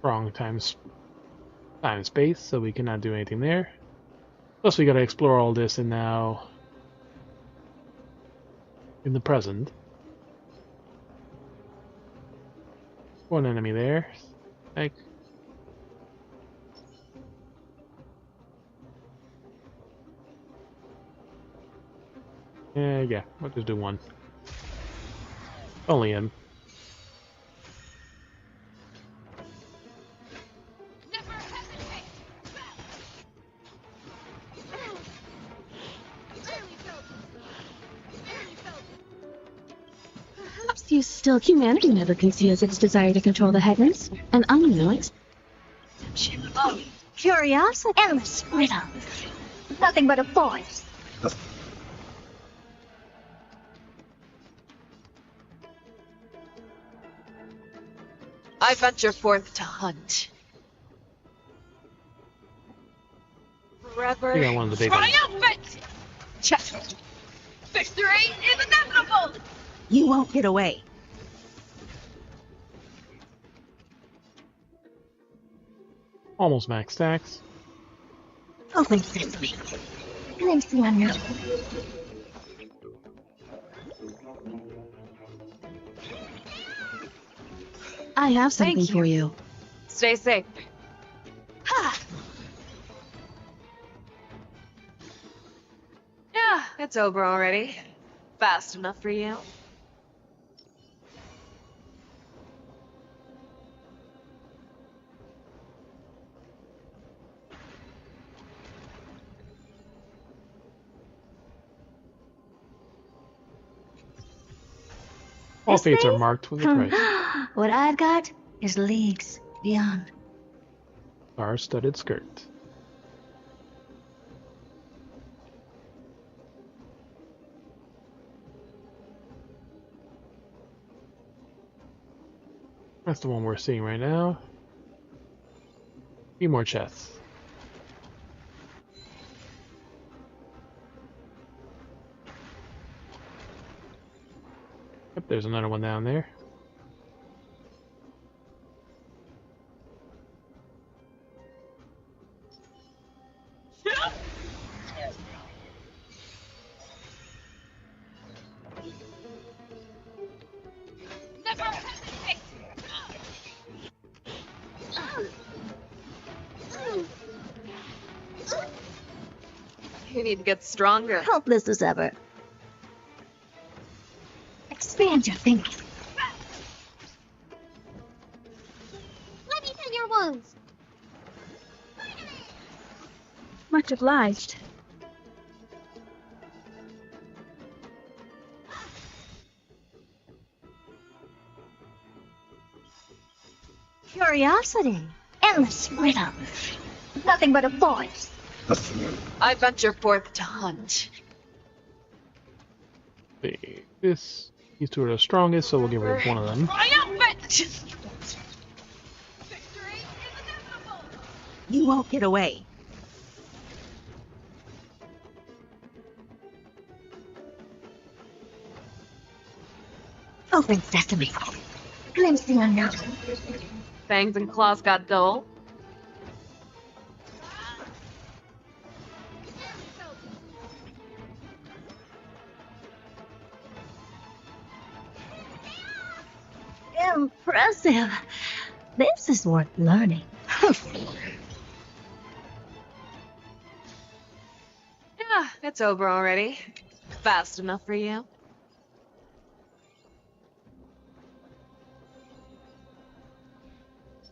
Wrong time and space, so we cannot do anything there. Plus we gotta explore all this and now in the present. One enemy there. Like yeah, we'll just do one. Only him. You still, humanity never conceals its desire to control the heavens, and unknown exception. Oh, curiosity. Endless freedom. Nothing but a voice. I venture forth to hunt. Forever I got one of the big ones. triumphant! Victory is inevitable! You won't get away. Almost max stacks. Open sesame. Glimpse the unknown. I have something for you. Stay safe. Yeah, it's over already. Fast enough for you. All fates are marked with a price. What I've got is leagues beyond. Star-studded skirt. That's the one we're seeing right now. 3 more chests. Yep, there's another one down there. You need to get stronger. Helpless as ever. Expand your thinking. Let me heal your wounds. Much obliged. Curiosity. Endless freedom. Nothing but a voice. I venture forth to hunt. These two are the strongest, so we'll get rid of one of them. You won't get away. Open sesame. Glimpse the unknown. Fangs and claws got dull. Impressive. This is worth learning. Yeah, it's over already. Fast enough for you.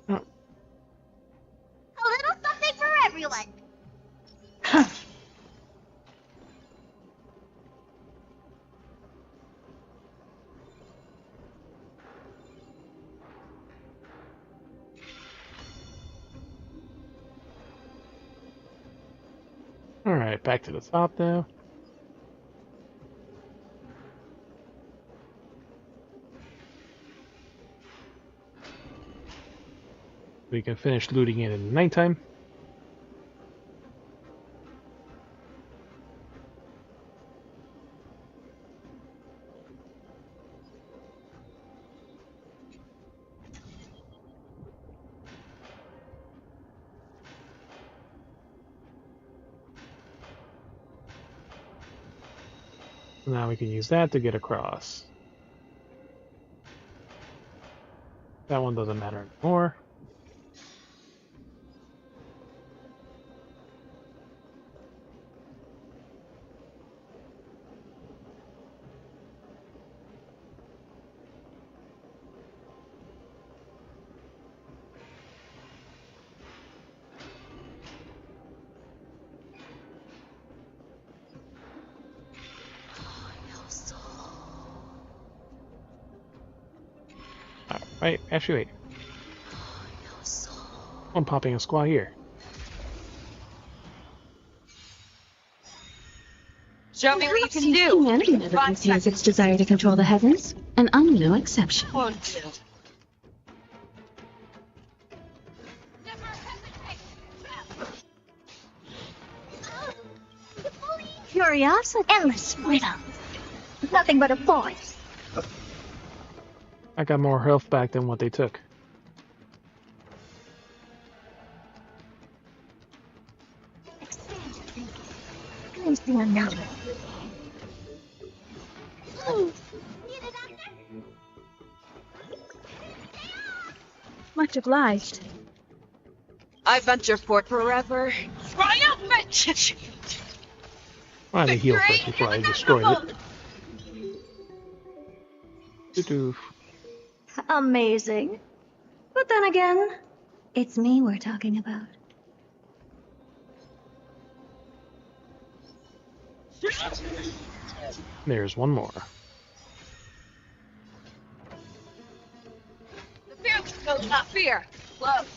A little something for everyone. Alright, back to the top now. We can finish looting it in the nighttime. Now we can use that to get across. That one doesn't matter anymore. Right, actually wait. I'm popping a squaw here. Show me what you can do. Humanity never conceals its desire to control the heavens, and I'm no exception. Curiosity. Endless freedom. Nothing but a voice. I got more health back than what they took. Much obliged. I venture forth forever. Triumphant! Why did I heal first before I destroyed it? Doo-doo. Amazing. But then again, it's me we're talking about. There's one more. The fearless knows not fear. Love.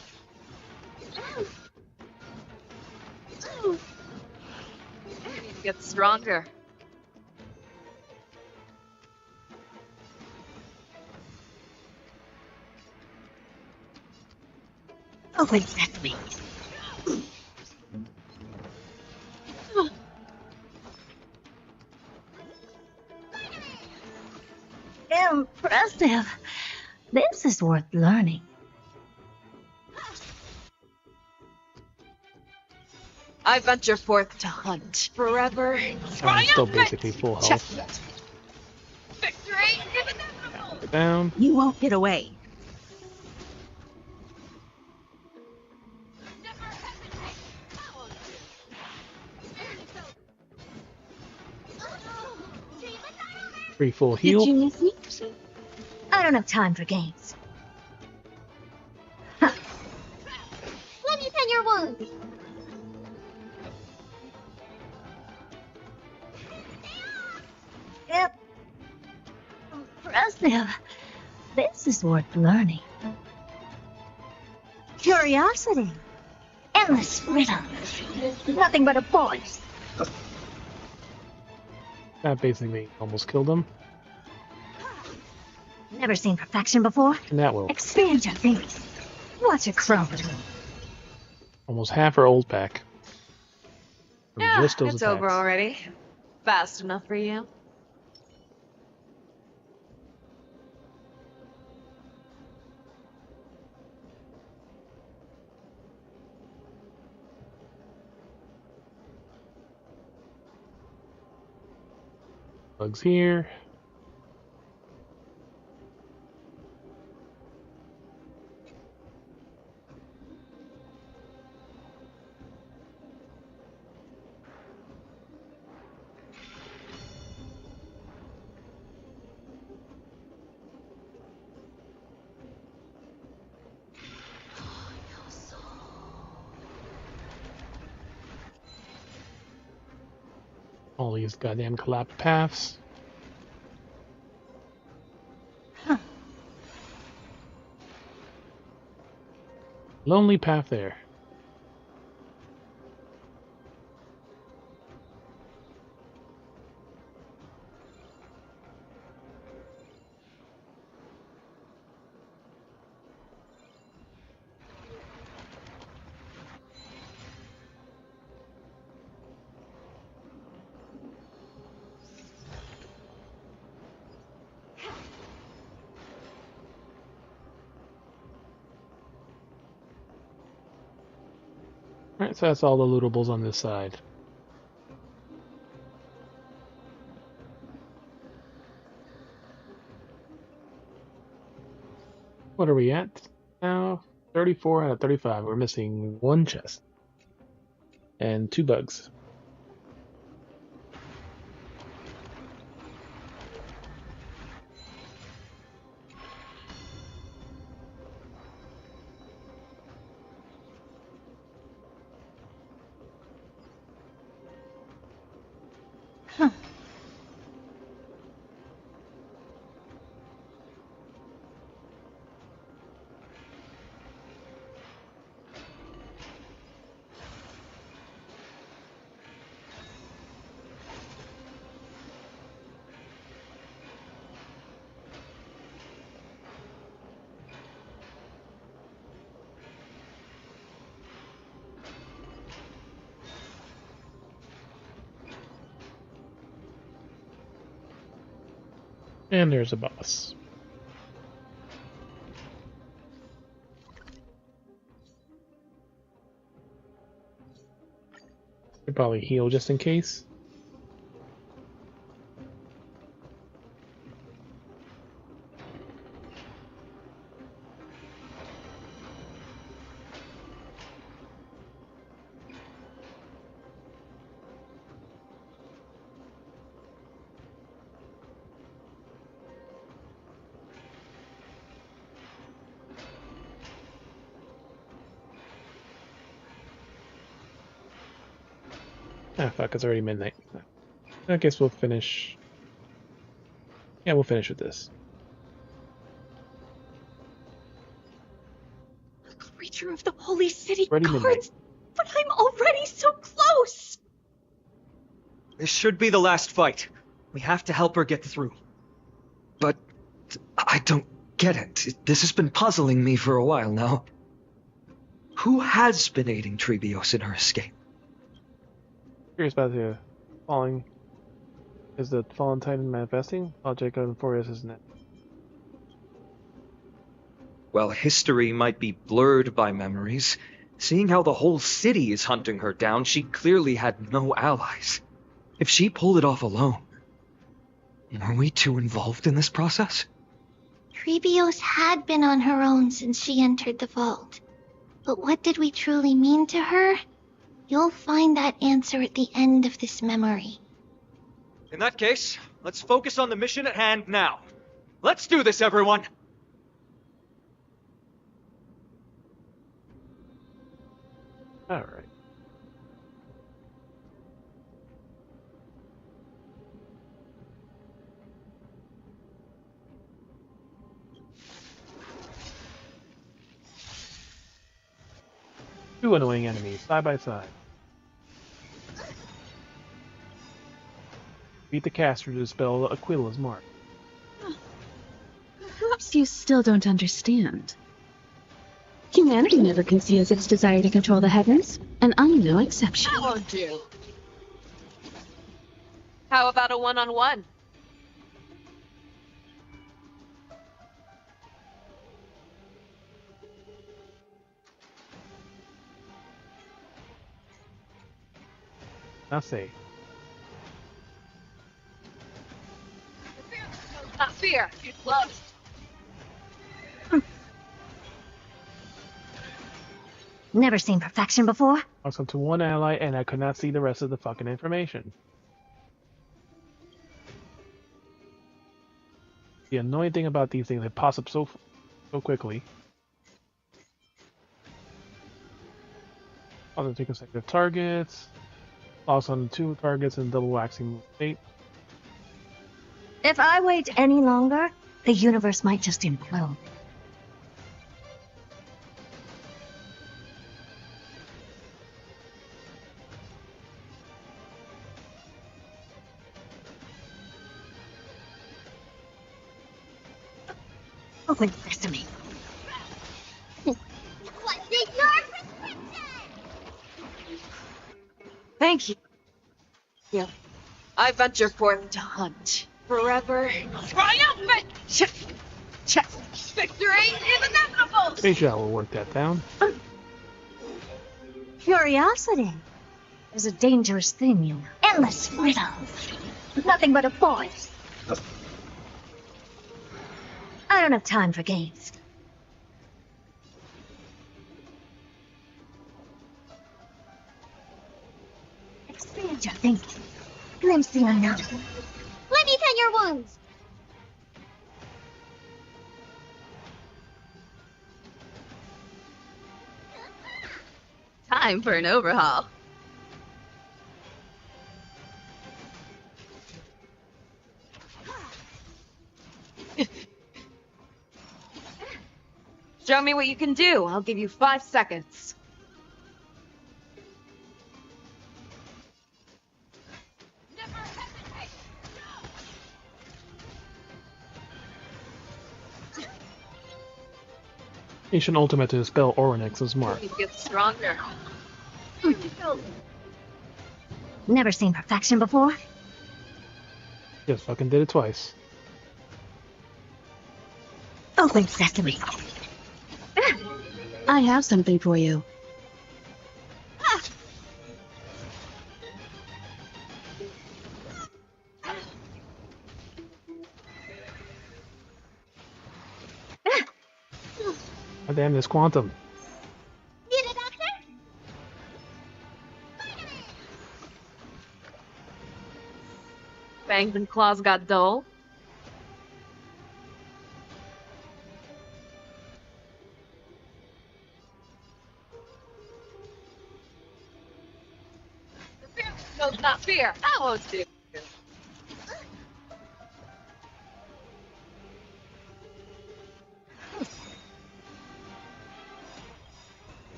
It gets stronger. Oh, exactly. Impressive. This is worth learning. I venture forth to hunt forever. I'm still basically full health. Victory is inevitable. Get down. You won't get away. Free full heal. Did you miss me? I don't have time for games. Huh. Let me pin your wounds. Yep. Impressive. This is worth learning. Curiosity. Endless riddle. Nothing but a voice. That basically almost killed him. Never seen perfection before? And that will. Expand your thinking. Watch it grow. Almost half our old pack. From Yeah, just those it's attacks. over already. Fast enough for you. Bugs here. All these goddamn collapsed paths. Lonely path there. Alright, so that's all the lootables on this side. What are we at now? 34 out of 35. We're missing one chest. And 2 bugs. And there's a boss. Should probably heal just in case. Ah, fuck, it's already midnight. I guess we'll finish. Yeah, we'll finish with this. Creature of the Holy City Already guards! midnight. But I'm already so close! This should be the last fight. We have to help her get through. But I don't get it. This has been puzzling me for a while now. Who has been aiding Trebios in her escape? Curious about the falling. Is the fallen titan manifesting? While Jacob and Forius isn't it? While history might be blurred by memories, seeing how the whole city is hunting her down, she clearly had no allies. If she pulled it off alone, are we too involved in this process? Trebios had been on her own since she entered the vault. But what did we truly mean to her? You'll find that answer at the end of this memory. In that case, let's focus on the mission at hand now. Let's do this, everyone! Alright. Two annoying enemies, side by side. Beat the caster to dispel Aquila's mark. Perhaps you still don't understand. Humanity never conceals its desire to control the heavens, and I'm no exception. How about a one-on-one? Now say. Not fear, you close. Never seen perfection before? Lost onto one ally and I could not see the rest of the fucking information. The annoying thing about these things, they pop up so quickly. Also two consecutive targets. Lost on 2 targets and double waxing state. If I wait any longer, the universe might just implode. Open sesame. What's in your prescription? Thank you. Yeah. I venture forth to hunt. Forever. Triumphant! Victory is inevitable! Asia will work that down. Curiosity is a dangerous thing, you know. Endless freedom. Nothing but a voice. I don't have time for games. Expand your thinking. Glimpse the unknown. Let me tend your wounds. Time for an overhaul. Show me what you can do. I'll give you 5 seconds. Ancient ultimate to dispel Oryx's mark. You get stronger. Never seen perfection before? Just fucking did it twice. Open sesame. I have something for you. Oh, damn, this quantum. Get it, Doctor? Fangs and claws got dull. No, not fear. That won't do.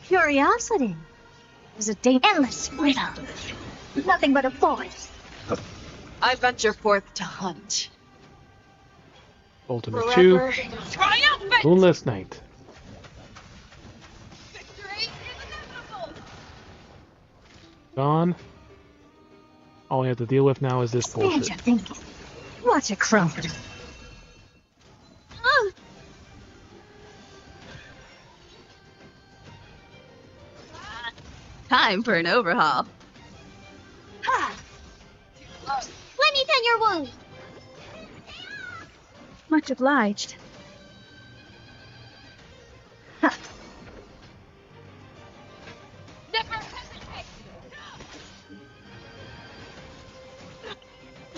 Curiosity is a endless riddle. Nothing but a forest. I venture forth to hunt. Ultimate 2. Forever triumphant! Moonless Night. Gone. All we have to deal with now is this Stand bullshit. your thinking. Watch it crumble. Time for an overhaul. Let me tend your wound. Much obliged. Never hesitate!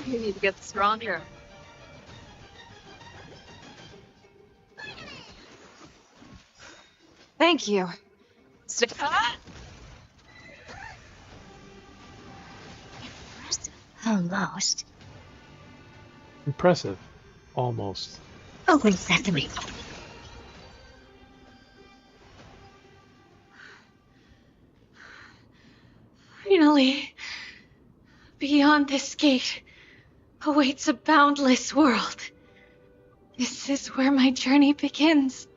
You need to get stronger. Thank you. Almost. Impressive. Almost. Open sesame. Finally, beyond this gate awaits a boundless world. This is where my journey begins.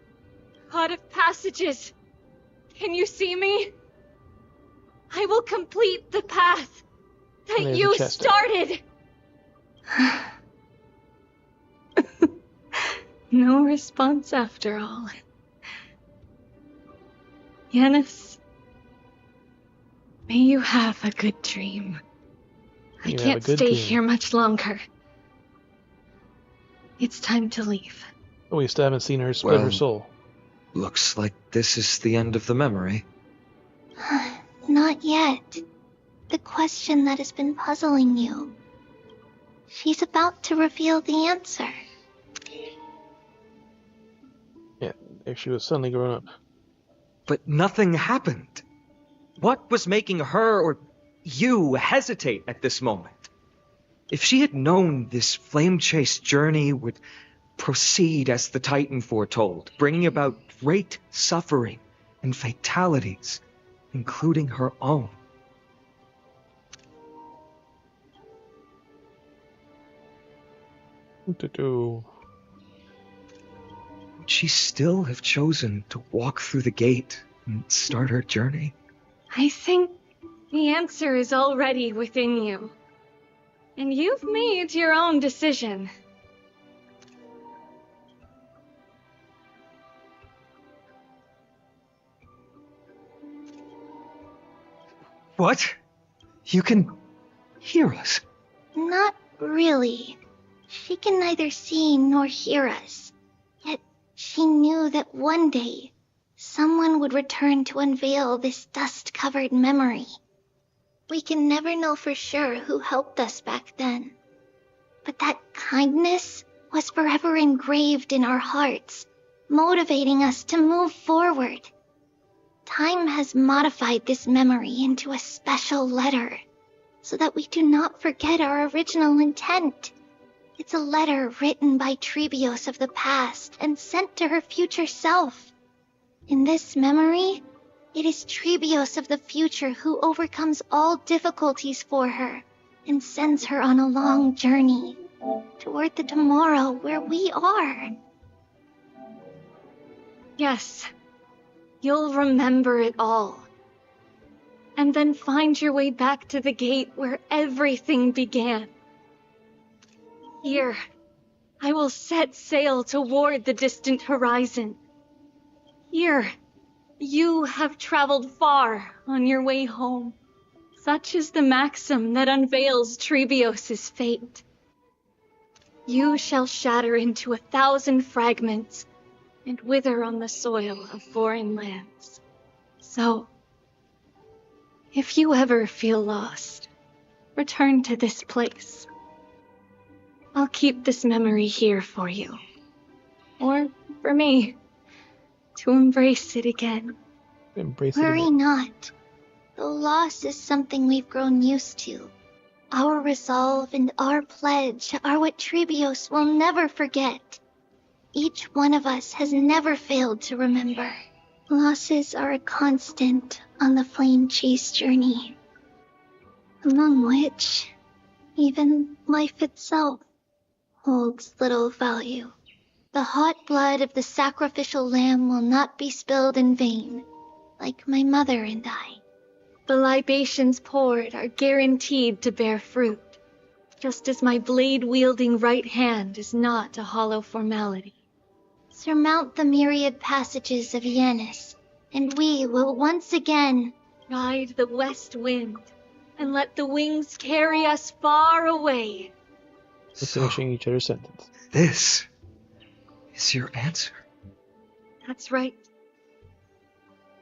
Pot of passages. Can you see me? I will complete the path that There's you a chest started. No response after all. Yanis, may you have a good dream. I You have a can't good stay dream. here much longer. It's time to leave. Oh, we still haven't seen her split her Well, soul. Looks like this is the end of the memory. Not yet. The question that has been puzzling you. She's about to reveal the answer. Yeah, there she was suddenly grown up. But nothing happened. What was making her or you hesitate at this moment? If she had known this flame chase journey would proceed as the Titan foretold, bringing about great suffering and fatalities, including her own. What to do? Would she still have chosen to walk through the gate and start her journey? I think the answer is already within you. And you've made your own decision. What? You can hear us? Not really. She can neither see nor hear us. Yet she knew that one day someone would return to unveil this dust-covered memory. We can never know for sure who helped us back then. But that kindness was forever engraved in our hearts, motivating us to move forward. Time has modified this memory into a special letter, so that we do not forget our original intent. It's a letter written by Trebios of the past and sent to her future self. In this memory, it is Trebios of the future who overcomes all difficulties for her and sends her on a long journey toward the tomorrow where we are. Yes, you'll remember it all. And then find your way back to the gate where everything began. Here, I will set sail toward the distant horizon. Here, you have traveled far on your way home. Such is the maxim that unveils Trebios' fate. You shall shatter into 1,000 fragments and wither on the soil of foreign lands. So, if you ever feel lost, return to this place. I'll keep this memory here for you. Or for me, to embrace it again. Worry not. Though loss is something we've grown used to, our resolve and our pledge are what Trebios will never forget. Each one of us has never failed to remember. Losses are a constant on the flame chase journey, among which even life itself holds little value. The hot blood of the sacrificial lamb will not be spilled in vain, like my mother and I. The libations poured are guaranteed to bear fruit, just as my blade-wielding right hand is not a hollow formality. Surmount the myriad passages of Yanis, and we will once again ride the west wind and let the wings carry us far away. We're finishing each other's sentence. This is your answer. That's right.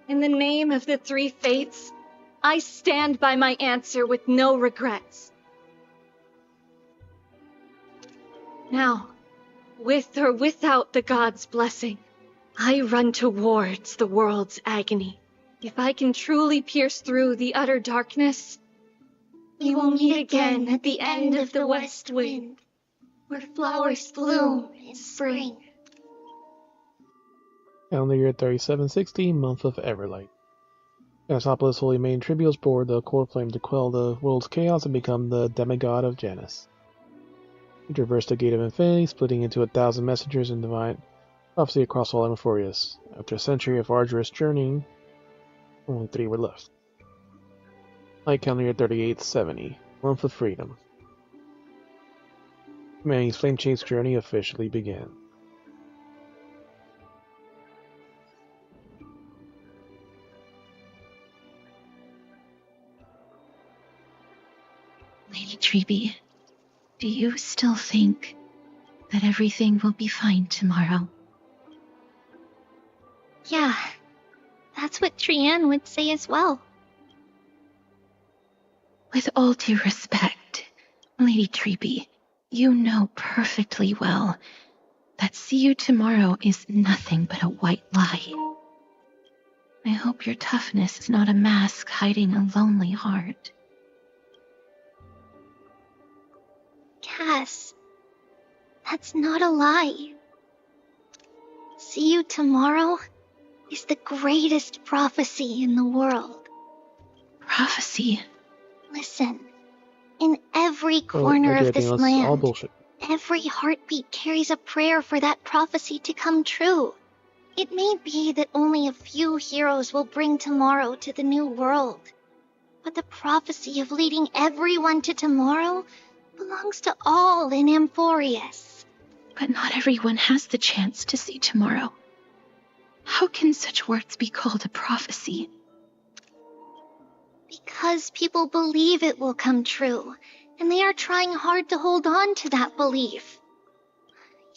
In the name of the three fates, I stand by my answer with no regrets. Now, with or without the gods' blessing, I run towards the world's agony. If I can truly pierce through the utter darkness, we will meet again at the end of the west wind, where flowers bloom in spring. Calendar year 3760, month of Everlight. Gasopolis Holy Maiden Trebios bore the core flame to quell the world's chaos and become the demigod of Janus. He traversed the Gate of Infinity, splitting into 1,000 messengers and divine prophecy across all Amphorius. After a century of arduous journeying, only 3 were left. Light calendar year 3870, month of freedom. Humanity's flame chase journey officially began. Lady Treeby, do you still think that everything will be fine tomorrow? Yeah, that's what Trianne would say as well. With all due respect, Lady Treeby, you know perfectly well that see you tomorrow is nothing but a white lie. I hope your toughness is not a mask hiding a lonely heart. Cass, that's not a lie. See you tomorrow is the greatest prophecy in the world. Prophecy? Listen, in every corner of this land, all bullshit. Every heartbeat carries a prayer for that prophecy to come true. It may be that only a few heroes will bring tomorrow to the new world, but the prophecy of leading everyone to tomorrow belongs to all in Amphorius. But not everyone has the chance to see tomorrow. How can such words be called a prophecy? Because people believe it will come true, and they are trying hard to hold on to that belief.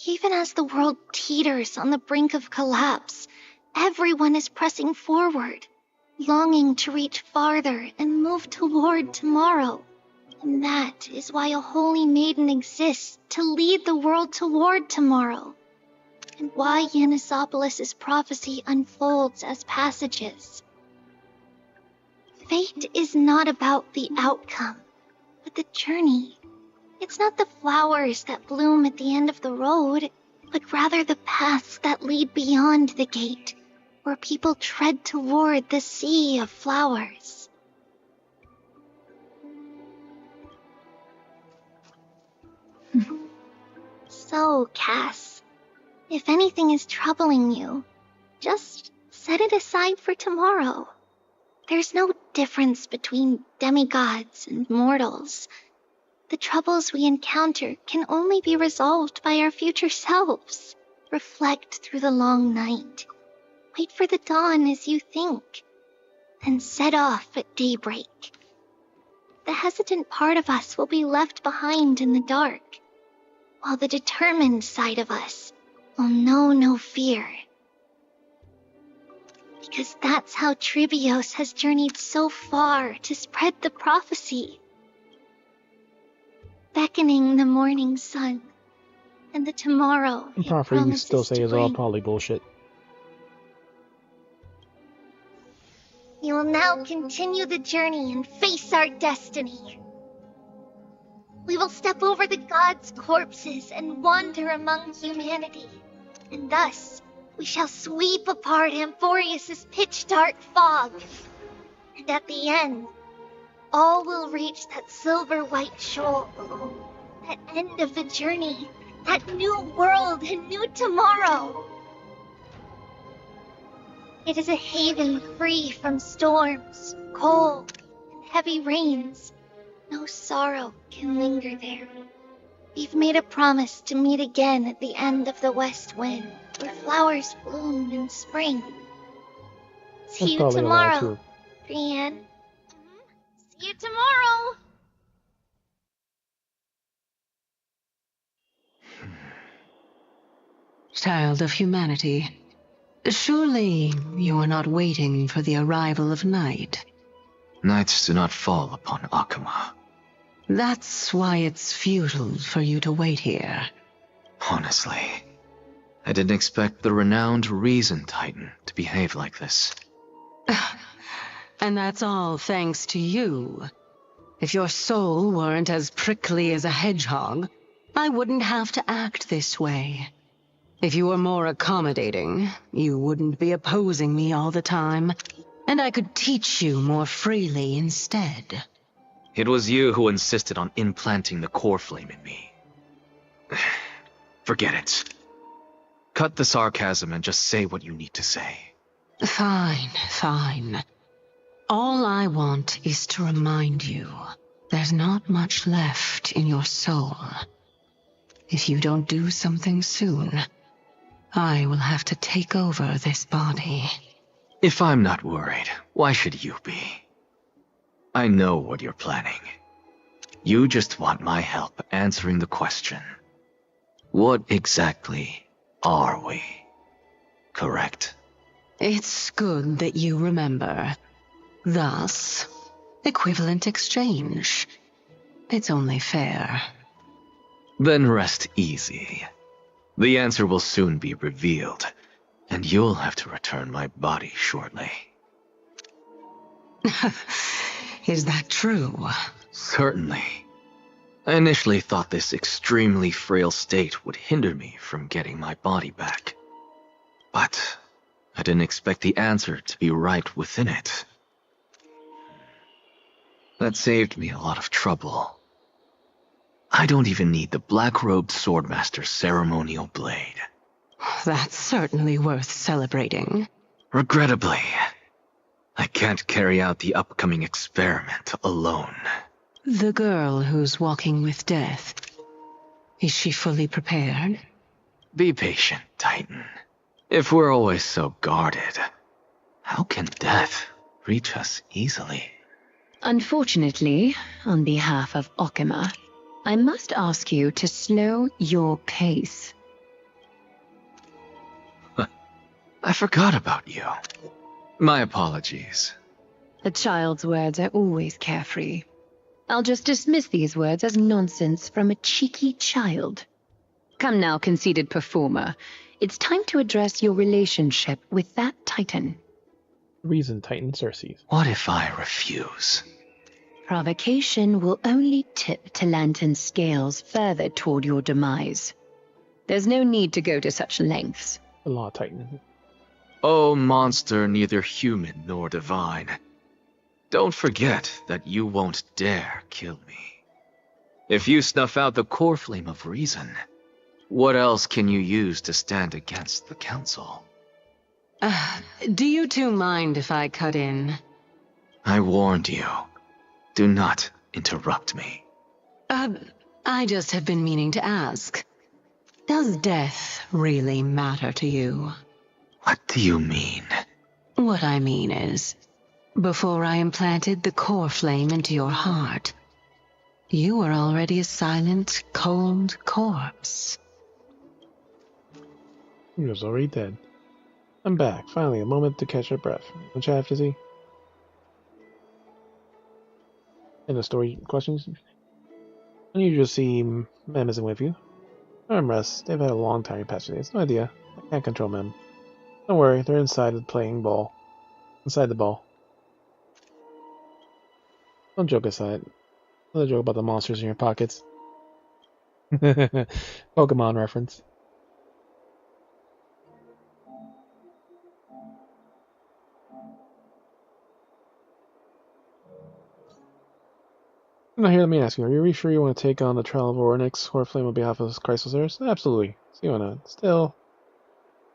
Even as the world teeters on the brink of collapse, everyone is pressing forward, longing to reach farther and move toward tomorrow. And that is why a holy maiden exists to lead the world toward tomorrow, and why Yanisopolis' prophecy unfolds as passages. Fate is not about the outcome, but the journey. It's not the flowers that bloom at the end of the road, but rather the paths that lead beyond the gate, where people tread toward the sea of flowers. So, Cass, if anything is troubling you, just set it aside for tomorrow. There's no difference between demigods and mortals. The troubles we encounter can only be resolved by our future selves. Reflect through the long night. Wait for the dawn as you think. Then set off at daybreak. The hesitant part of us will be left behind in the dark, while the determined side of us will know no fear. Because that's how Trebios has journeyed so far to spread the prophecy. Beckoning the morning sun, and the tomorrow I'm far for you to still say is all poly bullshit. We will now continue the journey and face our destiny. We will step over the gods' corpses and wander among humanity, and thus we shall sweep apart Amphorius' pitch-dark fog. And at the end, all will reach that silver-white shoal, that end of the journey, that new world and new tomorrow. It is a haven free from storms, cold, and heavy rains. No sorrow can linger there. We've made a promise to meet again at the end of the west wind, where flowers bloom in spring. See you tomorrow, Brienne. See you tomorrow! Child of humanity, surely you are not waiting for the arrival of night. Nights do not fall upon Akuma. That's why it's futile for you to wait here. Honestly, I didn't expect the renowned Reason Titan to behave like this. And that's all thanks to you. If your soul weren't as prickly as a hedgehog, I wouldn't have to act this way. If you were more accommodating, you wouldn't be opposing me all the time, and I could teach you more freely instead. It was you who insisted on implanting the core flame in me. Forget it. Cut the sarcasm and just say what you need to say. Fine, fine. All I want is to remind you, there's not much left in your soul. If you don't do something soon, I will have to take over this body. If I'm not worried, why should you be? I know what you're planning. You just want my help answering the question. What exactly are we? Correct? It's good that you remember. Thus, equivalent exchange. It's only fair. Then rest easy. The answer will soon be revealed, and you'll have to return my body shortly. Is that true? Certainly. I initially thought this extremely frail state would hinder me from getting my body back. But I didn't expect the answer to be right within it. That saved me a lot of trouble. I don't even need the black-robed swordmaster's ceremonial blade. That's certainly worth celebrating. Regrettably, I can't carry out the upcoming experiment alone. The girl who's walking with death, is she fully prepared? Be patient, Titan. If we're always so guarded, how can death reach us easily? Unfortunately, on behalf of Okima, I must ask you to slow your pace. I forgot about you. My apologies. A child's words are always carefree. I'll just dismiss these words as nonsense from a cheeky child. Come now, conceited performer. It's time to address your relationship with that Titan. Reason Titan Cersei. What if I refuse? Provocation will only tip Talantan's scales further toward your demise. There's no need to go to such lengths. The Law Titan. Oh, monster neither human nor divine. Don't forget that you won't dare kill me. If you snuff out the core flame of reason, what else can you use to stand against the council? Do you two mind if I cut in? I warned you. Do not interrupt me. I just have been meaning to ask. Does death really matter to you? What do you mean? What I mean is, before I implanted the core flame into your heart, you were already a silent, cold corpse. He was already dead. I'm back. Finally, a moment to catch your breath. Much I have to see? In the story questions? Unusual to see Mem isn't with you. Armrest. They've had a long time past few days. No idea. I can't control Mem. Don't worry, they're inside the playing ball. Inside the ball. Don't joke aside. Another joke about the monsters in your pockets. Pokemon reference. Now here, let me ask you, are you really sure you want to take on the trial of Oryx or Flame on behalf of Chrysalis? Absolutely. See why not. Still,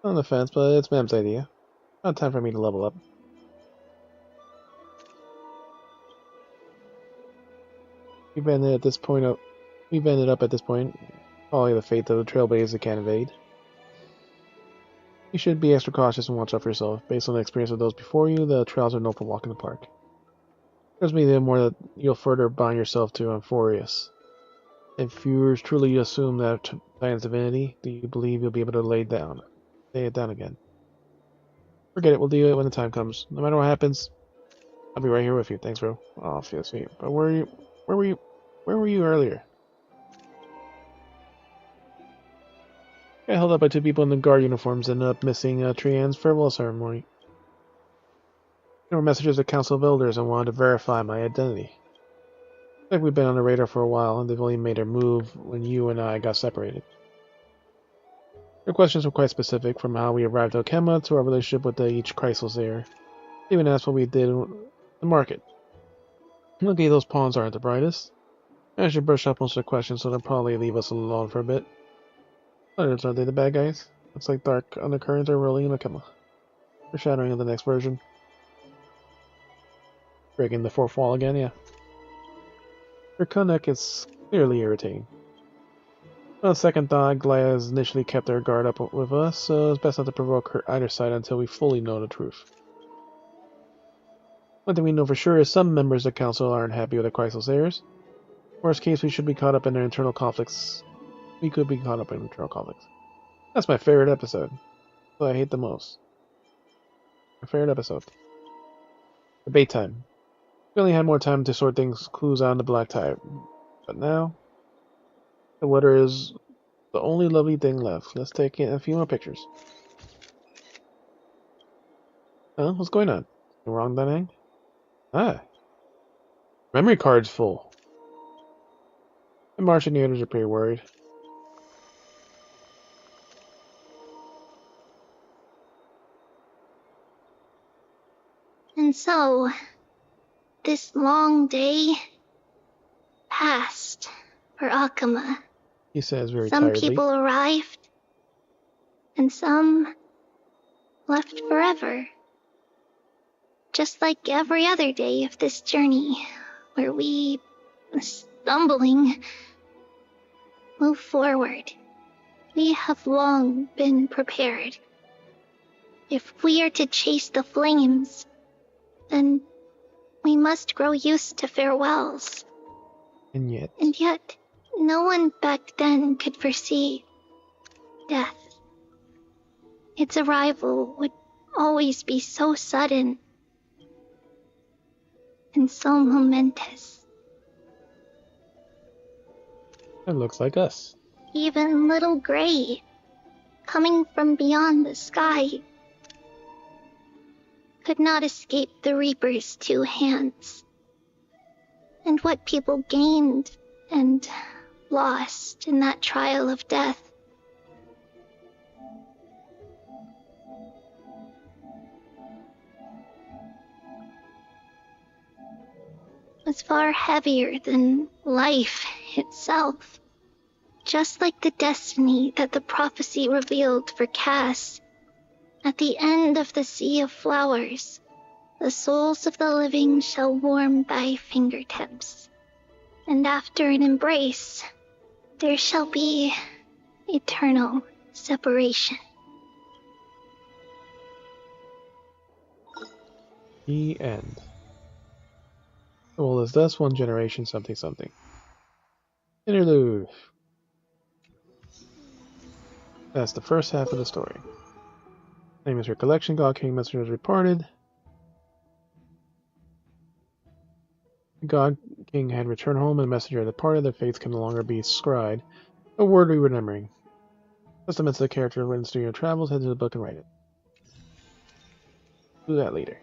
on the fence, but it's Mem's idea. Not time for me to level up. We've ended up at this point. Probably the fate of the Trailblazer can't evade. You should be extra cautious and watch out for yourself. Based on the experience of those before you, the trails are known for walk in the park. Trust me, the more that you'll further bind yourself to Amphorius. If you truly assume that Titan's divinity, do you believe you'll be able to lay it down again? Forget it, we'll do it when the time comes. No matter what happens, I'll be right here with you. Thanks, bro. Oh, feel sweet. But where were you earlier? Got held up by two people in the guard uniforms and ended up missing Trian's farewell ceremony. There were messages at Council of Elders and wanted to verify my identity. Looks like we've been on the radar for a while, and they've only made their move when you and I got separated. Their questions were quite specific, from how we arrived at Okema to our relationship with each Chrysalis there. They even asked what we did in the market. Luckily, those pawns aren't the brightest. I should brush up most of the questions, so they'll probably leave us alone for a bit. Aren't they the bad guys? Looks like dark undercurrents are rolling in Okema. Foreshadowing of the next version. Breaking the fourth wall again, yeah. Her conduct is clearly irritating. On second thought, Glaya has initially kept her guard up with us, so it's best not to provoke her either side until we fully know the truth. One thing we know for sure is some members of the council aren't happy with the Chrysalis heirs. Worst case, we should be caught up in their internal conflicts. We could be caught up in internal conflicts. That's my favorite episode. What I hate the most. My favorite episode. Debate time. We only had more time to sort clues out in the black tie. But now, the water is the only lovely thing left. Let's take in a few more pictures. Huh? What's going on? The wrong Danang? Ah. Memory card's full. The Martianators are pretty worried. And so, this long day passed for Akama. He says very Some tiredly. people arrived, and some left forever. Just like every other day of this journey, where we, stumbling, move forward. We have long been prepared. If we are to chase the flames, then we must grow used to farewells. And yet, no one back then could foresee death. Its arrival would always be so sudden and so momentous. It looks like us. Even little Gray, coming from beyond the sky, could not escape the Reaper's two hands. And what people gained and lost in that trial of death was far heavier than life itself. Just like the destiny that the prophecy revealed for Cass, at the end of the Sea of Flowers, the souls of the living shall warm thy fingertips. And after an embrace, there shall be eternal separation. The end. Well, is thus one generation something something. Interlude. That's the first half of the story. Name is recollection. God King messenger is reported. God King had returned home, and the messenger had departed. Their fates can no longer be scried. A word remembering. Testaments of the character witnessed during your travels. Head to the book and write it. Do that later.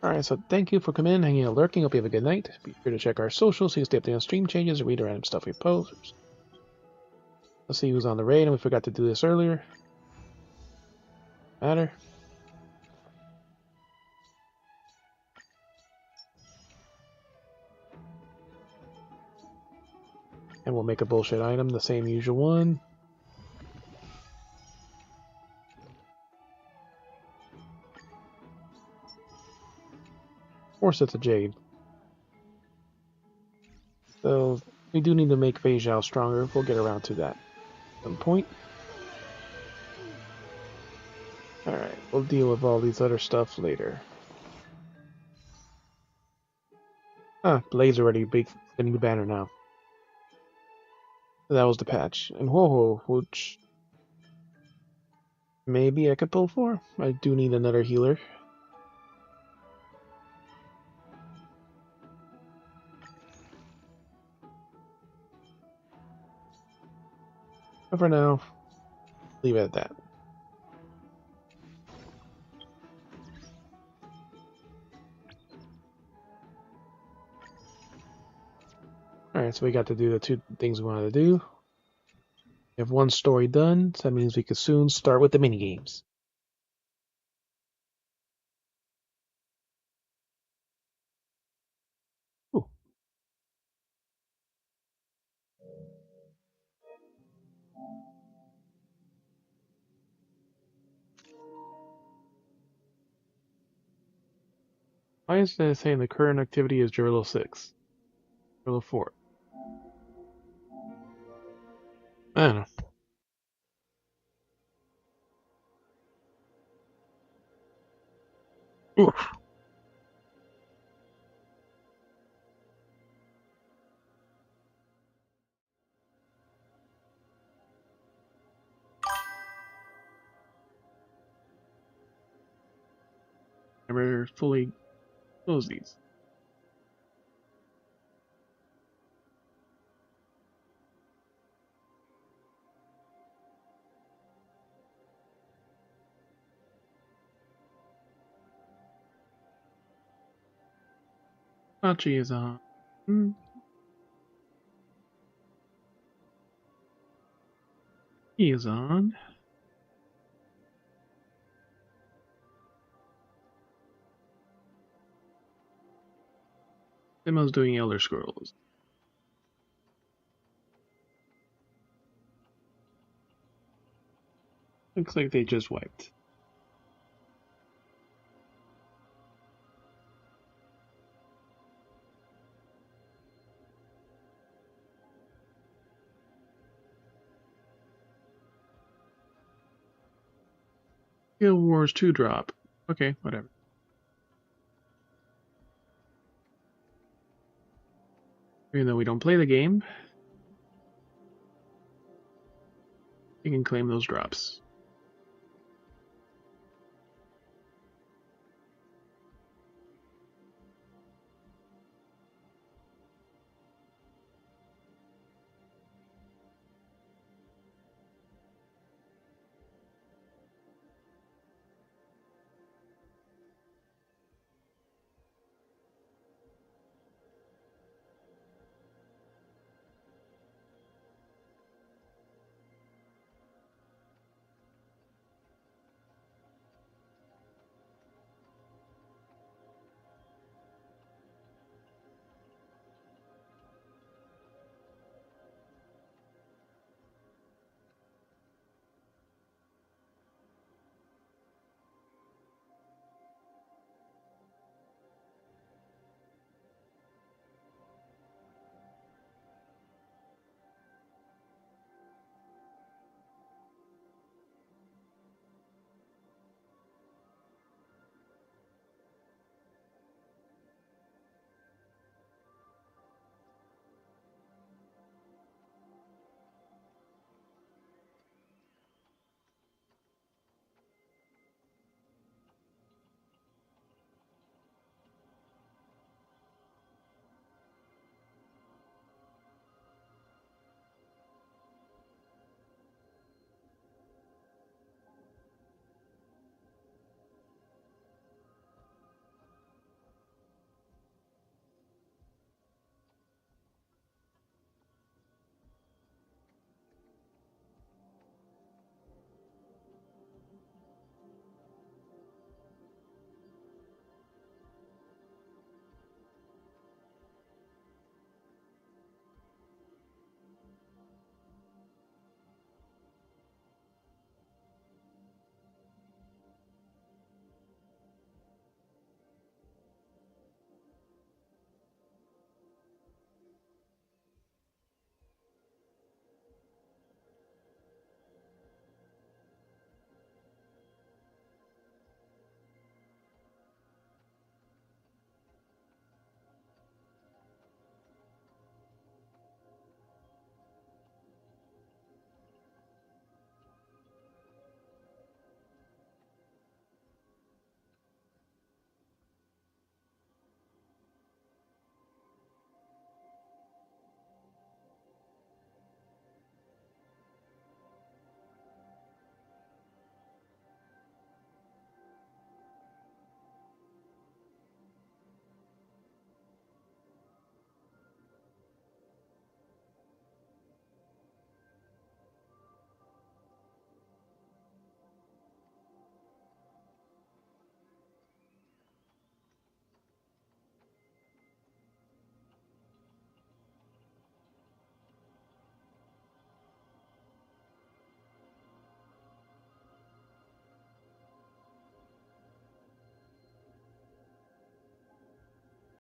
Alright, so thank you for coming in, hanging out, lurking. Hope you have a good night. Be sure to check our socials so you can stay updated on stream changes and read the random stuff we post. Let's see who's on the raid, and we forgot to do this earlier. Matter. And we'll make a bullshit item, the same usual one. Four sets of jade. So we do need to make Fei Zhao stronger. We'll get around to that at some point. Alright, we'll deal with all these other stuff later. Blaze already big getting the banner now. That was the patch. And whoa, which maybe I could pull for. I do need another healer. But for now, leave it at that. Alright, so we got to do the two things we wanted to do. We have one story done, so that means we could soon start with the minigames. Ooh. Why is it saying the current activity is Drilo 6? Drilo 4. I don't know. Oof. Never fully close these. Hachi is on. He is on. Demo's doing Elder Scrolls. Looks like they just wiped. Guild Wars 2 drop. Okay, whatever. Even though we don't play the game, you can claim those drops.